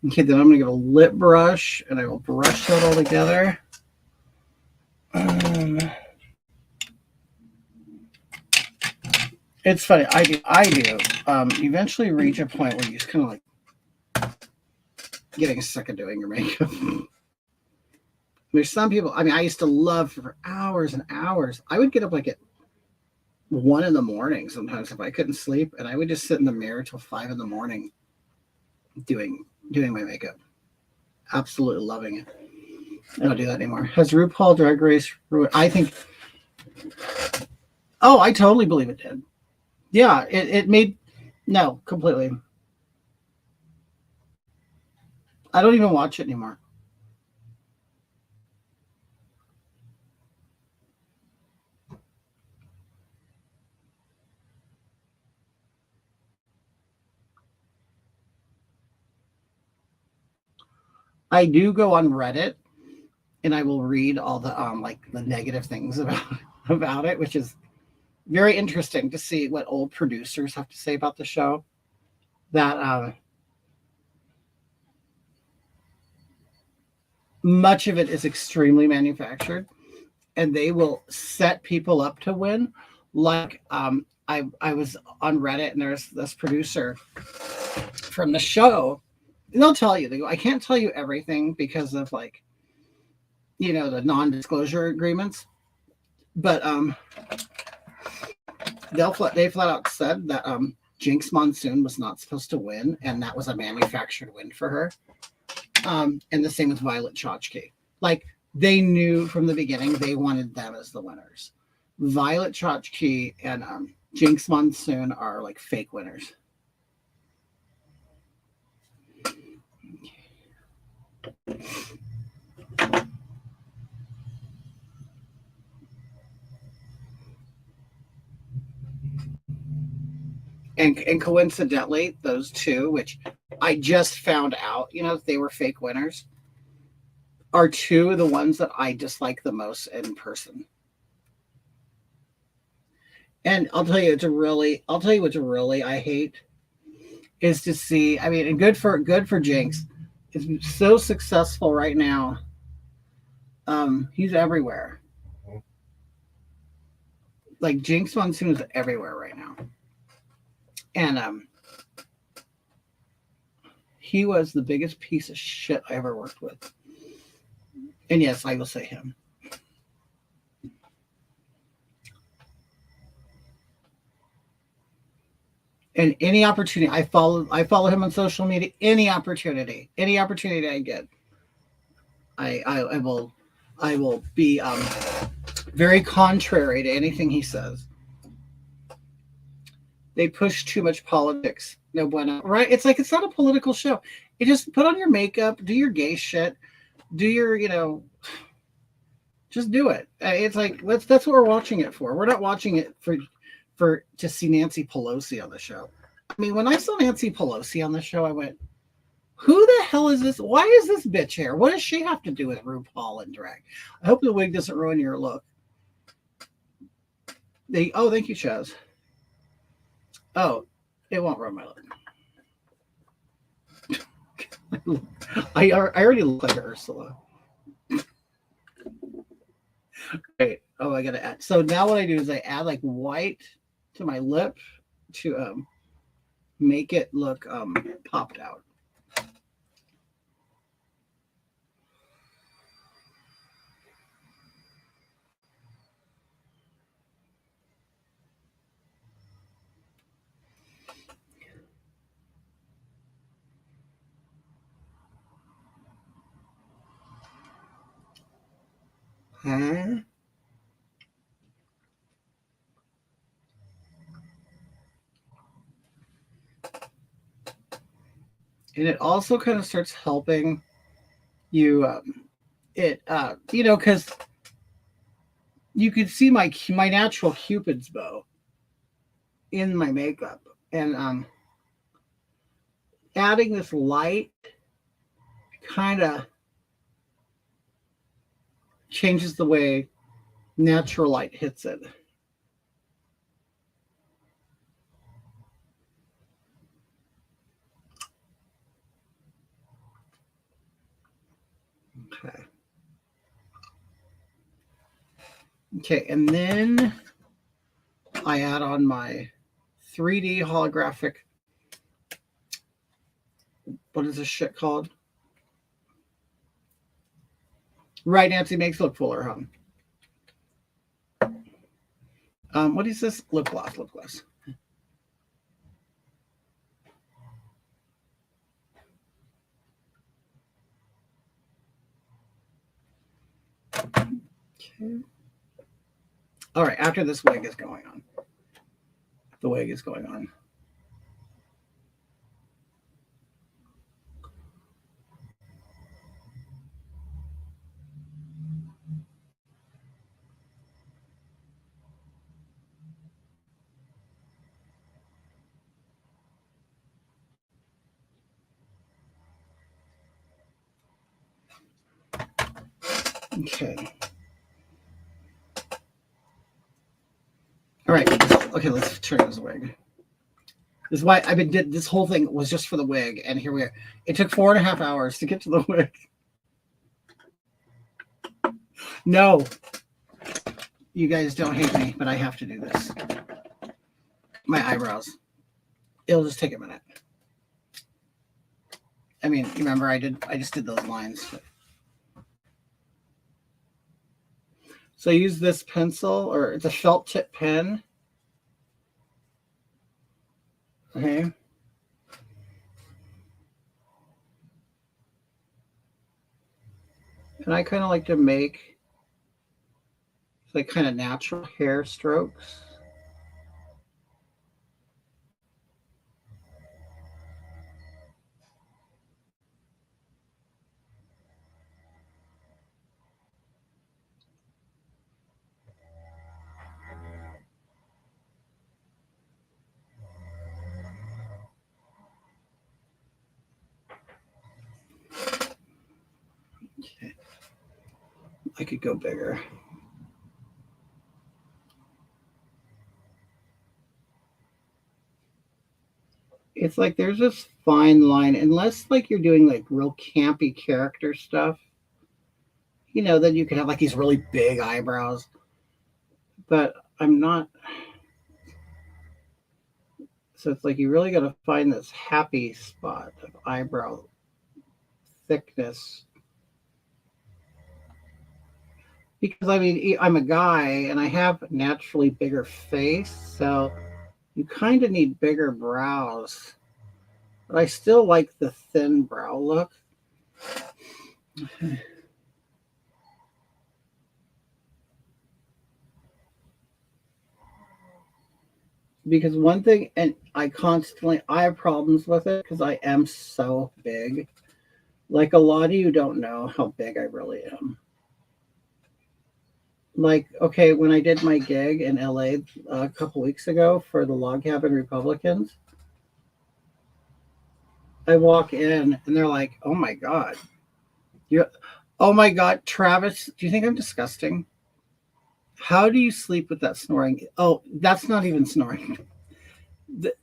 Okay, then I'm going to get a lip brush and I will brush that all together. It's funny. I do eventually reach a point where you just kind of like getting sick of doing your makeup. There's some people, I used to love for hours and hours. I would get up like at 1 a.m. sometimes if I couldn't sleep, and I would just sit in the mirror till 5 a.m. doing my makeup. Absolutely loving it. I don't do that anymore. Has RuPaul Drag Race ruined? I think. Oh, I totally believe it did. Yeah, it made. No, completely. I don't even watch it anymore. I do go on Reddit and I will read all the like the negative things about it, which is very interesting to see what old producers have to say about the show. That much of it is extremely manufactured, and they will set people up to win. Like I was on Reddit and there's this producer from the show. And they'll tell you, they go, I can't tell you everything because of like, the non-disclosure agreements. But They flat out said that Jinx Monsoon was not supposed to win, and that was a manufactured win for her. And the same with Violet Chachki. Like, they knew from the beginning they wanted them as the winners. Violet Chachki and Jinx Monsoon are like fake winners. And coincidentally, those two, which I just found out, they were fake winners, are two of the ones that I dislike the most in person. And I'll tell you what's really I hate is to see. I mean, and good for Jinx. Is so successful right now. He's everywhere. Like Jinx Monsoon is everywhere right now. And he was the biggest piece of shit I ever worked with. And yes, I will say him. And any opportunity, I follow him on social media. Any opportunity I get, I will be very contrary to anything he says. They push too much politics. No bueno, right? It's like, it's not a political show. You just put on your makeup, do your gay shit, do your, just do it. It's like, that's what we're watching it for. We're not watching it for to see Nancy Pelosi on the show. I mean, when I saw Nancy Pelosi on the show, I went, who the hell is this? Why is this bitch here? What does she have to do with RuPaul and drag? I hope the wig doesn't ruin your look. Thank you, Chaz. Oh, it won't ruin my look. I already look like Ursula. Wait, I gotta add. So now what I do is I add like white to my lip to make it look popped out. And it also kind of starts helping you, because you could see my natural Cupid's bow in my makeup, and adding this light kind of changes the way natural light hits it. Okay, and then I add on my 3D holographic, what is this shit called? Right, Nancy, makes it look fuller, huh? What is this? Lip gloss. Okay. All right, after this wig is going on. The wig is going on. Okay. All right. Okay, let's turn this wig. This is why this whole thing was just for the wig, and here we are. It took 4.5 hours to get to the wig. No. You guys don't hate me, but I have to do this. My eyebrows. It'll just take a minute. I mean, you remember I just did those lines. So I use this pencil, or it's a felt tip pen, Okay. And I kind of like to make like kind of natural hair strokes. Okay. I could go bigger. It's like there's this fine line, unless like you're doing like real campy character stuff, you know, then you could have like these really big eyebrows. But I'm not. So it's like you really got to find this happy spot of eyebrow thickness. Because I mean, I'm a guy and I have a naturally bigger face, so you kind of need bigger brows. But I still like the thin brow look. Because one thing, and I have problems with it because I am so big. Like a lot of you don't know how big I really am. Like, okay, when I did my gig in LA a couple weeks ago for the Log Cabin Republicans, I walk in and they're like, "Oh my God, oh my God, Travis, do you think I'm disgusting? How do you sleep with that snoring?" Oh, that's not even snoring.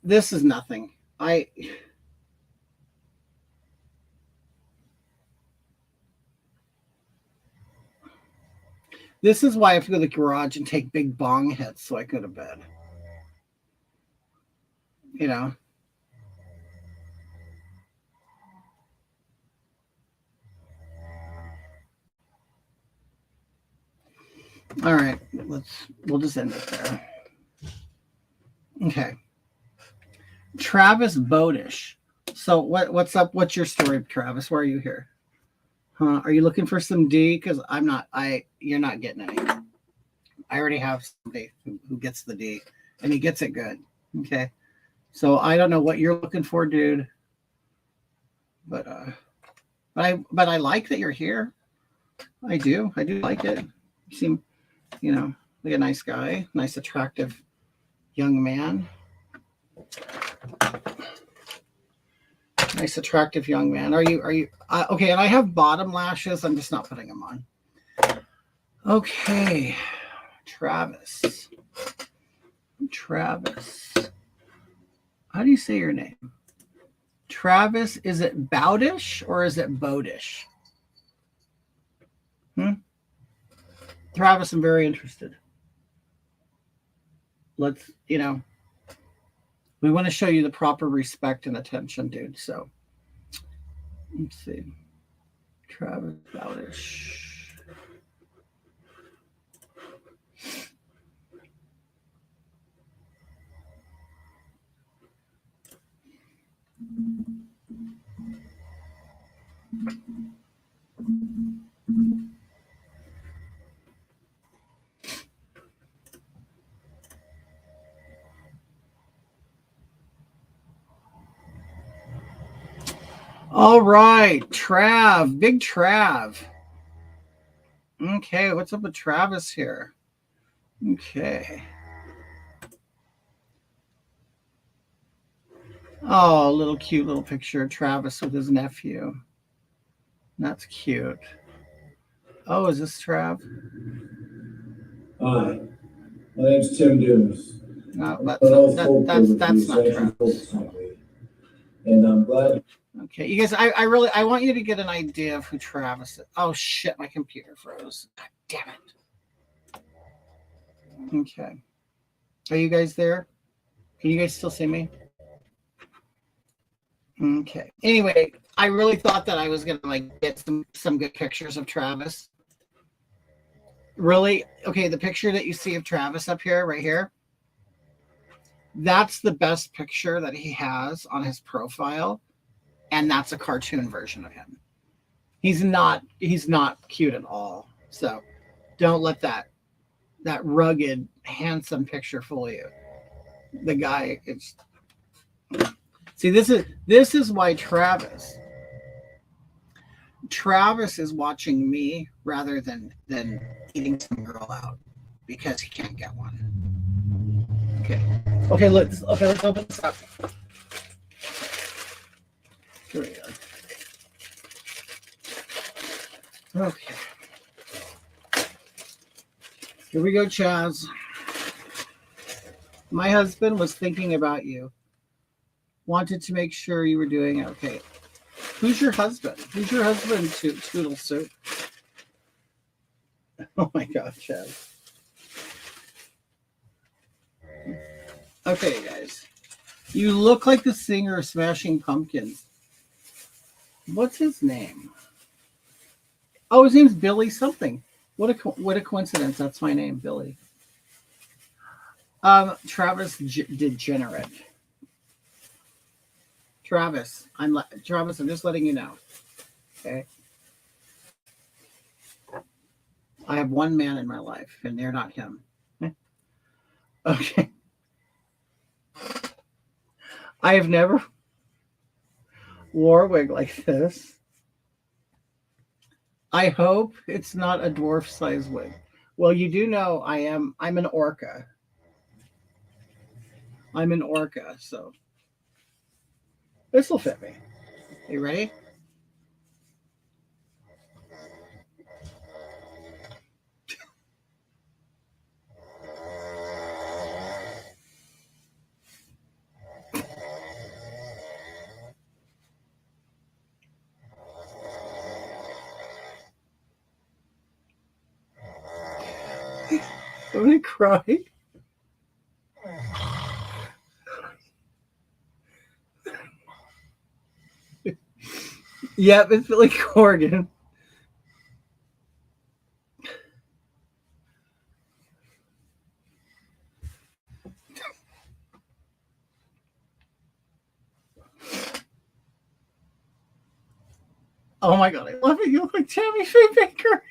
This is nothing. This is why I have to go to the garage and take big bong hits so I go to bed. You know? All right, we'll just end it there. Okay. Travis Bodish. So what's up? What's your story, Travis? Why are you here? Huh? Are you looking for some D? Because I'm not. You're not getting any. I already have somebody who gets the D, and he gets it good. Okay. So I don't know what you're looking for, dude. But I like that you're here. I do like it. You seem, you know, like a nice guy, nice, attractive young man. Nice, attractive young man. Are you okay? And I have bottom lashes. I'm just not putting them on. Okay, Travis. How do you say your name? Travis, is it Bowdish or is it Bodish? Travis, I'm very interested. Let's, you know, we want to show you the proper respect and attention, dude. So let's see. Travis Bowdish. All right, Trav, big Trav. Okay, what's up with Travis here? Okay. Oh, little cute little picture of Travis with his nephew. That's cute. Oh, is this Trav? Hi, my name's Tim Dumas. No, that's not Travis. And I'm glad. Okay, you guys, I want you to get an idea of who Travis is. Oh shit, my computer froze. God damn it. Okay. Are you guys there? Can you guys still see me? Okay. Anyway, I really thought that I was gonna like get some good pictures of Travis. Really? Okay, the picture that you see of Travis up here, right here. That's the best picture that he has on his profile, and that's a cartoon version of him. He's not cute at all. So don't let that rugged, handsome picture fool you. The guy is. See, this is why Travis is watching me rather than eating some girl out because he can't get one. Okay, let's open this up. Here we go. Okay. Here we go, Chaz. My husband was thinking about you. Wanted to make sure you were doing okay. Who's your husband? Who's your husband, Toodle Soup? Oh my God, Chaz. Okay, guys. You look like the singer of Smashing Pumpkins. What's his name? Oh, his name's Billy something. What a coincidence. That's my name, Billy. Travis Degenerate. Travis, I'm just letting you know. Okay. I have one man in my life, and they're not him. Okay. I have never wore a wig like this. I hope it's not a dwarf size wig. Well, you do know I'm an orca. I'm an orca, so this will fit me. You ready? I'm gonna cry. Yep, it's Billy Corgan. Oh my God, I love it. You look like Tammy Faye Baker.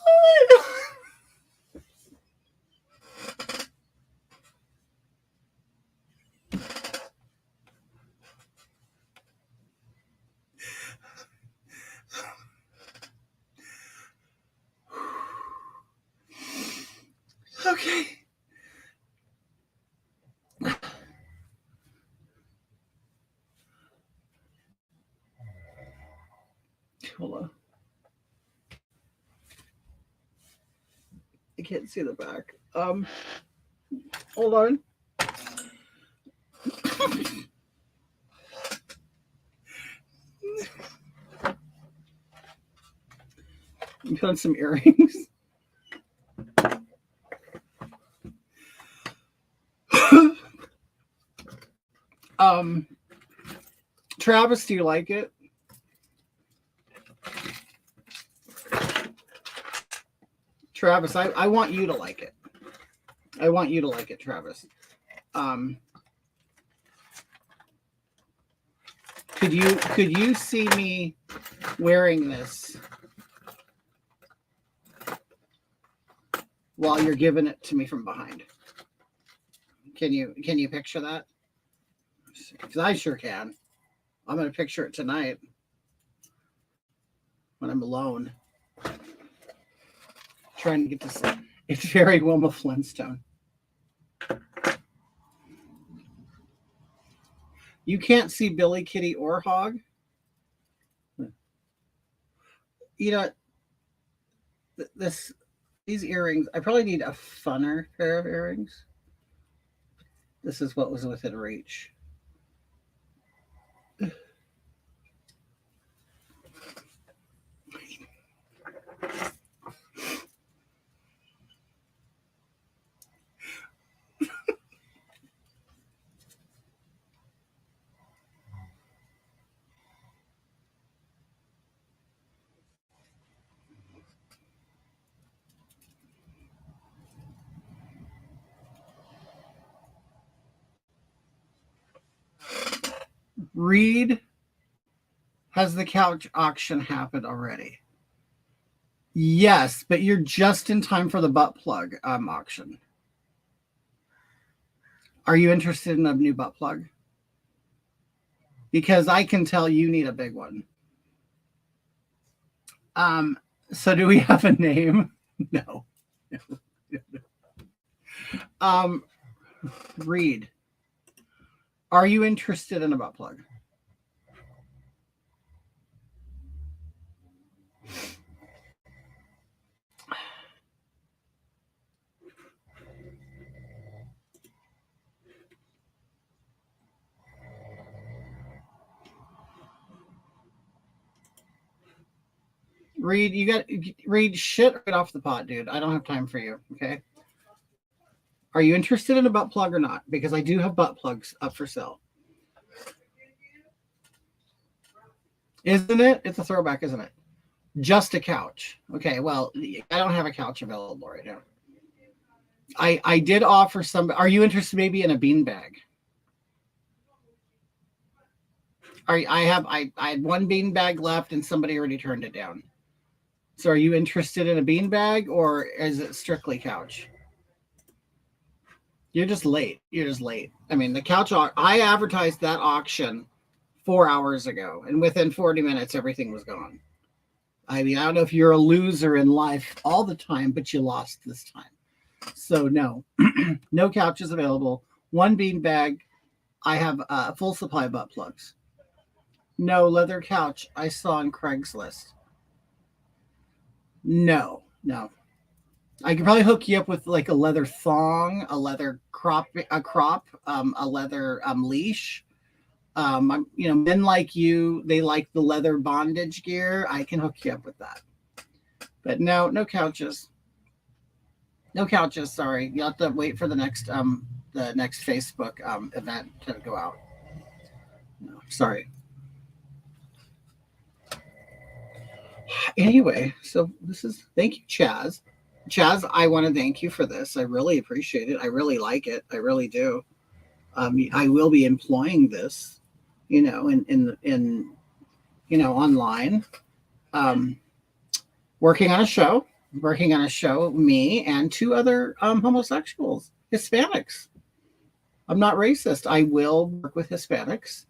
Oh my God. Okay. Hold on. I can't see the back. Hold on. I'm putting some earrings. Travis, do you like it? Travis, I want you to like it. I want you to like it, Travis. Could you see me wearing this while you're giving it to me from behind? Can you picture that? Because I sure can. I'm gonna picture it tonight when I'm alone. Trying to get this. It's very Wilma Flintstone. You can't see Billy, Kitty, or Hog. You know, these earrings, I probably need a funner pair of earrings. This is what was within reach. Reed, has the couch auction happened already? Yes, but you're just in time for the butt plug auction. Are you interested in a new butt plug? Because I can tell you need a big one. So do we have a name? No. Reed, are you interested in a butt plug? Reed, Reed, shit right off the pot, dude. I don't have time for you. Okay. Are you interested in a butt plug or not? Because I do have butt plugs up for sale. Isn't it? It's a throwback, isn't it? Just a couch. Okay, well, I don't have a couch available right now. I did offer some. Are you interested maybe in a beanbag? I had one beanbag left and somebody already turned it down. So are you interested in a beanbag or is it strictly couch? You're just late. You're just late. I mean, the couch, I advertised that auction 4 hours ago, and within 40 minutes, everything was gone. I mean, I don't know if you're a loser in life all the time, but you lost this time. So no, no couches available. One beanbag. I have a full supply of butt plugs. No leather couch I saw on Craigslist. No. I could probably hook you up with like a leather thong, a leather crop, a leather leash. Men like you, they like the leather bondage gear. I can hook you up with that. But no couches. No couches. Sorry, you'll have to wait for the next Facebook event to go out. No, sorry. Anyway, so thank you, Chaz. Chaz, I want to thank you for this. I really appreciate it. I really like it. I really do. I will be employing this, in online. Working on a show, me and 2 other homosexuals, Hispanics. I'm not racist. I will work with Hispanics.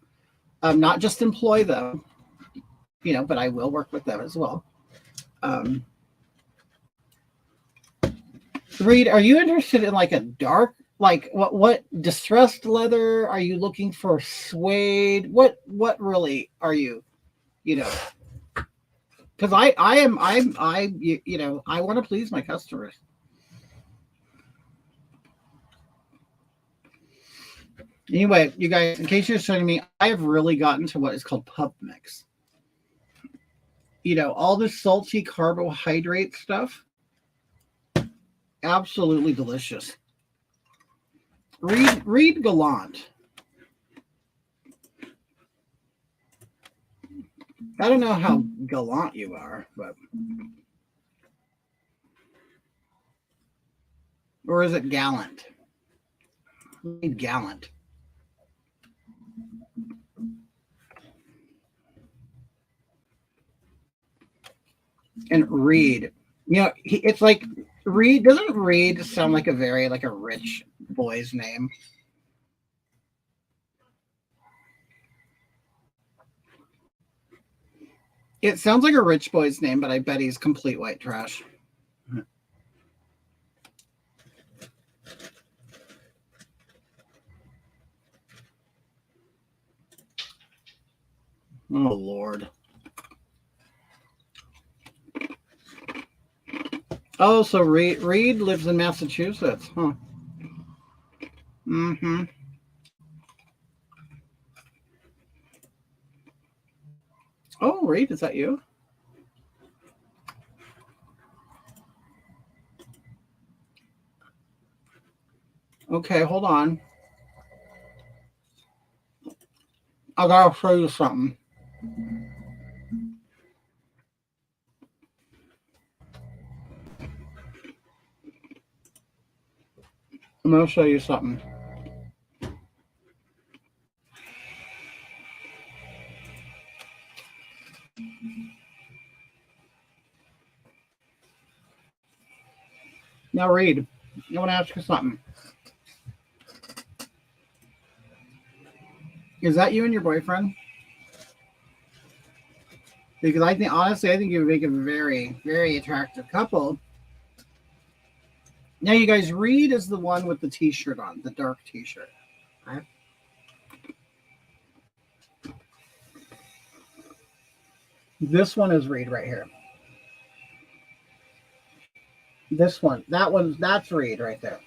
Not just employ them, but I will work with them as well. Reed, are you interested in like a dark, like what distressed leather? Are you looking for suede? What really are you, because I want to please my customers. Anyway, you guys, in case you're joining me, I have really gotten to what is called pub mix. All this salty carbohydrate stuff. Absolutely delicious. Reed Gallant. I don't know how gallant you are, but or is it gallant? Reed Gallant. And Reed, it's like Reed. Doesn't Reed sound like a very like a rich boy's name? It sounds like a rich boy's name, but I bet he's complete white trash. Oh Lord. Oh, so Reed lives in Massachusetts, huh? Mm-hmm. Oh, Reed, is that you? Okay, hold on. I gotta show you something. I'm going to show you something. Now, Reed, I want to ask you something. Is that you and your boyfriend? Because I think, honestly, I think you would make a very, very attractive couple. Now, you guys, Reed is the one with the t-shirt on, the dark t-shirt. Okay? This one is Reed right here. This one, that's Reed right there.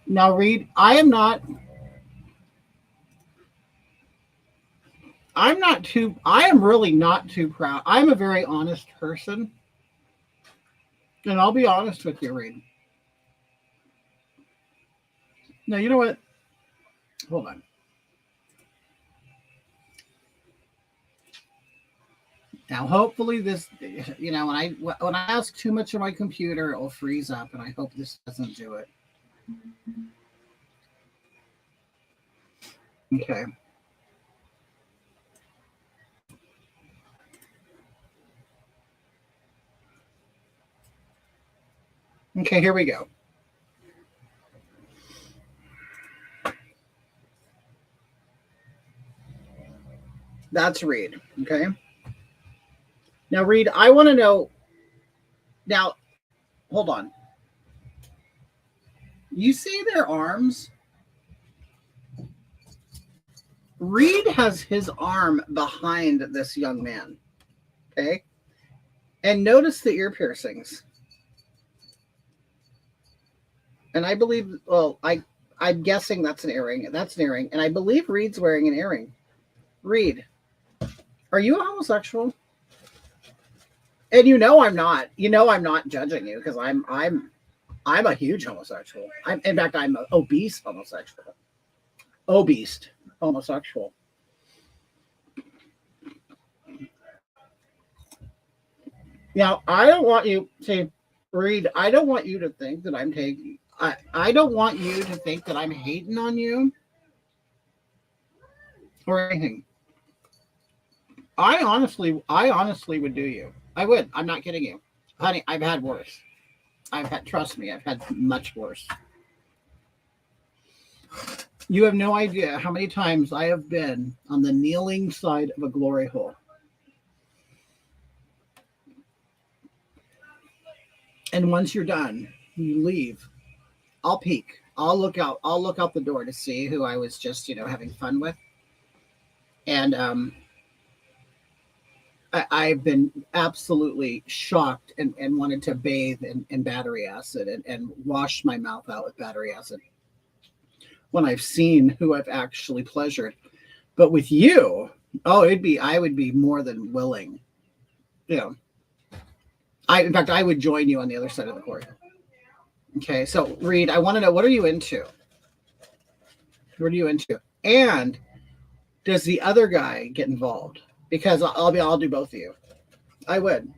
Now, Reed, I am not really not too proud. I'm a very honest person. And I'll be honest with you, Reed. Now, you know what? Hold on. Now, hopefully this, you know, when I ask too much of my computer, it will freeze up, and I hope this doesn't do it. Okay. Okay, here we go. That's Reed, okay? Now, Reed, I want to know. Now, hold on. You see their arms? Reed has his arm behind this young man, okay? And notice the ear piercings. And I believe, well, I'm guessing that's an earring. That's an earring. And I believe Reed's wearing an earring. Reed, are you a homosexual? And you know I'm not. You know I'm not judging you because I'm a huge homosexual. In fact, I'm an obese homosexual. Obese homosexual. Now, I don't want you to Reed. I don't want you to think that I'm taking. I don't want you to think that I'm hating on you or anything. I honestly would do you. I would. I'm not kidding you. Honey, I've had worse. Trust me, I've had much worse. You have no idea how many times I have been on the kneeling side of a glory hole. And once you're done, you leave. I'll peek. I'll look out the door to see who I was just, having fun with. And I've been absolutely shocked and wanted to bathe in battery acid and wash my mouth out with battery acid when I've seen who I've actually pleasured. But with you, I would be more than willing. In fact, I would join you on the other side of the court. Okay, so Reed, I want to know, what are you into? What are you into? And does the other guy get involved? Because I'll do both of you. I would.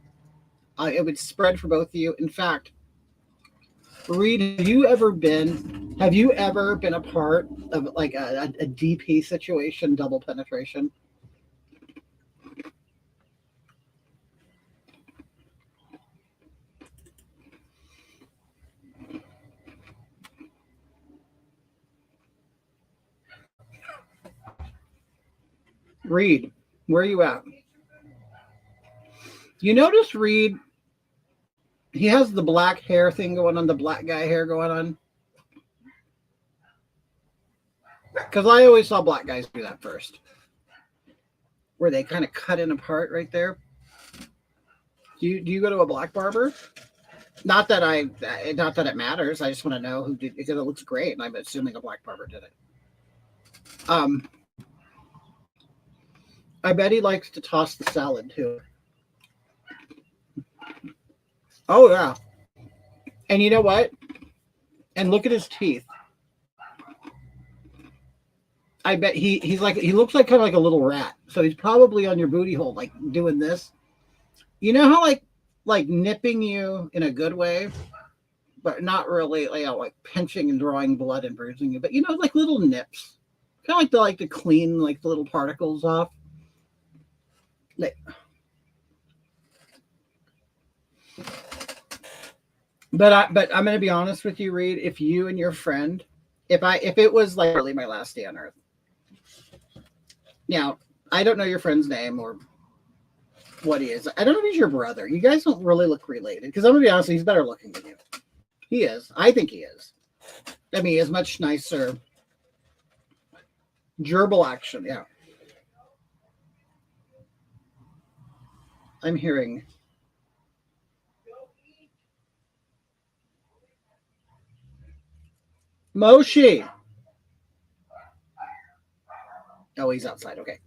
It would spread for both of you. In fact, Reed, have you ever been a part of like a DP situation, double penetration? Reed, where are you at? You notice Reed, he has the black hair thing going on, the black guy hair going on. Because I always saw black guys do that first. Where they kind of cut in apart right there. Do you go to a black barber? Not that it matters. I just want to know who did, because it looks great, and I'm assuming a black barber did it. I bet he likes to toss the salad too. Oh yeah. And you know what? And look at his teeth. I bet he looks like kind of like a little rat. So he's probably on your booty hole, like doing this. You know how like nipping you in a good way, but not really like pinching and drawing blood and bruising you, but like little nips. Kind of like to clean like the little particles off. Like, but I'm gonna be honest with you, Reed. If you and your friend, if it was like really my last day on Earth. Now, I don't know your friend's name or what he is. I don't know if he's your brother. You guys don't really look related. Because I'm gonna be honest, he's better looking than you. He is. I think he is. I mean, he's much nicer. Gerbil action, yeah. I'm hearing. Moshi. Oh, he's outside. Okay.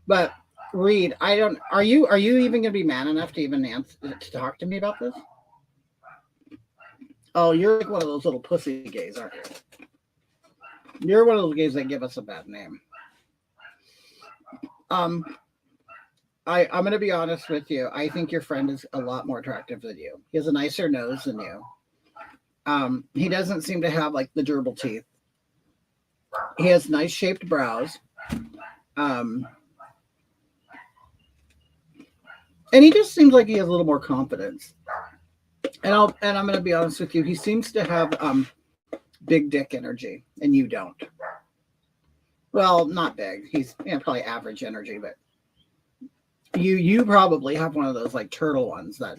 But Reed, I don't. Are you even gonna be man enough to even answer, to talk to me about this? Oh, you're like one of those little pussy gays, aren't you? You're one of those gays that give us a bad name. I'm gonna be honest with you. I think your friend is a lot more attractive than you. He has a nicer nose than you. He doesn't seem to have like the gerbil teeth. He has nice shaped brows. And he just seems like he has a little more confidence. And I'm gonna be honest with you, he seems to have big dick energy, and you don't. Well, not big. He's probably average energy, but you probably have one of those like turtle ones that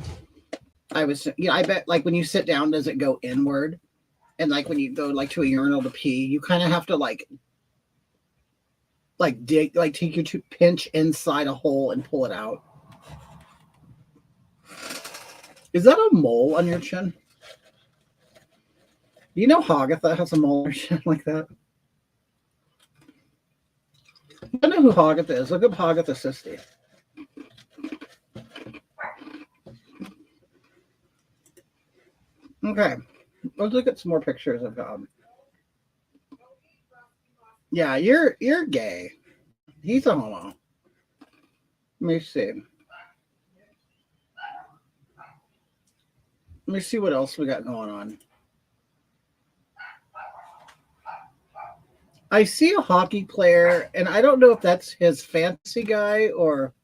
I bet like when you sit down, does it go inward? And like when you go like to a urinal to pee, you kind of have to like dig, like take your pinch inside a hole and pull it out. Is that a mole on your chin? Do you know Hagatha has a mole on her chin like that? I know who Hagatha is. Look up Hagatha Sisti. Okay. Let's look at some more pictures of Yeah, you're gay. He's a homo. Let me see. Let me see what else we got going on. I see a hockey player, and I don't know if that's his fantasy guy or...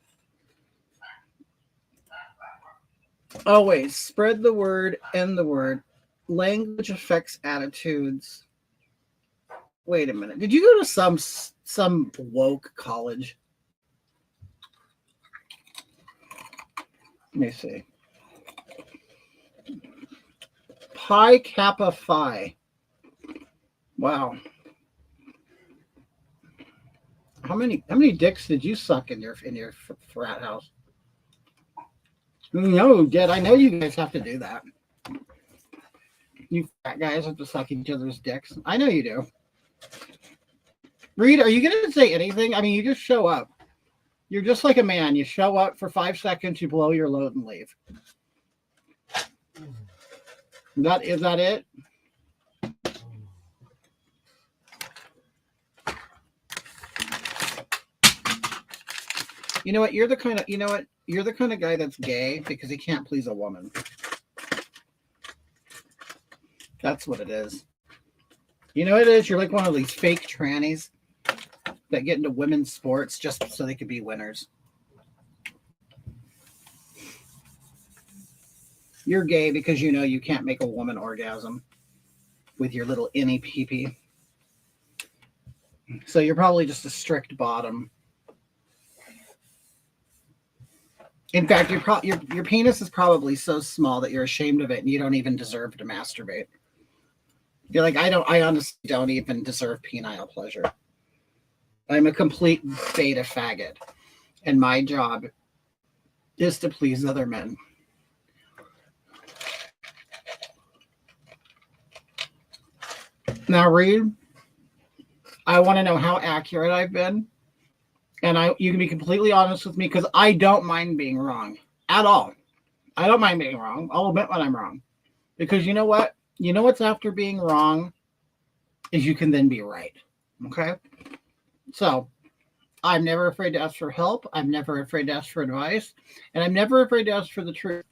Always spread the word, end the word. Language affects attitudes. Wait a minute. Did you go to some woke college? Let me see. Pi Kappa Phi. Wow. How many dicks did you suck in your frat house? No, Dad. I know you guys have to do that. You fat guys have to suck each other's dicks. I know you do. Reed, are you going to say anything? I mean, you just show up. You're just like a man. You show up for 5 seconds, you blow your load and leave. Is that it? You know what? You're the kind of guy that's gay because he can't please a woman. That's what it is. You know what it is? You're like one of these fake trannies that get into women's sports just so they could be winners. You're gay because you know you can't make a woman orgasm with your little innie pee-pee. So you're probably just a strict bottom. In fact, your penis is probably so small that you're ashamed of it and you don't even deserve to masturbate. You're like, I honestly don't even deserve penile pleasure. I'm a complete beta faggot. And my job is to please other men. Now, Reed, I want to know how accurate I've been. And you can be completely honest with me because I don't mind being wrong at all. I don't mind being wrong. I'll admit when I'm wrong. Because you know what? You know what's after being wrong is you can then be right. Okay? So, I'm never afraid to ask for help. I'm never afraid to ask for advice. And I'm never afraid to ask for the truth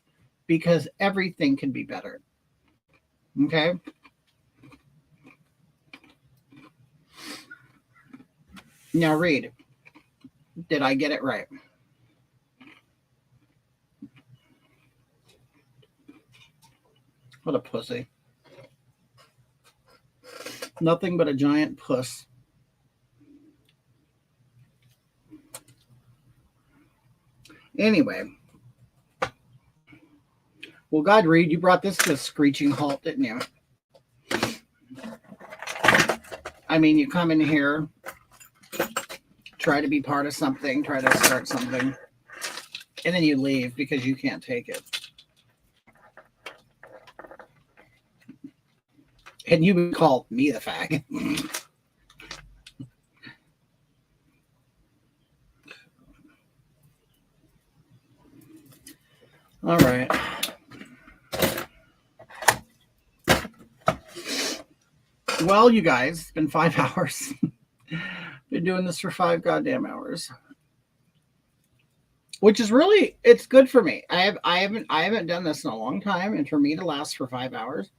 because everything can be better. Okay? Now read. Did I get it right? What a pussy. Nothing but a giant puss. Anyway. Well, God, Reed, you brought this to a screeching halt, didn't you? I mean, you come in here, try to be part of something, try to start something, and then you leave because you can't take it. And you would call me the fag. All right. Well, you guys, it's been 5 hours. Been doing this for 5 goddamn hours. Which is really, it's good for me. I haven't done this in a long time, and for me to last for 5 hours.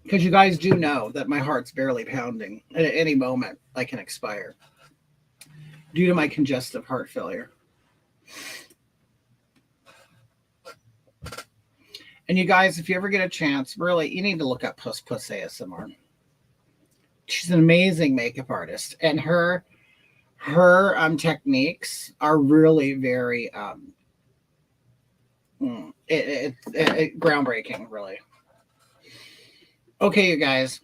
Because you guys do know that my heart's barely pounding. And at any moment, I can expire. Due to my congestive heart failure. And you guys, if you ever get a chance, really, you need to look up Puss Puss ASMR. She's an amazing makeup artist. And her techniques are really very groundbreaking, really. Okay, you guys.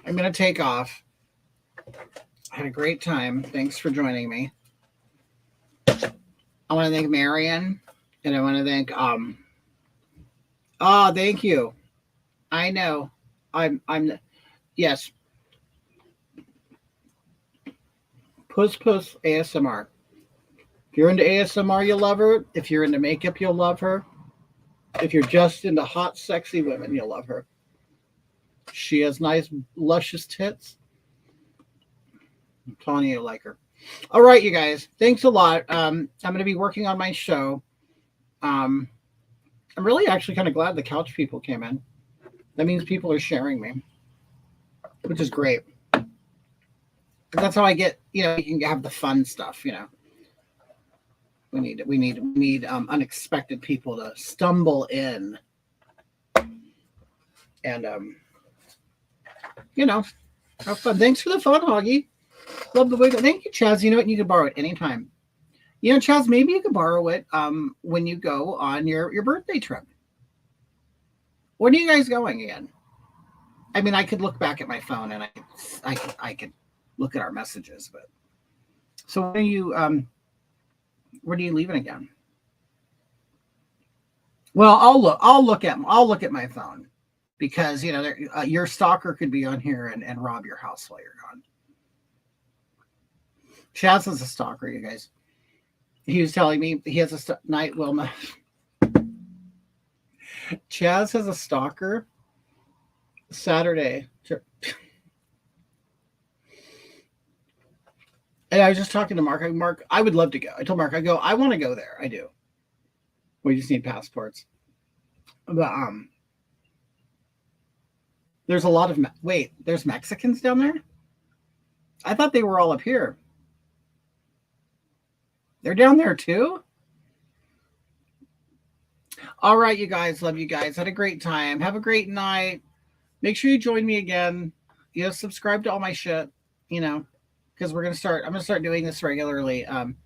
I'm going to take off. I had a great time. Thanks for joining me. I want to thank Marion, and I want to thank thank you. I know. I'm yes. Puss Puss ASMR. If you're into ASMR, you'll love her. If you're into makeup, you'll love her. If you're just into hot, sexy women, you'll love her. She has nice, luscious tits. I'm telling you, like her. All right, you guys. Thanks a lot. I'm going to be working on my show. I'm really actually kind of glad the couch people came in. That means people are sharing me, which is great. That's how I get, you can have the fun stuff, We need unexpected people to stumble in and have fun. Thanks for the fun, Hoggy. Love the way that. Thank you, Chaz. You know what? You can borrow it anytime. Chaz, maybe you can borrow it when you go on your birthday trip. When are you guys going again? I mean, I could look back at my phone and I could look at our messages, but so when are you leaving again? Well, I'll look at my phone because your stalker could be on here and rob your house while you're gone. Chaz is a stalker, you guys. He was telling me he has a night. Well, no. Chaz has a stalker. Saturday. And I was just talking to Mark. Mark, I would love to go. I told Mark, I want to go there. I do. We just need passports. But there's a lot of there's Mexicans down there? I thought they were all up here. They're down there too? All right, you guys. Love you guys. Had a great time. Have a great night. Make sure you join me again. Subscribe to all my shit, because I'm going to start doing this regularly. I'm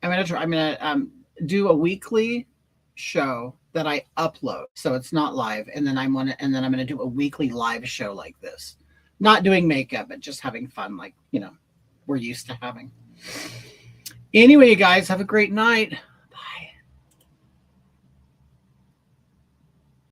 going to do a weekly show that I upload. So it's not live. And then I'm going to do a weekly live show like this. Not doing makeup, but just having fun like, we're used to having. Anyway, you guys, have a great night.